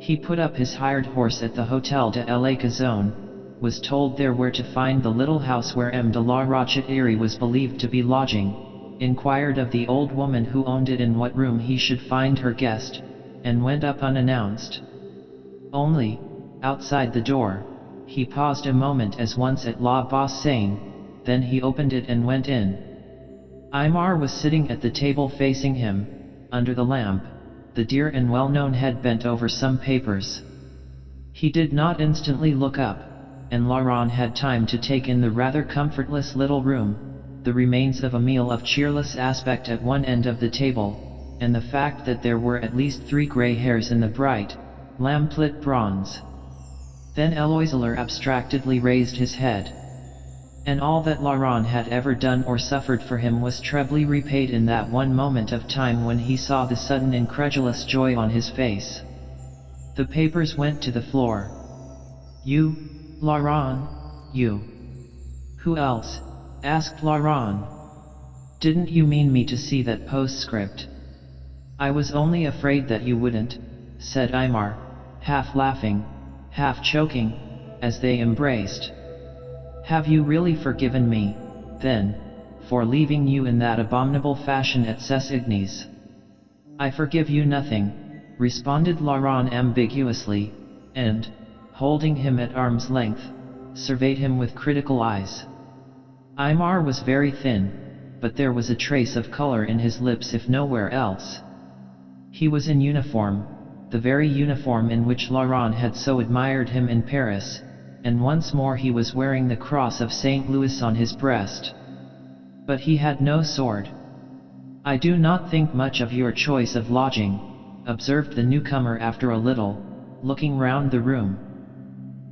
He put up his hired horse at the Hotel de la Cazone, was told there where to find the little house where M. de la Rochette was believed to be lodging, inquired of the old woman who owned it in what room he should find her guest, and went up unannounced. Only, outside the door, he paused a moment as once at La Bassine, then he opened it and went in. Aymar was sitting at the table facing him, under the lamp, the dear and well-known head bent over some papers. He did not instantly look up, and Laurent had time to take in the rather comfortless little room, the remains of a meal of cheerless aspect at one end of the table, and the fact that there were at least 3 gray hairs in the bright, lamplit bronze. Then Eloiseler abstractedly raised his head. And all that Laurent had ever done or suffered for him was trebly repaid in that one moment of time when he saw the sudden incredulous joy on his face. The papers went to the floor. You, Laurent, you. Who else? Asked Laurent. Didn't you mean me to see that postscript? I was only afraid that you wouldn't, said Aymar, half laughing, half choking, as they embraced. Have you really forgiven me, then, for leaving you in that abominable fashion at Cessigny's? I forgive you nothing, responded Laurent ambiguously, and, holding him at arm's length, surveyed him with critical eyes. Aymar was very thin, but there was a trace of color in his lips if nowhere else. He was in uniform, the very uniform in which Laurent had so admired him in Paris, and once more he was wearing the cross of St. Louis on his breast. But he had no sword. "I do not think much of your choice of lodging," observed the newcomer after a little, looking round the room.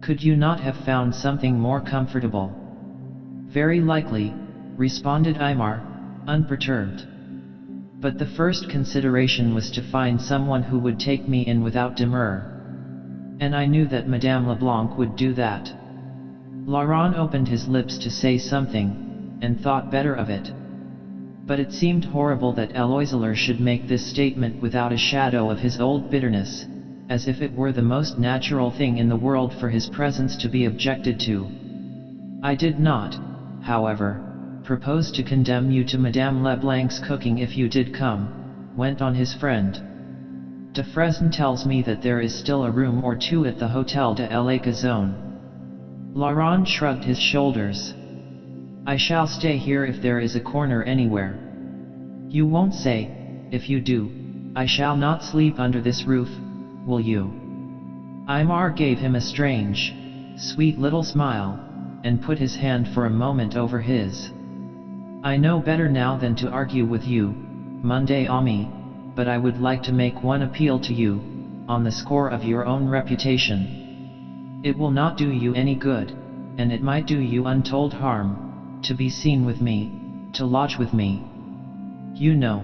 "Could you not have found something more comfortable?" "Very likely," responded Aymar, unperturbed. "But the first consideration was to find someone who would take me in without demur. And I knew that Madame Leblanc would do that." Laurent opened his lips to say something, and thought better of it. But it seemed horrible that Eloiseler should make this statement without a shadow of his old bitterness, as if it were the most natural thing in the world for his presence to be objected to. "I did not, however, propose to condemn you to Madame Leblanc's cooking if you did come," went on his friend. "De Fresne tells me that there is still a room or two at the Hotel de la Gazon." Laurent shrugged his shoulders. "I shall stay here if there is a corner anywhere." "You won't say, if you do, I shall not sleep under this roof, will you?" Aymar gave him a strange, sweet little smile, and put his hand for a moment over his. "I know better now than to argue with you, mon ami, but I would like to make one appeal to you, on the score of your own reputation. It will not do you any good, and it might do you untold harm, to be seen with me, to lodge with me. You know.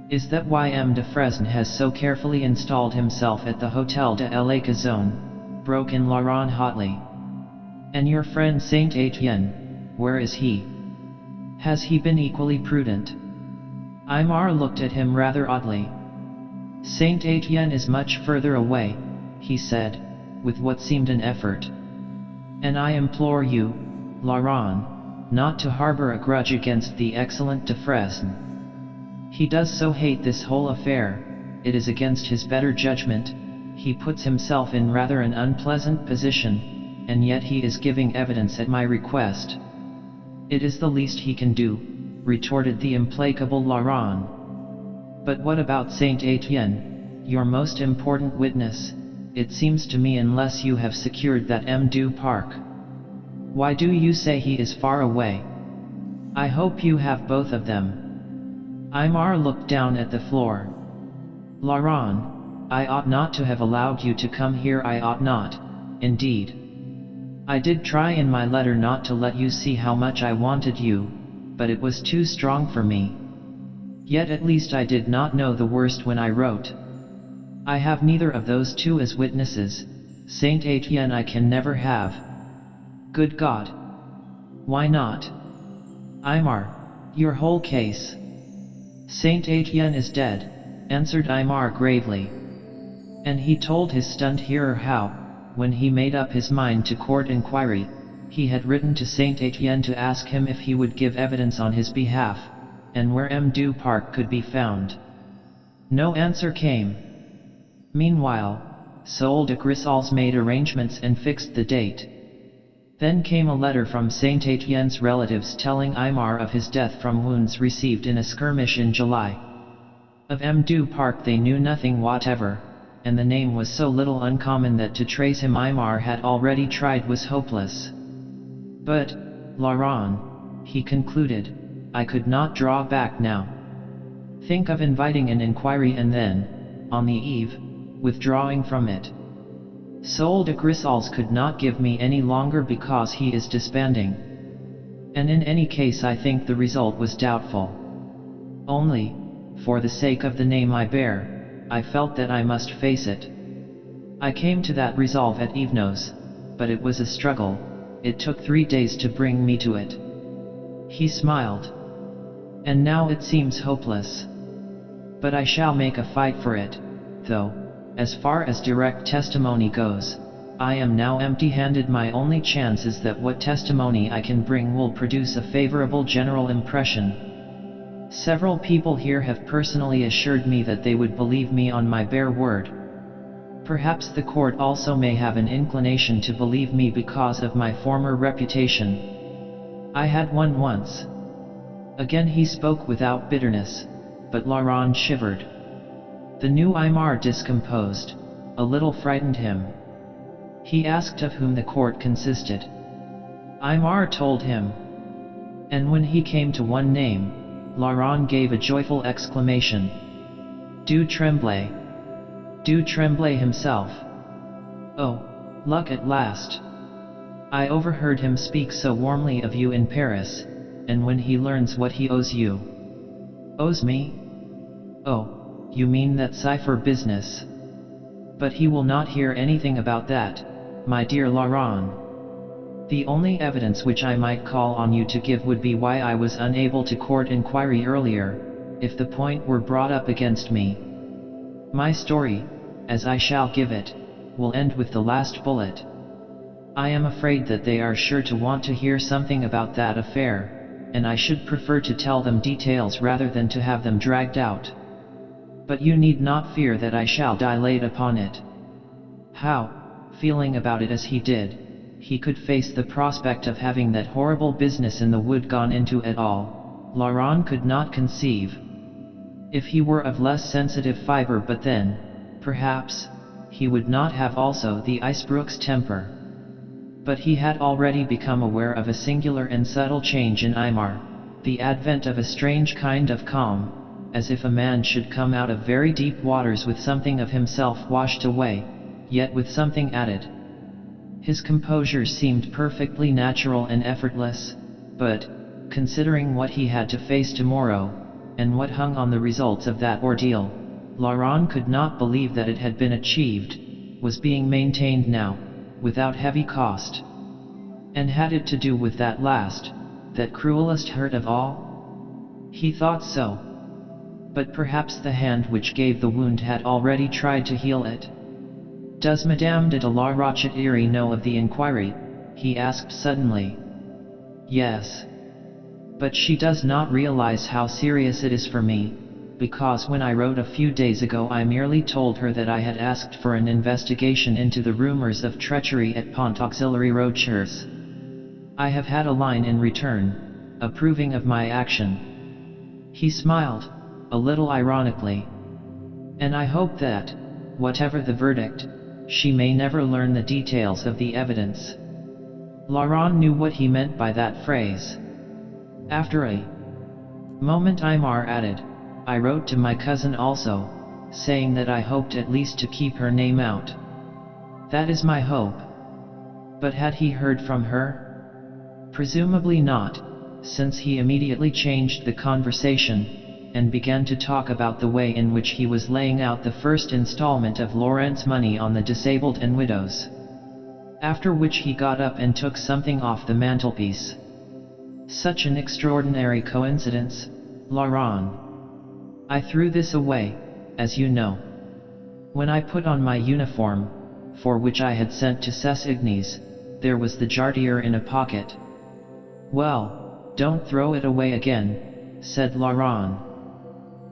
Is that why M. de Fresne has so carefully installed himself at the Hotel de la Gazon?" broke in Laurent hotly. "And your friend Saint Etienne, where is he? Has he been equally prudent?" Aymar looked at him rather oddly. "Saint Etienne is much further away," he said, with what seemed an effort. "And I implore you, Laurent, not to harbor a grudge against the excellent de Fresne. He does so hate this whole affair, it is against his better judgment, he puts himself in rather an unpleasant position, and yet he is giving evidence at my request." "It is the least he can do," retorted the implacable Laurent. "But what about Saint Etienne, your most important witness? It seems to me unless you have secured that M. du Parc. Why do you say he is far away? I hope you have both of them." Aymar looked down at the floor. "Laurent, I ought not to have allowed you to come here, I ought not, indeed. I did try in my letter not to let you see how much I wanted you, but it was too strong for me. Yet at least I did not know the worst when I wrote. I have neither of those two as witnesses. Saint Etienne I can never have." "Good God! Why not?" "Aymar, your whole case." "Saint Etienne is dead," answered Aymar gravely. And he told his stunned hearer how, when he made up his mind to court inquiry, he had written to Saint Etienne to ask him if he would give evidence on his behalf, and where M. du Parc could be found. No answer came. Meanwhile, Saul de Grisals made arrangements and fixed the date. Then came a letter from Saint Etienne's relatives telling Aymar of his death from wounds received in a skirmish in July. Of M. du Parc they knew nothing whatever, and the name was so little uncommon that to trace him Aymar had already tried was hopeless. "But, Laurent," he concluded, "I could not draw back now. Think of inviting an inquiry and then, on the eve, withdrawing from it. Saul de Grisals could not give me any longer because he is disbanding. And in any case I think the result was doubtful. Only, for the sake of the name I bear, I felt that I must face it. I came to that resolve at Evenos, but it was a struggle, it took 3 days to bring me to it." He smiled. "And now it seems hopeless. But I shall make a fight for it, though, as far as direct testimony goes, I am now empty-handed. My only chance is that what testimony I can bring will produce a favorable general impression. Several people here have personally assured me that they would believe me on my bare word. Perhaps the court also may have an inclination to believe me because of my former reputation. I had one once." Again he spoke without bitterness, but Laurent shivered. The new Aymar discomposed, a little frightened him. He asked of whom the court consisted. Aymar told him. And when he came to one name, Laurent gave a joyful exclamation. Du Tremblay! Du Tremblay himself! Oh, luck at last! I overheard him speak so warmly of you in Paris, and when he learns what he owes you. Owes me? Oh, you mean that cipher business. But he will not hear anything about that, my dear Laurent. The only evidence which I might call on you to give would be why I was unable to court inquiry earlier, if the point were brought up against me. My story, as I shall give it, will end with the last bullet. I am afraid that they are sure to want to hear something about that affair, and I should prefer to tell them details rather than to have them dragged out. But you need not fear that I shall dilate upon it. How, feeling about it as he did, he could face the prospect of having that horrible business in the wood gone into at all, Laurent could not conceive. If he were of less sensitive fibre, but then, perhaps, he would not have also the Icebrook's temper. But he had already become aware of a singular and subtle change in Aymar, the advent of a strange kind of calm, as if a man should come out of very deep waters with something of himself washed away, yet with something added. His composure seemed perfectly natural and effortless, but, considering what he had to face tomorrow, and what hung on the results of that ordeal, Laurent could not believe that it had been achieved, was being maintained now, without heavy cost. And had it to do with that last, that cruelest hurt of all? He thought so. But perhaps the hand which gave the wound had already tried to heal it. Does Madame de la Rochette know of the inquiry? He asked suddenly. Yes. But she does not realize how serious it is for me, because when I wrote a few days ago I merely told her that I had asked for an investigation into the rumors of treachery at Pont Auxiliary Rochers. I have had a line in return, approving of my action. He smiled, a little ironically. And I hope that, whatever the verdict, she may never learn the details of the evidence. Laurent knew what he meant by that phrase. After a moment Aymar added, I wrote to my cousin also, saying that I hoped at least to keep her name out. That is my hope. But had he heard from her? Presumably not, since he immediately changed the conversation, and began to talk about the way in which he was laying out the first installment of Laurent's money on the disabled and widows. After which he got up and took something off the mantelpiece. Such an extraordinary coincidence, Laurent. I threw this away, as you know. When I put on my uniform, for which I had sent to Cessigny's, there was the jardiere in a pocket. Well, don't throw it away again, said Laurent.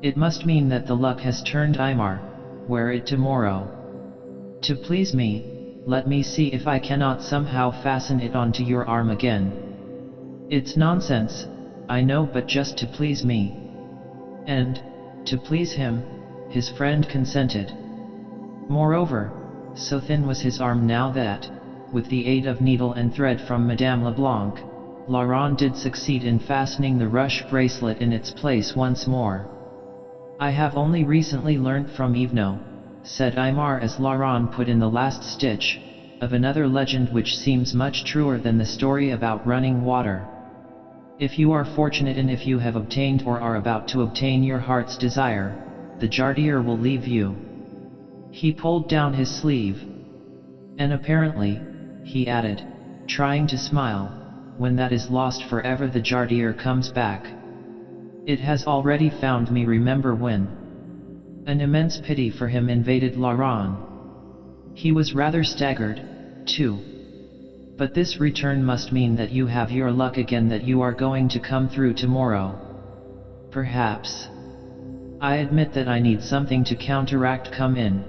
It must mean that the luck has turned Aymar. Wear it tomorrow. To please me, let me see if I cannot somehow fasten it onto your arm again. It's nonsense, I know, but just to please me. And, to please him, his friend consented. Moreover, so thin was his arm now that, with the aid of needle and thread from Madame Leblanc, Laurent did succeed in fastening the ruche bracelet in its place once more. I have only recently learnt from Yvenot, said Aymar as Laurent put in the last stitch, of another legend which seems much truer than the story about running water. If you are fortunate and if you have obtained or are about to obtain your heart's desire, the jardiere will leave you. He pulled down his sleeve. And apparently, he added, trying to smile, when that is lost forever the jardiere comes back. It has already found me, remember when? An immense pity for him invaded Laurent. He was rather staggered, too. But this return must mean that you have your luck again, that you are going to come through tomorrow. Perhaps. I admit that I need something to counteract come in.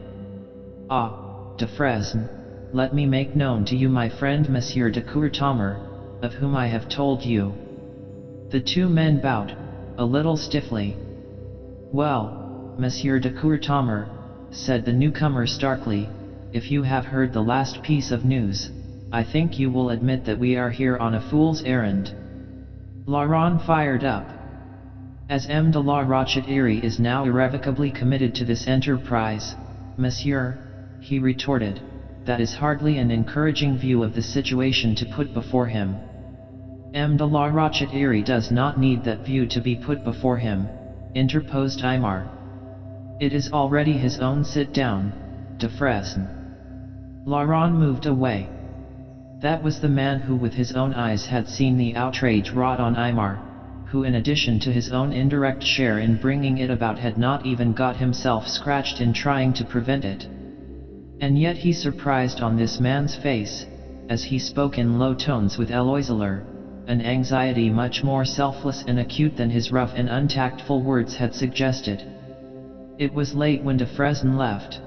Ah, de Fresne, let me make known to you my friend Monsieur de Courtomer, of whom I have told you. The two men bowed, a little stiffly. Well, Monsieur de Courtomer," said the newcomer starkly, "if you have heard the last piece of news, I think you will admit that we are here on a fool's errand." Laurent fired up. "As M. de la Rochette-Eyrie is now irrevocably committed to this enterprise, monsieur," he retorted, "that is hardly an encouraging view of the situation to put before him." "M. de la Rochette-Eyrie does not need that view to be put before him," interposed Aymar. "It is already his own sit-down, de Fresne." Laurent moved away. That was the man who with his own eyes had seen the outrage wrought on Aymar, who in addition to his own indirect share in bringing it about had not even got himself scratched in trying to prevent it. And yet he surprised on this man's face, as he spoke in low tones with Eloiseler, an anxiety much more selfless and acute than his rough and untactful words had suggested. It was late when de Fresne left.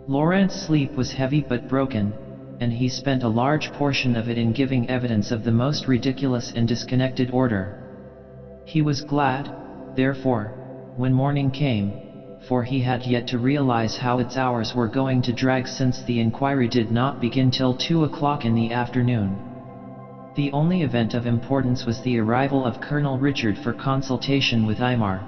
Laurent's sleep was heavy but broken, and he spent a large portion of it in giving evidence of the most ridiculous and disconnected order. He was glad, therefore, when morning came, for he had yet to realize how its hours were going to drag since the inquiry did not begin till 2 o'clock in the afternoon. The only event of importance was the arrival of Colonel Richard for consultation with Aymar.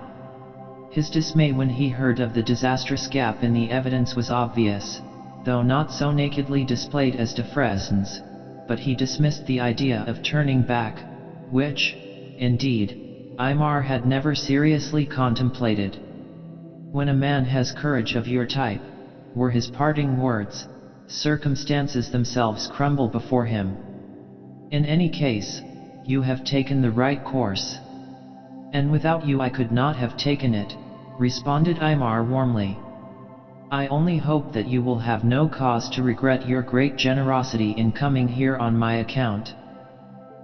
His dismay when he heard of the disastrous gap in the evidence was obvious, though not so nakedly displayed as de Fresne's, but he dismissed the idea of turning back, which, indeed, Aymar had never seriously contemplated. "When a man has courage of your type," were his parting words, "circumstances themselves crumble before him. In any case, you have taken the right course." "And without you I could not have taken it," responded Aymar warmly. "I only hope that you will have no cause to regret your great generosity in coming here on my account."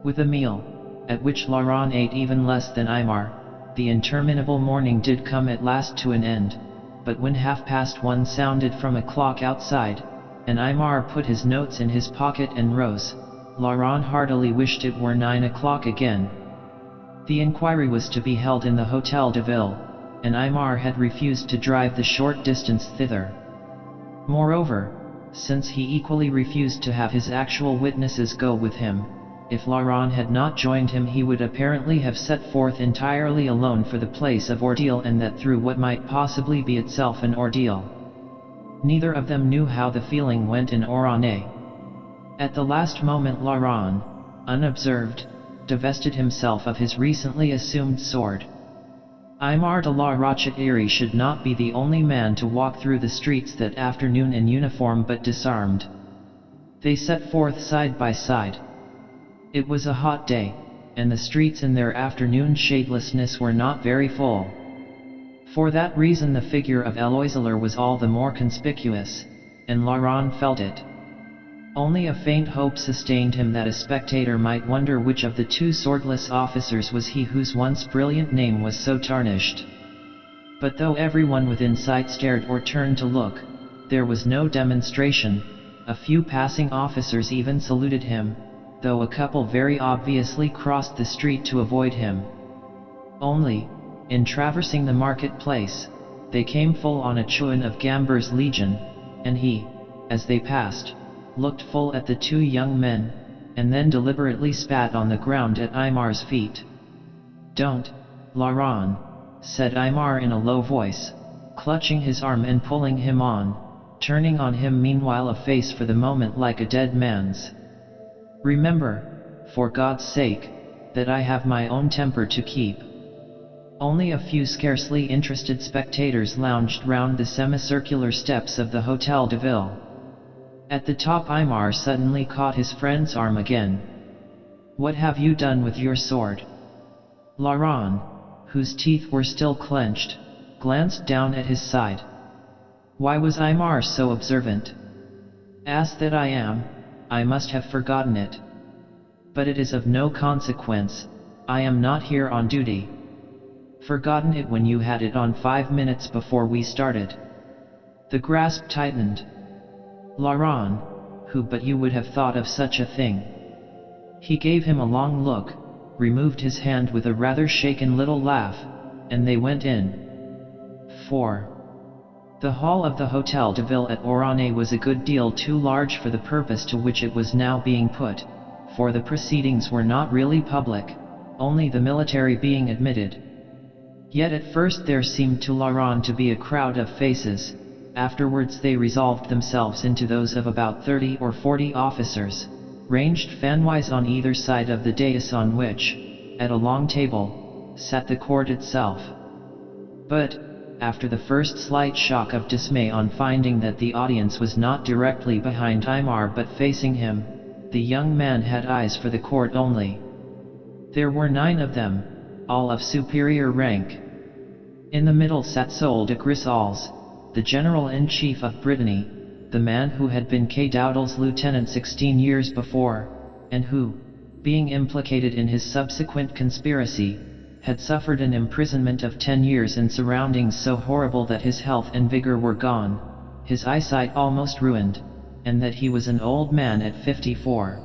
With a meal, at which Laurent ate even less than Aymar, the interminable morning did come at last to an end, but when 1:30 sounded from a clock outside, and Aymar put his notes in his pocket and rose, Laurent heartily wished it were 9 o'clock again. The inquiry was to be held in the Hôtel de Ville, and Aymar had refused to drive the short distance thither. Moreover, since he equally refused to have his actual witnesses go with him, if Laurent had not joined him he would apparently have set forth entirely alone for the place of ordeal, and that through what might possibly be itself an ordeal. Neither of them knew how the feeling went in Orange. At the last moment Laurent, unobserved, divested himself of his recently assumed sword. Aymar de la Rochette-Eyrie should not be the only man to walk through the streets that afternoon in uniform but disarmed. They set forth side by side. It was a hot day, and the streets in their afternoon shadelessness were not very full. For that reason the figure of Eloiseler was all the more conspicuous, and Laurent felt it. Only a faint hope sustained him that a spectator might wonder which of the two swordless officers was he whose once brilliant name was so tarnished. But though everyone within sight stared or turned to look, there was no demonstration. A few passing officers even saluted him, though a couple very obviously crossed the street to avoid him. Only, in traversing the marketplace, they came full on a chouan of Gamber's legion, and he, as they passed, looked full at the two young men, and then deliberately spat on the ground at Aymar's feet. "Don't, Laurent," said Aymar in a low voice, clutching his arm and pulling him on, turning on him meanwhile a face for the moment like a dead man's. "Remember, for God's sake, that I have my own temper to keep." Only a few scarcely interested spectators lounged round the semicircular steps of the Hôtel de Ville. At the top Aymar suddenly caught his friend's arm again. "What have you done with your sword?" Laurent, whose teeth were still clenched, glanced down at his side. Why was Aymar so observant? "Ass that I am, I must have forgotten it. But it is of no consequence, I am not here on duty." "Forgotten it when you had it on 5 minutes before we started." The grasp tightened. Laurent, who but you would have thought of such a thing? He gave him a long look, removed his hand with a rather shaken little laugh, and they went in. 4. The hall of the Hotel de Ville at Oronne was a good deal too large for the purpose to which it was now being put, for the proceedings were not really public, only the military being admitted. Yet at first there seemed to Laurent to be a crowd of faces, afterwards they resolved themselves into those of about 30 or 40 officers, ranged fanwise on either side of the dais on which, at a long table, sat the court itself. But, after the first slight shock of dismay on finding that the audience was not directly behind Aymar but facing him, the young man had eyes for the court only. There were 9 of them, all of superior rank. In the middle sat Sol de Grisals, the General-in-Chief of Brittany, the man who had been Cadoudel's lieutenant 16 years before, and who, being implicated in his subsequent conspiracy, had suffered an imprisonment of 10 years in surroundings so horrible that his health and vigor were gone, his eyesight almost ruined, and that he was an old man at 54.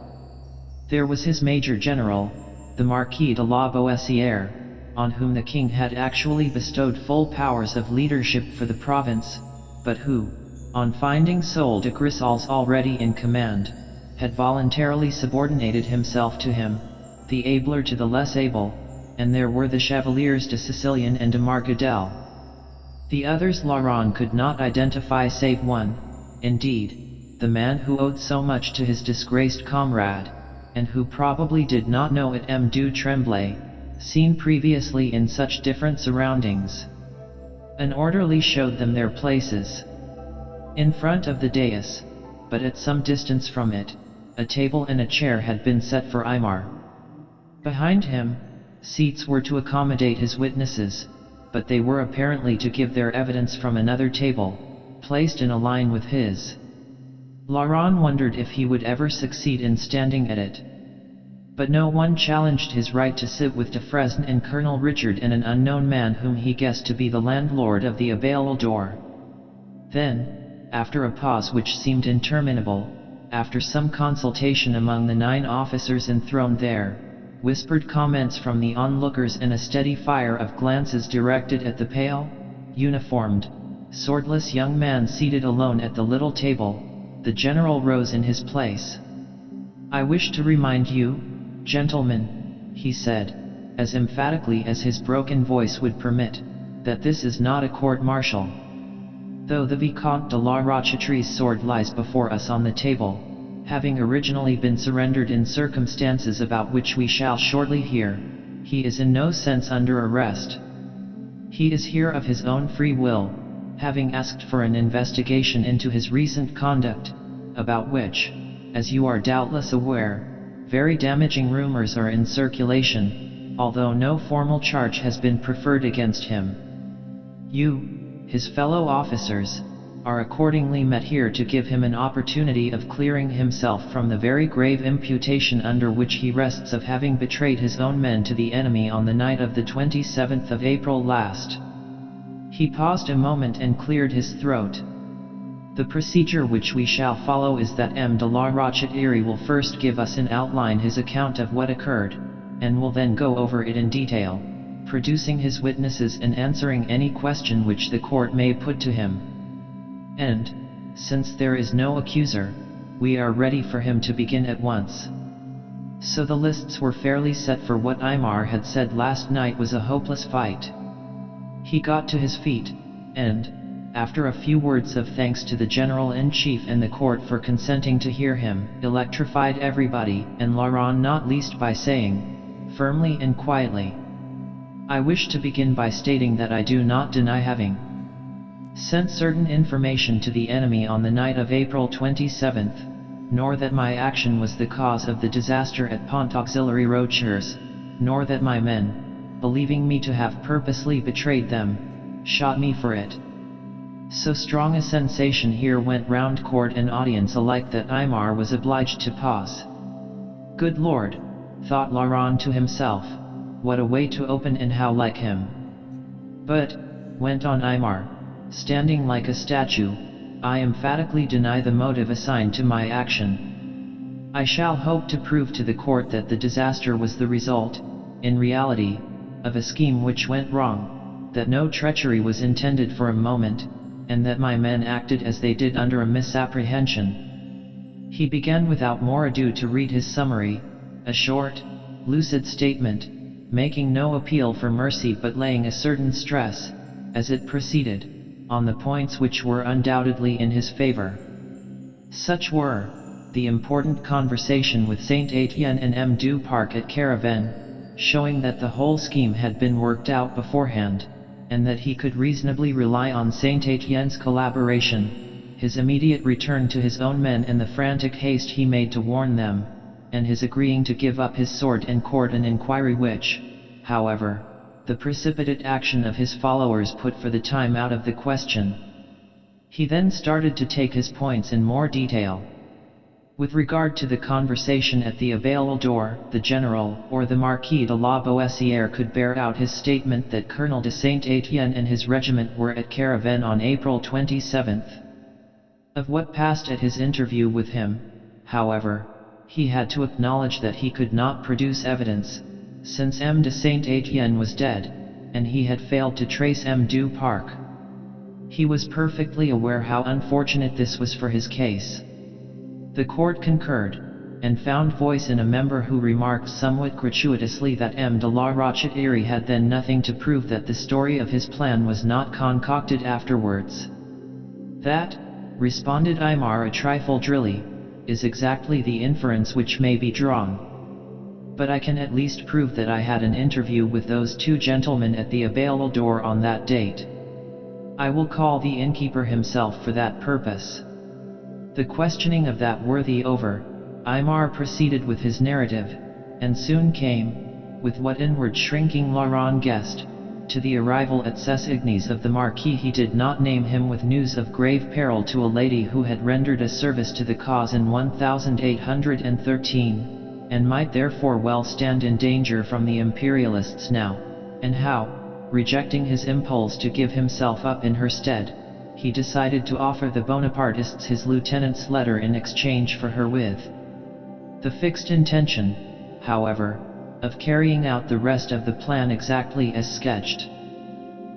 There was his Major General, the Marquis de la Boissière, on whom the king had actually bestowed full powers of leadership for the province, but who, on finding Sol de Grisals already in command, had voluntarily subordinated himself to him, the abler to the less able, and there were the Chevaliers de Sicilian and de Margadel. The others Laurent could not identify save one, indeed, the man who owed so much to his disgraced comrade, and who probably did not know it M. du Tremblay, seen previously in such different surroundings. An orderly showed them their places. In front of the dais, but at some distance from it, a table and a chair had been set for Aymar. Behind him, seats were to accommodate his witnesses, but they were apparently to give their evidence from another table, placed in a line with his. Laurent wondered if he would ever succeed in standing at it. But no one challenged his right to sit with Defresne and Colonel Richard and an unknown man whom he guessed to be the landlord of the Abbaye d'Or. Then, after a pause which seemed interminable, after some consultation among the 9 officers enthroned there, whispered comments from the onlookers and a steady fire of glances directed at the pale, uniformed, swordless young man seated alone at the little table, the general rose in his place. "I wish to remind you, gentlemen," he said, as emphatically as his broken voice would permit, "that this is not a court-martial. Though the Vicomte de la Rochefoucauld's sword lies before us on the table, having originally been surrendered in circumstances about which we shall shortly hear, he is in no sense under arrest. He is here of his own free will, having asked for an investigation into his recent conduct, about which, as you are doubtless aware, very damaging rumors are in circulation, although no formal charge has been preferred against him. You, his fellow officers, are accordingly met here to give him an opportunity of clearing himself from the very grave imputation under which he rests of having betrayed his own men to the enemy on the night of the 27th of April last." He paused a moment and cleared his throat. "The procedure which we shall follow is that M. de la Rochefoucauld will first give us in outline his account of what occurred, and will then go over it in detail, producing his witnesses and answering any question which the court may put to him. And, since there is no accuser, we are ready for him to begin at once." So the lists were fairly set for what Aymar had said last night was a hopeless fight. He got to his feet, and, after a few words of thanks to the General-in-Chief and the court for consenting to hear him, electrified everybody, and Laurent not least by saying, firmly and quietly, "I wish to begin by stating that I do not deny having sent certain information to the enemy on the night of April 27th, nor that my action was the cause of the disaster at Pont Auxiliary Rochers, nor that my men, believing me to have purposely betrayed them, shot me for it." So strong a sensation here went round court and audience alike that Aymar was obliged to pause. "Good Lord," thought Laurent to himself, "what a way to open and how like him. But," went on Aymar, standing like a statue, "I emphatically deny the motive assigned to my action. I shall hope to prove to the court that the disaster was the result, in reality, of a scheme which went wrong, that no treachery was intended for a moment, and that my men acted as they did under a misapprehension. He began without more ado to read his summary, a short, lucid statement, making no appeal for mercy but laying a certain stress, as it proceeded, on the points which were undoubtedly in his favor. Such were, the important conversation with Saint Etienne and M. du Parc at Caravan, showing that the whole scheme had been worked out beforehand, and that he could reasonably rely on Saint Etienne's collaboration, his immediate return to his own men and the frantic haste he made to warn them, and his agreeing to give up his sword and court an inquiry which, however, the precipitate action of his followers put for the time out of the question. He then started to take his points in more detail. With regard to the conversation at the Abbaye door, the General, or the Marquis de la Boissière could bear out his statement that Colonel de Saint-Étienne and his regiment were at Caravan on April 27. Of what passed at his interview with him, however, he had to acknowledge that he could not produce evidence, since M. de Saint-Étienne was dead, and he had failed to trace M. du Parc. He was perfectly aware how unfortunate this was for his case. The court concurred, and found voice in a member who remarked somewhat gratuitously that M. de la Rochette-Eyrie had then nothing to prove that the story of his plan was not concocted afterwards. That, responded Aymar a trifle drily, is exactly the inference which may be drawn. But I can at least prove that I had an interview with those two gentlemen at the Abbaye door on that date. I will call the innkeeper himself for that purpose. The questioning of that worthy over, Aymar proceeded with his narrative, and soon came, with what inward shrinking Laurent guessed, to the arrival at Ses Ignes of the Marquis. He did not name him with news of grave peril to a lady who had rendered a service to the cause in 1813, and might therefore well stand in danger from the Imperialists now, and how, rejecting his impulse to give himself up in her stead, he decided to offer the Bonapartists his lieutenant's letter in exchange for her with the fixed intention, however, of carrying out the rest of the plan exactly as sketched.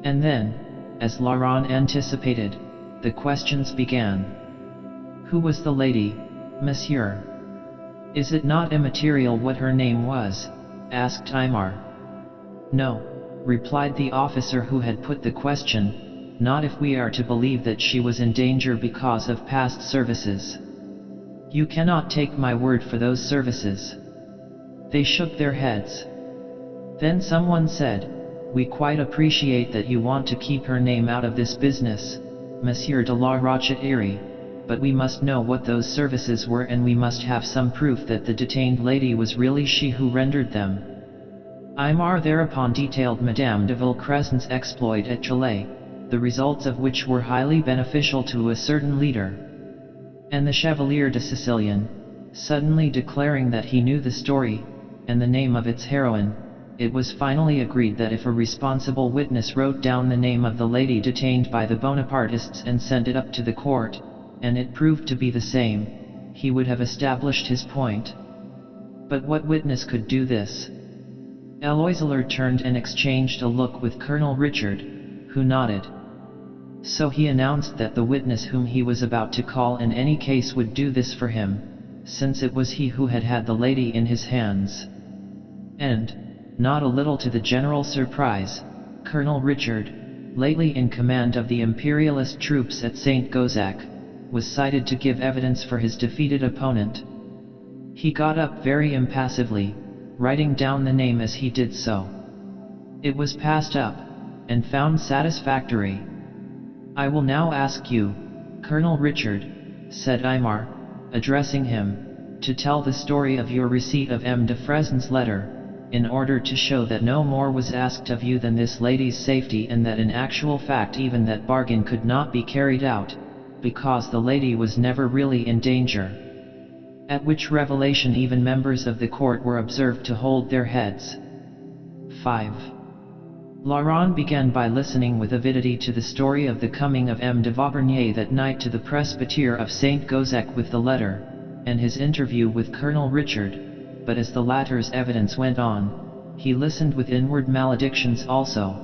And then, as Laurent anticipated, the questions began. Who was the lady, monsieur? Is it not immaterial what her name was? Asked Aymar. No, replied the officer who had put the question, not if we are to believe that she was in danger because of past services. You cannot take my word for those services. They shook their heads. Then someone said, we quite appreciate that you want to keep her name out of this business, Monsieur de la Rochette-Eyrie, but we must know what those services were, and we must have some proof that the detained lady was really she who rendered them. Aymar thereupon detailed Madame de Villecrescen's exploit at Toledo, the results of which were highly beneficial to a certain leader. And the Chevalier de Sicilian, suddenly declaring that he knew the story, and the name of its heroine, it was finally agreed that if a responsible witness wrote down the name of the lady detained by the Bonapartists and sent it up to the court, and it proved to be the same, he would have established his point. But what witness could do this? Eloiseler turned and exchanged a look with Colonel Richard, who nodded. So he announced that the witness whom he was about to call in any case would do this for him, since it was he who had had the lady in his hands. And, not a little to the general surprise, Colonel Richard, lately in command of the Imperialist troops at St. Gozac, was cited to give evidence for his defeated opponent. He got up very impassively, writing down the name as he did so. It was passed up, and found satisfactory. I will now ask you, Colonel Richard, said Aymar, addressing him, to tell the story of your receipt of M. de Fresne's letter, in order to show that no more was asked of you than this lady's safety, and that in actual fact even that bargain could not be carried out, because the lady was never really in danger. At which revelation even members of the court were observed to hold their heads. 5. Laurent began by listening with avidity to the story of the coming of M. de Vaubernier that night to the presbytere of St. Gozac with the letter, and his interview with Colonel Richard, but as the latter's evidence went on, he listened with inward maledictions also.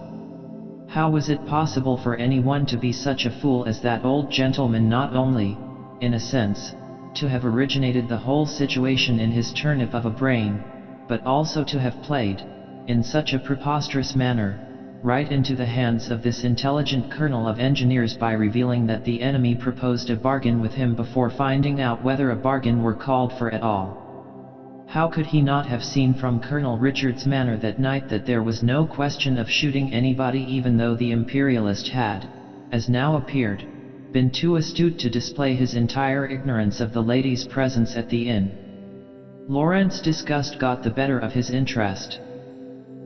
How was it possible for anyone to be such a fool as that old gentleman, not only, in a sense, to have originated the whole situation in his turnip of a brain, but also to have played, in such a preposterous manner, right into the hands of this intelligent colonel of engineers by revealing that the enemy proposed a bargain with him before finding out whether a bargain were called for at all? How could he not have seen from Colonel Richard's manner that night that there was no question of shooting anybody, even though the imperialist had, as now appeared, been too astute to display his entire ignorance of the lady's presence at the inn? Laurent's disgust got the better of his interest.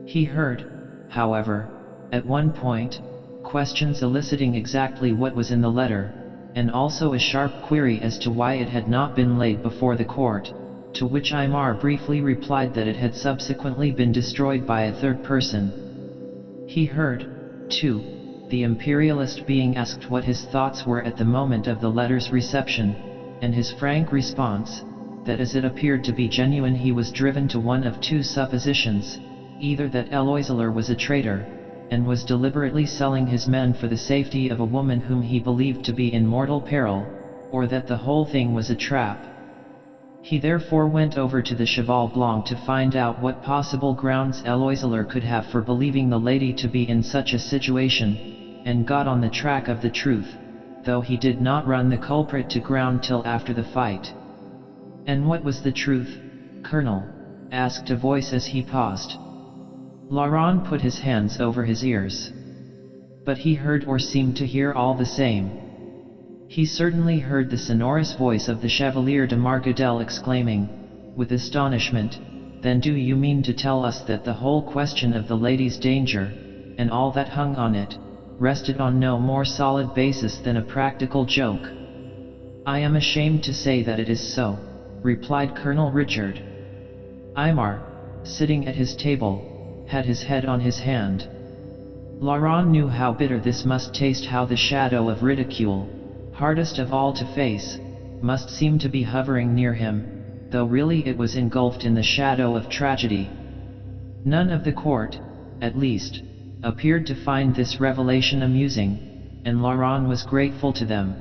He heard, however, at one point, questions eliciting exactly what was in the letter, and also a sharp query as to why it had not been laid before the court, to which Aymar briefly replied that it had subsequently been destroyed by a third person. He heard, too, the imperialist being asked what his thoughts were at the moment of the letter's reception, and his frank response, that as it appeared to be genuine he was driven to one of two suppositions, either that Eloiseler was a traitor, and was deliberately selling his men for the safety of a woman whom he believed to be in mortal peril, or that the whole thing was a trap. He therefore went over to the Cheval Blanc to find out what possible grounds Eloiseler could have for believing the lady to be in such a situation, and got on the track of the truth, though he did not run the culprit to ground till after the fight. "And what was the truth, Colonel?" asked a voice as he paused. Laurent put his hands over his ears. But he heard, or seemed to hear, all the same. He certainly heard the sonorous voice of the Chevalier de Margadel exclaiming, with astonishment, "Then do you mean to tell us that the whole question of the lady's danger, and all that hung on it, rested on no more solid basis than a practical joke?" "I am ashamed to say that it is so," replied Colonel Richard. Aymar, sitting at his table, had his head on his hand. Laurent knew how bitter this must taste, how the shadow of ridicule, hardest of all to face, must seem to be hovering near him, though really it was engulfed in the shadow of tragedy. None of the court, at least, appeared to find this revelation amusing, and Laurent was grateful to them.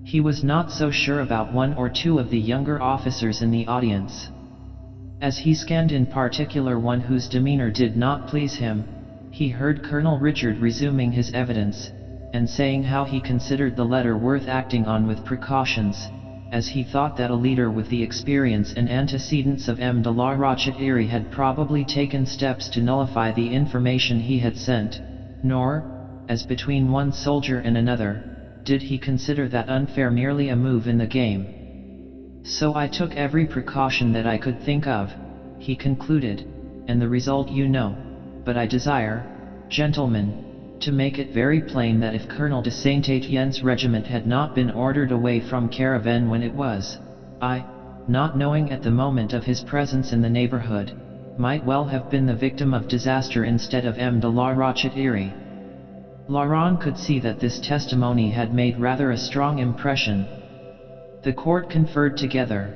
He was not so sure about one or two of the younger officers in the audience. As he scanned in particular one whose demeanor did not please him, he heard Colonel Richard resuming his evidence, and saying how he considered the letter worth acting on with precautions, as he thought that a leader with the experience and antecedents of M. de la Rochette had probably taken steps to nullify the information he had sent, nor, as between one soldier and another, did he consider that unfair merely a move in the game. "So I took every precaution that I could think of," he concluded, "and the result you know, but I desire, gentlemen, to make it very plain that if Colonel de Saint-Étienne's regiment had not been ordered away from Caravan when it was, I, not knowing at the moment of his presence in the neighborhood, might well have been the victim of disaster instead of M. de la Rochette." Laurent could see that this testimony had made rather a strong impression. The court conferred together.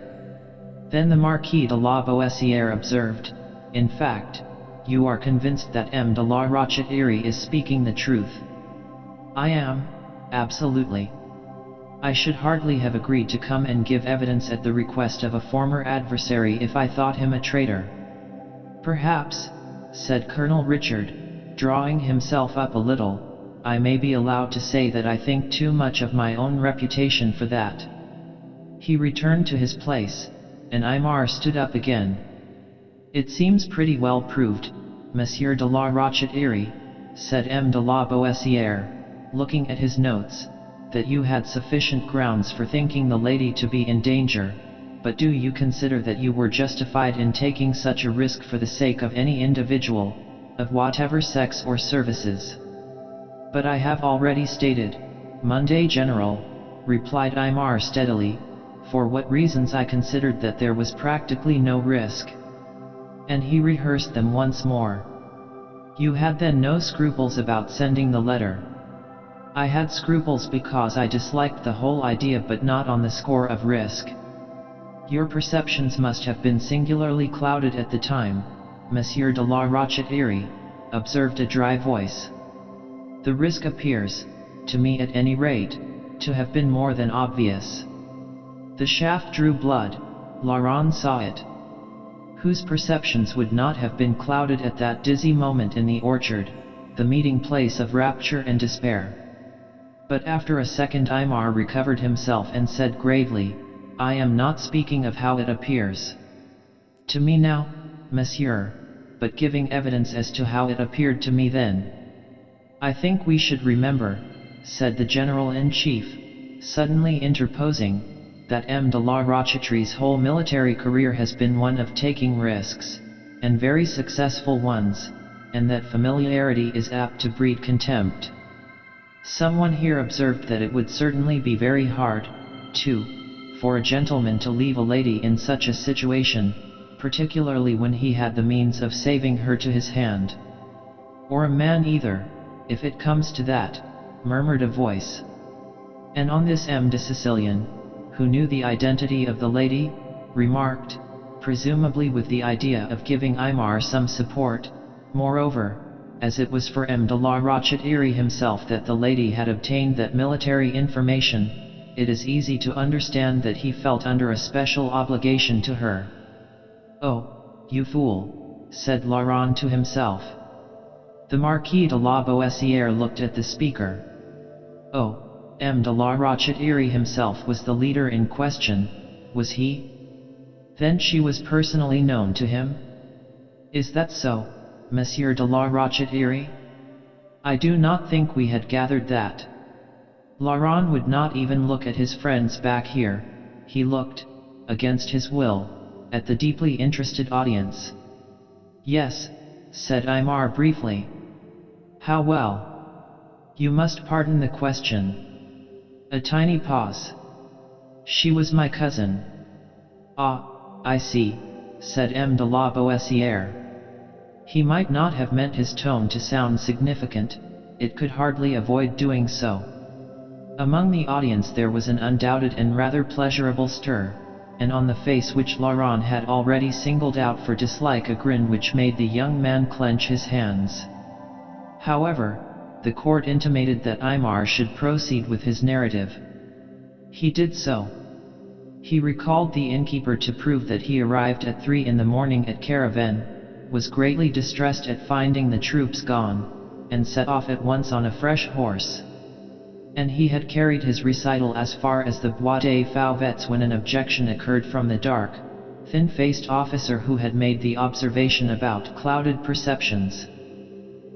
Then the Marquis de la Boissière observed, "In fact, you are convinced that M. de la Rochette is speaking the truth?" "I am, absolutely. I should hardly have agreed to come and give evidence at the request of a former adversary if I thought him a traitor." "Perhaps," said Colonel Richard, drawing himself up a little, "I may be allowed to say that I think too much of my own reputation for that." He returned to his place, and Aymar stood up again. "It seems pretty well proved, Monsieur de la Rochette," said M. de la Boissière, looking at his notes, "that you had sufficient grounds for thinking the lady to be in danger, but do you consider that you were justified in taking such a risk for the sake of any individual, of whatever sex or services?" "But I have already stated, Monday General," replied Aymar steadily, "for what reasons I considered that there was practically no risk." And he rehearsed them once more. "You had then no scruples about sending the letter?" "I had scruples because I disliked the whole idea, but not on the score of risk." "Your perceptions must have been singularly clouded at the time, Monsieur de la Rochette," observed a dry voice. The risk appears, to me at any rate, to have been more than obvious. The shaft drew blood, Laurent saw it. Whose perceptions would not have been clouded at that dizzy moment in the orchard, the meeting place of rapture and despair. But after a second Aymar recovered himself and said gravely, "I am not speaking of how it appears to me now, monsieur, but giving evidence as to how it appeared to me then. I think we should remember," said the General-in-Chief, suddenly interposing, "that M. de la Rochetre's whole military career has been one of taking risks, and very successful ones, and that familiarity is apt to breed contempt. Someone here observed that it would certainly be very hard, too, for a gentleman to leave a lady in such a situation, particularly when he had the means of saving her to his hand. Or a man either, if it comes to that," murmured a voice. And on this M. de Sicilian, who knew the identity of the lady, remarked, presumably with the idea of giving Aymar some support, moreover, as it was for M. de la Rochetere himself that the lady had obtained that military information, it is easy to understand that he felt under a special obligation to her. "Oh, you fool," said Laurent to himself. The Marquis de la Boissière looked at the speaker. Oh, M. de la Rochetere himself was the leader in question, was he? Then she was personally known to him? "Is that so, Monsieur de la Rochetere? I do not think we had gathered that." Laurent would not even look at his friends back here, he looked, against his will, at the deeply interested audience. "Yes," said Aymar briefly. "How well? You must pardon the question." A tiny pause. "She was my cousin." "Ah, I see," said M. de la Boissière. He might not have meant his tone to sound significant, it could hardly avoid doing so. Among the audience there was an undoubted and rather pleasurable stir, and on the face which Laurent had already singled out for dislike a grin which made the young man clench his hands. However, the court intimated that Aymar should proceed with his narrative. He did so. He recalled the innkeeper to prove that he arrived at 3 in the morning at Caravan, was greatly distressed at finding the troops gone, and set off at once on a fresh horse. And he had carried his recital as far as the Bois des Fauvets when an objection occurred from the dark, thin-faced officer who had made the observation about clouded perceptions.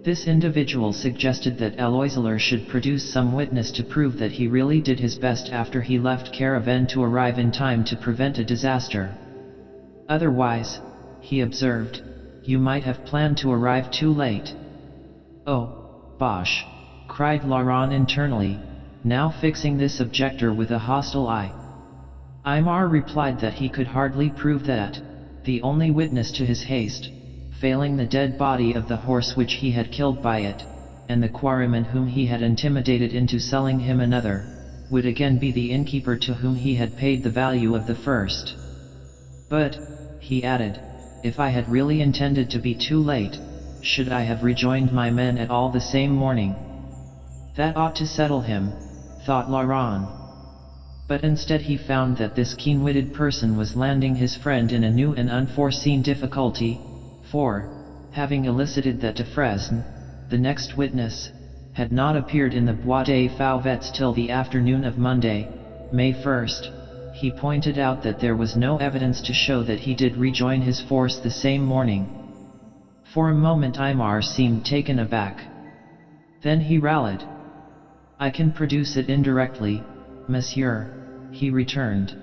This individual suggested that Eloiseler should produce some witness to prove that he really did his best after he left Caravan to arrive in time to prevent a disaster. "Otherwise," he observed, "you might have planned to arrive too late." "Oh, bosh!" cried Laurent internally, now fixing this objector with a hostile eye. Aymar replied that he could hardly prove that, the only witness to his haste, failing the dead body of the horse which he had killed by it, and the quarryman whom he had intimidated into selling him another, would again be the innkeeper to whom he had paid the value of the first. "But," he added, "if I had really intended to be too late, should I have rejoined my men at all the same morning? That ought to settle him," thought Laurent. But instead he found that this keen-witted person was landing his friend in a new and unforeseen difficulty, for, having elicited that de Fresne, the next witness, had not appeared in the Bois des Fauvets till the afternoon of Monday, May 1st, he pointed out that there was no evidence to show that he did rejoin his force the same morning. For a moment Aymar seemed taken aback. Then he rallied. "I can produce it indirectly, monsieur," he returned.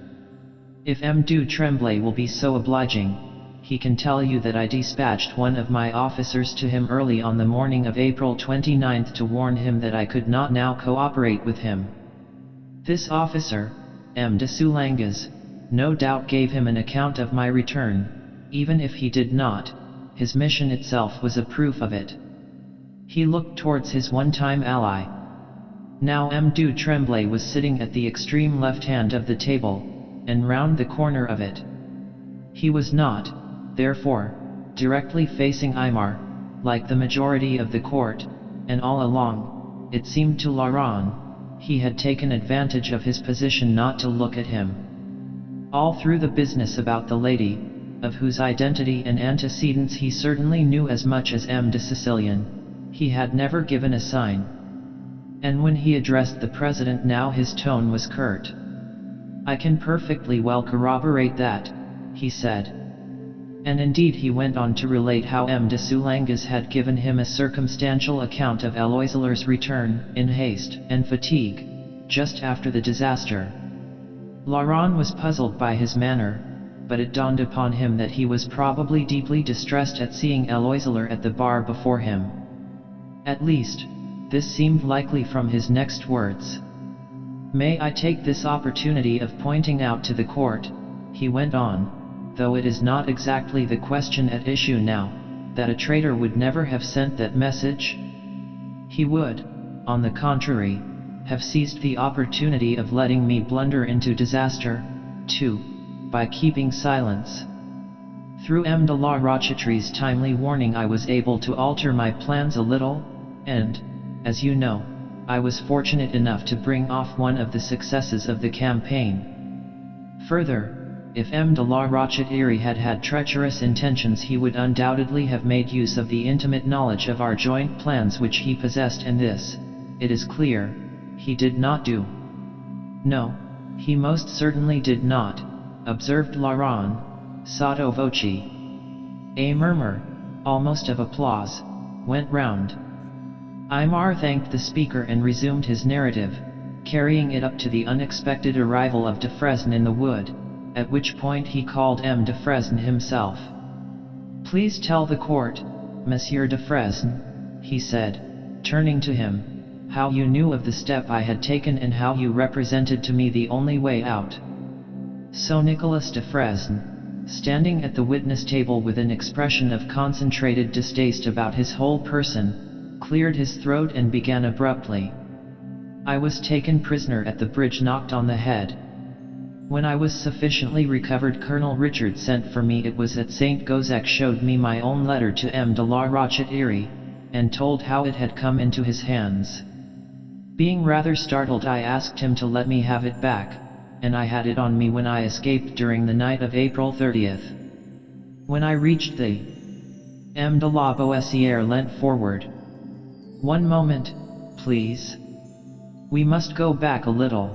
"If M. du Tremblay will be so obliging, he can tell you that I dispatched one of my officers to him early on the morning of April 29th to warn him that I could not now cooperate with him. This officer, M. de Soulanges, no doubt gave him an account of my return. Even if he did not, his mission itself was a proof of it." He looked towards his one-time ally. Now M. du Tremblay was sitting at the extreme left hand of the table, and round the corner of it. He was not, therefore, directly facing Aymar, like the majority of the court, and all along, it seemed to Laurent, he had taken advantage of his position not to look at him. All through the business about the lady, of whose identity and antecedents he certainly knew as much as M. de Sicilian, he had never given a sign. And when he addressed the president now his tone was curt. "I can perfectly well corroborate that," he said. And indeed he went on to relate how M. de Soulanges had given him a circumstantial account of Eloiseler's return, in haste and fatigue, just after the disaster. Laurent was puzzled by his manner, but it dawned upon him that he was probably deeply distressed at seeing Eloiseler at the bar before him. At least, this seemed likely from his next words. "May I take this opportunity of pointing out to the court," he went on, "though it is not exactly the question at issue now, that a traitor would never have sent that message? He would, on the contrary, have seized the opportunity of letting me blunder into disaster, too, by keeping silence. Through M. de la Rochetre's timely warning I was able to alter my plans a little, and, as you know, I was fortunate enough to bring off one of the successes of the campaign. Further, if M. de la Rochetre had had treacherous intentions he would undoubtedly have made use of the intimate knowledge of our joint plans which he possessed, and this, it is clear, he did not do." "No, he most certainly did not," observed Laurent, sotto voce. A murmur, almost of applause, went round. Aymar thanked the speaker and resumed his narrative, carrying it up to the unexpected arrival of de Fresne in the wood, at which point he called M. de Fresne himself. "Please tell the court, Monsieur de Fresne," he said, turning to him, "how you knew of the step I had taken and how you represented to me the only way out." So Nicolas de Fresne, standing at the witness table with an expression of concentrated distaste about his whole person, cleared his throat and began abruptly. "I was taken prisoner at the bridge, knocked on the head. When I was sufficiently recovered Colonel Richard sent for me. It was at St. Gozec showed me my own letter to M. de la Rochetre, and told how it had come into his hands. Being rather startled I asked him to let me have it back, and I had it on me when I escaped during the night of April 30th. When I reached the M. de la Boissière leant forward. "One moment, please. We must go back a little.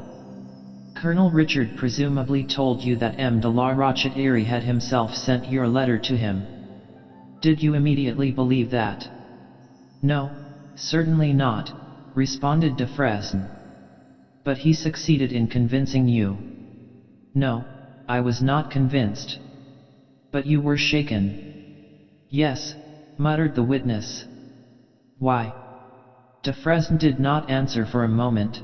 Colonel Richard presumably told you that M. de la Rochetre had himself sent your letter to him. Did you immediately believe that?" "No, certainly not," responded de Fresne. "But he succeeded in convincing you?" "No, I was not convinced." "But you were shaken?" "Yes," muttered the witness. "Why?" De Fresne did not answer for a moment.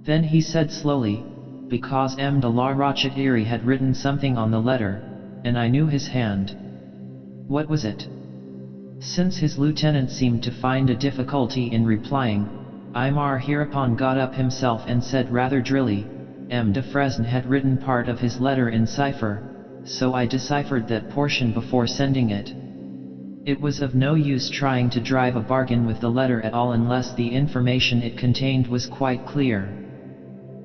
Then he said slowly, "Because M. de la Rochetre had written something on the letter, and I knew his hand." "What was it?" Since his lieutenant seemed to find a difficulty in replying, Aymar hereupon got up himself and said rather drily, "M. de Fresne had written part of his letter in cipher, so I deciphered that portion before sending it. It was of no use trying to drive a bargain with the letter at all unless the information it contained was quite clear."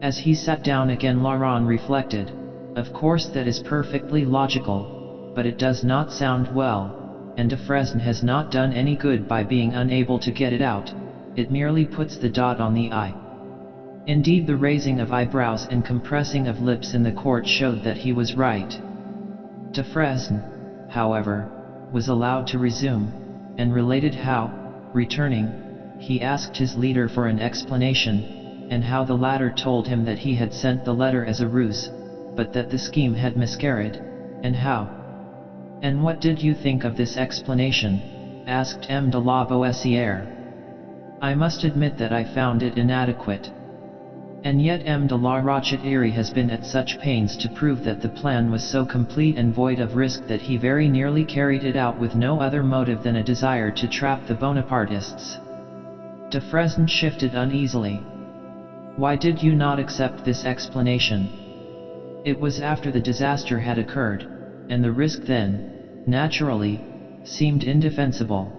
As he sat down again Laurent reflected, "Of course that is perfectly logical, but it does not sound well, and de Fresne has not done any good by being unable to get it out, it merely puts the dot on the I." Indeed, the raising of eyebrows and compressing of lips in the court showed that he was right. De Fresne, however, was allowed to resume, and related how, returning, he asked his leader for an explanation, and how the latter told him that he had sent the letter as a ruse, but that the scheme had miscarried, and how. "And what did you think of this explanation?" asked M. de la Boissière. "I must admit that I found it inadequate. And yet M. de la Rochetre has been at such pains to prove that the plan was so complete and void of risk that he very nearly carried it out with no other motive than a desire to trap the Bonapartists." De Fresne shifted uneasily. "Why did you not accept this explanation?" "It was after the disaster had occurred, and the risk then, naturally, seemed indefensible."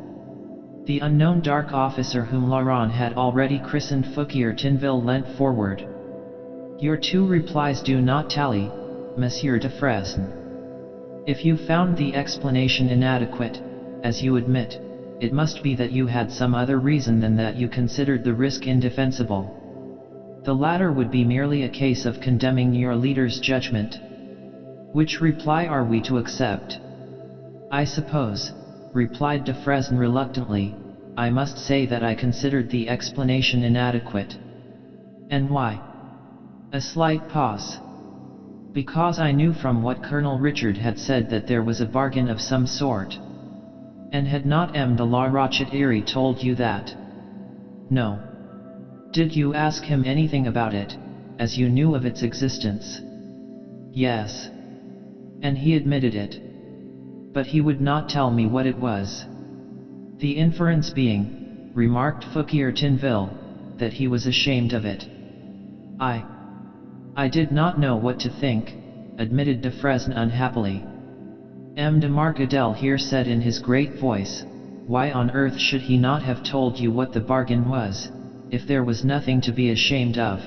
The unknown dark officer whom Laurent had already christened Fouquier Tinville leant forward. Your two replies do not tally, Monsieur de Fresne. If you found the explanation inadequate, as you admit, it must be that you had some other reason than that you considered the risk indefensible. The latter would be merely a case of condemning your leader's judgment. Which reply are we to accept? I suppose, replied de Fresne reluctantly, I must say that I considered the explanation inadequate. And why? A slight pause. Because I knew from what Colonel Richard had said that there was a bargain of some sort. And had not M. de la Rochette told you that? No. Did you ask him anything about it, as you knew of its existence? Yes. And he admitted it. But he would not tell me what it was. The inference being, remarked Fouquier Tinville, that he was ashamed of it. I did not know what to think, admitted de Fresne unhappily. M. de Margadel here said in his great voice, why on earth should he not have told you what the bargain was, if there was nothing to be ashamed of?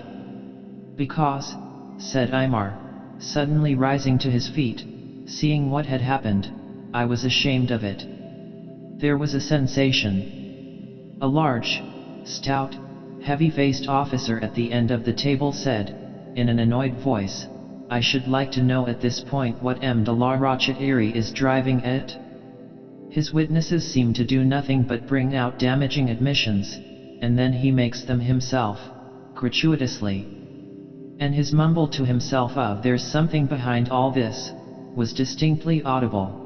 Because, said Aymar, suddenly rising to his feet, seeing what had happened, I was ashamed of it. There was a sensation. A large, stout, heavy-faced officer at the end of the table said, in an annoyed voice, I should like to know at this point what M. de la Rochette is driving at. His witnesses seem to do nothing but bring out damaging admissions, and then he makes them himself, gratuitously. And his mumble to himself of there's something behind all this, was distinctly audible.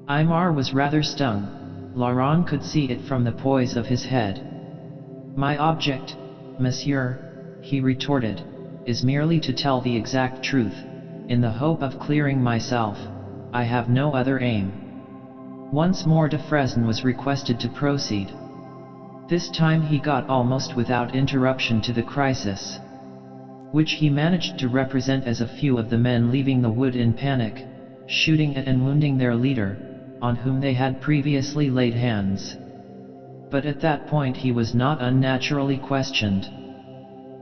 Aymar was rather stung. Laurent could see it from the poise of his head. My object, monsieur, he retorted, is merely to tell the exact truth, in the hope of clearing myself. I have no other aim. Once more de Fresne was requested to proceed. This time he got almost without interruption to the crisis, which he managed to represent as a few of the men leaving the wood in panic, shooting at and wounding their leader, on whom they had previously laid hands. But at that point he was not unnaturally questioned.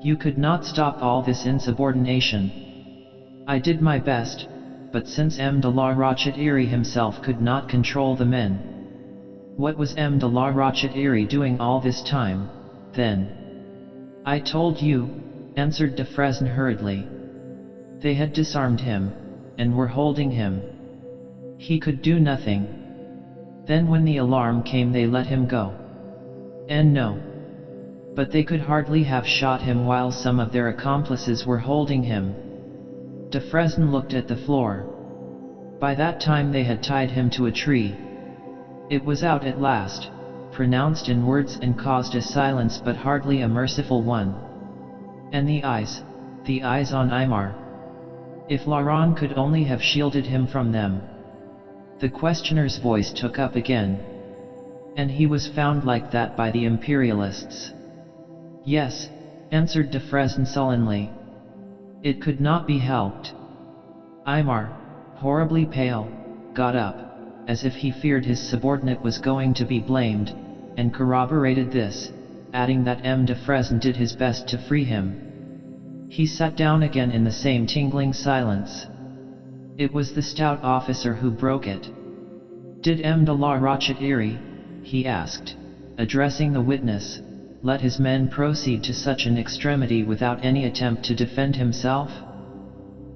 You could not stop all this insubordination. I did my best, but since M. de la Rochette himself could not control the men. What was M. de la Rochette doing all this time, then? I told you, answered de Fresne hurriedly. They had disarmed him, and were holding him. He could do nothing. Then when the alarm came they let him go. And no. But they could hardly have shot him while some of their accomplices were holding him. De Fresne looked at the floor. By that time they had tied him to a tree. It was out at last, pronounced in words and caused a silence but hardly a merciful one. And the eyes on Aymar. If Laurent could only have shielded him from them. The questioner's voice took up again. And he was found like that by the imperialists. Yes, answered de Fresne sullenly. It could not be helped. Aymar, horribly pale, got up, as if he feared his subordinate was going to be blamed, and corroborated this, adding that M. de Fresne did his best to free him. He sat down again in the same tingling silence. It was the stout officer who broke it. Did M. de la Rochette, he asked, addressing the witness, let his men proceed to such an extremity without any attempt to defend himself?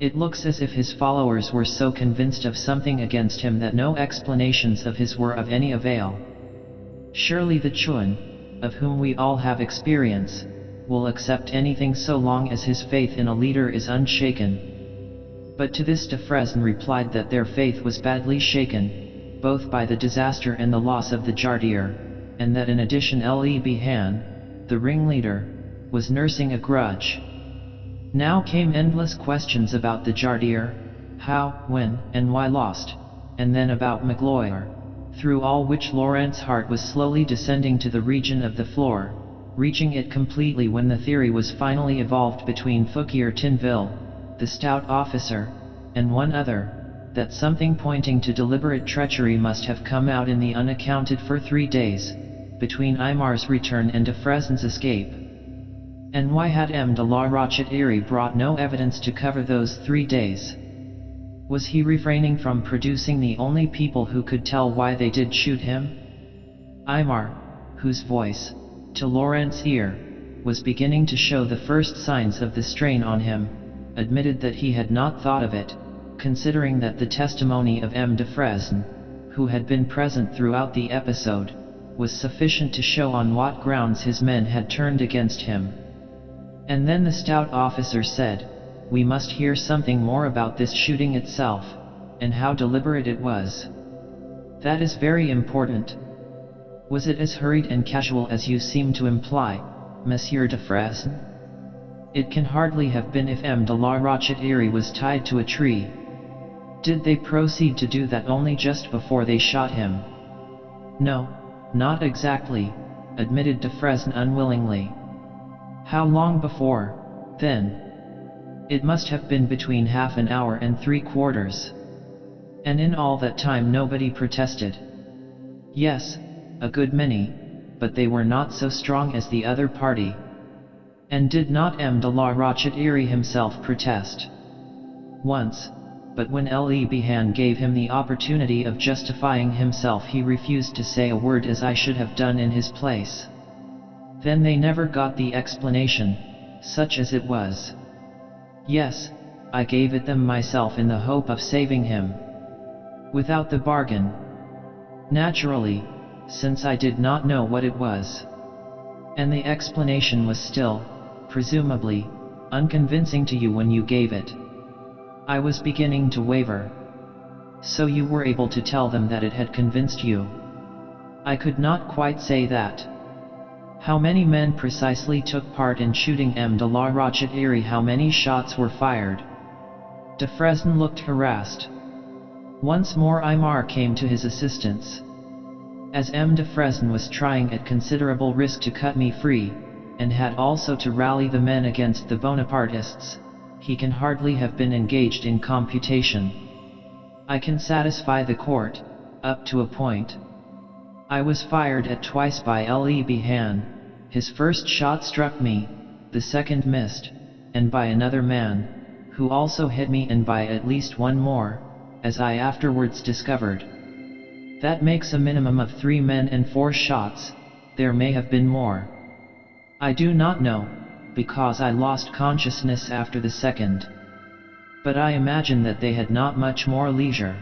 It looks as if his followers were so convinced of something against him that no explanations of his were of any avail. Surely the Chouan, of whom we all have experience, will accept anything so long as his faith in a leader is unshaken. But to this de Fresne replied that their faith was badly shaken, both by the disaster and the loss of the Jardier, and that in addition Le Bihan, the ringleader, was nursing a grudge. Now came endless questions about the Jardier, how, when, and why lost, and then about Magloire, through all which Laurent's heart was slowly descending to the region of the floor, reaching it completely when the theory was finally evolved between Fouquier Tinville, the stout officer, and one other, that something pointing to deliberate treachery must have come out in the unaccounted for 3 days, between Imar's return and de Fresne's escape? And why had M. de la Rochette brought no evidence to cover those 3 days? Was he refraining from producing the only people who could tell why they did shoot him? Imar, whose voice, to Laurent's ear, was beginning to show the first signs of the strain on him, admitted that he had not thought of it, considering that the testimony of M. de Fresne, who had been present throughout the episode, was sufficient to show on what grounds his men had turned against him. And then the stout officer said, "We must hear something more about this shooting itself, and how deliberate it was. That is very important. Was it as hurried and casual as you seem to imply, Monsieur de Fresne? It can hardly have been if M. de la Rochette was tied to a tree. Did they proceed to do that only just before they shot him?" "No, not exactly," admitted de Fresne unwillingly. "How long before, then?" "It must have been between half an hour and 3/4. "And in all that time nobody protested?" "Yes, a good many, but they were not so strong as the other party." "And did not M. de la Rochette himself protest?" "Once, but when Le Bihan gave him the opportunity of justifying himself he refused to say a word, as I should have done in his place." "Then they never got the explanation, such as it was?" "Yes, I gave it them myself in the hope of saving him." "Without the bargain?" "Naturally, since I did not know what it was." "And the explanation was still, presumably, unconvincing to you when you gave it?" "I was beginning to waver." "So you were able to tell them that it had convinced you?" "I could not quite say that." "How many men precisely took part in shooting M. de la Rochette? How many shots were fired?" De Fresne looked harassed. Once more Imar came to his assistance. "As M. de Fresne was trying at considerable risk to cut me free, and had also to rally the men against the Bonapartists, he can hardly have been engaged in computation. I can satisfy the court, up to a point. I was fired at twice by Le Bihan. His first shot struck me, the second missed, and by another man, who also hit me, and by at least one more, as I afterwards discovered. That makes a minimum of 3 men and 4 shots, there may have been more. I do not know, because I lost consciousness after the second. But I imagine that they had not much more leisure."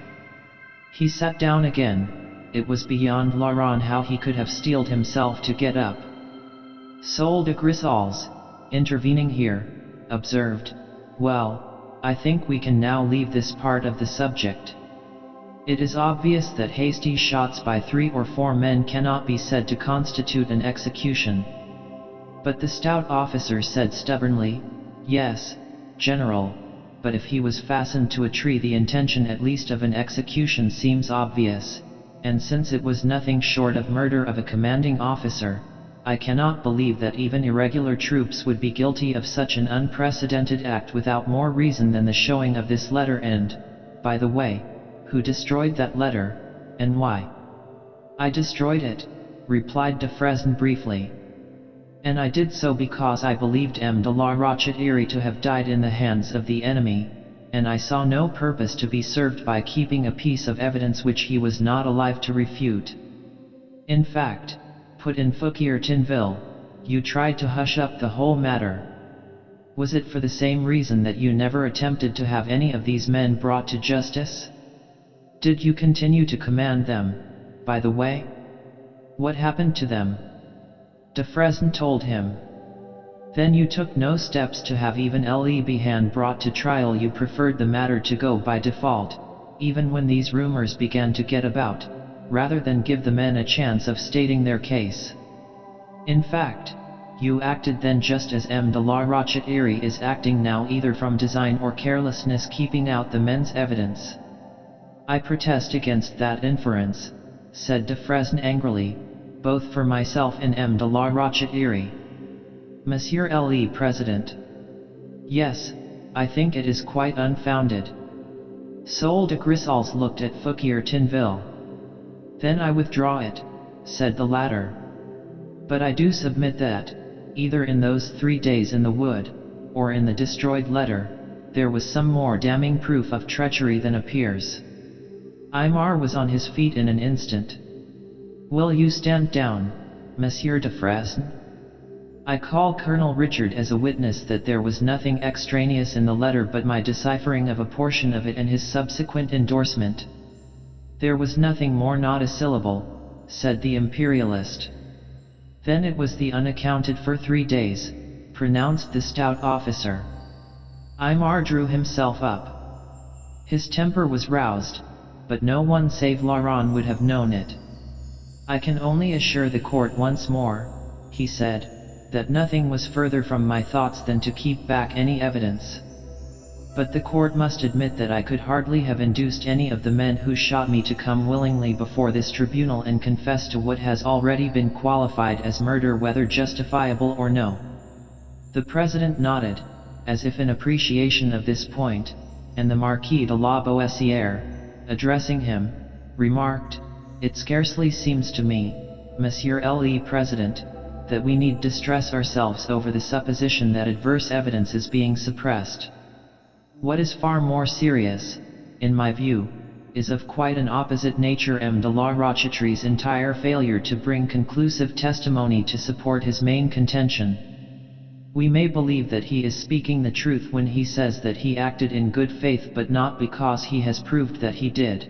He sat down again. It was beyond Laurent how he could have steeled himself to get up. Sol de Grisals, intervening here, observed, "Well, I think we can now leave this part of the subject. It is obvious that hasty shots by 3 or 4 men cannot be said to constitute an execution." But the stout officer said stubbornly, "Yes, General, but if he was fastened to a tree the intention at least of an execution seems obvious, and since it was nothing short of murder of a commanding officer, I cannot believe that even irregular troops would be guilty of such an unprecedented act without more reason than the showing of this letter. And, by the way, who destroyed that letter, and why?" "I destroyed it," replied de Fresne briefly. "And I did so because I believed M. de la Rochette to have died in the hands of the enemy, and I saw no purpose to be served by keeping a piece of evidence which he was not alive to refute." "In fact," put in Fouquier Tinville, "you tried to hush up the whole matter. Was it for the same reason that you never attempted to have any of these men brought to justice? Did you continue to command them, by the way? What happened to them?" De Fresne told him. "Then you took no steps to have even Le Bihan brought to trial. You preferred the matter to go by default, even when these rumors began to get about, rather than give the men a chance of stating their case. In fact, you acted then just as M. de la Rochette is acting now, either from design or carelessness, keeping out the men's evidence." "I protest against that inference," said de Fresne angrily, "both for myself and M. de la Rochette." "Monsieur le President." "Yes, I think it is quite unfounded." Sol de Grisals looked at Fouquier Tinville. "Then I withdraw it," said the latter. But I do submit that, either in those 3 days in the wood, or in the destroyed letter, there was some more damning proof of treachery than appears. Aymar was on his feet in an instant. Will you stand down, Monsieur de Fresne? I call Colonel Richard as a witness that there was nothing extraneous in the letter but my deciphering of a portion of it and his subsequent endorsement. There was nothing more, not a syllable, said the imperialist. Then it was the unaccounted for 3 days, pronounced the stout officer. Aymar drew himself up. His temper was roused, but no one save Laurent would have known it. I can only assure the court once more, he said, that nothing was further from my thoughts than to keep back any evidence. But the court must admit that I could hardly have induced any of the men who shot me to come willingly before this tribunal and confess to what has already been qualified as murder, whether justifiable or no. The president nodded, as if in appreciation of this point, and the Marquis de la Boissière, addressing him, remarked, "It scarcely seems to me, Monsieur le President, that we need distress ourselves over the supposition that adverse evidence is being suppressed. What is far more serious, in my view, is of quite an opposite nature M. de la Rochetry's entire failure to bring conclusive testimony to support his main contention. We may believe that he is speaking the truth when he says that he acted in good faith, but not because he has proved that he did.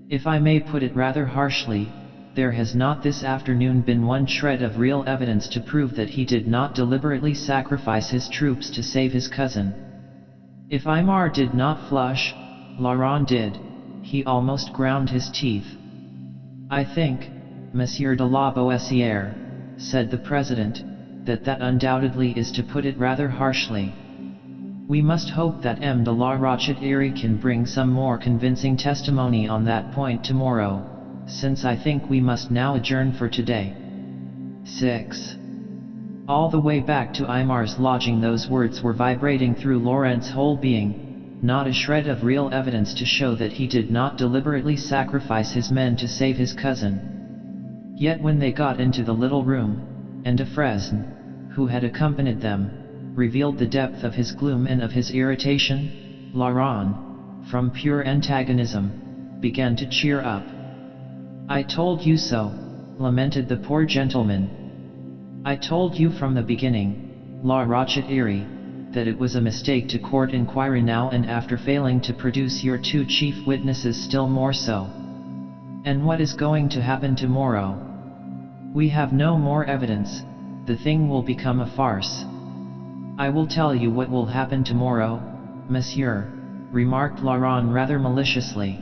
If I may put it rather harshly, there has not this afternoon been one shred of real evidence to prove that he did not deliberately sacrifice his troops to save his cousin. If Aymar did not flush, Laurent did. He almost ground his teeth. I think, Monsieur de la Boissière, said the president, that undoubtedly is to put it rather harshly. We must hope that M. de la Rochette can bring some more convincing testimony on that point tomorrow, since I think we must now adjourn for today. 6. All the way back to Aymar's lodging those words were vibrating through Laurent's whole being, not a shred of real evidence to show that he did not deliberately sacrifice his men to save his cousin. Yet when they got into the little room, and de Fresne, who had accompanied them, revealed the depth of his gloom and of his irritation, Laurent, from pure antagonism, began to cheer up. I told you so, lamented the poor gentleman. I told you from the beginning, La Rochette, that it was a mistake to court inquiry now, and after failing to produce your 2 chief witnesses still more so. And what is going to happen tomorrow? We have no more evidence, the thing will become a farce. I will tell you what will happen tomorrow, monsieur, remarked Laurent rather maliciously.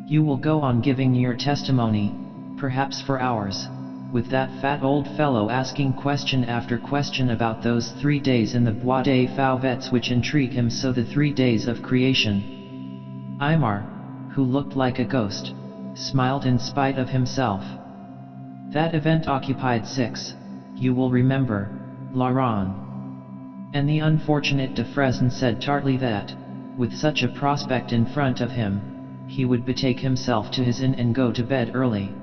You will go on giving your testimony, perhaps for hours, with that fat old fellow asking question after question about those 3 days in the Bois des Fauvettes which intrigue him so, the 3 days of creation. Aymar, who looked like a ghost, smiled in spite of himself. That event occupied 6, you will remember, Laurent. And the unfortunate de Fresne said tartly that, with such a prospect in front of him, he would betake himself to his inn and go to bed early.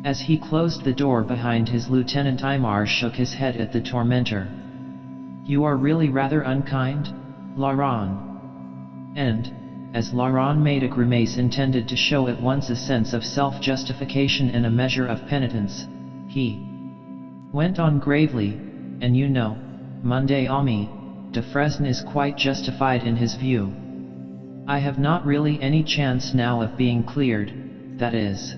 As he closed the door behind his lieutenant, Aymar shook his head at the tormentor. You are really rather unkind, Laurent. And, as Laurent made a grimace intended to show at once a sense of self-justification and a measure of penitence, he went on gravely, and you know, mon ami, de Fresne is quite justified in his view. I have not really any chance now of being cleared, that is.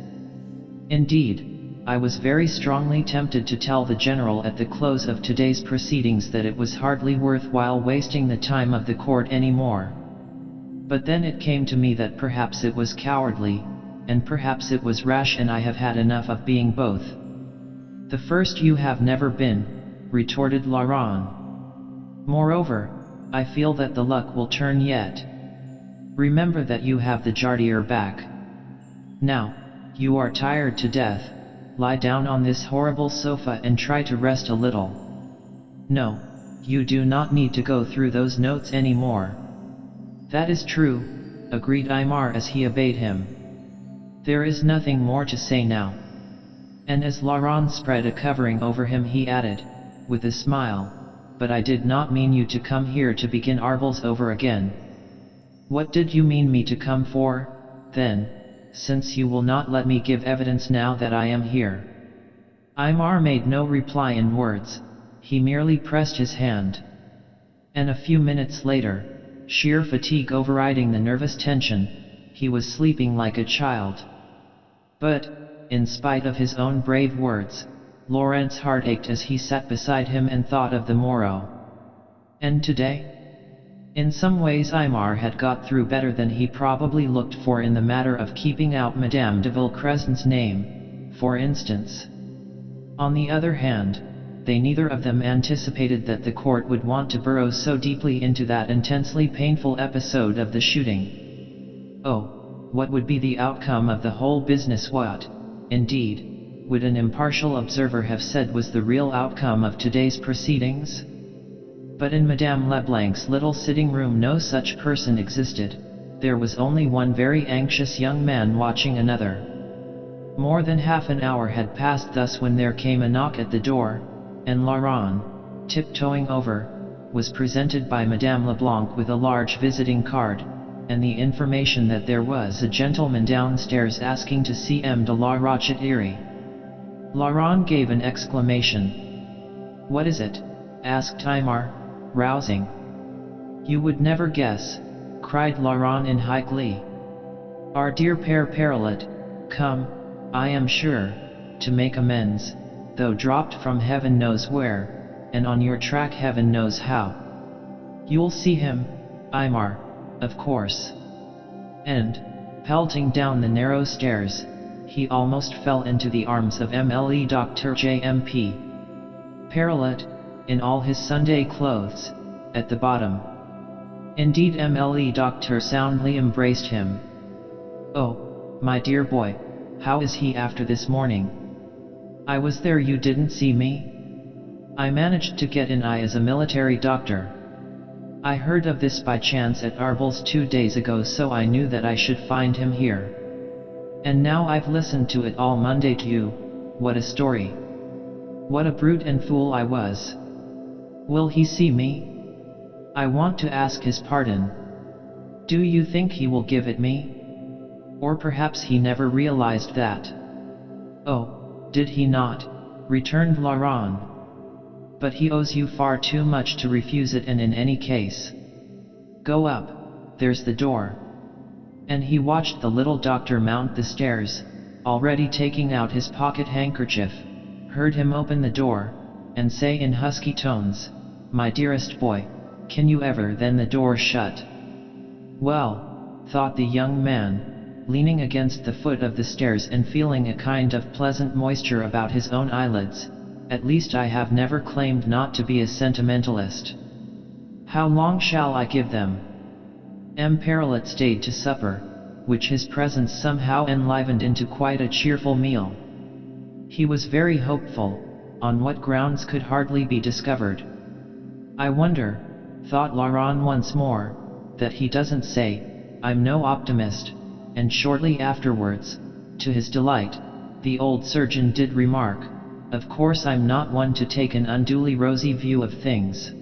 Indeed, I was very strongly tempted to tell the general at the close of today's proceedings that it was hardly worthwhile wasting the time of the court any more. But then it came to me that perhaps it was cowardly, and perhaps it was rash, and I have had enough of being both. The first you have never been, retorted Laurent. Moreover, I feel that the luck will turn yet. Remember that you have the Jardier back. Now, you are tired to death, lie down on this horrible sofa and try to rest a little. No, you do not need to go through those notes anymore. That is true, agreed Aymar as he obeyed him. There is nothing more to say now. And as Laurent spread a covering over him he added, with a smile, "But I did not mean you to come here to begin Arbles over again." "What did you mean me to come for, then, since you will not let me give evidence now that I am here?" Aymar made no reply in words, he merely pressed his hand. And a few minutes later, sheer fatigue overriding the nervous tension, he was sleeping like a child. But, in spite of his own brave words, Laurent's heart ached as he sat beside him and thought of the morrow. And today? In some ways Aymar had got through better than he probably looked for in the matter of keeping out Madame de Villecrescen's name, for instance. On the other hand, they neither of them anticipated that the court would want to burrow so deeply into that intensely painful episode of the shooting. Oh, what would be the outcome of the whole business? What, indeed, would an impartial observer have said was the real outcome of today's proceedings? But in Madame Leblanc's little sitting room no such person existed. There was only one very anxious young man watching another. More than half an hour had passed thus when there came a knock at the door, and Laurent, tiptoeing over, was presented by Madame Leblanc with a large visiting card, and the information that there was a gentleman downstairs asking to see M. de la Rochette-Iry. Laurent gave an exclamation. "What is it?" asked Aymar, rousing. "You would never guess," cried Laurent in high glee. "Our dear Père Paralet, come, I am sure, to make amends, though dropped from heaven knows where, and on your track heaven knows how. You'll see him, Aymar, of course." And, pelting down the narrow stairs, he almost fell into the arms of MLE Dr. J.M.P. Paralet, in all his Sunday clothes, at the bottom. Indeed, MLE Doctor soundly embraced him. "Oh, my dear boy, how is he after this morning? I was there, you didn't see me? I managed to get in as a military doctor. I heard of this by chance at Arbles 2 days ago, so I knew that I should find him here. And now I've listened to it all Monday to you. What a story! What a brute and fool I was! Will he see me? I want to ask his pardon. Do you think he will give it me? Or perhaps he never realized that." "Oh, did he not?" returned Laurent. "But he owes you far too much to refuse it, and in any case. Go up, there's the door." And he watched the little doctor mount the stairs, already taking out his pocket handkerchief, heard him open the door, and say in husky tones, "My dearest boy, can you ever?" Then the door shut. Well, thought the young man, leaning against the foot of the stairs and feeling a kind of pleasant moisture about his own eyelids, "at least I have never claimed not to be a sentimentalist. How long shall I give them?" M. Paralet stayed to supper, which his presence somehow enlivened into quite a cheerful meal. He was very hopeful, on what grounds could hardly be discovered. "I wonder," thought Laurent once more, "that he doesn't say, 'I'm no optimist,'" and shortly afterwards, to his delight, the old surgeon did remark, "Of course I'm not one to take an unduly rosy view of things."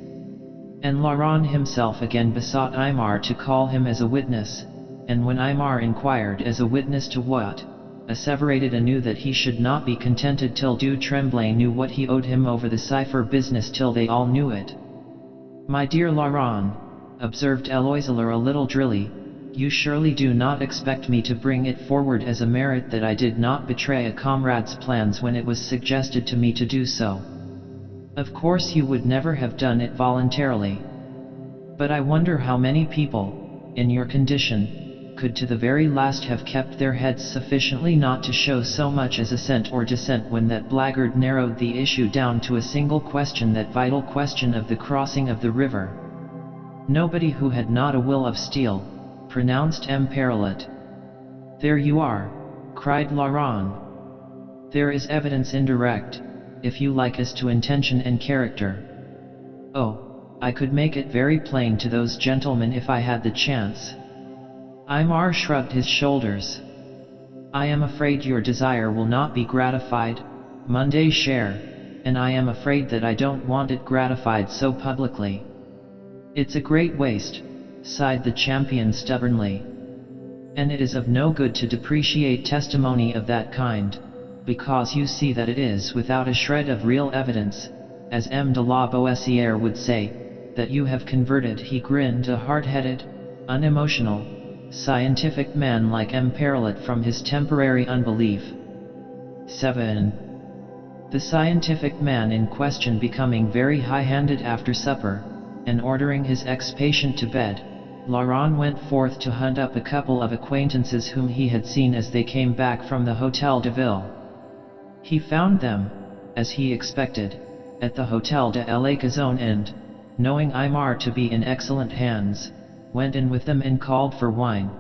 And Laurent himself again besought Aymar to call him as a witness, and when Aymar inquired as a witness to what, asseverated anew that he should not be contented till Du Tremblay knew what he owed him over the cipher business till they all knew it. "My dear Laurent," observed Eloiseler a little drilly, "you surely do not expect me to bring it forward as a merit that I did not betray a comrade's plans when it was suggested to me to do so. Of course you would never have done it voluntarily. But I wonder how many people, in your condition, could to the very last have kept their heads sufficiently not to show so much as assent or dissent when that blackguard narrowed the issue down to a single question, that vital question of the crossing of the river. Nobody who had not a will of steel," pronounced M. Paralet. "There you are," cried Laurent. "There is evidence indirect, if you like, as to intention and character. Oh, I could make it very plain to those gentlemen if I had the chance." Aymar shrugged his shoulders. I am afraid your desire will not be gratified, Monday cher, and I am afraid that I don't want it gratified so publicly. It's a great waste, sighed the champion stubbornly. And it is of no good to depreciate testimony of that kind, because you see that it is without a shred of real evidence, as M. de la Boissière would say, that you have converted. He grinned, a hard-headed, unemotional, scientific man like M. Perlet from his temporary unbelief. 7. The scientific man in question becoming very high-handed after supper, and ordering his ex-patient to bed, Laurent went forth to hunt up a couple of acquaintances whom he had seen as they came back from the Hôtel de Ville. He found them, as he expected, at the Hôtel de la Cazone and, knowing Aymar to be in excellent hands, went in with them and called for wine.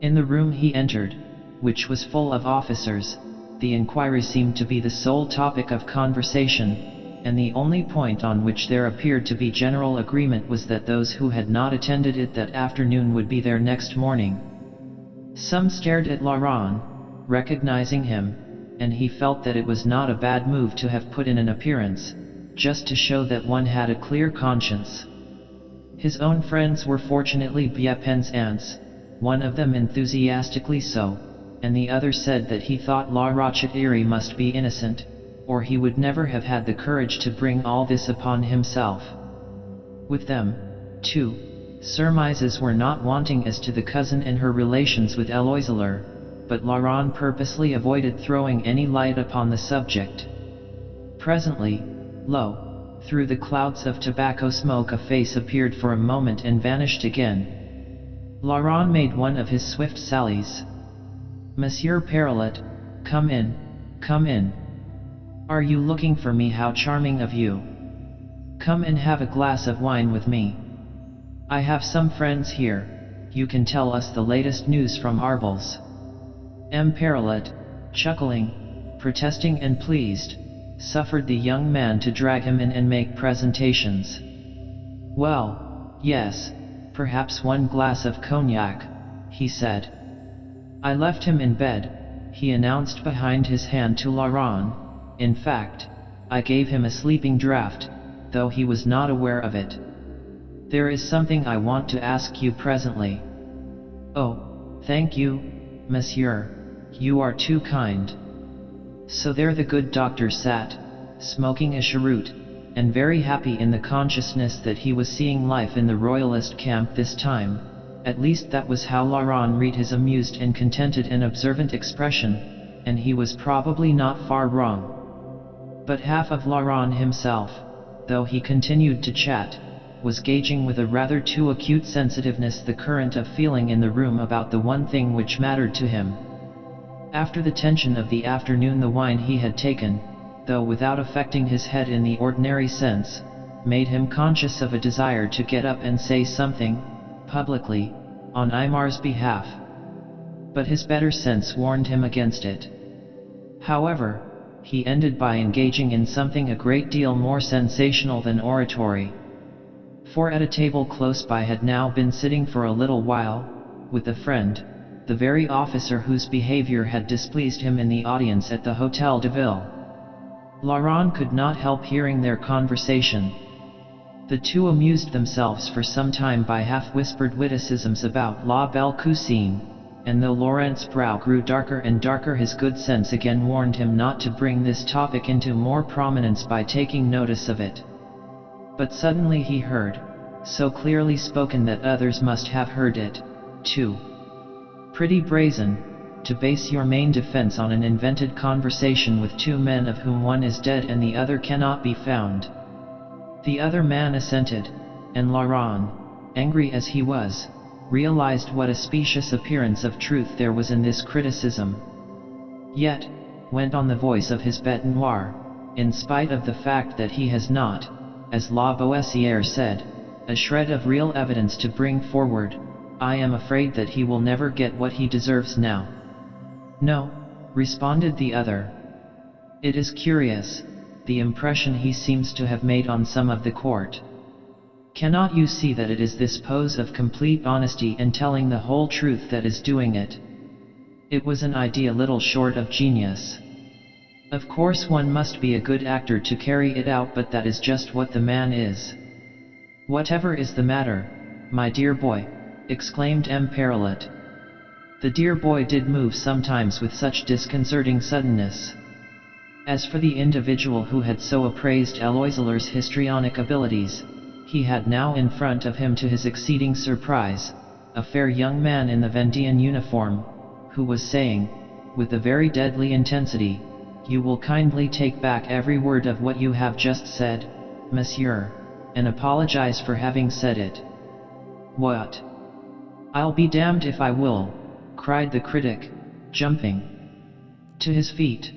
In the room he entered, which was full of officers, the inquiry seemed to be the sole topic of conversation, and the only point on which there appeared to be general agreement was that those who had not attended it that afternoon would be there next morning. Some stared at Laurent, recognizing him, and he felt that it was not a bad move to have put in an appearance, just to show that one had a clear conscience. His own friends were fortunately Biapin's aunts, one of them enthusiastically so, and the other said that he thought La Rochette must be innocent, or he would never have had the courage to bring all this upon himself. With them, too, surmises were not wanting as to the cousin and her relations with Eloiseler, but Laurent purposely avoided throwing any light upon the subject. Presently, lo, through the clouds of tobacco smoke a face appeared for a moment and vanished again. Laurent made one of his swift sallies. "Monsieur Perlet, come in, come in. Are you looking for me? How charming of you. Come and have a glass of wine with me. I have some friends here, you can tell us the latest news from Arbles." M. Perlet, chuckling, protesting and pleased, suffered the young man to drag him in and make presentations. "Well, yes, perhaps one glass of cognac," he said. "I left him in bed," he announced behind his hand to Laurent. "In fact, I gave him a sleeping draught, though he was not aware of it. There is something I want to ask you presently." "Oh, thank you, monsieur, you are too kind." So there the good doctor sat, smoking a cheroot, and very happy in the consciousness that he was seeing life in the royalist camp this time. At least that was how Laurent read his amused and contented and observant expression, and he was probably not far wrong. But half of Laurent himself, though he continued to chat, was gauging with a rather too acute sensitiveness the current of feeling in the room about the one thing which mattered to him. After the tension of the afternoon, the wine he had taken, though without affecting his head in the ordinary sense, made him conscious of a desire to get up and say something, publicly, on Aymar's behalf. But his better sense warned him against it. However, he ended by engaging in something a great deal more sensational than oratory. For at a table close by had now been sitting for a little while, with a friend, the very officer whose behavior had displeased him in the audience at the Hôtel de Ville. Laurent could not help hearing their conversation. The two amused themselves for some time by half-whispered witticisms about La Belle Cousine, and though Laurent's brow grew darker and darker, his good sense again warned him not to bring this topic into more prominence by taking notice of it. But suddenly he heard, so clearly spoken that others must have heard it, too. "Pretty brazen, to base your main defense on an invented conversation with two men of whom one is dead and the other cannot be found." The other man assented, and Laurent, angry as he was, realized what a specious appearance of truth there was in this criticism. "Yet," went on the voice of his bête noire, "in spite of the fact that he has not, as La Boissière said, a shred of real evidence to bring forward, I am afraid that he will never get what he deserves now." "No," responded the other. "It is curious, the impression he seems to have made on some of the court. Cannot you see that it is this pose of complete honesty and telling the whole truth that is doing it? It was an idea little short of genius. Of course one must be a good actor to carry it out, but that is just what the man is. Whatever is the matter, my dear boy? Exclaimed M. Parrot. The dear boy did move sometimes with such disconcerting suddenness. As for the individual who had so appraised Eloiseler's histrionic abilities, he had now in front of him, to his exceeding surprise, a fair young man in the Vendean uniform, who was saying, with a very deadly intensity, "You will kindly take back every word of what you have just said, monsieur, and apologize for having said it." "What? I'll be damned if I will," cried the critic, jumping to his feet.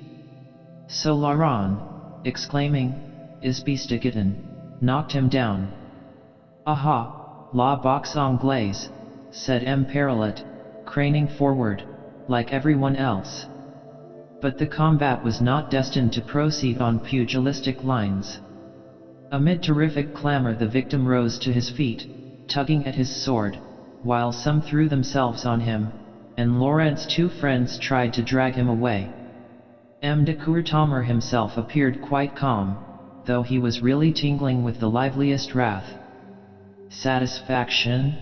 So Laurent, exclaiming, "Is bestigitan," knocked him down. "Aha, la boxe anglaise," said M. Parrot, craning forward, like everyone else. But the combat was not destined to proceed on pugilistic lines. Amid terrific clamor the victim rose to his feet, tugging at his sword, while some threw themselves on him, and Laurent's two friends tried to drag him away. M. de Courtommer himself appeared quite calm, though he was really tingling with the liveliest wrath. "Satisfaction?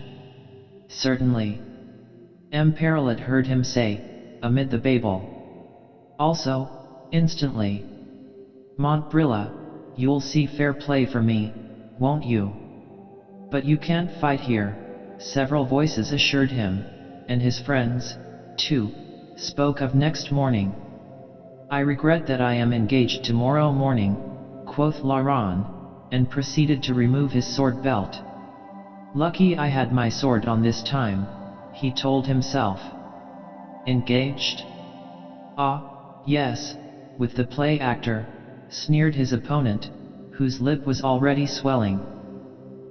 Certainly," M. Parrot heard him say, amid the babel. Also, instantly, "Montbrilla, you'll see fair play for me, won't you?" "But you can't fight here," several voices assured him, and his friends, too, spoke of next morning. "I regret that I am engaged tomorrow morning," quoth Laurent, and proceeded to remove his sword belt. "Lucky I had my sword on this time," he told himself. "Engaged? Ah, yes, with the play actor," sneered his opponent, whose lip was already swelling.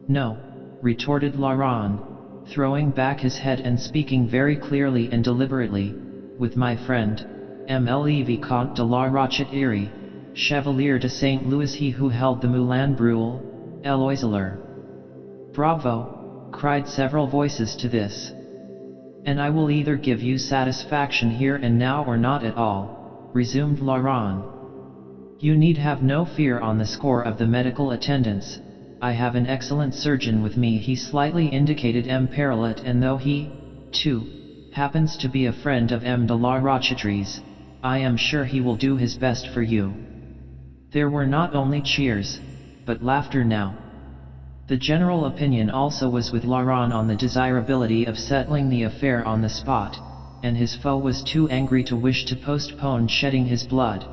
"No," retorted Laurent, throwing back his head and speaking very clearly and deliberately, "with my friend, M.L.E. Vicomte de la Rochette-Iry, Chevalier de St. Louis, he who held the Moulin Brule, Eloiseler." "Bravo!" cried several voices to this. "And I will either give you satisfaction here and now or not at all," resumed Laurent. "You need have no fear on the score of the medical attendants. I have an excellent surgeon with me." He slightly indicated M. Parrot, and though he, too, happens to be a friend of M. de la Rochette's, I am sure he will do his best for you. There were not only cheers, but laughter now. The general opinion also was with Laurent on the desirability of settling the affair on the spot, and his foe was too angry to wish to postpone shedding his blood.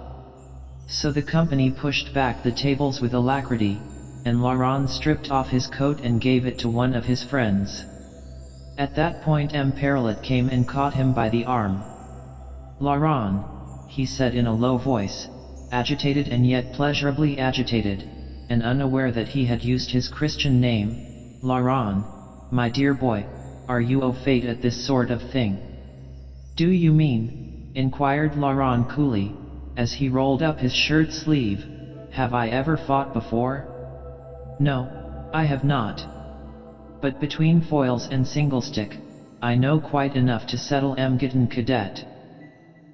So the company pushed back the tables with alacrity, and Laurent stripped off his coat and gave it to one of his friends. At that point M. Parrot came and caught him by the arm. "Laurent," he said in a low voice, agitated and yet pleasurably agitated, and unaware that he had used his Christian name, "Laurent, my dear boy, are you au fait at this sort of thing?" "Do you mean," inquired Laurent coolly, as he rolled up his shirt sleeve, "have I ever fought before?" "No, I have not. But between foils and singlestick, I know quite enough to settle M. Cadet."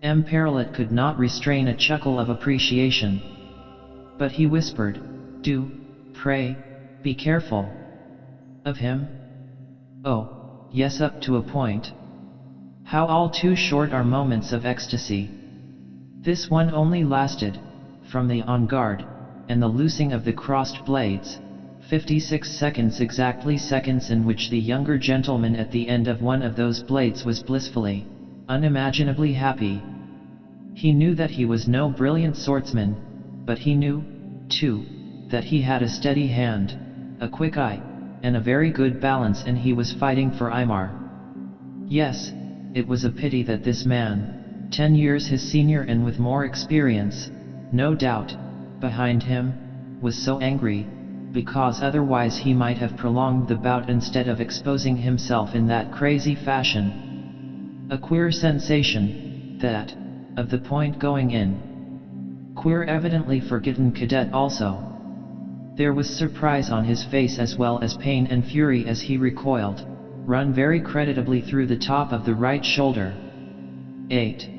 M. Parrot could not restrain a chuckle of appreciation. But he whispered, "Do, pray, be careful." "Of him? Oh, yes, up to a point. How all too short are moments of ecstasy." This one only lasted, from the en garde, and the loosing of the crossed blades, 56 seconds exactly, seconds in which the younger gentleman at the end of one of those blades was blissfully, unimaginably happy. He knew that he was no brilliant swordsman, but he knew, too, that he had a steady hand, a quick eye, and a very good balance, and he was fighting for Aymar. Yes, it was a pity that this man, 10 years his senior and with more experience, no doubt, behind him, was so angry, because otherwise he might have prolonged the bout instead of exposing himself in that crazy fashion. A queer sensation, that, of the point going in. Queer evidently for Cadet also. There was surprise on his face as well as pain and fury as he recoiled, run very creditably through the top of the right shoulder. 8.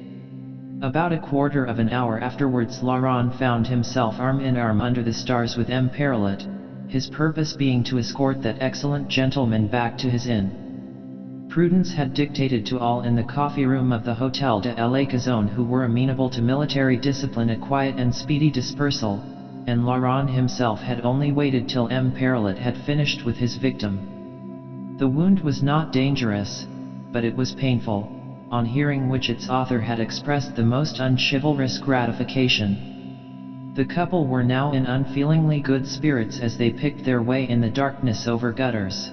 About a quarter of an hour afterwards Laurent found himself arm in arm under the stars with M. Perrollet, his purpose being to escort that excellent gentleman back to his inn. Prudence had dictated to all in the coffee room of the Hotel de la Casone who were amenable to military discipline a quiet and speedy dispersal, and Laurent himself had only waited till M. Perrollet had finished with his victim. The wound was not dangerous, but it was painful, on hearing which its author had expressed the most unchivalrous gratification. The couple were now in unfeelingly good spirits as they picked their way in the darkness over gutters.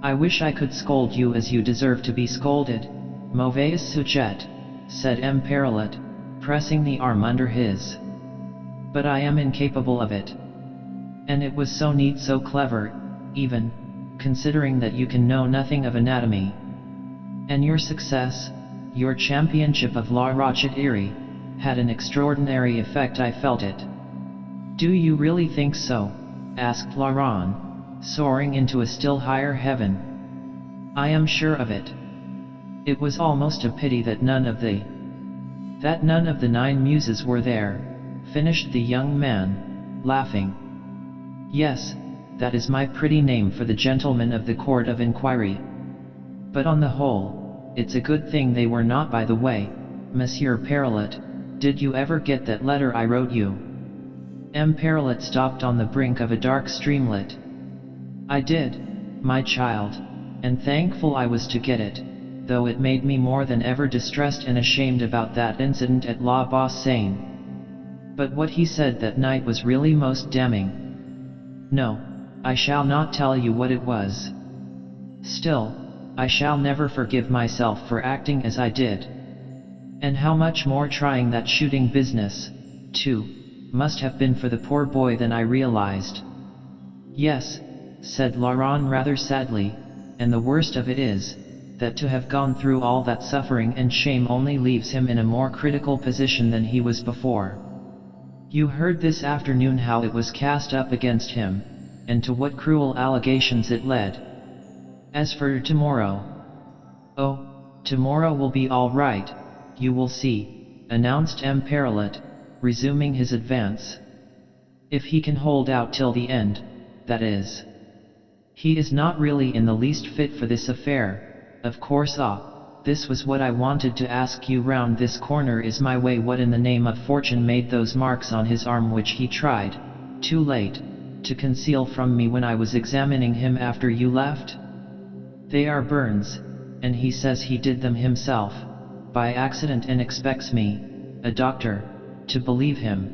"I wish I could scold you as you deserve to be scolded, mauvais sujet," said M. Perrollet, pressing the arm under his. "But I am incapable of it. And it was so neat, so clever, even, considering that you can know nothing of anatomy. And your success, your championship of La Rochette-Erie, had an extraordinary effect, I felt it." "Do you really think so?" asked Laurent, soaring into a still higher heaven. "I am sure of it. It was almost a pity that none of the 9 muses were there," finished the young man, laughing. "Yes, that is my pretty name for the gentlemen of the Court of Inquiry. But on the whole, it's a good thing they were not. By the way, Monsieur Perrollet, did you ever get that letter I wrote you?" M. Perrollet stopped on the brink of a dark streamlet. "I did, my child, and thankful I was to get it, though it made me more than ever distressed and ashamed about that incident at La Bassine. But what he said that night was really most damning. No, I shall not tell you what it was. Still, I shall never forgive myself for acting as I did. And how much more trying that shooting business, too, must have been for the poor boy than I realized." "Yes," said Laurent rather sadly, "and the worst of it is, that to have gone through all that suffering and shame only leaves him in a more critical position than he was before. You heard this afternoon how it was cast up against him, and to what cruel allegations it led. As for tomorrow—" "Oh, tomorrow will be all right, you will see," announced M. Perrollet, resuming his advance. "If he can hold out till the end, that is. He is not really in the least fit for this affair, of course. This was what I wanted to ask you. Round this corner is my way. What in the name of fortune made those marks on his arm which he tried, too late, to conceal from me when I was examining him after you left? They are burns, and he says he did them himself, by accident, and expects me, a doctor, to believe him."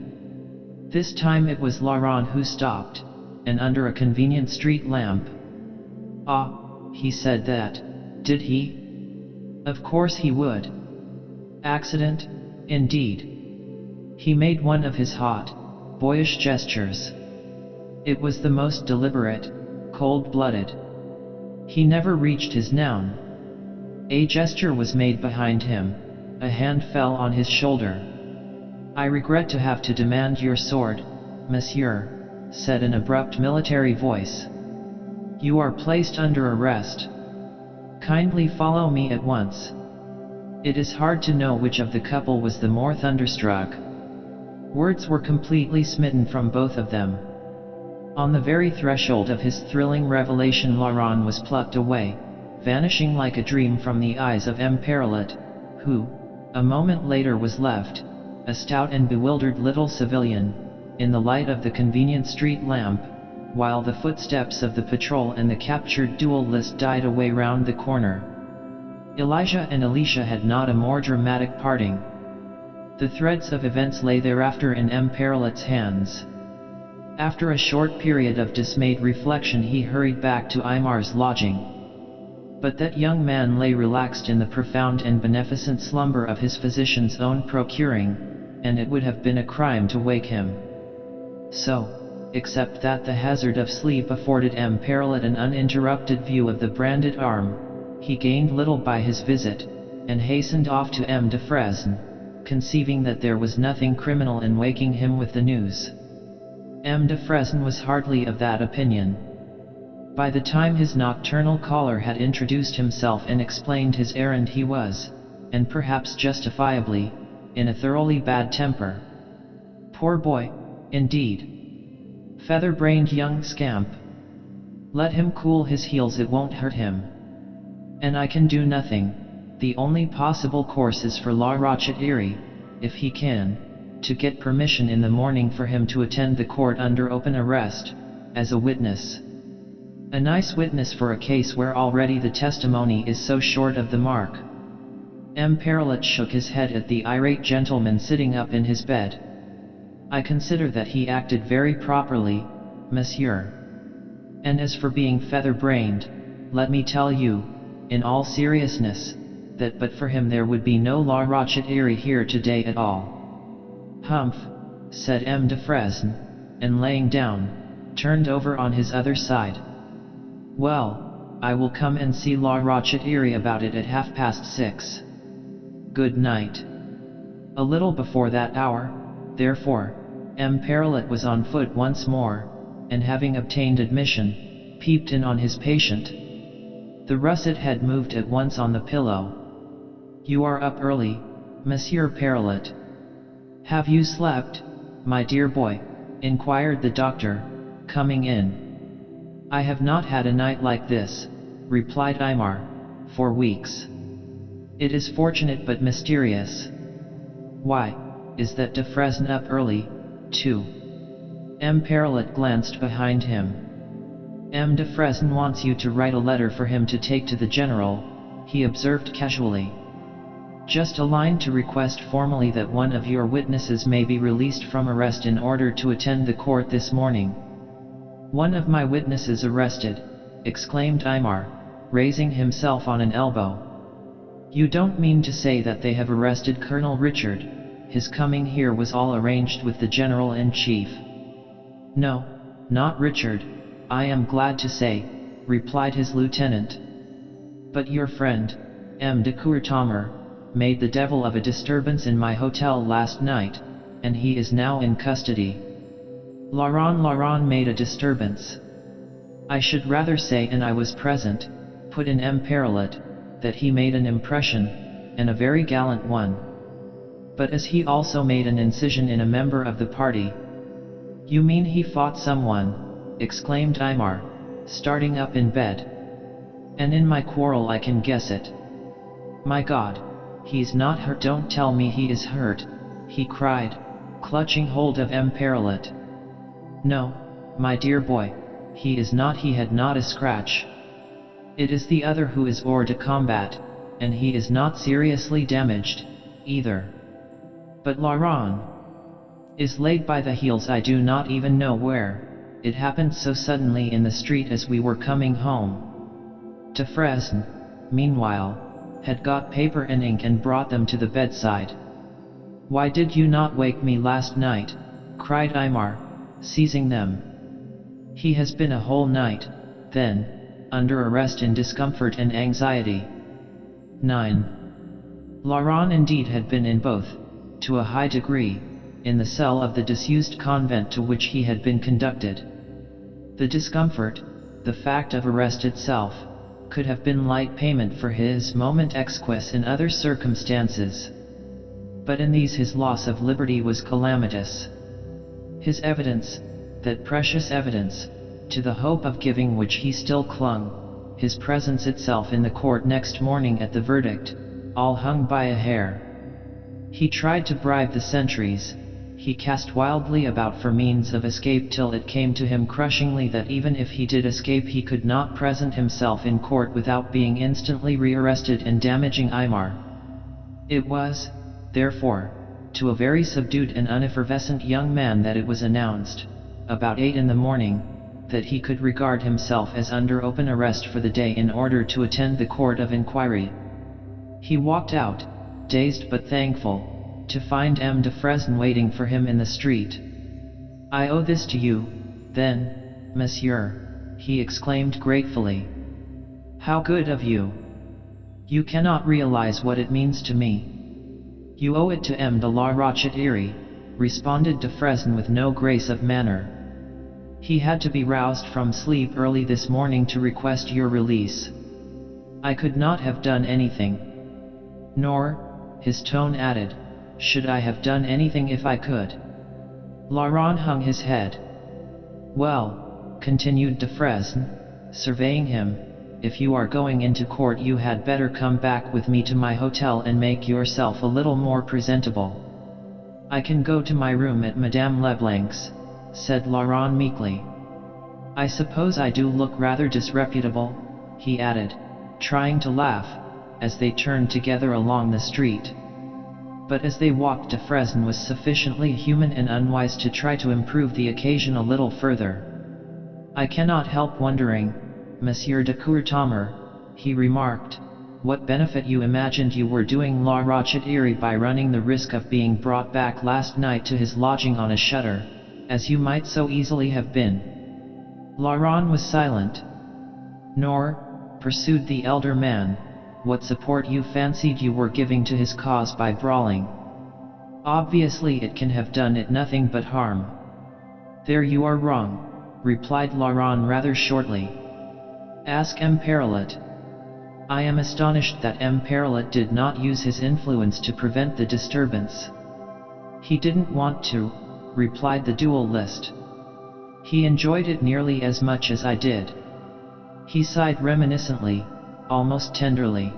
This time it was Laurent who stopped, and under a convenient street lamp. "Ah, he said that, did he? Of course he would. Accident, indeed." He made one of his hot, boyish gestures. It was the most deliberate, cold-blooded. He never reached his noun. A gesture was made behind him, a hand fell on his shoulder. "I regret to have to demand your sword, monsieur," said an abrupt military voice. "You are placed under arrest. Kindly follow me at once." It is hard to know which of the couple was the more thunderstruck. Words were completely smitten from both of them. On the very threshold of his thrilling revelation Laurent was plucked away, vanishing like a dream from the eyes of M. Perrollet, who, a moment later was left, a stout and bewildered little civilian, in the light of the convenient street lamp, while the footsteps of the patrol and the captured duelist died away round the corner. Elijah and Alicia had not a more dramatic parting. The threads of events lay thereafter in M. Perrollet's hands. After a short period of dismayed reflection he hurried back to Aimar's lodging. But that young man lay relaxed in the profound and beneficent slumber of his physician's own procuring, and it would have been a crime to wake him. So, except that the hazard of sleep afforded M. Perrollet an uninterrupted view of the branded arm, he gained little by his visit, and hastened off to M. de Fresne, conceiving that there was nothing criminal in waking him with the news. M. de Fresne was hardly of that opinion. By the time his nocturnal caller had introduced himself and explained his errand he was, and perhaps justifiably, in a thoroughly bad temper. Poor boy, indeed. Feather-brained young scamp. Let him cool his heels, it won't hurt him. And I can do nothing. The only possible course is for La Rochette-Erie, if he can, to get permission in the morning for him to attend the court under open arrest, as a witness. A nice witness for a case where already the testimony is so short of the mark. M. Parrot shook his head at the irate gentleman sitting up in his bed. I consider that he acted very properly, monsieur. And as for being feather-brained, let me tell you, in all seriousness, that but for him there would be no La Rochette-Erie here today at all. Humph, said M. de Fresne, and laying down, turned over on his other side. Well, I will come and see La Rochette-Erie about it at 6:30. Good night. A little before that hour, therefore, M. Parrot was on foot once more, and having obtained admission, peeped in on his patient. The russet had moved at once on the pillow. You are up early, Monsieur Parrot. Have you slept, my dear boy? Inquired the doctor, coming in. I have not had a night like this, replied Aymar, for weeks. It is fortunate but mysterious. Why, is that de Fresne up early, too? M. Parrot glanced behind him. M. de Fresne wants you to write a letter for him to take to the general, he observed casually. Just a line to request formally that one of your witnesses may be released from arrest in order to attend the court this morning. One of my witnesses arrested, exclaimed Aymar, raising himself on an elbow. You don't mean to say that they have arrested Colonel Richard? His coming here was all arranged with the General-in-Chief. No, not Richard, I am glad to say, replied his lieutenant. But your friend, M. de Courtommer, made the devil of a disturbance in my hotel last night, and he is now in custody. Laurent made a disturbance. I should rather say, and I was present, put in M. Parrot, that he made an impression, and a very gallant one. But as he also made an incision in a member of the party. You mean he fought someone, exclaimed Aymar, starting up in bed. And in my quarrel I can guess it. My God, he's not hurt, don't tell me he is hurt, he cried, clutching hold of M. Parrot. No, my dear boy, he is not, he had not a scratch. It is the other who is hors de combat, and he is not seriously damaged, either. But Laurent is laid by the heels, I do not even know where. It happened so suddenly in the street as we were coming home. De Fresne, meanwhile, had got paper and ink and brought them to the bedside. Why did you not wake me last night? Cried Aymar, seizing them. He has been a whole night, then, under arrest in discomfort and anxiety. 9. Laurent indeed had been in both, to a high degree, in the cell of the disused convent to which he had been conducted. The discomfort, the fact of arrest itself, could have been light payment for his moment exquis in other circumstances. But in these his loss of liberty was calamitous. His evidence, that precious evidence, to the hope of giving which he still clung, his presence itself in the court next morning at the verdict, all hung by a hair. He tried to bribe the sentries, he cast wildly about for means of escape till it came to him crushingly that even if he did escape he could not present himself in court without being instantly rearrested and damaging Aymar. It was, therefore, to a very subdued and uneffervescent young man that it was announced, about 8 in the morning, that he could regard himself as under open arrest for the day in order to attend the court of inquiry. He walked out, dazed but thankful, to find M. de Fresne waiting for him in the street. I owe this to you, then, monsieur, he exclaimed gratefully. How good of you! You cannot realize what it means to me. You owe it to M. de la Rochette-Erie, responded de Fresne with no grace of manner. He had to be roused from sleep early this morning to request your release. I could not have done anything. Nor, his tone added, should I have done anything if I could. Laurent hung his head. Well, continued de Fresne, surveying him, if you are going into court you had better come back with me to my hotel and make yourself a little more presentable. I can go to my room at Madame Leblanc's, said Laurent meekly. I suppose I do look rather disreputable, he added, trying to laugh, as they turned together along the street. But as they walked, de Fresne was sufficiently human and unwise to try to improve the occasion a little further. I cannot help wondering, Monsieur de Courtommer, he remarked, what benefit you imagined you were doing La Rochette-Iry by running the risk of being brought back last night to his lodging on a shutter, as you might so easily have been. Laurent was silent. Nor, pursued the elder man, what support you fancied you were giving to his cause by brawling. Obviously it can have done it nothing but harm. There you are wrong, replied Laurent rather shortly. Ask M. Perrollet. I am astonished that M. Perrollet did not use his influence to prevent the disturbance. He didn't want to, replied the duelist. He enjoyed it nearly as much as I did. He sighed reminiscently, almost tenderly.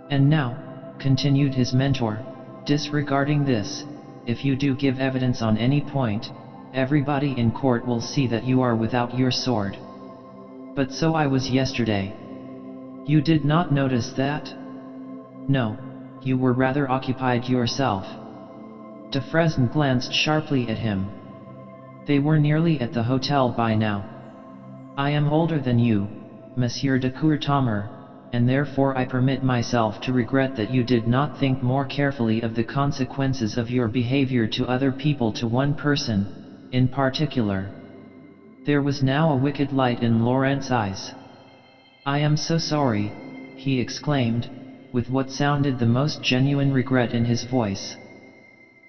And now, continued his mentor, disregarding this, if you do give evidence on any point, everybody in court will see that you are without your sword. But so I was yesterday. You did not notice that? No, you were rather occupied yourself. De Fresne glanced sharply at him. They were nearly at the hotel by now. I am older than you, Monsieur de Courtommer, and therefore I permit myself to regret that you did not think more carefully of the consequences of your behavior to other people, to one person, in particular. There was now a wicked light in Laurent's eyes. I am so sorry, he exclaimed, with what sounded the most genuine regret in his voice.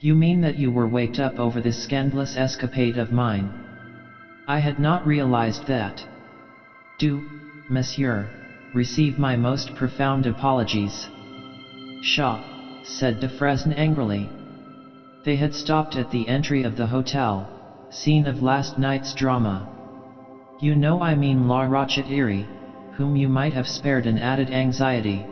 You mean that you were waked up over this scandalous escapade of mine? I had not realized that. Do, monsieur, receive my most profound apologies. Pshaw, said de Fresne angrily. They had stopped at the entry of the hotel, scene of last night's drama. You know I mean La Rochette-Iry, whom you might have spared an added anxiety.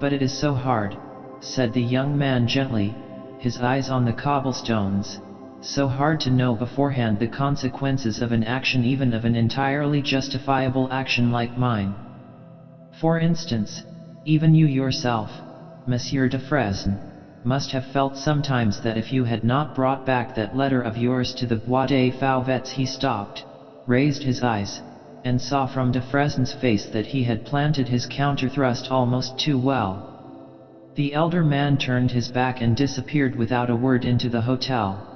But it is so hard, said the young man gently, his eyes on the cobblestones, so hard to know beforehand the consequences of an action, even of an entirely justifiable action like mine. For instance, even you yourself, Monsieur de Fresne, must have felt sometimes that if you had not brought back that letter of yours to the Bois des Fauvettes. He stopped, raised his eyes, and saw from de Fresne's face that he had planted his counter-thrust almost too well. The elder man turned his back and disappeared without a word into the hotel.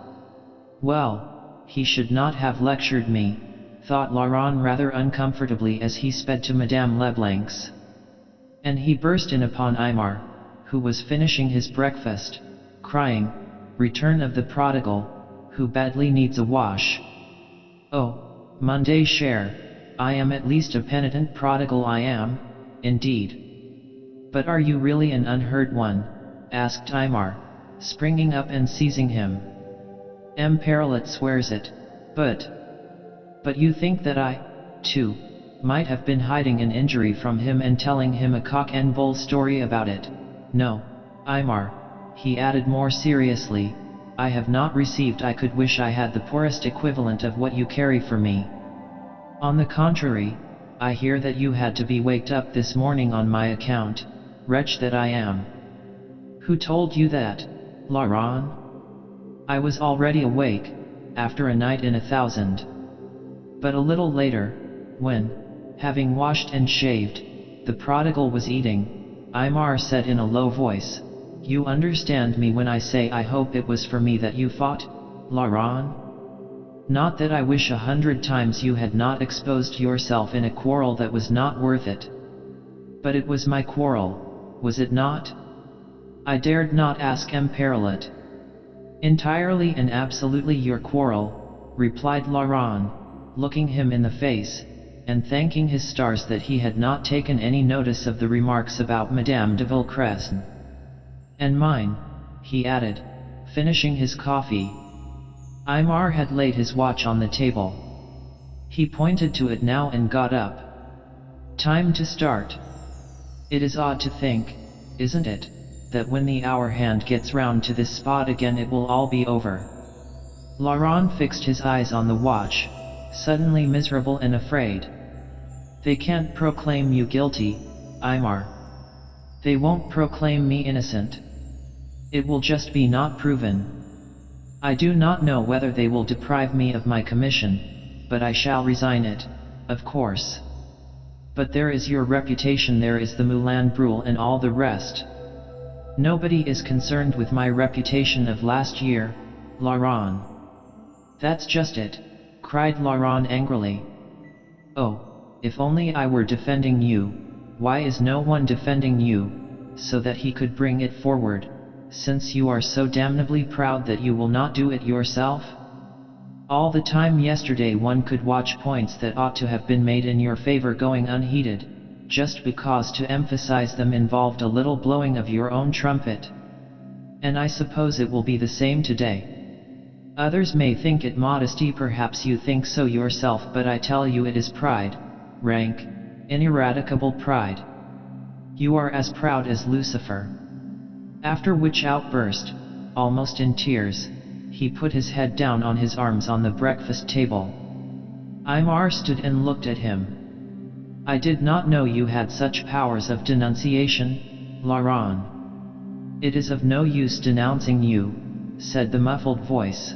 Well, he should not have lectured me, thought Laurent rather uncomfortably as he sped to Madame Leblanc's. And he burst in upon Aymar, who was finishing his breakfast, crying, "Return of the prodigal, who badly needs a wash. Oh, mon cher, I am at least a penitent prodigal, I am, indeed." "But are you really an unheard one?" asked Aymar, springing up and seizing him. "M. Perrollet swears it, but you think that I, too, might have been hiding an injury from him and telling him a cock-and-bull story about it? No, Aymar," he added more seriously, "I have not received. I could wish I had the poorest equivalent of what you carry for me. On the contrary, I hear that you had to be waked up this morning on my account, wretch that I am." "Who told you that, Laurent?" "I was already awake, after a night in 1,000. But a little later, when, having washed and shaved, the prodigal was eating, Aymar said in a low voice, 'You understand me when I say I hope it was for me that you fought, Laurent? Not that I wish 100 times you had not exposed yourself in a quarrel that was not worth it. But it was my quarrel, was it not? I dared not ask M. Perrollet." "Entirely and absolutely your quarrel," replied Laurent, looking him in the face, and thanking his stars that he had not taken any notice of the remarks about Madame de Villecresne. And mine, he added, finishing his coffee. Aymar had laid his watch on the table. He pointed to it now and got up. Time to start. It is odd to think, isn't it, that when the hour hand gets round to this spot again it will all be over. Laurent fixed his eyes on the watch, suddenly miserable and afraid. They can't proclaim you guilty, Aymar. They won't proclaim me innocent. It will just be not proven. I do not know whether they will deprive me of my commission, but I shall resign it, of course. But there is your reputation, there is the Moulin Brule and all the rest. Nobody is concerned with my reputation of last year, Laurent. That's just it, cried Laurent angrily. Oh, if only I were defending you. Why is no one defending you, so that he could bring it forward, since you are so damnably proud that you will not do it yourself? All the time yesterday one could watch points that ought to have been made in your favor going unheeded, just because to emphasize them involved a little blowing of your own trumpet. And I suppose it will be the same today. Others may think it modesty, perhaps you think so yourself, but I tell you it is pride, rank, ineradicable pride. You are as proud as Lucifer. After which outburst, almost in tears, he put his head down on his arms on the breakfast table. Aymar stood and looked at him. I did not know you had such powers of denunciation, Laurent. It is of no use denouncing you, said the muffled voice.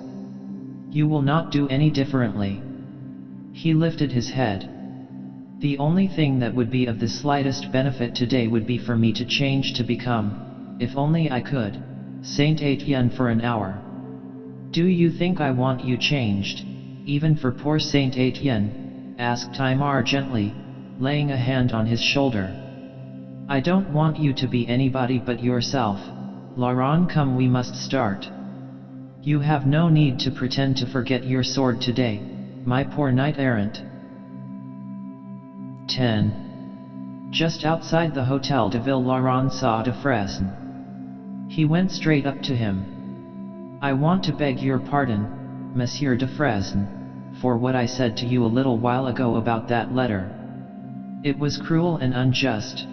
You will not do any differently. He lifted his head. The only thing that would be of the slightest benefit today would be for me to change to become, if only I could, Saint Etienne for an hour. Do you think I want you changed, even for poor Saint Etienne? Asked Aymar gently, laying a hand on his shoulder. I don't want you to be anybody but yourself, Laurent. Come, we must start. You have no need to pretend to forget your sword today, my poor knight-errant. 10. Just outside the Hotel de Ville, Laurent saw de Fresne. He went straight up to him. I want to beg your pardon, Monsieur de Fresne, for what I said to you a little while ago about that letter. It was cruel and unjust.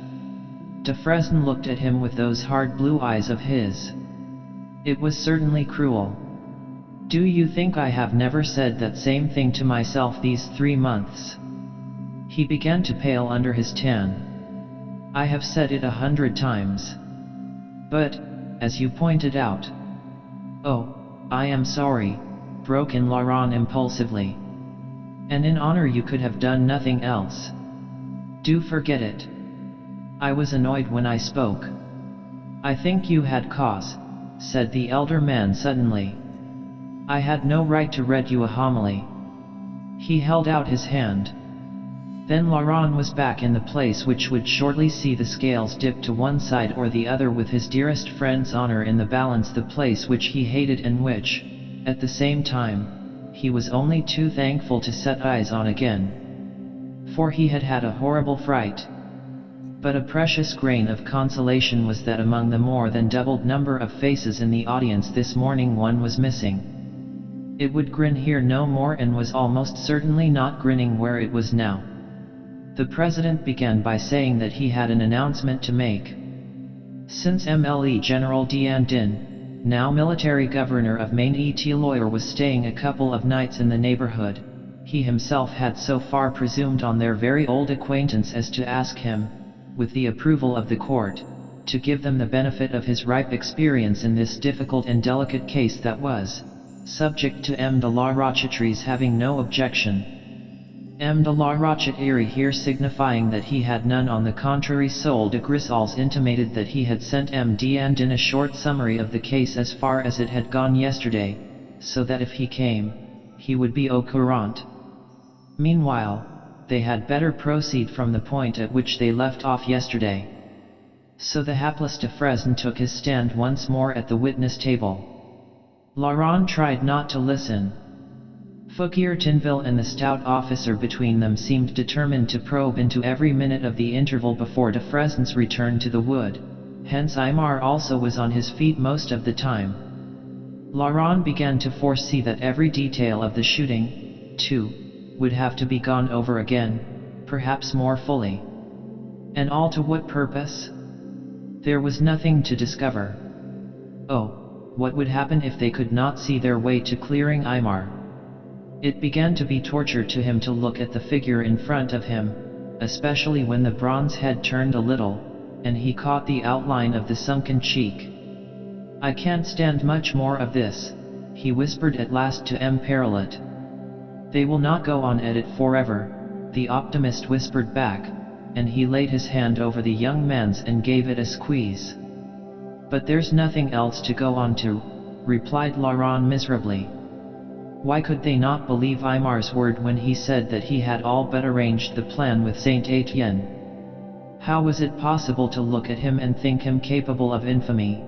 De Fresne looked at him with those hard blue eyes of his. It was certainly cruel. Do you think I have never said that same thing to myself these 3 months? He began to pale under his tan. I have said it 100 times. But, as you pointed out... Oh, I am sorry, broke in Laurent impulsively. And in honor you could have done nothing else. Do forget it. I was annoyed when I spoke. I think you had cause, said the elder man suddenly. I had no right to read you a homily. He held out his hand. Then Laurent was back in the place which would shortly see the scales dip to one side or the other with his dearest friend's honor in the balance, the place which he hated and which, at the same time, he was only too thankful to set eyes on again. For he had had a horrible fright. But a precious grain of consolation was that among the more than doubled number of faces in the audience this morning one was missing. It would grin here no more, and was almost certainly not grinning where it was now. The president began by saying that he had an announcement to make. Since MLE General D'Andin, now military governor of Maine-et-Loire, was staying a couple of nights in the neighborhood, he himself had so far presumed on their very old acquaintance as to ask him, with the approval of the court, to give them the benefit of his ripe experience in this difficult and delicate case that was subject to M. de la Rochettere's having no objection. M. de la Rochetere here signifying that he had none. On the contrary, Sol de Grisals intimated that he had sent M. D'Andin a short summary of the case as far as it had gone yesterday, so that if he came, he would be au courant. Meanwhile, they had better proceed from the point at which they left off yesterday. So the hapless de Fresne took his stand once more at the witness table. Laurent tried not to listen. Fouquier Tinville and the stout officer between them seemed determined to probe into every minute of the interval before de Fresne's return to the wood, hence Aymar also was on his feet most of the time. Laurent began to foresee that every detail of the shooting, too, would have to be gone over again, perhaps more fully. And all to what purpose? There was nothing to discover. Oh, what would happen if they could not see their way to clearing Aymar? It began to be torture to him to look at the figure in front of him, especially when the bronze head turned a little, and he caught the outline of the sunken cheek. "I can't stand much more of this," he whispered at last to M. Perilet. "They will not go on at it forever," the optimist whispered back, and he laid his hand over the young man's and gave it a squeeze. "But there's nothing else to go on to," replied Laurent miserably. Why could they not believe Aymar's word when he said that he had all but arranged the plan with Saint Etienne? How was it possible to look at him and think him capable of infamy?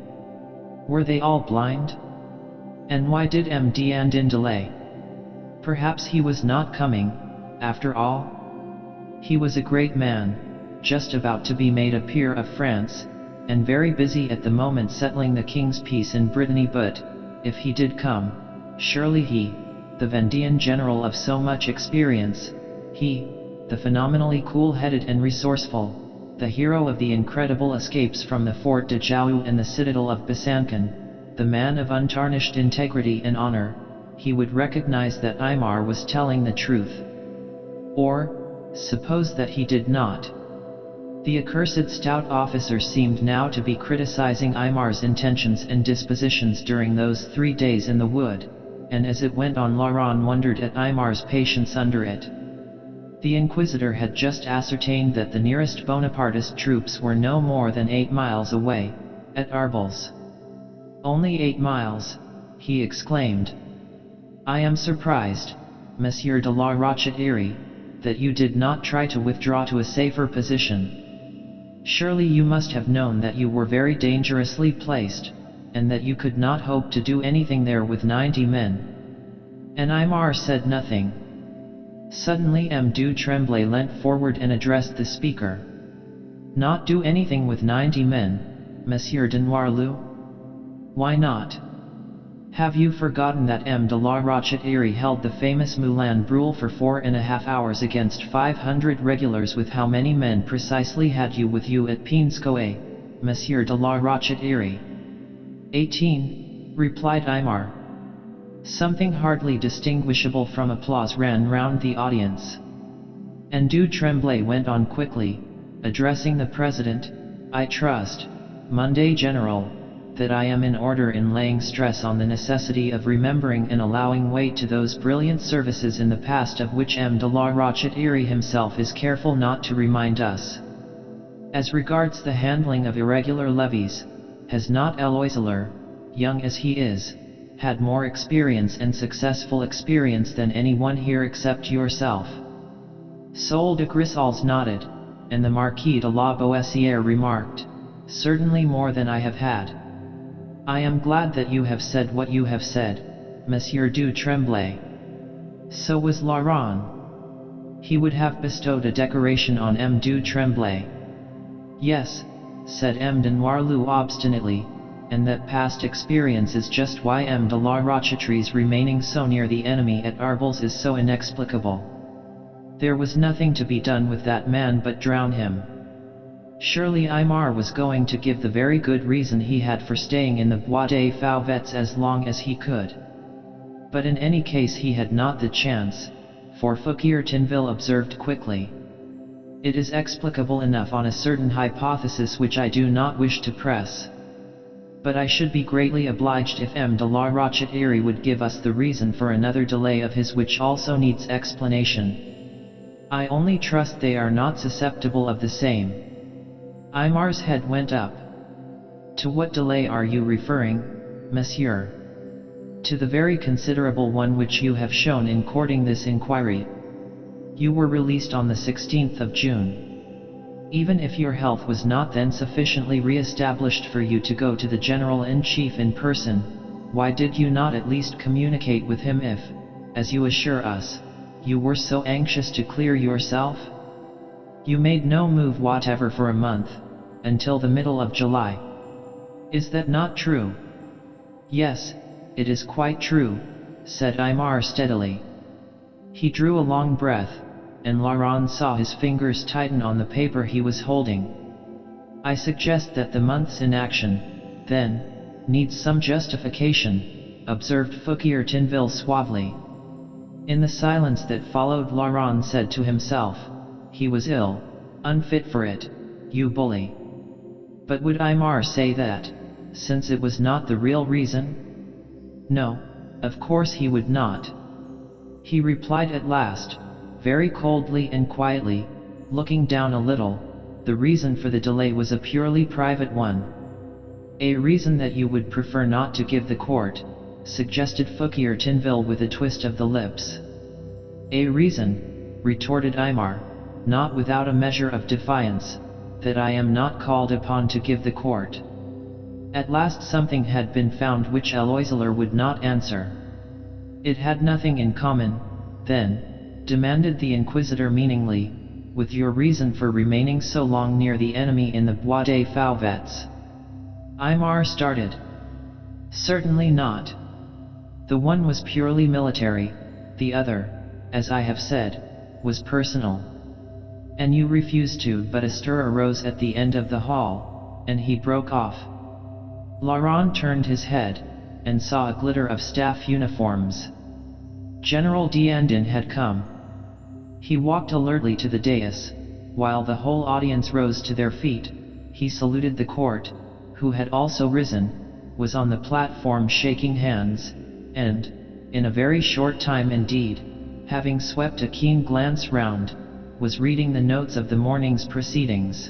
Were they all blind? And why did M. D'Andin delay? Perhaps he was not coming, after all? He was a great man, just about to be made a peer of France, and very busy at the moment settling the king's peace in Brittany, but, if he did come, surely he, the Vendéan general of so much experience, he, the phenomenally cool-headed and resourceful, the hero of the incredible escapes from the Fort de Jouy and the citadel of Besançon, the man of untarnished integrity and honor, he would recognize that Aymar was telling the truth. Or, suppose that he did not. The accursed stout officer seemed now to be criticizing Aymar's intentions and dispositions during those 3 days in the wood, and as it went on Laurent wondered at Aymar's patience under it. The Inquisitor had just ascertained that the nearest Bonapartist troops were no more than 8 miles away, at Arbles. "Only 8 miles, he exclaimed. "I am surprised, Monsieur de la Rochette-Iry, that you did not try to withdraw to a safer position. Surely you must have known that you were very dangerously placed, and that you could not hope to do anything there with 90 men." And Aymar said nothing. Suddenly M. du Tremblay leant forward and addressed the speaker. "Not do anything with 90 men, Monsieur de Noirlou? Why not? Have you forgotten that M. de la Rochette-Iry held the famous Moulin Brûlé for 4.5 hours against 500 regulars? With how many men precisely had you with you at Pinscoe, Monsieur de la Rochette-Iry?" 18, replied Aymar. Something hardly distinguishable from applause ran round the audience. And du Tremblay went on quickly, addressing the President, "I trust, Monday General, that I am in order in laying stress on the necessity of remembering and allowing weight to those brilliant services in the past of which M. de la Rochette-Iry himself is careful not to remind us. As regards the handling of irregular levies, has not Eloiseler, young as he is, had more experience and successful experience than anyone here except yourself?" Sol de Grisals nodded, and the Marquis de la Boissière remarked, "Certainly more than I have had." "I am glad that you have said what you have said, Monsieur du Tremblay." So was Laurent. He would have bestowed a decoration on M. du Tremblay. "Yes," said M. de Noirlou obstinately, "and that past experience is just why M. de la Rochette-Iry's remaining so near the enemy at Arbles is so inexplicable. There was nothing to be done with that man but drown him. Surely Aymar was going to give the very good reason he had for staying in the Bois des Fauvets as long as he could. But in any case he had not the chance, for Fouquier Tinville observed quickly. It is explicable enough on a certain hypothesis which I do not wish to press. But I should be greatly obliged if M. de la Rochette-Iry would give us the reason for another delay of his which also needs explanation. I only trust they are not susceptible of the same." Aymar's head went up. "To what delay are you referring, Monsieur?" "To the very considerable one which you have shown in courting this inquiry. You were released on the 16th of June. Even if your health was not then sufficiently re-established for you to go to the General-in-Chief in person, why did you not at least communicate with him if, as you assure us, you were so anxious to clear yourself? You made no move whatever for a month, until the middle of July, Is that not true? Yes, it is quite true, said Aymar steadily. He drew a long breath, and Laurent saw his fingers tighten on the paper he was holding. I suggest that the month's inaction, then, needs some justification, observed Fouquier Tinville suavely. In the silence that followed, Laurent said to himself, he was ill, unfit for it, you bully. But would Aymar say that, since it was not the real reason? No, of course he would not. He replied at last, very coldly and quietly, looking down a little, the reason for the delay was a purely private one. A reason that you would prefer not to give the court, suggested Fouquier Tinville with a twist of the lips. A reason, retorted Aymar, not without a measure of defiance, that I am not called upon to give the court. At last something had been found which Eloiseler would not answer. It had nothing in common, then, demanded the inquisitor meaningly, with your reason for remaining so long near the enemy in the Bois des Fauvets. Aymar started. Certainly not. The one was purely military, the other, as I have said, was personal. And you refused to, but a stir arose at the end of the hall, and he broke off. Laurent turned his head, and saw a glitter of staff uniforms. General D'Andin had come. He walked alertly to the dais, while the whole audience rose to their feet. He saluted the court, who had also risen, was on the platform shaking hands, and, in a very short time indeed, having swept a keen glance round, was reading the notes of the morning's proceedings.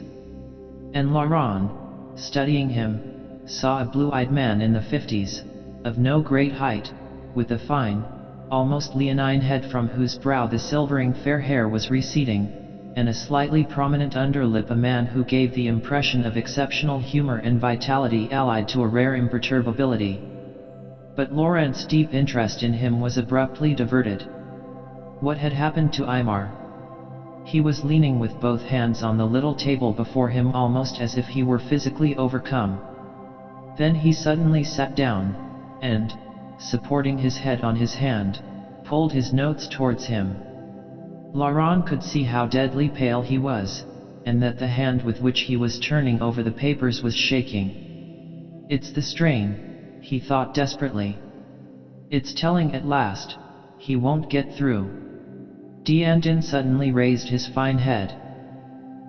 And Laurent, studying him, saw a blue-eyed man in the 50s, of no great height, with a fine, almost leonine head from whose brow the silvering fair hair was receding, and a slightly prominent underlip, a man who gave the impression of exceptional humor and vitality allied to a rare imperturbability. But Laurent's deep interest in him was abruptly diverted. What had happened to Aymar? He was leaning with both hands on the little table before him, almost as if he were physically overcome. Then he suddenly sat down, and, supporting his head on his hand, pulled his notes towards him. Laurent could see how deadly pale he was, and that the hand with which he was turning over the papers was shaking. It's the strain, he thought desperately. It's telling at last, he won't get through. D'Andin suddenly raised his fine head.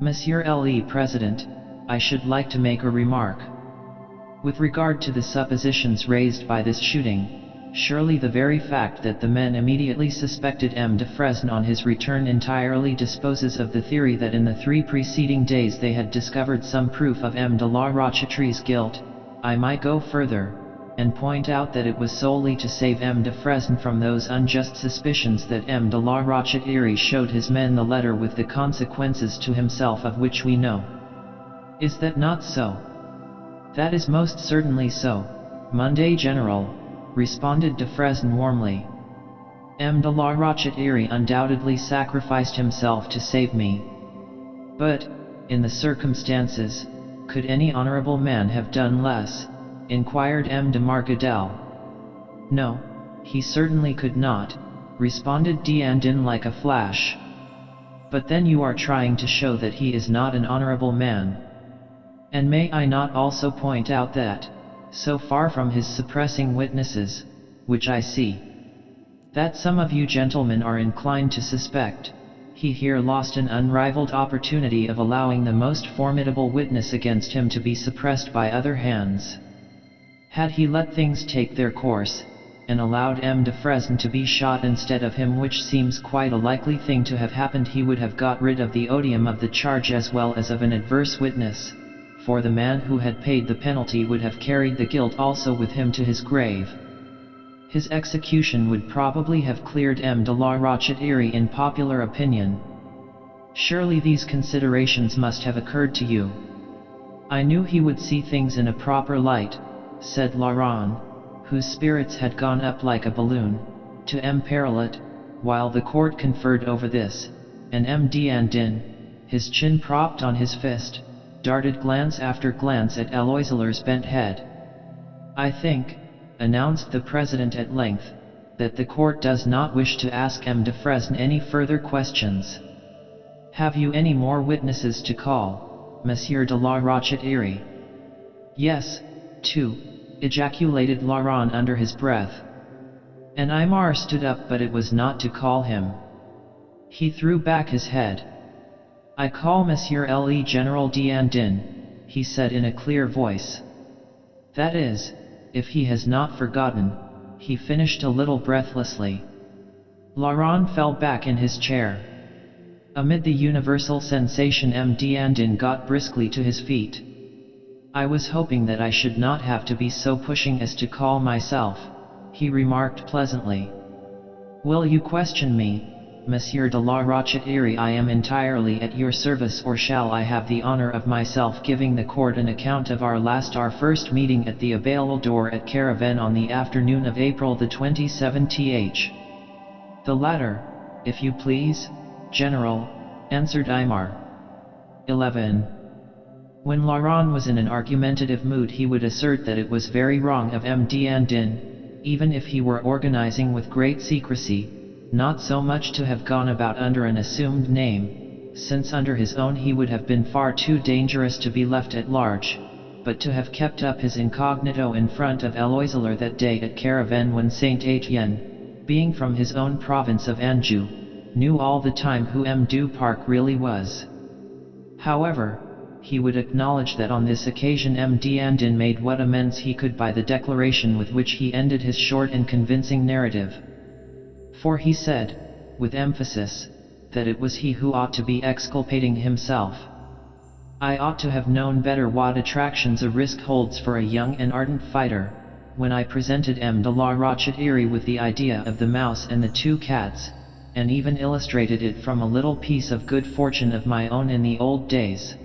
Monsieur le President, I should like to make a remark. With regard to the suppositions raised by this shooting, surely the very fact that the men immediately suspected M. de Fresne on his return entirely disposes of the theory that in the 3 preceding days they had discovered some proof of M. de la Rochetrie's guilt. I might go further, and point out that it was solely to save M. de Fresne from those unjust suspicions that M. de la Rocheterie showed his men the letter with the consequences to himself of which we know. Is that not so? That is most certainly so, Monday General, responded de Fresne warmly. M. de la Rocheterie undoubtedly sacrificed himself to save me. But, in the circumstances, could any honorable man have done less? Inquired M. de Margadel. No, he certainly could not, responded D'Andin like a flash. But then you are trying to show that he is not an honorable man. And may I not also point out that, so far from his suppressing witnesses, which I see, that some of you gentlemen are inclined to suspect, he here lost an unrivaled opportunity of allowing the most formidable witness against him to be suppressed by other hands. Had he let things take their course, and allowed M. de Fresne to be shot instead of him, which seems quite a likely thing to have happened, he would have got rid of the odium of the charge as well as of an adverse witness, for the man who had paid the penalty would have carried the guilt also with him to his grave. His execution would probably have cleared M. de la Rocheterie in popular opinion. Surely these considerations must have occurred to you. I knew he would see things in a proper light, said Laurent, whose spirits had gone up like a balloon, to M. Perilet, while the court conferred over this, and M. D'Andin, his chin propped on his fist, darted glance after glance at Aloysiler's bent head. "I think," announced the president at length, "that the court does not wish to ask M. de Fresne any further questions. Have you any more witnesses to call, Monsieur de la Rochette-Irie?" "Yes, two," ejaculated Laurent under his breath. And Aymar stood up, but it was not to call him. He threw back his head. "I call Monsieur Le General d'Andin," he said in a clear voice. "That is, if he has not forgotten," he finished a little breathlessly. Laurent fell back in his chair. Amid the universal sensation, M. d'Andin got briskly to his feet. "I was hoping that I should not have to be so pushing as to call myself," he remarked pleasantly. "Will you question me, Monsieur de la Rochette-Irie? I am entirely at your service. Or shall I have the honor of myself giving the court an account of our first meeting at the Abbaye d'Or at Caravan on the afternoon of April the 27th th? "The latter, if you please, General," answered Aymar. 11. When Laurent was in an argumentative mood, he would assert that it was very wrong of M. d'Andin, even if he were organizing with great secrecy, not so much to have gone about under an assumed name, since under his own he would have been far too dangerous to be left at large, but to have kept up his incognito in front of Aloysiler that day at Caravan, when Saint Etienne, being from his own province of Anjou, knew all the time who M. du Parc really was. However, he would acknowledge that on this occasion M. d'Andin made what amends he could by the declaration with which he ended his short and convincing narrative. For he said, with emphasis, that it was he who ought to be exculpating himself. "I ought to have known better what attractions a risk holds for a young and ardent fighter, when I presented M. de la Rochette-Irie with the idea of the mouse and the two cats, and even illustrated it from a little piece of good fortune of my own in the old days.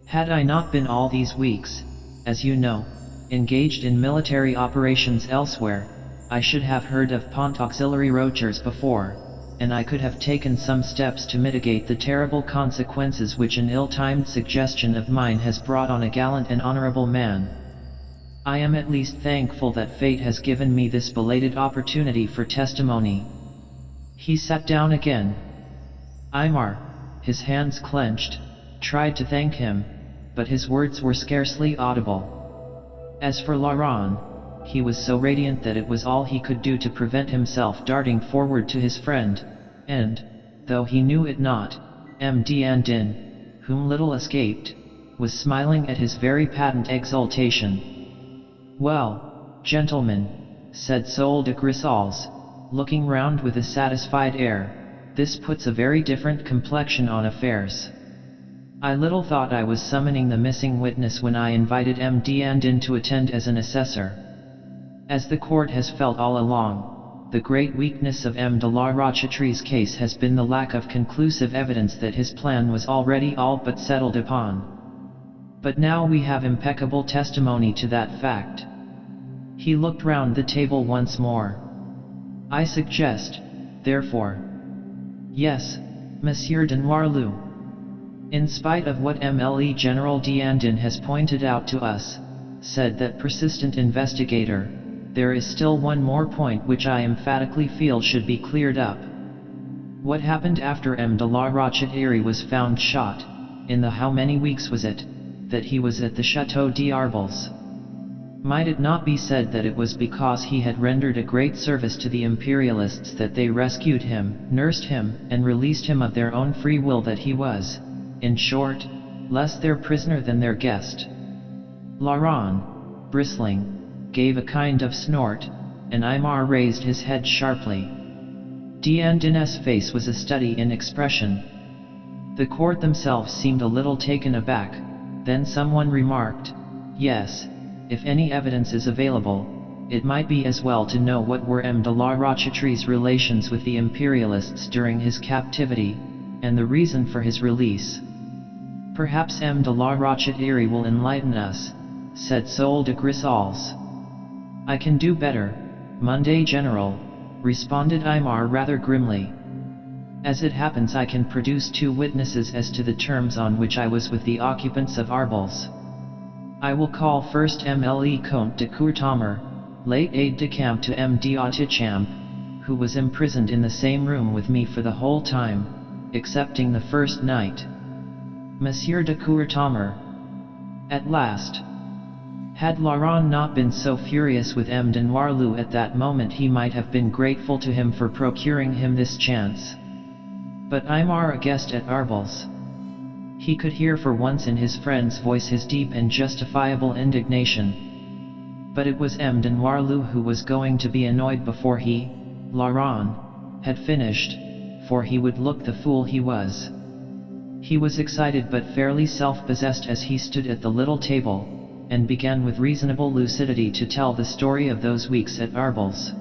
Had I not been all these weeks, as you know, engaged in military operations elsewhere, I should have heard of Pont Auxiliary Rochers before, and I could have taken some steps to mitigate the terrible consequences which an ill-timed suggestion of mine has brought on a gallant and honorable man. I am at least thankful that fate has given me this belated opportunity for testimony." He sat down again. Aymar, his hands clenched, tried to thank him, but his words were scarcely audible. As for Laurent, he was so radiant that it was all he could do to prevent himself darting forward to his friend, and, though he knew it not, M. d'Andin, whom little escaped, was smiling at his very patent exultation. "Well, gentlemen," said Saul de Grisals, looking round with a satisfied air, "this puts a very different complexion on affairs. I little thought I was summoning the missing witness when I invited M. d'Andin to attend as an assessor. As the court has felt all along, the great weakness of M. de la Rochette-Irie's case has been the lack of conclusive evidence that his plan was already all but settled upon. But now we have impeccable testimony to that fact." He looked round the table once more. "I suggest, therefore—" "Yes, Monsieur de Noirlou. In spite of what Le General d'Andin has pointed out to us," said that persistent investigator, "there is still one more point which I emphatically feel should be cleared up. What happened after M. de la Rochette-Irie was found shot, in the how many weeks was it, that he was at the Château d'Arbles? Might it not be said that it was because he had rendered a great service to the Imperialists that they rescued him, nursed him, and released him of their own free will, that he was, in short, less their prisoner than their guest?" Laurent, bristling, gave a kind of snort, and Aymar raised his head sharply. D'Andin's face was a study in expression. The court themselves seemed a little taken aback. Then someone remarked, "Yes, if any evidence is available, it might be as well to know what were M. de la Rochette-Irie's relations with the Imperialists during his captivity, and the reason for his release." "Perhaps M. de la Rochette-Irie will enlighten us," said Saul de Grisals. "I can do better, Monday General," responded Aymar rather grimly. As it happens, I can produce 2 witnesses as to the terms on which I was with the occupants of Arbles. I will call first MLE Comte de Courtomer, late aide-de-camp to M. Tache, who was imprisoned in the same room with me for the whole time, excepting the first night. Monsieur de Courtomer. At last. Had Laurent not been so furious with M. de Noirlou at that moment, he might have been grateful to him for procuring him this chance. But I'm a guest at Arbles. He could hear for once in his friend's voice his deep and justifiable indignation. But it was M. de Noirlou who was going to be annoyed before he, Laurent, had finished, for he would look the fool he was. He was excited but fairly self-possessed as he stood at the little table, and began with reasonable lucidity to tell the story of those weeks at Arbles.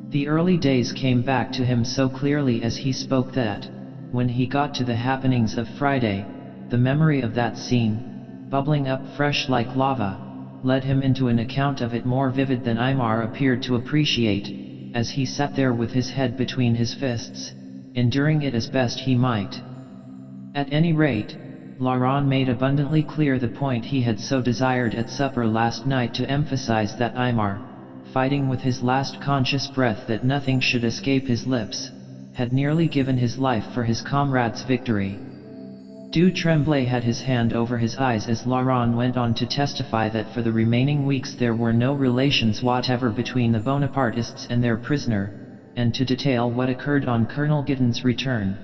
The early days came back to him so clearly as he spoke that, when he got to the happenings of Friday, the memory of that scene, bubbling up fresh like lava, led him into an account of it more vivid than Aymar appeared to appreciate, as he sat there with his head between his fists, enduring it as best he might. At any rate, Laurent made abundantly clear the point he had so desired at supper last night, to emphasize that Aymar, fighting with his last conscious breath that nothing should escape his lips, had nearly given his life for his comrade's victory. Du Tremblay had his hand over his eyes as Laurent went on to testify that for the remaining weeks there were no relations whatever between the Bonapartists and their prisoner, and to detail what occurred on Colonel Giddon's return.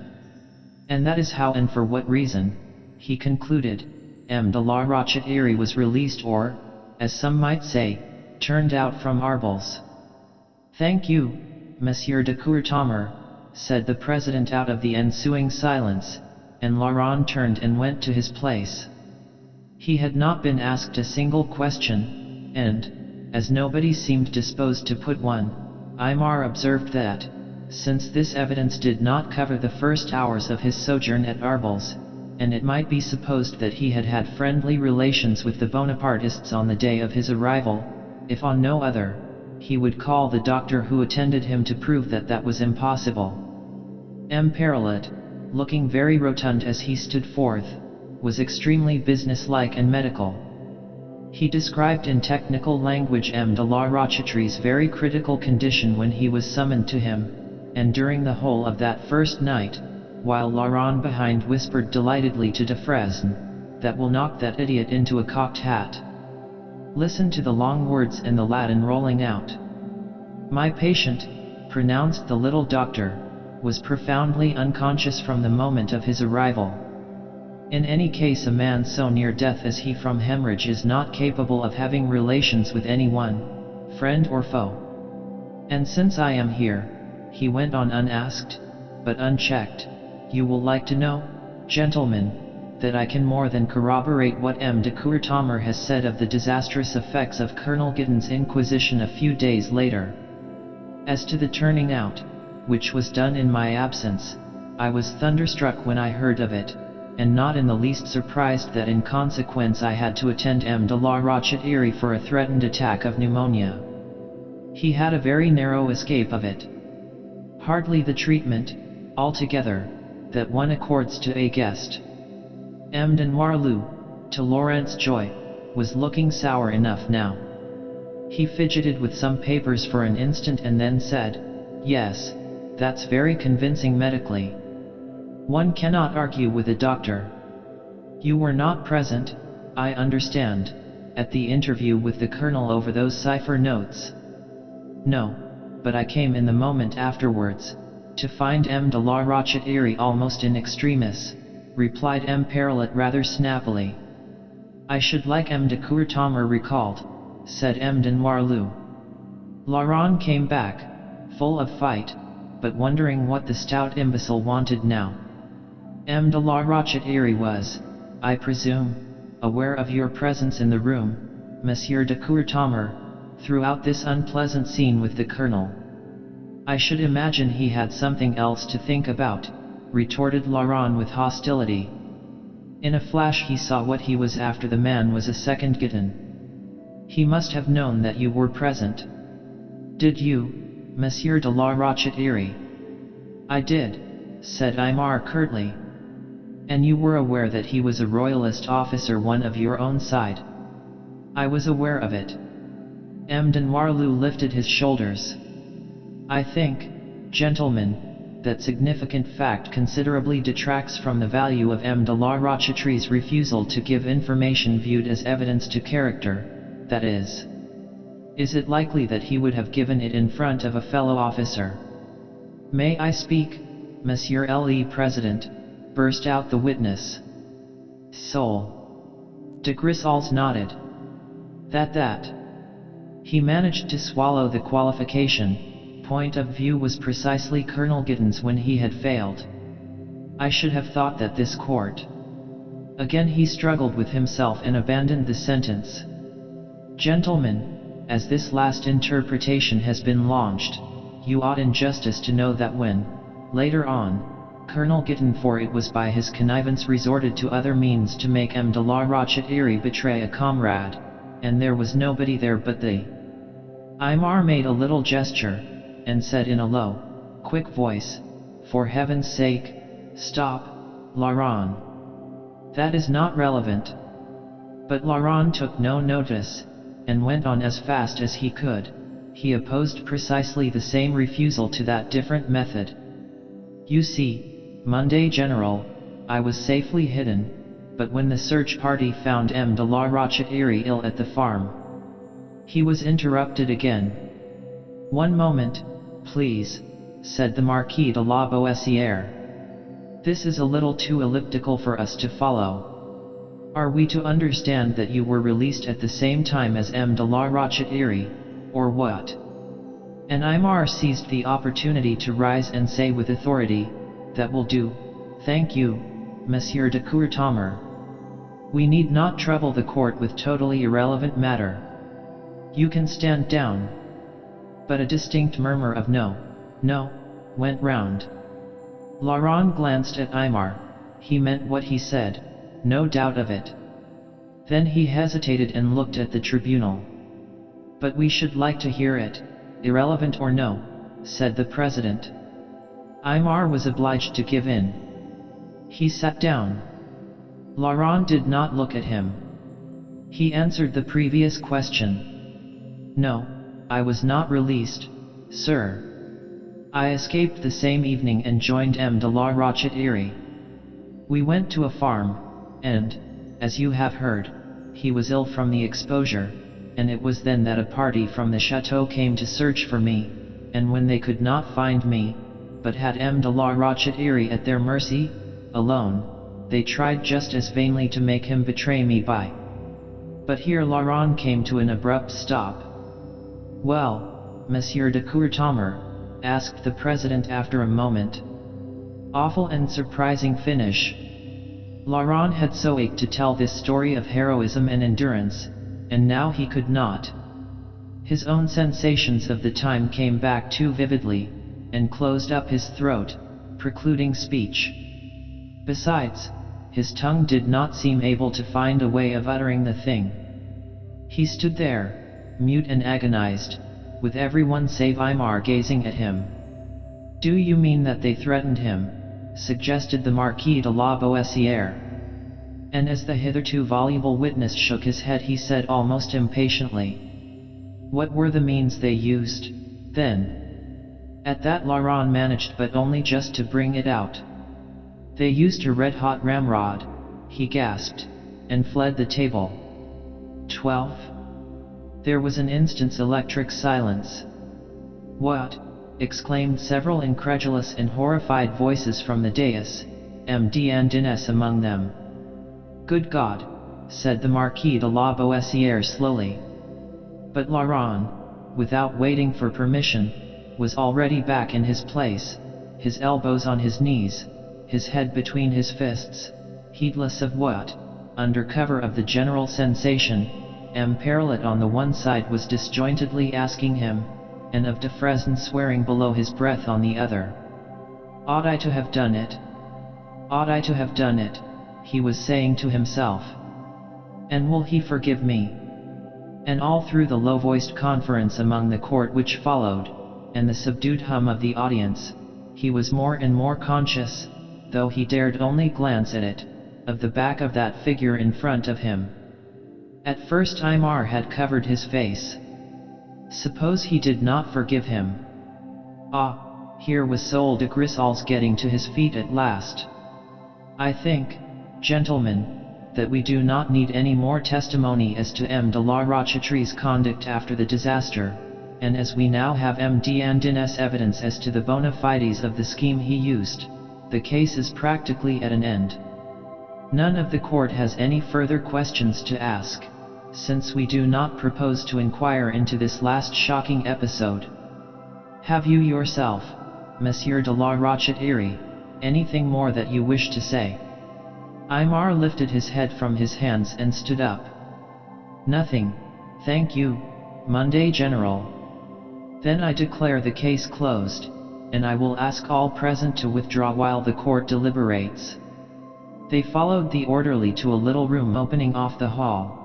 And that is how and for what reason, he concluded, M. de la Rochette was released, or, as some might say, turned out from Arbles. "Thank you, Monsieur de Courtomer," said the President out of the ensuing silence, and Laurent turned and went to his place. He had not been asked a single question, and, as nobody seemed disposed to put one, Aymar observed that, since this evidence did not cover the first hours of his sojourn at Arbles, and it might be supposed that he had had friendly relations with the Bonapartists on the day of his arrival, if on no other, he would call the doctor who attended him to prove that that was impossible. M. Perilet, looking very rotund as he stood forth, was extremely businesslike and medical. He described in technical language M. de la Rochette's very critical condition when he was summoned to him, and during the whole of that first night, while Laurent behind whispered delightedly to de Fresne, "That will knock that idiot into a cocked hat." Listen to the long words and the Latin rolling out. "My patient," pronounced the little doctor, "was profoundly unconscious from the moment of his arrival. In any case, a man so near death as he from hemorrhage is not capable of having relations with anyone, friend or foe. And since I am here," he went on unasked, but unchecked, "you will like to know, gentlemen, that I can more than corroborate what M. de Courtomer has said of the disastrous effects of Colonel Giddon's inquisition a few days later. As to the turning out, which was done in my absence, I was thunderstruck when I heard of it, and not in the least surprised that in consequence I had to attend M. de la Rochette for a threatened attack of pneumonia. He had a very narrow escape of it. Hardly the treatment, altogether, that one accords to a guest." M. de Noirlou, to Laurent's joy, was looking sour enough now. He fidgeted with some papers for an instant and then said, "Yes, that's very convincing medically. One cannot argue with a doctor. You were not present, I understand, at the interview with the Colonel over those cipher notes?" "No, but I came in the moment afterwards, to find M. de la Rochette almost in extremis," replied M. Perilet rather snappily. "I should like M. de Courtomer recalled," said M. de Noirlou. Laurent came back, full of fight, but wondering what the stout imbecile wanted now. "M. de la Rochette was, I presume, aware of your presence in the room, Monsieur de Courtomer, throughout this unpleasant scene with the Colonel." "I should imagine he had something else to think about," retorted Laurent with hostility. In a flash he saw what he was after. The man was a second Giddon. "He must have known that you were present." "Did you, Monsieur de la Rochette?" "I did. said Imar curtly. And you were aware that he was a royalist officer, one of your own side? I was aware of it. M. de Noirlou lifted his shoulders. I think, gentlemen, that significant fact considerably detracts from the value of M. de la Rochetree's refusal to give information viewed as evidence to character, that is. Is it likely that he would have given it in front of a fellow officer? May I speak, Monsieur Le President? Burst out the witness. Soul. De Grisals nodded. That. He managed to swallow the qualification. Point of view was precisely Colonel Gittens when he had failed. I should have thought that this court. Again he struggled with himself and abandoned the sentence. Gentlemen, as this last interpretation has been launched, you ought in justice to know that when, later on, Colonel Gitton, for it was by his connivance, resorted to other means to make M. de la Rochette betray a comrade, and there was nobody there but the. Imar made a little gesture, and said in a low, quick voice, for heaven's sake, stop, Laurent. That is not relevant. But Laurent took no notice, and went on as fast as he could. He opposed precisely the same refusal to that different method. You see, Monday General, I was safely hidden, but when the search party found M. de la Rochette ill at the farm, he was interrupted again. One moment, please, said the Marquis de la Boissière. This is a little too elliptical for us to follow. Are we to understand that you were released at the same time as M. de la Rochette, or what? And Imar seized the opportunity to rise and say with authority, that will do, thank you, Monsieur de Courtommer. We need not trouble the court with totally irrelevant matter. You can stand down. But a distinct murmur of no, went round. Laurent glanced at Imar. He meant what he said, no doubt of it. Then he hesitated and looked at the tribunal. But we should like to hear it, irrelevant or no, said the president. Imar was obliged to give in. He sat down. Laurent did not look at him. He answered the previous question. No, I was not released, sir. I escaped the same evening and joined M. de la Rochette. We went to a farm, and, as you have heard, he was ill from the exposure, and it was then that a party from the chateau came to search for me, and when they could not find me, but had M. de la Rochette at their mercy, alone, they tried just as vainly to make him betray me by. But here Laurent came to an abrupt stop. Well, Monsieur de Courtommer, asked the president after a moment. Awful and surprising finish. Laurent had so ached to tell this story of heroism and endurance, and now he could not. His own sensations of the time came back too vividly, and closed up his throat, precluding speech. Besides, his tongue did not seem able to find a way of uttering the thing. He stood there, mute and agonized, with everyone save Imar gazing at him. Do you mean that they threatened him? Suggested the Marquis de la Boissière. And as the hitherto voluble witness shook his head, he said almost impatiently, what were the means they used, then? At that Laurent managed but only just to bring it out. They used a red-hot ramrod, he gasped, and fled the table. 12. There was an instant's electric silence. What? Exclaimed several incredulous and horrified voices from the dais, M.D. and Inès among them. Good God, said the Marquis de la Boissière slowly. But Laurent, without waiting for permission, was already back in his place, his elbows on his knees, his head between his fists, heedless of what, under cover of the general sensation, M. Perlet on the one side was disjointedly asking him, and of de Fresne swearing below his breath on the other. Ought I to have done it? Ought I to have done it? He was saying to himself. And will he forgive me? And all through the low-voiced conference among the court which followed, and the subdued hum of the audience, he was more and more conscious, though he dared only glance at it, of the back of that figure in front of him. At first Imar had covered his face. Suppose he did not forgive him? Ah, here was Sol de Grisals getting to his feet at last. I think, gentlemen, that we do not need any more testimony as to M. de la Rochetree's conduct after the disaster, and as we now have M. d'Andin's evidence as to the bona fides of the scheme he used, the case is practically at an end. None of the court has any further questions to ask, since we do not propose to inquire into this last shocking episode. Have you yourself, Monsieur de la Rochetiere, anything more that you wish to say? Imar lifted his head from his hands and stood up. Nothing, thank you, Monday General. Then I declare the case closed, and I will ask all present to withdraw while the court deliberates. They followed the orderly to a little room opening off the hall.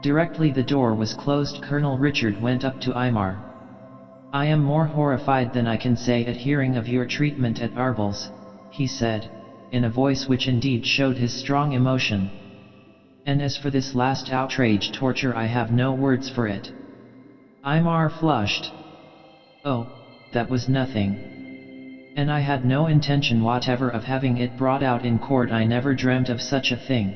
Directly the door was closed, Colonel Richard went up to Imar. I am more horrified than I can say at hearing of your treatment at Arbels, he said, in a voice which indeed showed his strong emotion. And as for this last outrage torture, I have no words for it. Imar flushed. Oh, that was nothing. And I had no intention whatever of having it brought out in court. I never dreamt of such a thing.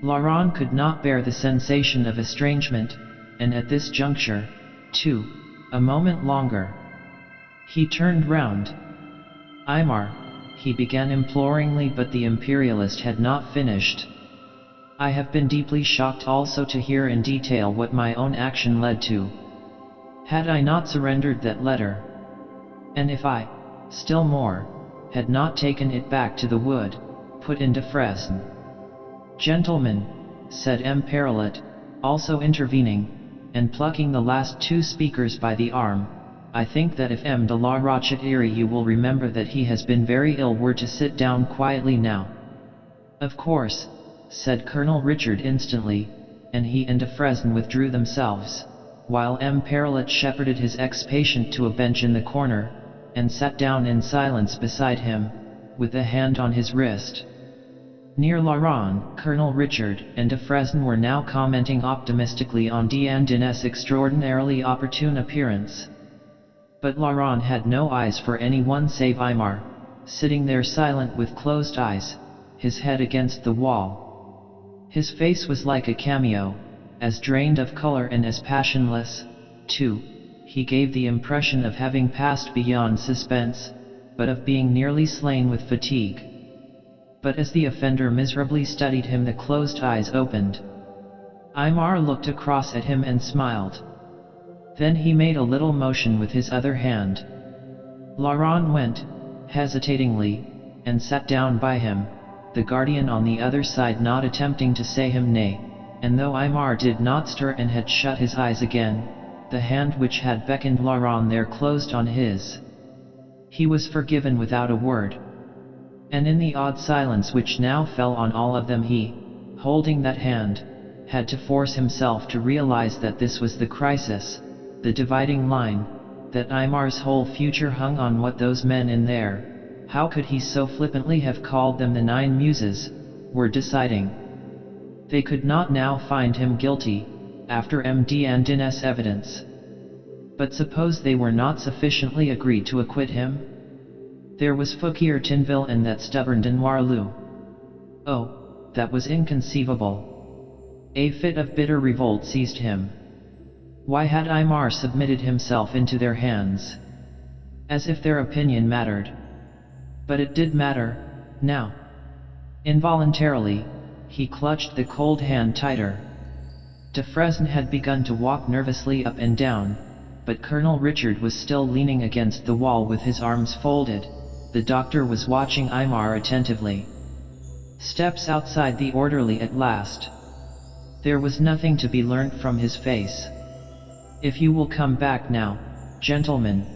Laurent could not bear the sensation of estrangement, and at this juncture, too, a moment longer. He turned round. Imar, he began imploringly, but the imperialist had not finished. I have been deeply shocked also to hear in detail what my own action led to. Had I not surrendered that letter, and if I, still more, had not taken it back to the wood, put into Fresne. Gentlemen, said M. Perilet, also intervening, and plucking the last two speakers by the arm, I think that if M. de la Rochetiere, you will remember that he has been very ill, were to sit down quietly now. Of course, said Colonel Richard instantly, and he and de Fresne withdrew themselves, while M. Perilet shepherded his ex-patient to a bench in the corner, and sat down in silence beside him, with a hand on his wrist. Near Laurent, Colonel Richard and de Fresne were now commenting optimistically on d'Andin's extraordinarily opportune appearance. But Laurent had no eyes for anyone save Imar, sitting there silent with closed eyes, his head against the wall. His face was like a cameo, as drained of color and as passionless, too. He gave the impression of having passed beyond suspense, but of being nearly slain with fatigue. But as the offender miserably studied him, the closed eyes opened. Imar looked across at him and smiled. Then he made a little motion with his other hand. Laurent went, hesitatingly, and sat down by him, the guardian on the other side not attempting to say him nay, and though Imar did not stir and had shut his eyes again, the hand which had beckoned Laurent there closed on his. He was forgiven without a word. And in the odd silence which now fell on all of them, he, holding that hand, had to force himself to realize that this was the crisis, the dividing line, that Imar's whole future hung on what those men in there, how could he so flippantly have called them the Nine Muses, were deciding. They could not now find him guilty, after M. d'Andin's evidence. But suppose they were not sufficiently agreed to acquit him? There was Fouquier Tinville and that stubborn de Noirlou. Oh, that was inconceivable. A fit of bitter revolt seized him. Why had Imar submitted himself into their hands? As if their opinion mattered. But it did matter, now. Involuntarily, he clutched the cold hand tighter. De Fresne had begun to walk nervously up and down, but Colonel Richard was still leaning against the wall with his arms folded. The doctor was watching Imar attentively. Steps outside the orderly at last. There was nothing to be learnt from his face. If you will come back now, gentlemen.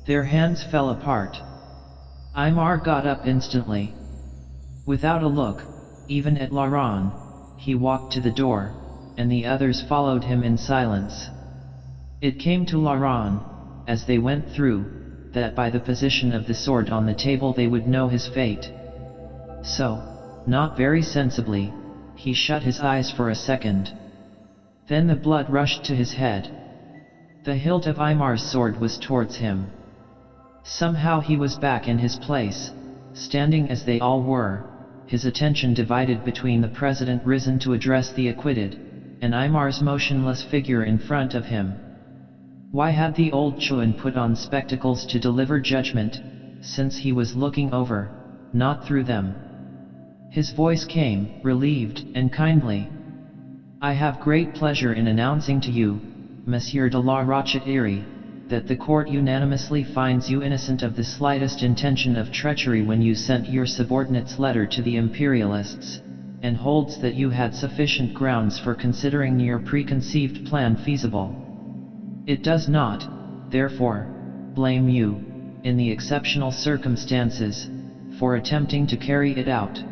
Their hands fell apart. Imar got up instantly. Without a look, even at Laurent, he walked to the door, and the others followed him in silence. It came to Laurent, as they went through, that by the position of the sword on the table they would know his fate. So, not very sensibly, he shut his eyes for a second. Then the blood rushed to his head. The hilt of Aimar's sword was towards him. Somehow he was back in his place, standing as they all were, his attention divided between the president risen to address the acquitted, and Aimar's motionless figure in front of him. Why had the old Chuan put on spectacles to deliver judgment, since he was looking over, not through them? His voice came, relieved and kindly. I have great pleasure in announcing to you, Monsieur de la Rochette-Irie, that the court unanimously finds you innocent of the slightest intention of treachery when you sent your subordinate's letter to the imperialists, and holds that you had sufficient grounds for considering your preconceived plan feasible. It does not, therefore, blame you, in the exceptional circumstances, for attempting to carry it out.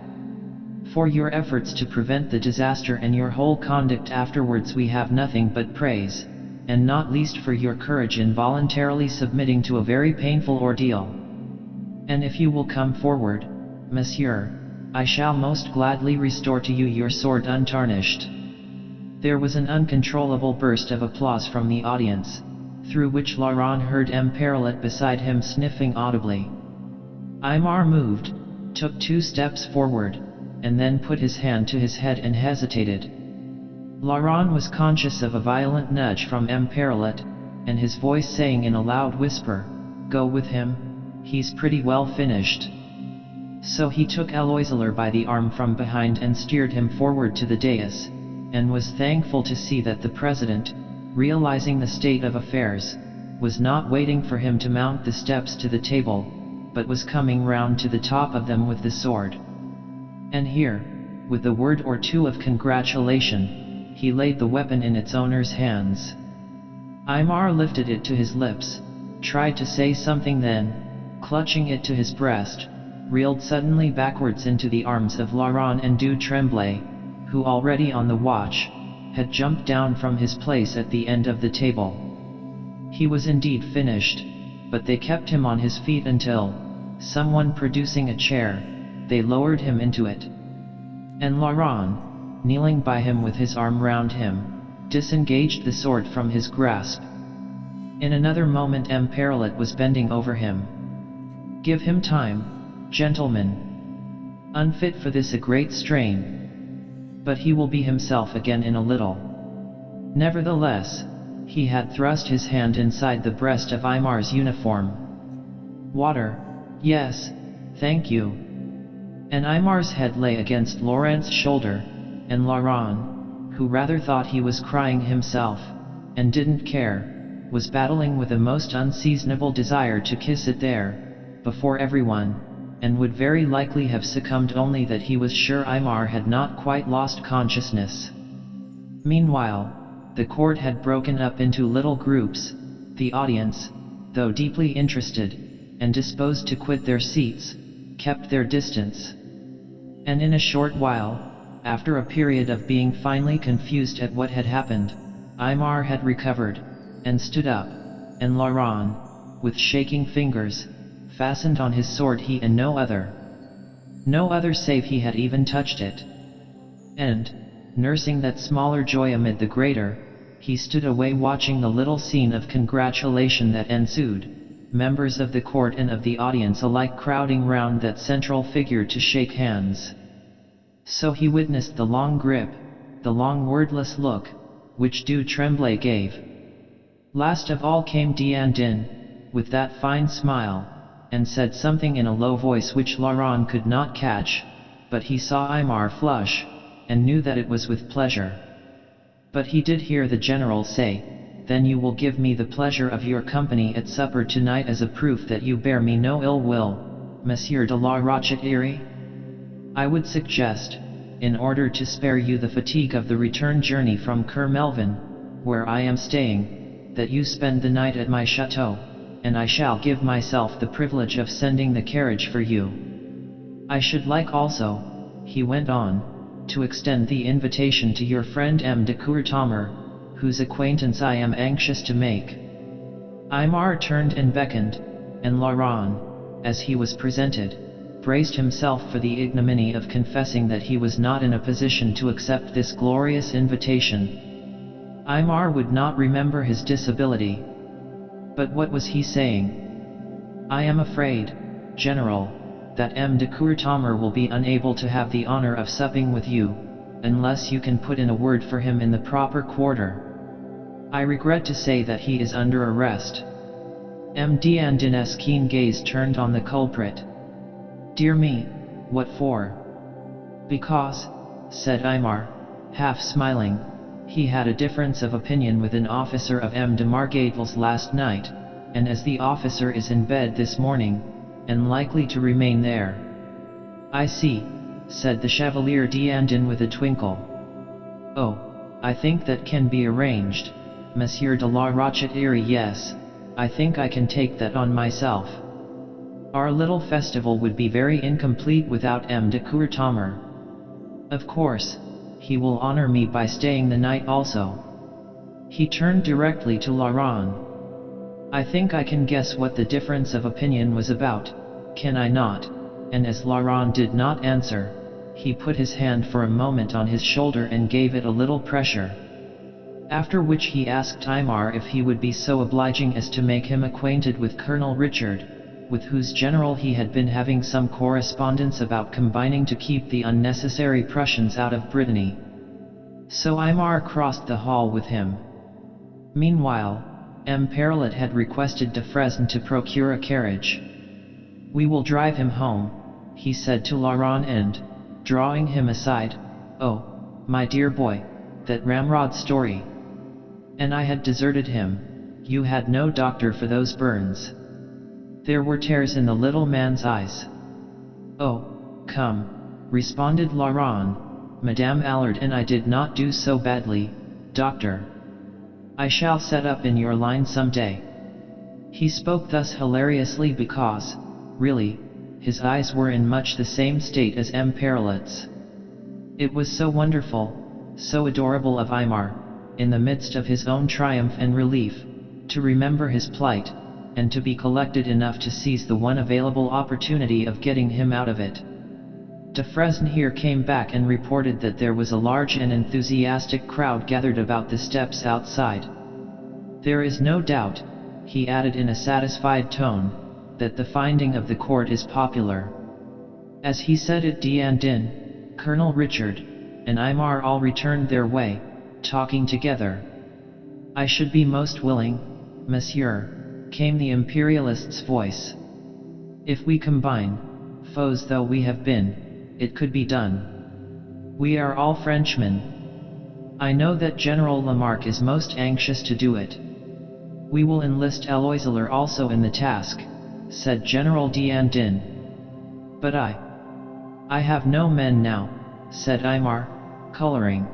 For your efforts to prevent the disaster and your whole conduct afterwards we have nothing but praise, and not least for your courage in voluntarily submitting to a very painful ordeal. And if you will come forward, monsieur, I shall most gladly restore to you your sword untarnished. There was an uncontrollable burst of applause from the audience, through which Laurent heard M. Perlet beside him sniffing audibly. Aimar moved, took 2 steps forward, and then put his hand to his head and hesitated. Laurent was conscious of a violent nudge from M. Perlet, and his voice saying in a loud whisper, "Go with him, he's pretty well finished." So he took Eloiseler by the arm from behind and steered him forward to the dais, and was thankful to see that the president, realizing the state of affairs, was not waiting for him to mount the steps to the table, but was coming round to the top of them with the sword. And here, with a word or two of congratulation, he laid the weapon in its owner's hands. Aimar lifted it to his lips, tried to say something, then, clutching it to his breast, reeled suddenly backwards into the arms of Laurent and du Tremblay, who, already on the watch, had jumped down from his place at the end of the table. He was indeed finished, but they kept him on his feet until, someone producing a chair, they lowered him into it. And Laurent, kneeling by him with his arm round him, disengaged the sword from his grasp. In another moment M. Perlet was bending over him. "Give him time, gentlemen. Unfit for this a great strain. But he will be himself again in a little." Nevertheless, he had thrust his hand inside the breast of Aimar's uniform. "Water, yes, thank you." And Aimar's head lay against Laurent's shoulder, and Laurent, who rather thought he was crying himself, and didn't care, was battling with a most unseasonable desire to kiss it there, before everyone, and would very likely have succumbed only that he was sure Aimar had not quite lost consciousness. Meanwhile, the court had broken up into little groups. The audience, though deeply interested, and disposed to quit their seats, kept their distance. And in a short while, after a period of being finally confused at what had happened, Aimar had recovered, and stood up, and Laurent, with shaking fingers, fastened on his sword he and no other save he had even touched it. And, nursing that smaller joy amid the greater, he stood away watching the little scene of congratulation that ensued, members of the court and of the audience alike crowding round that central figure to shake hands. So he witnessed the long grip, the long wordless look, which du Tremblay gave. Last of all came D'Andin, with that fine smile, and said something in a low voice which Laurent could not catch, but he saw Aimar flush, and knew that it was with pleasure. But he did hear the general say, "Then you will give me the pleasure of your company at supper tonight as a proof that you bear me no ill will, Monsieur de la Rochette-Irie? I would suggest, in order to spare you the fatigue of the return journey from Kermelvan, where I am staying, that you spend the night at my chateau, and I shall give myself the privilege of sending the carriage for you. I should like also," he went on, "to extend the invitation to your friend M. de Courtomer, whose acquaintance I am anxious to make." Aimar turned and beckoned, and Laurent, as he was presented, braced himself for the ignominy of confessing that he was not in a position to accept this glorious invitation. Aymar would not remember his disability. But what was he saying? I am afraid, General, that M. de Courtomer will be unable to have the honor of supping with you, unless you can put in a word for him in the proper quarter. I regret to say that he is under arrest. M. D'Andin's keen gaze turned on the culprit. Dear me, what for? Because, said Aymar, half smiling, he had a difference of opinion with an officer of M. de Margatel's last night, and as the officer is in bed this morning, and likely to remain there. I see, said the Chevalier D'Andin with a twinkle. Oh, I think that can be arranged, Monsieur de la Rochette-Iry. Yes, I think I can take that on myself. Our little festival would be very incomplete without M. de Courtomer. Of course, he will honor me by staying the night also. He turned directly to Laurent. I think I can guess what the difference of opinion was about, can I not? And as Laurent did not answer, he put his hand for a moment on his shoulder and gave it a little pressure. After which he asked Aymar if he would be so obliging as to make him acquainted with Colonel Richard, with whose general he had been having some correspondence about combining to keep the unnecessary Prussians out of Brittany. So Aymar crossed the hall with him. Meanwhile, M. Perlet had requested de Fresne to procure a carriage. We will drive him home, he said to Laurent and, drawing him aside, oh, my dear boy, that ramrod story. And I had deserted him, you had no doctor for those burns. There were tears in the little man's eyes. Oh, come, responded Laurent, Madame Allard and I did not do so badly, doctor. I shall set up in your line some day. He spoke thus hilariously because, really, his eyes were in much the same state as M. Perlet's. It was so wonderful, so adorable of Aymar, in the midst of his own triumph and relief, to remember his plight, and to be collected enough to seize the one available opportunity of getting him out of it. De Fresne here came back and reported that there was a large and enthusiastic crowd gathered about the steps outside. There is no doubt, he added in a satisfied tone, that the finding of the court is popular. As he said it, D'Andin, Colonel Richard, and Aymar all returned their way, talking together. I should be most willing, monsieur, came the imperialist's voice. If we combine, foes though we have been, it could be done. We are all Frenchmen. I know that General Lamarck is most anxious to do it. We will enlist Eloiseler also in the task, said General D'Andin. But I have no men now, said Aymar, coloring.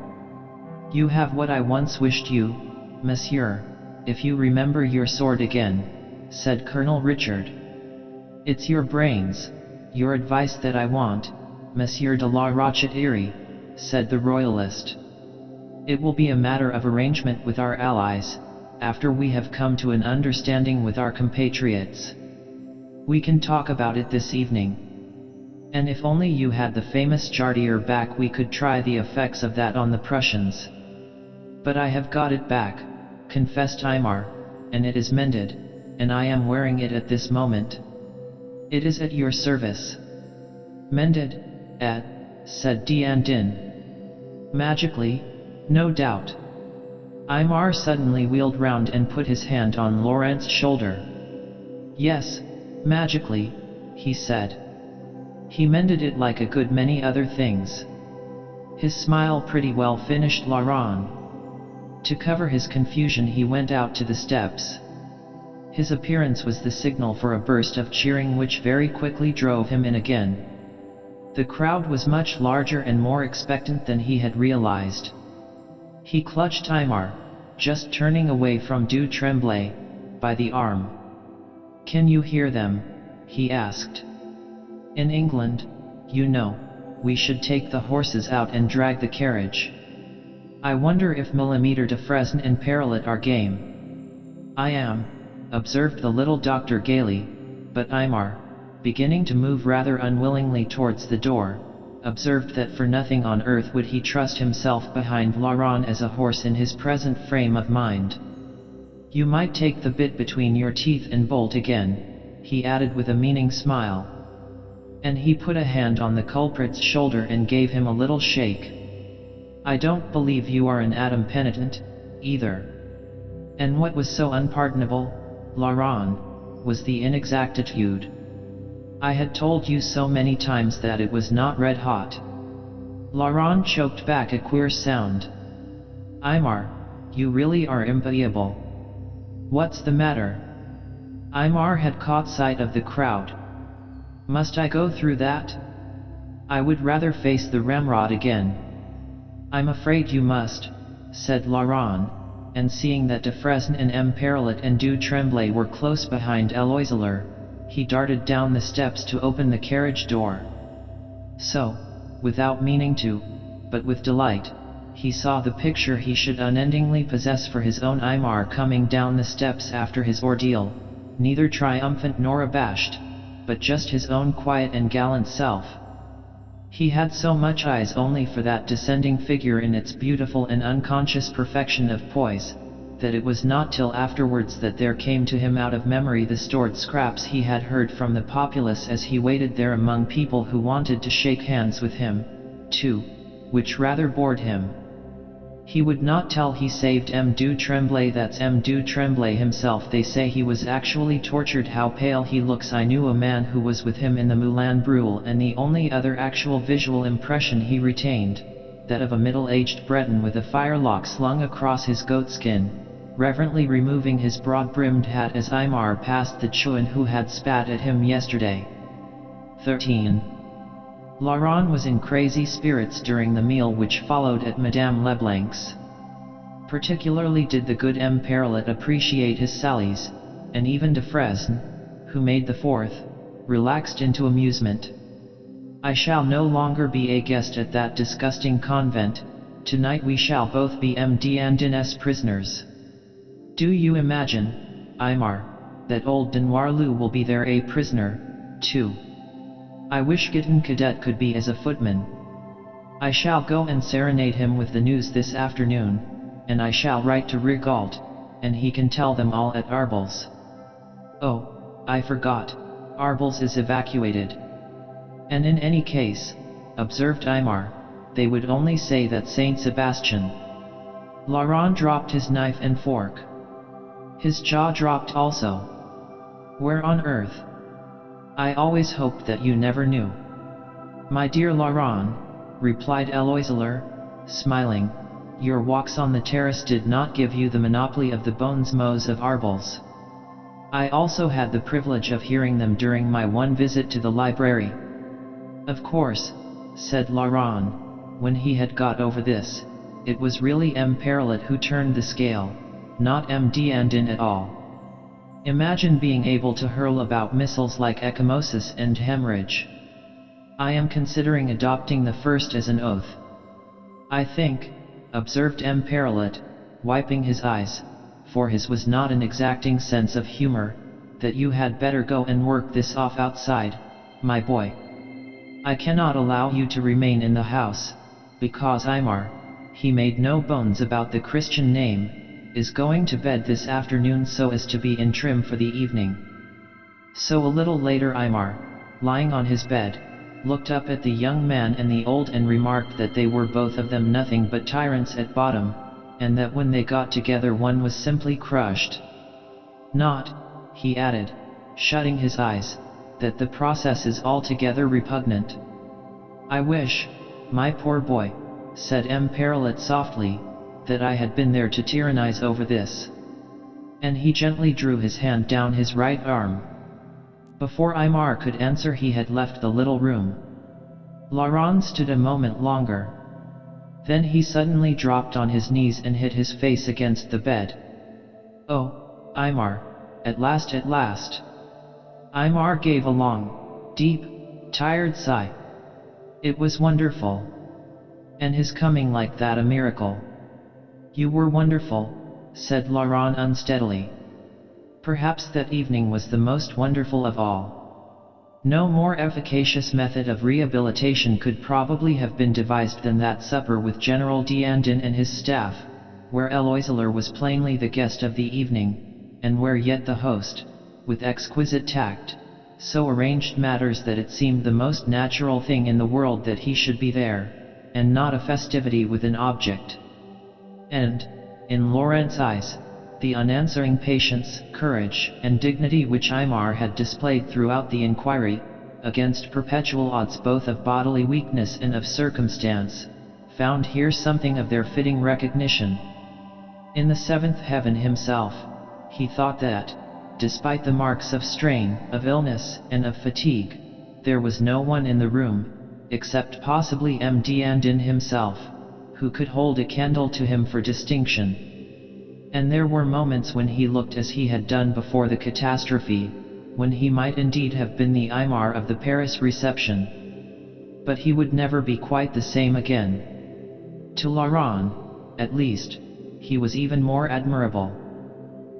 You have what I once wished you, monsieur, if you remember your sword again, said Colonel Richard. It's your brains, your advice that I want, Monsieur de la Rochette-Iry, said the royalist. It will be a matter of arrangement with our allies, after we have come to an understanding with our compatriots. We can talk about it this evening. And if only you had the famous jardier back, we could try the effects of that on the Prussians. But I have got it back, confessed Aymar, and it is mended, and I am wearing it at this moment. It is at your service. Mended, said D'Andin. Magically, no doubt. Aymar suddenly wheeled round and put his hand on Laurent's shoulder. Yes, magically, he said. He mended it like a good many other things. His smile pretty well finished Laurent. To cover his confusion he went out to the steps. His appearance was the signal for a burst of cheering which very quickly drove him in again. The crowd was much larger and more expectant than he had realized. He clutched Aymar, just turning away from Du Tremblay, by the arm. Can you hear them? He asked. In England, you know, we should take the horses out and drag the carriage. I wonder if Millimeter de Fresne and Perlet are game. I am, observed the little doctor gaily, but Aymar, beginning to move rather unwillingly towards the door, observed that for nothing on earth would he trust himself behind Laurent as a horse in his present frame of mind. "You might take the bit between your teeth and bolt again," he added with a meaning smile. And he put a hand on the culprit's shoulder and gave him a little shake. "I don't believe you are an atom penitent, either." And what was so unpardonable, Laurent, was the inexactitude. "I had told you so many times that it was not red hot." Laurent choked back a queer sound. "Aymar, you really are impayable. What's the matter?" Aymar had caught sight of the crowd. "Must I go through that? I would rather face the ramrod again." "I'm afraid you must," said Laurent, and seeing that Defresne and M. Perrollet and Du Tremblay were close behind Eloiseler, he darted down the steps to open the carriage door. So, without meaning to, but with delight, he saw the picture he should unendingly possess for his own Aymar coming down the steps after his ordeal, neither triumphant nor abashed, but just his own quiet and gallant self. He had so much eyes only for that descending figure in its beautiful and unconscious perfection of poise, that it was not till afterwards that there came to him out of memory the stored scraps he had heard from the populace as he waited there among people who wanted to shake hands with him, too, which rather bored him. He would not tell he saved M. Du Tremblay. That's M. Du Tremblay himself. They say he was actually tortured. How pale he looks. I knew a man who was with him in the Moulin Brule, and the only other actual visual impression he retained, that of a middle-aged Breton with a firelock slung across his goatskin, reverently removing his broad-brimmed hat as Aymar passed the chouan who had spat at him yesterday. 13. Laurent was in crazy spirits during the meal which followed at Madame Leblanc's. Particularly did the good M. Perrollet appreciate his sallies, and even Defresne, who made the fourth, relaxed into amusement. "I shall no longer be a guest at that disgusting convent. Tonight we shall both be M. D'Andin's prisoners. Do you imagine, Aymar, that old de Noirlou will be there a prisoner, too? I wish Giton Cadet could be as a footman. I shall go and serenade him with the news this afternoon, and I shall write to Rigault, and he can tell them all at Arbles. Oh, I forgot, Arbles is evacuated. And in any case, observed Aymar, they would only say that Saint Sebastian." Laurent dropped his knife and fork. His jaw dropped also. "Where on earth? I always hoped that you never knew." "My dear Laurent," replied Eloiseler, smiling, "your walks on the terrace did not give you the monopoly of the bons mots of Arbles. I also had the privilege of hearing them during my one visit to the library." "Of course," said Laurent, when he had got over this, "it was really M. Perrollet who turned the scale, not M. D'Andin at all. Imagine being able to hurl about missiles like ecchymosis and hemorrhage. I am considering adopting the first as an oath. I think," observed M. Perrollet, wiping his eyes, for his was not an exacting sense of humor, "that you had better go and work this off outside, my boy. I cannot allow you to remain in the house, because Aymar," he made no bones about the Christian name, "is going to bed this afternoon so as to be in trim for the evening." So a little later Aymar, lying on his bed, looked up at the young man and the old and remarked that they were both of them nothing but tyrants at bottom, and that when they got together one was simply crushed. "Not," he added, shutting his eyes, "that the process is altogether repugnant. I wish, my poor boy," said M. Perrollet softly, "that I had been there to tyrannize over this." And he gently drew his hand down his right arm. Before Aymar could answer he had left the little room. Laurent stood a moment longer. Then he suddenly dropped on his knees and hit his face against the bed. "Oh, Aymar, at last at last!" Aymar gave a long, deep, tired sigh. It was wonderful. And his coming like that a miracle. "You were wonderful," said Laurent unsteadily. Perhaps that evening was the most wonderful of all. No more efficacious method of rehabilitation could probably have been devised than that supper with General D'Andin and his staff, where Eloiseler was plainly the guest of the evening, and where yet the host, with exquisite tact, so arranged matters that it seemed the most natural thing in the world that he should be there, and not a festivity with an object. And, in Laurent's eyes, the unanswering patience, courage, and dignity which Aymar had displayed throughout the inquiry, against perpetual odds both of bodily weakness and of circumstance, found here something of their fitting recognition. In the seventh heaven himself, he thought that, despite the marks of strain, of illness, and of fatigue, there was no one in the room, except possibly M. D'Andin himself, who could hold a candle to him for distinction. And there were moments when he looked as he had done before the catastrophe, when he might indeed have been the Aymar of the Paris reception. But he would never be quite the same again. To Laurent, at least, he was even more admirable.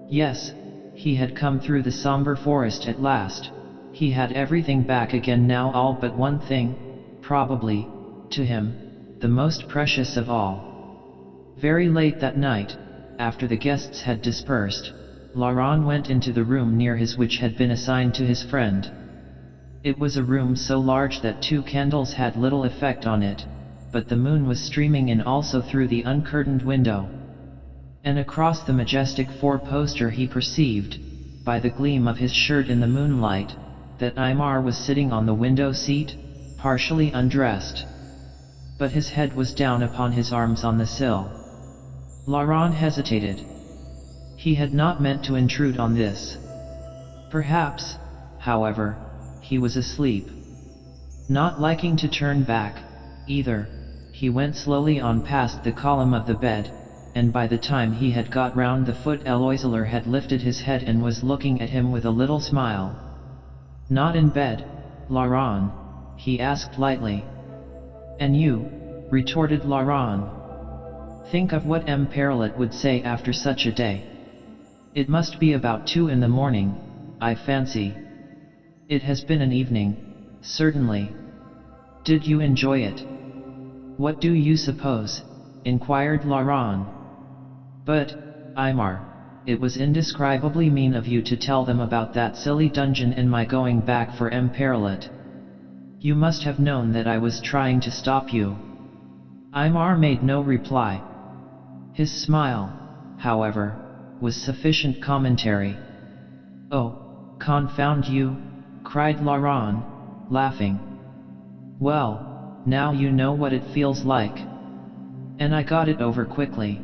Yes, he had come through the somber forest at last. He had everything back again now, all but one thing, probably, to him, the most precious of all. Very late that night, after the guests had dispersed, Laurent went into the room near his which had been assigned to his friend. It was a room so large that 2 candles had little effect on it, but the moon was streaming in also through the uncurtained window. And across the majestic 4-poster he perceived, by the gleam of his shirt in the moonlight, that Aymar was sitting on the window seat, partially undressed. But his head was down upon his arms on the sill. Laurent hesitated. He had not meant to intrude on this. Perhaps, however, he was asleep. Not liking to turn back, either, he went slowly on past the column of the bed, and by the time he had got round the foot Eloiseler had lifted his head and was looking at him with a little smile. "Not in bed, Laurent?" he asked lightly. "And you?" retorted Laurent. "Think of what M. Perlet would say after such a day. It must be about 2 in the morning, I fancy. It has been an evening, certainly. Did you enjoy it?" "What do you suppose?" inquired Laurent. "But, Aymar, it was indescribably mean of you to tell them about that silly dungeon and my going back for M. Perlet. You must have known that I was trying to stop you." Aymar made no reply. His smile, however, was sufficient commentary. "Oh, confound you," cried Laurent, laughing. "Well, now you know what it feels like. And I got it over quickly.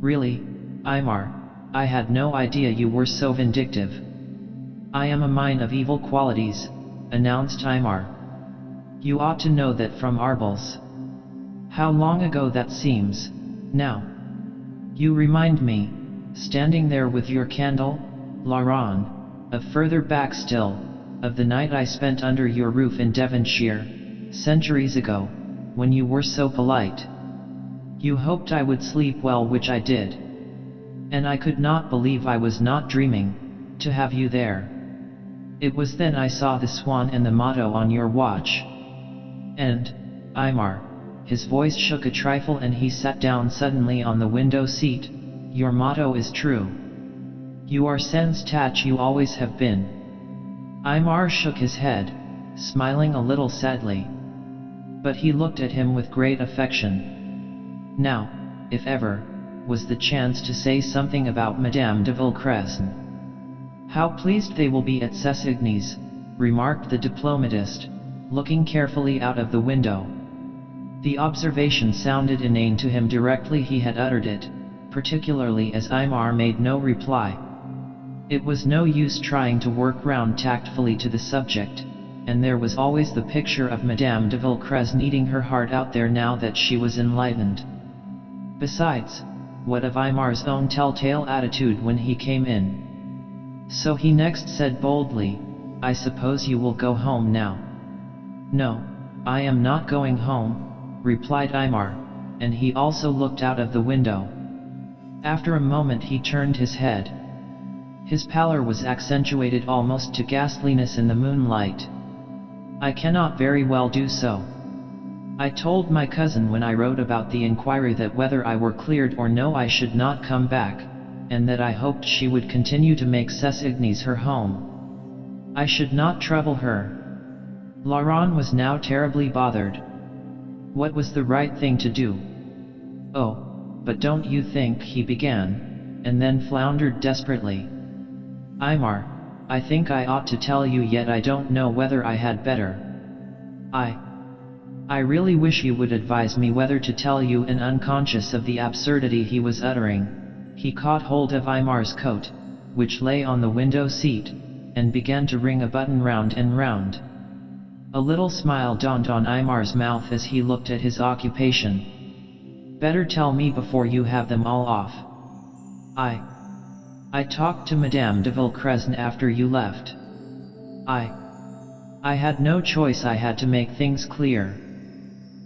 Really, Aymar, I had no idea you were so vindictive." "I am a mine of evil qualities," announced Aymar. "You ought to know that from Arbles. How long ago that seems, now. You remind me, standing there with your candle, Laurent, of further back still, of the night I spent under your roof in Devonshire, centuries ago, when you were so polite. You hoped I would sleep well, which I did. And I could not believe I was not dreaming, to have you there. It was then I saw the swan and the motto on your watch. And, Aymar," his voice shook a trifle and he sat down suddenly on the window seat, "your motto is true. You are sans Tache, you always have been." Aymar shook his head, smiling a little sadly. But he looked at him with great affection. Now, if ever, was the chance to say something about Madame de Villecresne. "How pleased they will be at Sessigny's," remarked the diplomatist, looking carefully out of the window. The observation sounded inane to him directly he had uttered it, particularly as Aymar made no reply. It was no use trying to work round tactfully to the subject, and there was always the picture of Madame de Villecresne eating her heart out there now that she was enlightened. Besides, what of Aymar's own telltale attitude when he came in? So he next said boldly, "I suppose you will go home now?" "No, I am not going home," replied Aymar, and he also looked out of the window. After a moment he turned his head. His pallor was accentuated almost to ghastliness in the moonlight. "I cannot very well do so. I told my cousin when I wrote about the inquiry that whether I were cleared or no I should not come back, and that I hoped she would continue to make Ses Ignes her home. I should not trouble her." Laurent was now terribly bothered. What was the right thing to do? "Oh, but don't you think," he began, and then floundered desperately. "Aymar, I think I ought to tell you, yet I don't know whether I had better. I really wish you would advise me whether to tell you," and unconscious of the absurdity he was uttering, he caught hold of Aymar's coat, which lay on the window seat, and began to ring a button round and round. A little smile dawned on Aymar's mouth as he looked at his occupation. "Better tell me before you have them all off." I talked to Madame de Villecresne after you left. I had no choice, I had to make things clear."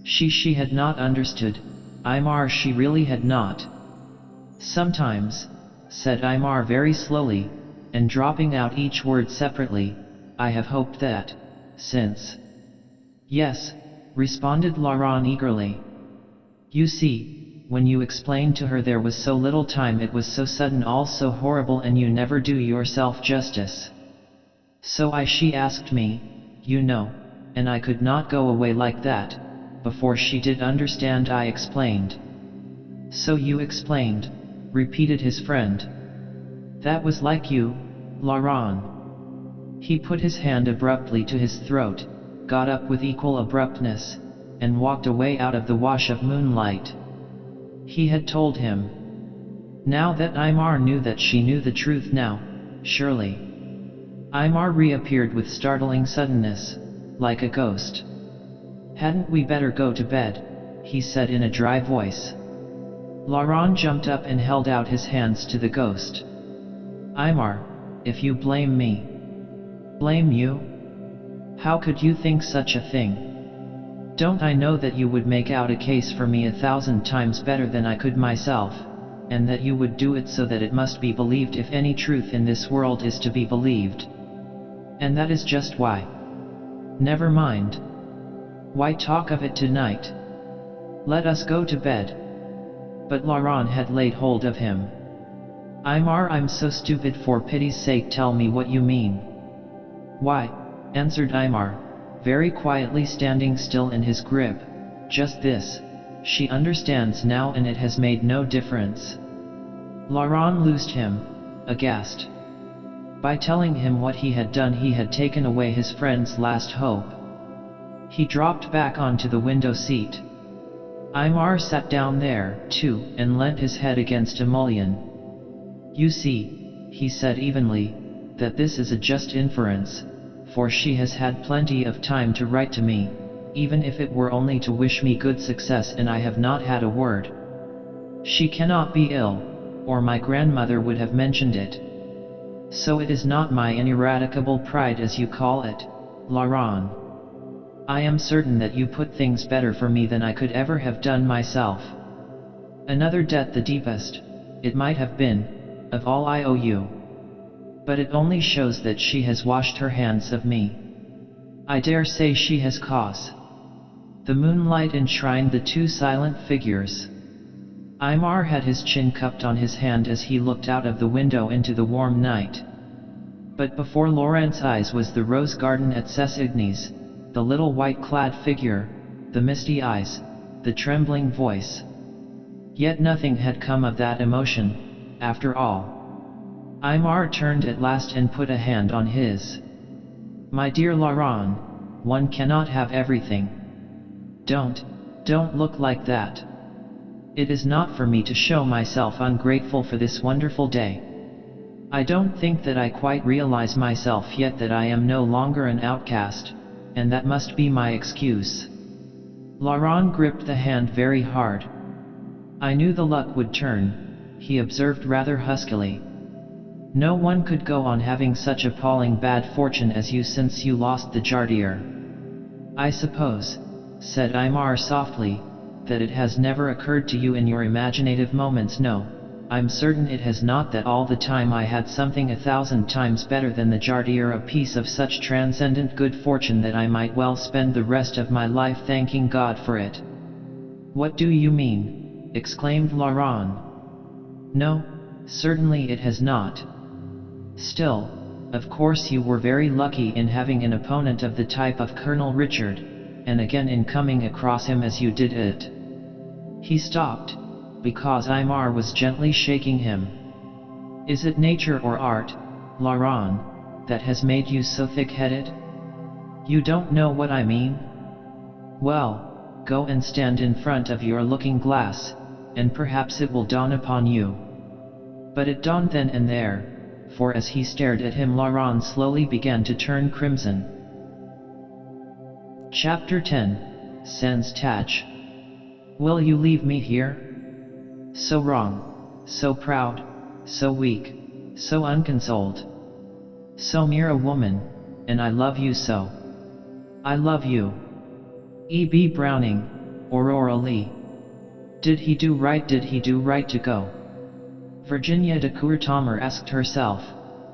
She had not understood, Aymar, she really had not. "Sometimes," said Aymar very slowly, and dropping out each word separately, "I have hoped that, since—" "Yes," responded Laurent eagerly. "You see, when you explained to her there was so little time, it was so sudden, all so horrible, and you never do yourself justice. So she asked me, you know, and I could not go away like that. Before she did understand, I explained." "So you explained," repeated his friend. "That was like you, Laurent." He put his hand abruptly to his throat, got up with equal abruptness, and walked away out of the wash of moonlight. He had told him. Now that Aymar knew that she knew the truth now, surely. Aymar reappeared with startling suddenness, like a ghost. "Hadn't we better go to bed?" he said in a dry voice. Laurent jumped up and held out his hands to the ghost. "Aymar, if you blame me." "Blame you? How could you think such a thing? Don't I know that you would make out a case for me 1,000 times better than I could myself, and that you would do it so that it must be believed if any truth in this world is to be believed? And that is just why. Never mind. Why talk of it tonight? Let us go to bed." But Laurent had laid hold of him. "Aymar, I'm so stupid, for pity's sake tell me what you mean." "Why," answered Aymar, very quietly, standing still in his grip, "just this. She understands now, and it has made no difference." Laurent loosed him, aghast. By telling him what he had done, he had taken away his friend's last hope. He dropped back onto the window seat. Aymar sat down there, too, and leant his head against a mullion. "You see," he said evenly, "that this is a just inference, for she has had plenty of time to write to me, even if it were only to wish me good success, and I have not had a word. She cannot be ill, or my grandmother would have mentioned it. So it is not my ineradicable pride, as you call it, Laurent. I am certain that you put things better for me than I could ever have done myself. Another debt, the deepest, it might have been, of all I owe you. But it only shows that she has washed her hands of me. I dare say she has cause." The moonlight enshrined the two silent figures. Aymar had his chin cupped on his hand as he looked out of the window into the warm night. But before Laurent's eyes was the rose garden at Ses Ignes, the little white-clad figure, the misty eyes, the trembling voice. Yet nothing had come of that emotion, after all. Aymar turned at last and put a hand on his. "My dear Laurent, one cannot have everything. Don't look like that. It is not for me to show myself ungrateful for this wonderful day. I don't think that I quite realize myself yet that I am no longer an outcast, and that must be my excuse." Laurent gripped the hand very hard. "I knew the luck would turn," he observed rather huskily. "No one could go on having such appalling bad fortune as you since you lost the Jardier." "I suppose," said Aymar softly, "that it has never occurred to you in your imaginative moments, no, I'm certain it has not, that all the time I had something 1,000 times better than the jardier, a piece of such transcendent good fortune that I might well spend the rest of my life thanking God for it." "What do you mean?" exclaimed Laurent. "No, certainly it has not. Still, of course you were very lucky in having an opponent of the type of Colonel Richard, and again in coming across him as you did it." He stopped, because Aymar was gently shaking him. "Is it nature or art, Laurent, that has made you so thick-headed? You don't know what I mean? Well, go and stand in front of your looking-glass, and perhaps it will dawn upon you." But it dawned then and there, for as he stared at him, Laurent slowly began to turn crimson. Chapter 10, Sans Tache. "Will you leave me here? So wrong, so proud, so weak, so unconsoled. So mere a woman, and I love you so. I love you." E.B. Browning, Aurora Lee. Did he do right? Did he do right to go? Virginia de Courtommer asked herself,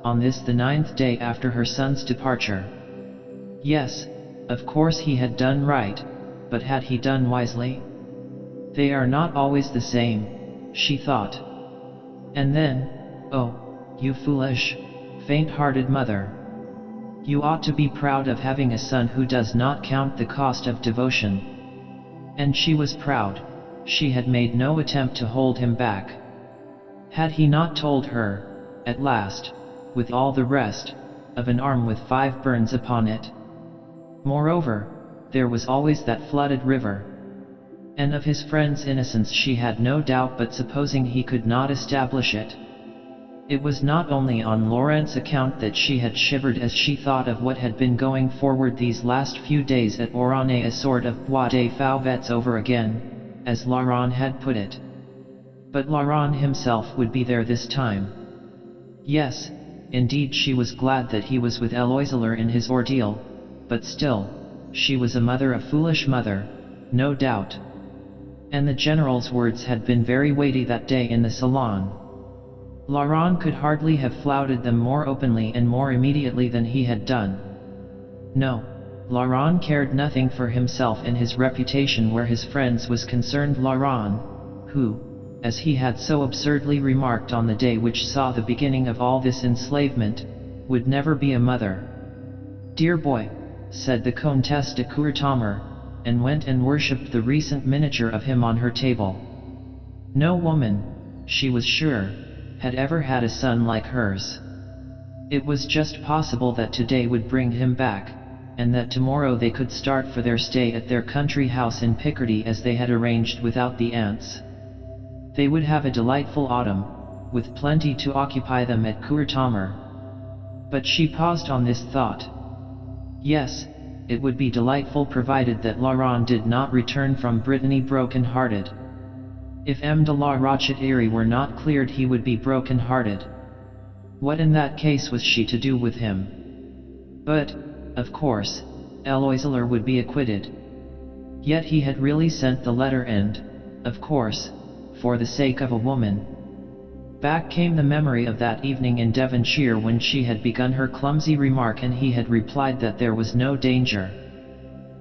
on this the 9th day after her son's departure. Yes, of course he had done right, but had he done wisely? They are not always the same, she thought. And then, oh, you foolish, faint-hearted mother. You ought to be proud of having a son who does not count the cost of devotion. And she was proud. She had made no attempt to hold him back. Had he not told her, at last, with all the rest, of an arm with 5 burns upon it? Moreover, there was always that flooded river. And of his friend's innocence she had no doubt, but supposing he could not establish it? It was not only on Laurent's account that she had shivered as she thought of what had been going forward these last few days at Oronne, a sort of Bois des Fauvettes over again, as Laurent had put it. But Laurent himself would be there this time. Yes, indeed she was glad that he was with Eloiseler in his ordeal, but still, she was a mother, a foolish mother, no doubt. And the general's words had been very weighty that day in the salon. Laurent could hardly have flouted them more openly and more immediately than he had done. No, Laurent cared nothing for himself and his reputation where his friends was concerned. Laurent, who, as he had so absurdly remarked on the day which saw the beginning of all this enslavement, would never be a mother. "Dear boy," said the Comtesse de Courtommer, and went and worshipped the recent miniature of him on her table. No woman, she was sure, had ever had a son like hers. It was just possible that today would bring him back, and that tomorrow they could start for their stay at their country house in Picardy as they had arranged without the aunts. They would have a delightful autumn, with plenty to occupy them at Courtommer. But she paused on this thought. Yes, it would be delightful provided that Laurent did not return from Brittany broken-hearted. If M. de la Rochette were not cleared, he would be broken-hearted. What in that case was she to do with him? But, of course, Eloiseler would be acquitted. Yet he had really sent the letter and, of course, for the sake of a woman. Back came the memory of that evening in Devonshire when she had begun her clumsy remark and he had replied that there was no danger.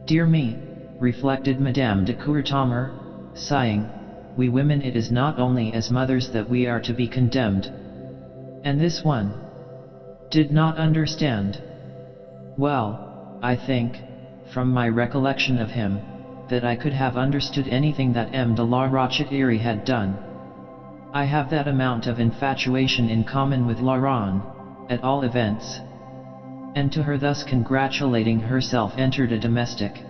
Dear me, reflected Madame de Courtommer, sighing, we women, it is not only as mothers that we are to be condemned. And this one did not understand. Well, I think, from my recollection of him, that I could have understood anything that M. de la Rochette had done. I have that amount of infatuation in common with Laurent, at all events. And to her thus congratulating herself entered a domestic.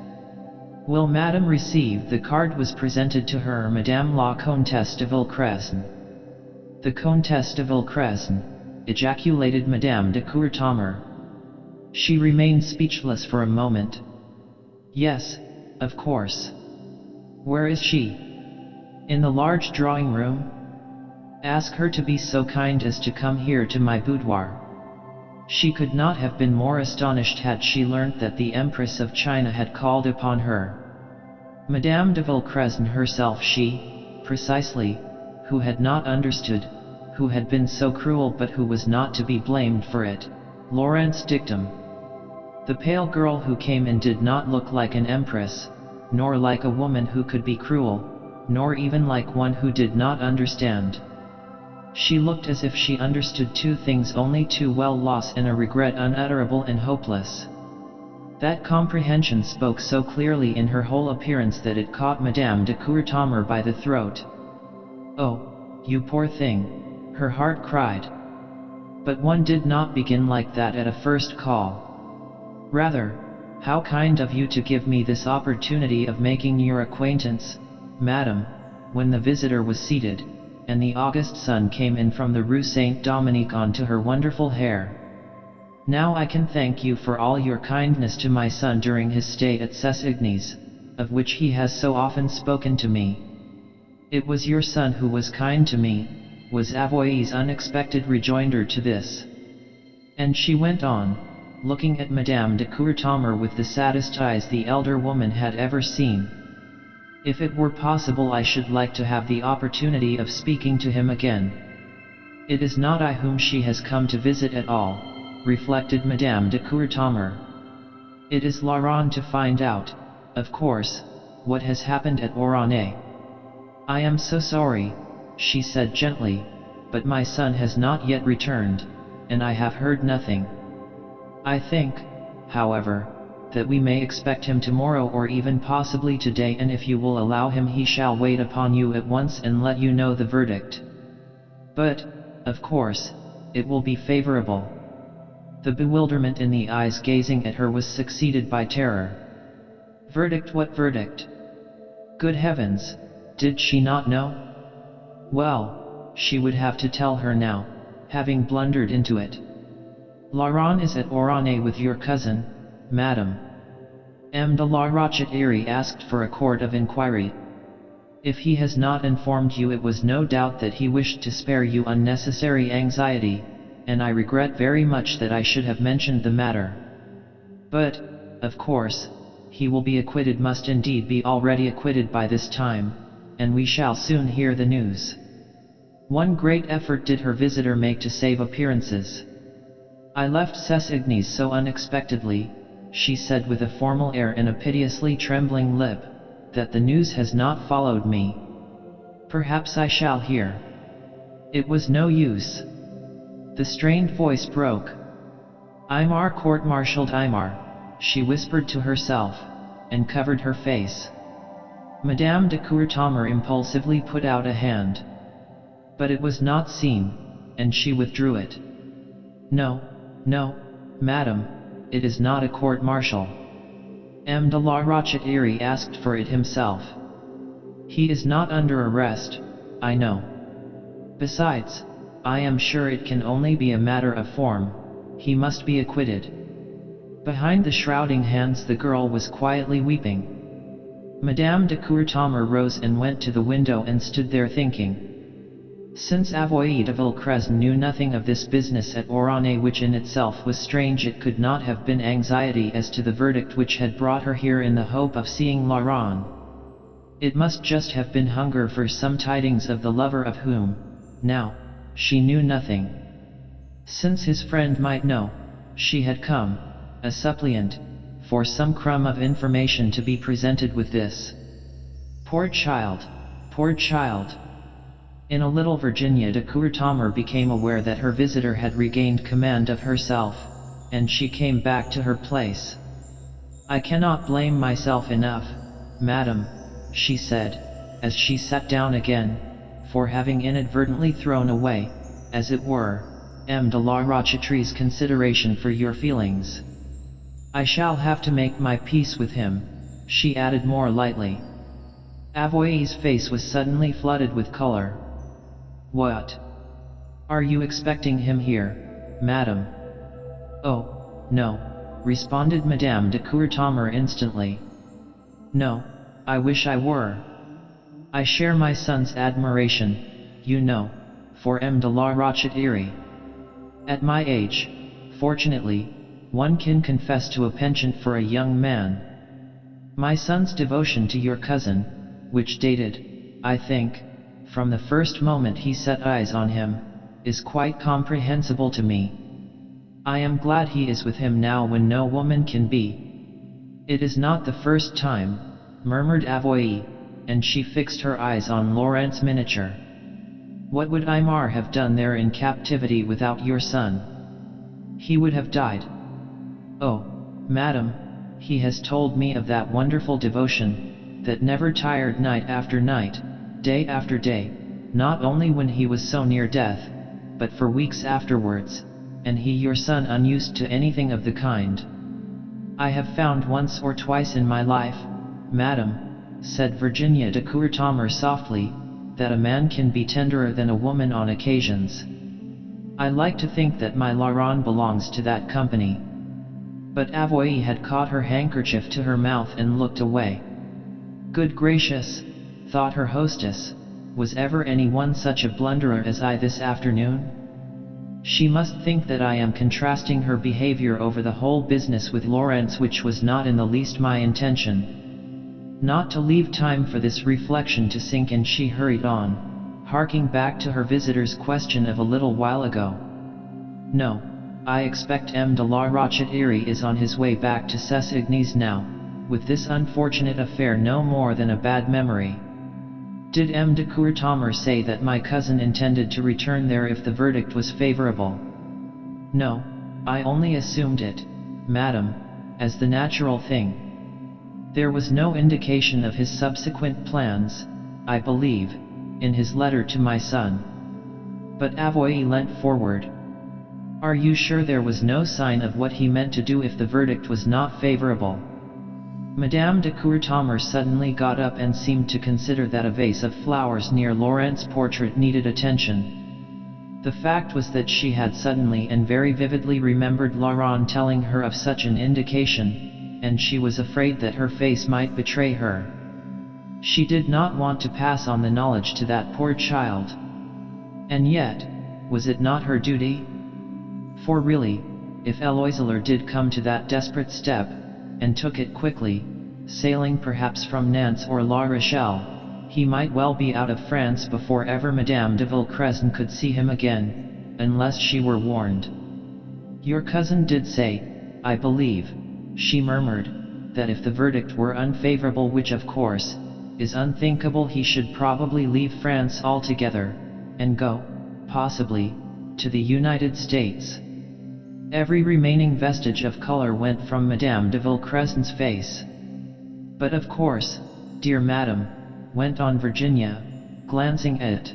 Will Madame receive? The card was presented to her. Madame la Comtesse de Villecresne. The Comtesse de Villecresne, ejaculated Madame de Courtommer. She remained speechless for a moment. Yes, of course. Where is she? In the large drawing room? Ask her to be so kind as to come here to my boudoir. She could not have been more astonished had she learnt that the Empress of China had called upon her. Madame de Villecresne herself, she, precisely, who had not understood, who had been so cruel but who was not to be blamed for it. Laurent's dictum. The pale girl who came in did not look like an empress, nor like a woman who could be cruel, nor even like one who did not understand. She looked as if she understood two things only too well: loss and a regret unutterable and hopeless. That comprehension spoke so clearly in her whole appearance that it caught Madame de Courtommer by the throat. "Oh, you poor thing," her heart cried. "But one did not begin like that at a first call. Rather, how kind of you to give me this opportunity of making your acquaintance, madam," when the visitor was seated, and the August sun came in from the Rue Saint-Dominique onto her wonderful hair. "Now I can thank you for all your kindness to my son during his stay at Cessigny's, of which he has so often spoken to me." "It was your son who was kind to me," was Avoy's unexpected rejoinder to this. And she went on, looking at Madame de Courtommer with the saddest eyes the elder woman had ever seen. "If it were possible, I should like to have the opportunity of speaking to him again." "It is not I whom she has come to visit at all," reflected Madame de Courtommer. "It is Laurent to find out, of course, what has happened at Oronay." "I am so sorry," she said gently, "but my son has not yet returned, and I have heard nothing. I think, however, that we may expect him tomorrow or even possibly today, and if you will allow him he shall wait upon you at once and let you know the verdict. But, of course, it will be favorable." The bewilderment in the eyes gazing at her was succeeded by terror. "Verdict? What verdict? Good heavens, did she not know?" Well, she would have to tell her now, having blundered into it. "Laurent is at Oronay with your cousin, madam." M. de la Rochette asked for a court of inquiry. "If he has not informed you, it was no doubt that he wished to spare you unnecessary anxiety, and I regret very much that I should have mentioned the matter. But, of course, he will be acquitted, must indeed be already acquitted by this time, and we shall soon hear the news." One great effort did her visitor make to save appearances. "I left Cessigny's so unexpectedly," she said with a formal air and a piteously trembling lip, "that the news has not followed me. Perhaps I shall hear." It was no use. The strained voice broke. "Aymar court-martialed Aymar," she whispered to herself, and covered her face. Madame de Courtommer impulsively put out a hand. But it was not seen, and she withdrew it. "No, no, madam, it is not a court-martial." M. de la Rochette asked for it himself. "He is not under arrest, I know. Besides, I am sure it can only be a matter of form, he must be acquitted." Behind the shrouding hands the girl was quietly weeping. Madame de Courtommer rose and went to the window and stood there thinking. Since Avoy de Villecrez knew nothing of this business at Oronay, which in itself was strange, it could not have been anxiety as to the verdict which had brought her here in the hope of seeing Laurent. It must just have been hunger for some tidings of the lover of whom, now, she knew nothing. Since his friend might know, she had come, a suppliant, for some crumb of information to be presented with this. Poor child! Poor child! In a little Virginia de Courtommer became aware that her visitor had regained command of herself, and she came back to her place. "I cannot blame myself enough, madam," she said, as she sat down again, "for having inadvertently thrown away, as it were, M. de la Rochette's consideration for your feelings. I shall have to make my peace with him," she added more lightly. Avoy's face was suddenly flooded with color. "What? Are you expecting him here, madam?" "Oh, no," responded Madame de Courtommer instantly. "No, I wish I were. I share my son's admiration, you know, for M. de la Rochette. At my age, fortunately, one can confess to a penchant for a young man. My son's devotion to your cousin, which dated, I think, from the first moment he set eyes on him, is quite comprehensible to me. I am glad he is with him now when no woman can be. It is not the first time, murmured Avoye, and she fixed her eyes on Laurent's miniature. What would Aymar have done there in captivity without your son? He would have died. Oh, madam, he has told me of that wonderful devotion, that never tired night after night, day after day, not only when he was so near death, but for weeks afterwards, and he your son unused to anything of the kind. I have found once or twice in my life, madam, said Virginia de Courtommer softly, that a man can be tenderer than a woman on occasions. I like to think that my Laurent belongs to that company. But Avoye had caught her handkerchief to her mouth and looked away. Good gracious, thought her hostess, was ever anyone such a blunderer as I this afternoon? She must think that I am contrasting her behavior over the whole business with Laurent's, which was not in the least my intention. Not to leave time for this reflection to sink in, she hurried on, harking back to her visitor's question of a little while ago. No, I expect M. de la Rochette is on his way back to Cessigny's now, with this unfortunate affair no more than a bad memory. Did M. de Courtommer say that my cousin intended to return there if the verdict was favorable? No, I only assumed it, madam, as the natural thing. There was no indication of his subsequent plans, I believe, in his letter to my son. But Avoye leant forward. Are you sure there was no sign of what he meant to do if the verdict was not favorable? Madame de Courtommer suddenly got up and seemed to consider that a vase of flowers near Laurent's portrait needed attention. The fact was that she had suddenly and very vividly remembered Laurent telling her of such an indication, and she was afraid that her face might betray her. She did not want to pass on the knowledge to that poor child. And yet, was it not her duty? For really, if Eloiseler did come to that desperate step, and took it quickly, sailing perhaps from Nantes or La Rochelle, he might well be out of France before ever Madame de Villecrescen could see him again, unless she were warned. Your cousin did say, I believe, she murmured, that if the verdict were unfavorable, which of course, is unthinkable, he should probably leave France altogether, and go, possibly, to the United States. Every remaining vestige of color went from Madame de Villecrescen's face. But of course, dear madam, went on Virginia, glancing at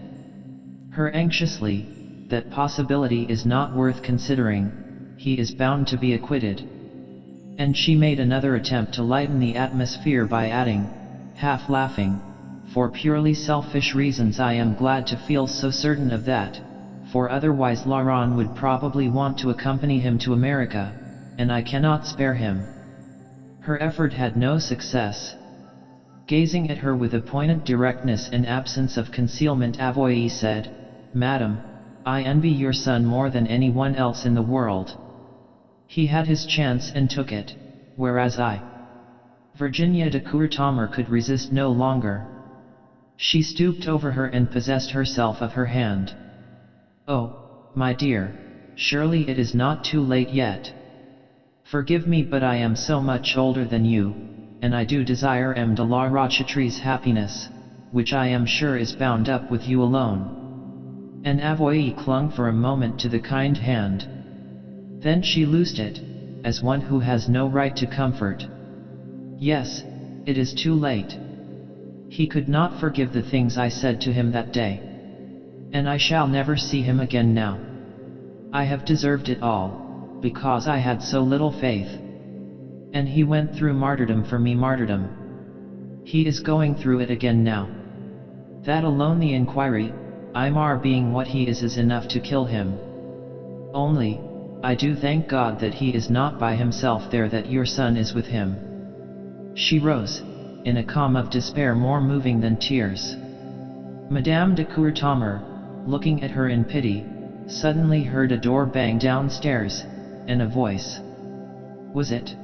her anxiously, that possibility is not worth considering, he is bound to be acquitted. And she made another attempt to lighten the atmosphere by adding, half laughing, for purely selfish reasons I am glad to feel so certain of that, for otherwise Laurent would probably want to accompany him to America, and I cannot spare him. Her effort had no success. Gazing at her with a poignant directness and absence of concealment, Avoye said, Madam, I envy your son more than anyone else in the world. He had his chance and took it, whereas I... Virginia de Courtommer could resist no longer. She stooped over her and possessed herself of her hand. Oh, my dear, surely it is not too late yet. Forgive me, but I am so much older than you, and I do desire M. de la Rochette's happiness, which I am sure is bound up with you alone. And Avoye clung for a moment to the kind hand. Then she loosed it, as one who has no right to comfort. Yes, it is too late. He could not forgive the things I said to him that day. And I shall never see him again now. I have deserved it all, because I had so little faith. And he went through martyrdom for me, martyrdom. He is going through it again now. That alone, the inquiry, Aymar being what he is enough to kill him. Only, I do thank God that he is not by himself there, that your son is with him. She rose, in a calm of despair more moving than tears. Madame de Courtommer, looking at her in pity, suddenly heard a door bang downstairs, and a voice. Was it?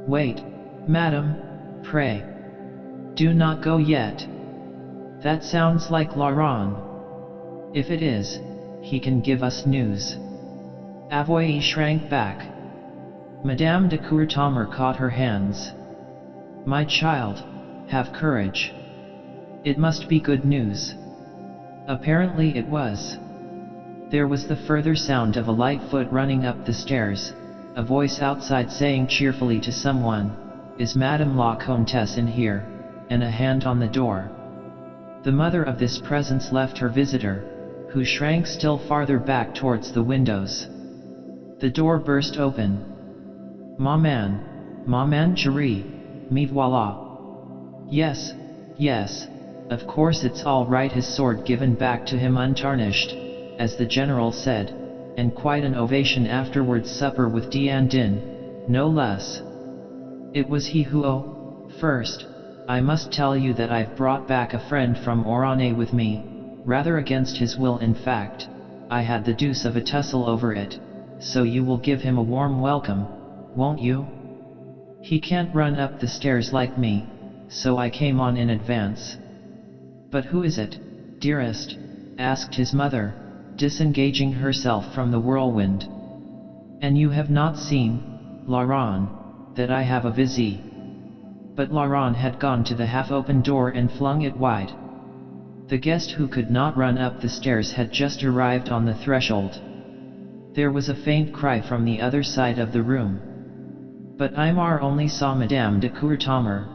Wait, madam, pray. Do not go yet. That sounds like Laurent. If it is, he can give us news. Avoye shrank back. Madame de Courtommer caught her hands. My child, have courage. It must be good news. Apparently it was. There was the further sound of a light foot running up the stairs, a voice outside saying cheerfully to someone, "Is Madame la Comtesse in here?" and a hand on the door. The mother of this presence left her visitor, who shrank still farther back towards the windows. The door burst open. Maman chérie, me voilà. Yes, of course it's all right. His sword given back to him untarnished, as the general said, and quite an ovation afterwards. Supper with Diandin, no less. It was he who first, I must tell you that I've brought back a friend from Orange with me, rather against his will in fact. I had the deuce of a tussle over it, so you will give him a warm welcome, won't you? He can't run up the stairs like me, so I came on in advance. But who is it, dearest? Asked his mother, disengaging herself from the whirlwind. And you have not seen, Laurent, that I have a visit. But Laurent had gone to the half-open door and flung it wide. The guest who could not run up the stairs had just arrived on the threshold. There was a faint cry from the other side of the room. But Aymar only saw Madame de Courtommer.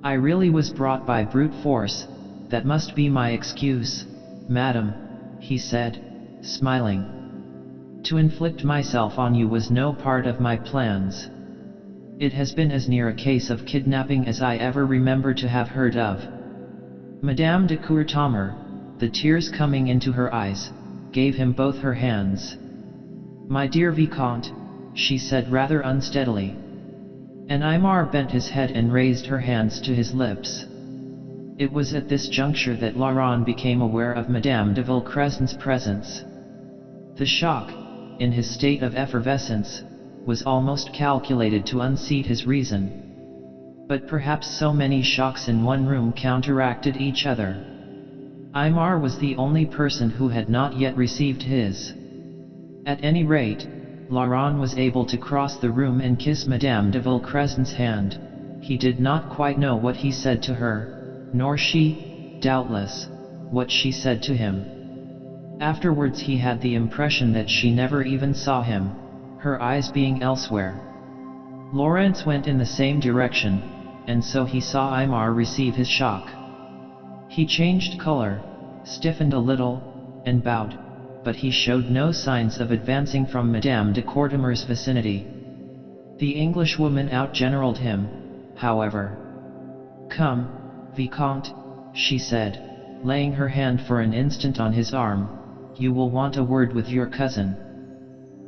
I really was brought by brute force, that must be my excuse, madam, he said, smiling. To inflict myself on you was no part of my plans. It has been as near a case of kidnapping as I ever remember to have heard of. Madame de Courtommer, the tears coming into her eyes, gave him both her hands. My dear Vicomte, she said rather unsteadily. And Aymar bent his head and raised her hands to his lips. It was at this juncture that Laurent became aware of Madame de Villecrescen's presence. The shock, in his state of effervescence, was almost calculated to unseat his reason. But perhaps so many shocks in one room counteracted each other. Aymar was the only person who had not yet received his. At any rate, Laurent was able to cross the room and kiss Madame de Villecrescen's hand. He did not quite know what he said to her, nor she, doubtless, what she said to him. Afterwards he had the impression that she never even saw him, her eyes being elsewhere. Lawrence went in the same direction, and so he saw Aymar receive his shock. He changed color, stiffened a little, and bowed, but he showed no signs of advancing from Madame de Courtommer's vicinity. The Englishwoman outgeneraled him, however. Come, Vicomte, she said, laying her hand for an instant on his arm, you will want a word with your cousin.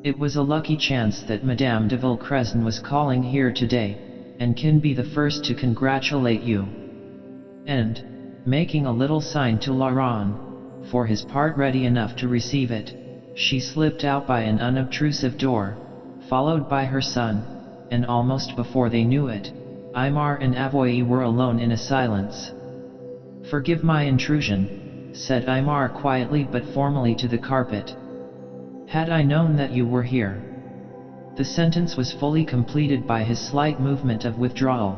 It was a lucky chance that Madame de Villecrescen was calling here today, and can be the first to congratulate you. And, making a little sign to Laurent, for his part ready enough to receive it, she slipped out by an unobtrusive door, followed by her son, and almost before they knew it, Aymar and Avoye were alone in a silence. Forgive my intrusion, said Aymar quietly but formally to the carpet. Had I known that you were here. The sentence was fully completed by his slight movement of withdrawal.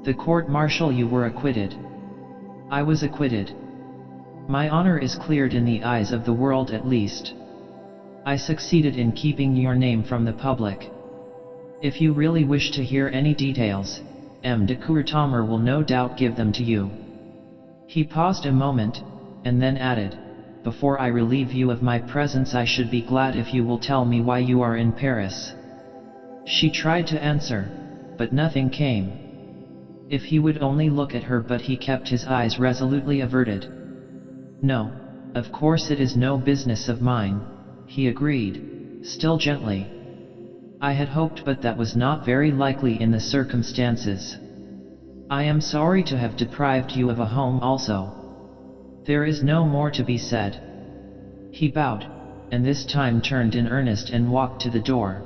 The court-martial, you were acquitted. I was acquitted. My honor is cleared in the eyes of the world at least. I succeeded in keeping your name from the public. If you really wish to hear any details, M. de Courtommer will no doubt give them to you. He paused a moment, and then added, before I relieve you of my presence, I should be glad if you will tell me why you are in Paris. She tried to answer, but nothing came. If he would only look at her, but he kept his eyes resolutely averted. No, of course it is no business of mine, he agreed, still gently. I had hoped, but that was not very likely in the circumstances. I am sorry to have deprived you of a home also. There is no more to be said. He bowed, and this time turned in earnest and walked to the door.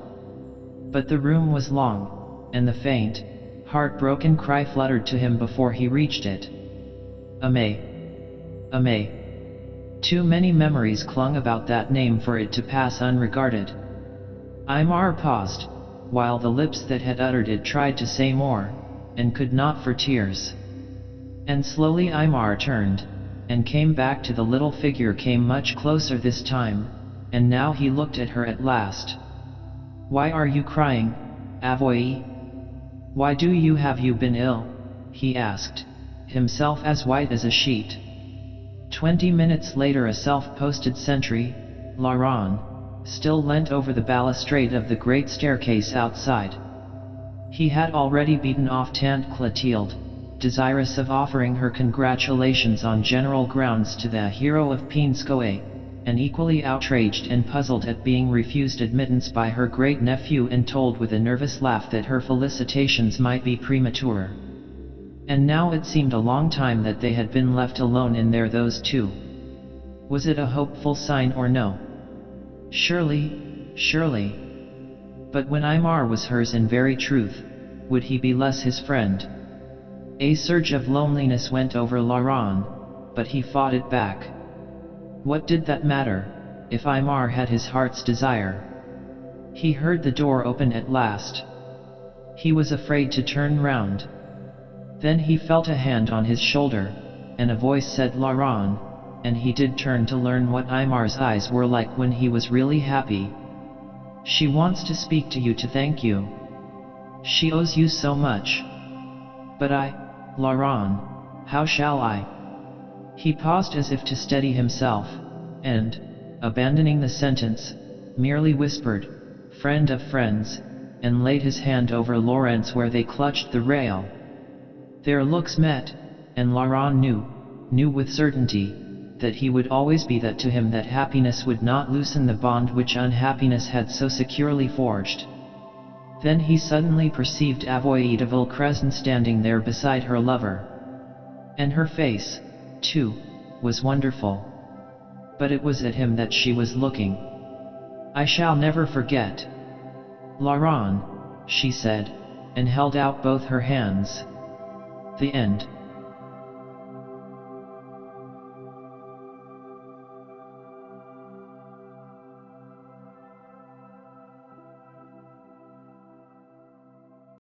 But the room was long, and the faint, heartbroken cry fluttered to him before he reached it. Aimé, May. Too many memories clung about that name for it to pass unregarded. Aymar paused, while the lips that had uttered it tried to say more, and could not for tears. And slowly Aymar turned, and came back to the little figure, came much closer this time, and now he looked at her at last. "Why are you crying, Avoye? Why do you have you been ill?" he asked, himself as white as a sheet. 20 minutes later a self-posted sentry, Laurent, still leant over the balustrade of the great staircase outside. He had already beaten off Tante Clotilde, desirous of offering her congratulations on general grounds to the hero of Pinscoe, and equally outraged and puzzled at being refused admittance by her great-nephew and told with a nervous laugh that her felicitations might be premature. And now it seemed a long time that they had been left alone in there, those two. Was it a hopeful sign or no? Surely. But when Aymar was hers in very truth, would he be less his friend? A surge of loneliness went over Laurent, but he fought it back. What did that matter, if Aymar had his heart's desire? He heard the door open at last. He was afraid to turn round. Then he felt a hand on his shoulder, and a voice said Laurent, and he did turn to learn what Aymar's eyes were like when he was really happy. "She wants to speak to you to thank you. She owes you so much." "But Laurent, how shall I?" He paused as if to steady himself, and, abandoning the sentence, merely whispered, "Friend of friends," and laid his hand over Laurent's where they clutched the rail. Their looks met, and Laurent knew with certainty, that he would always be that to him, that happiness would not loosen the bond which unhappiness had so securely forged. Then he suddenly perceived Avoye de Villecrescent standing there beside her lover. And her face, too, was wonderful. But it was at him that she was looking. "I shall never forget. Laurent," she said, and held out both her hands. The end.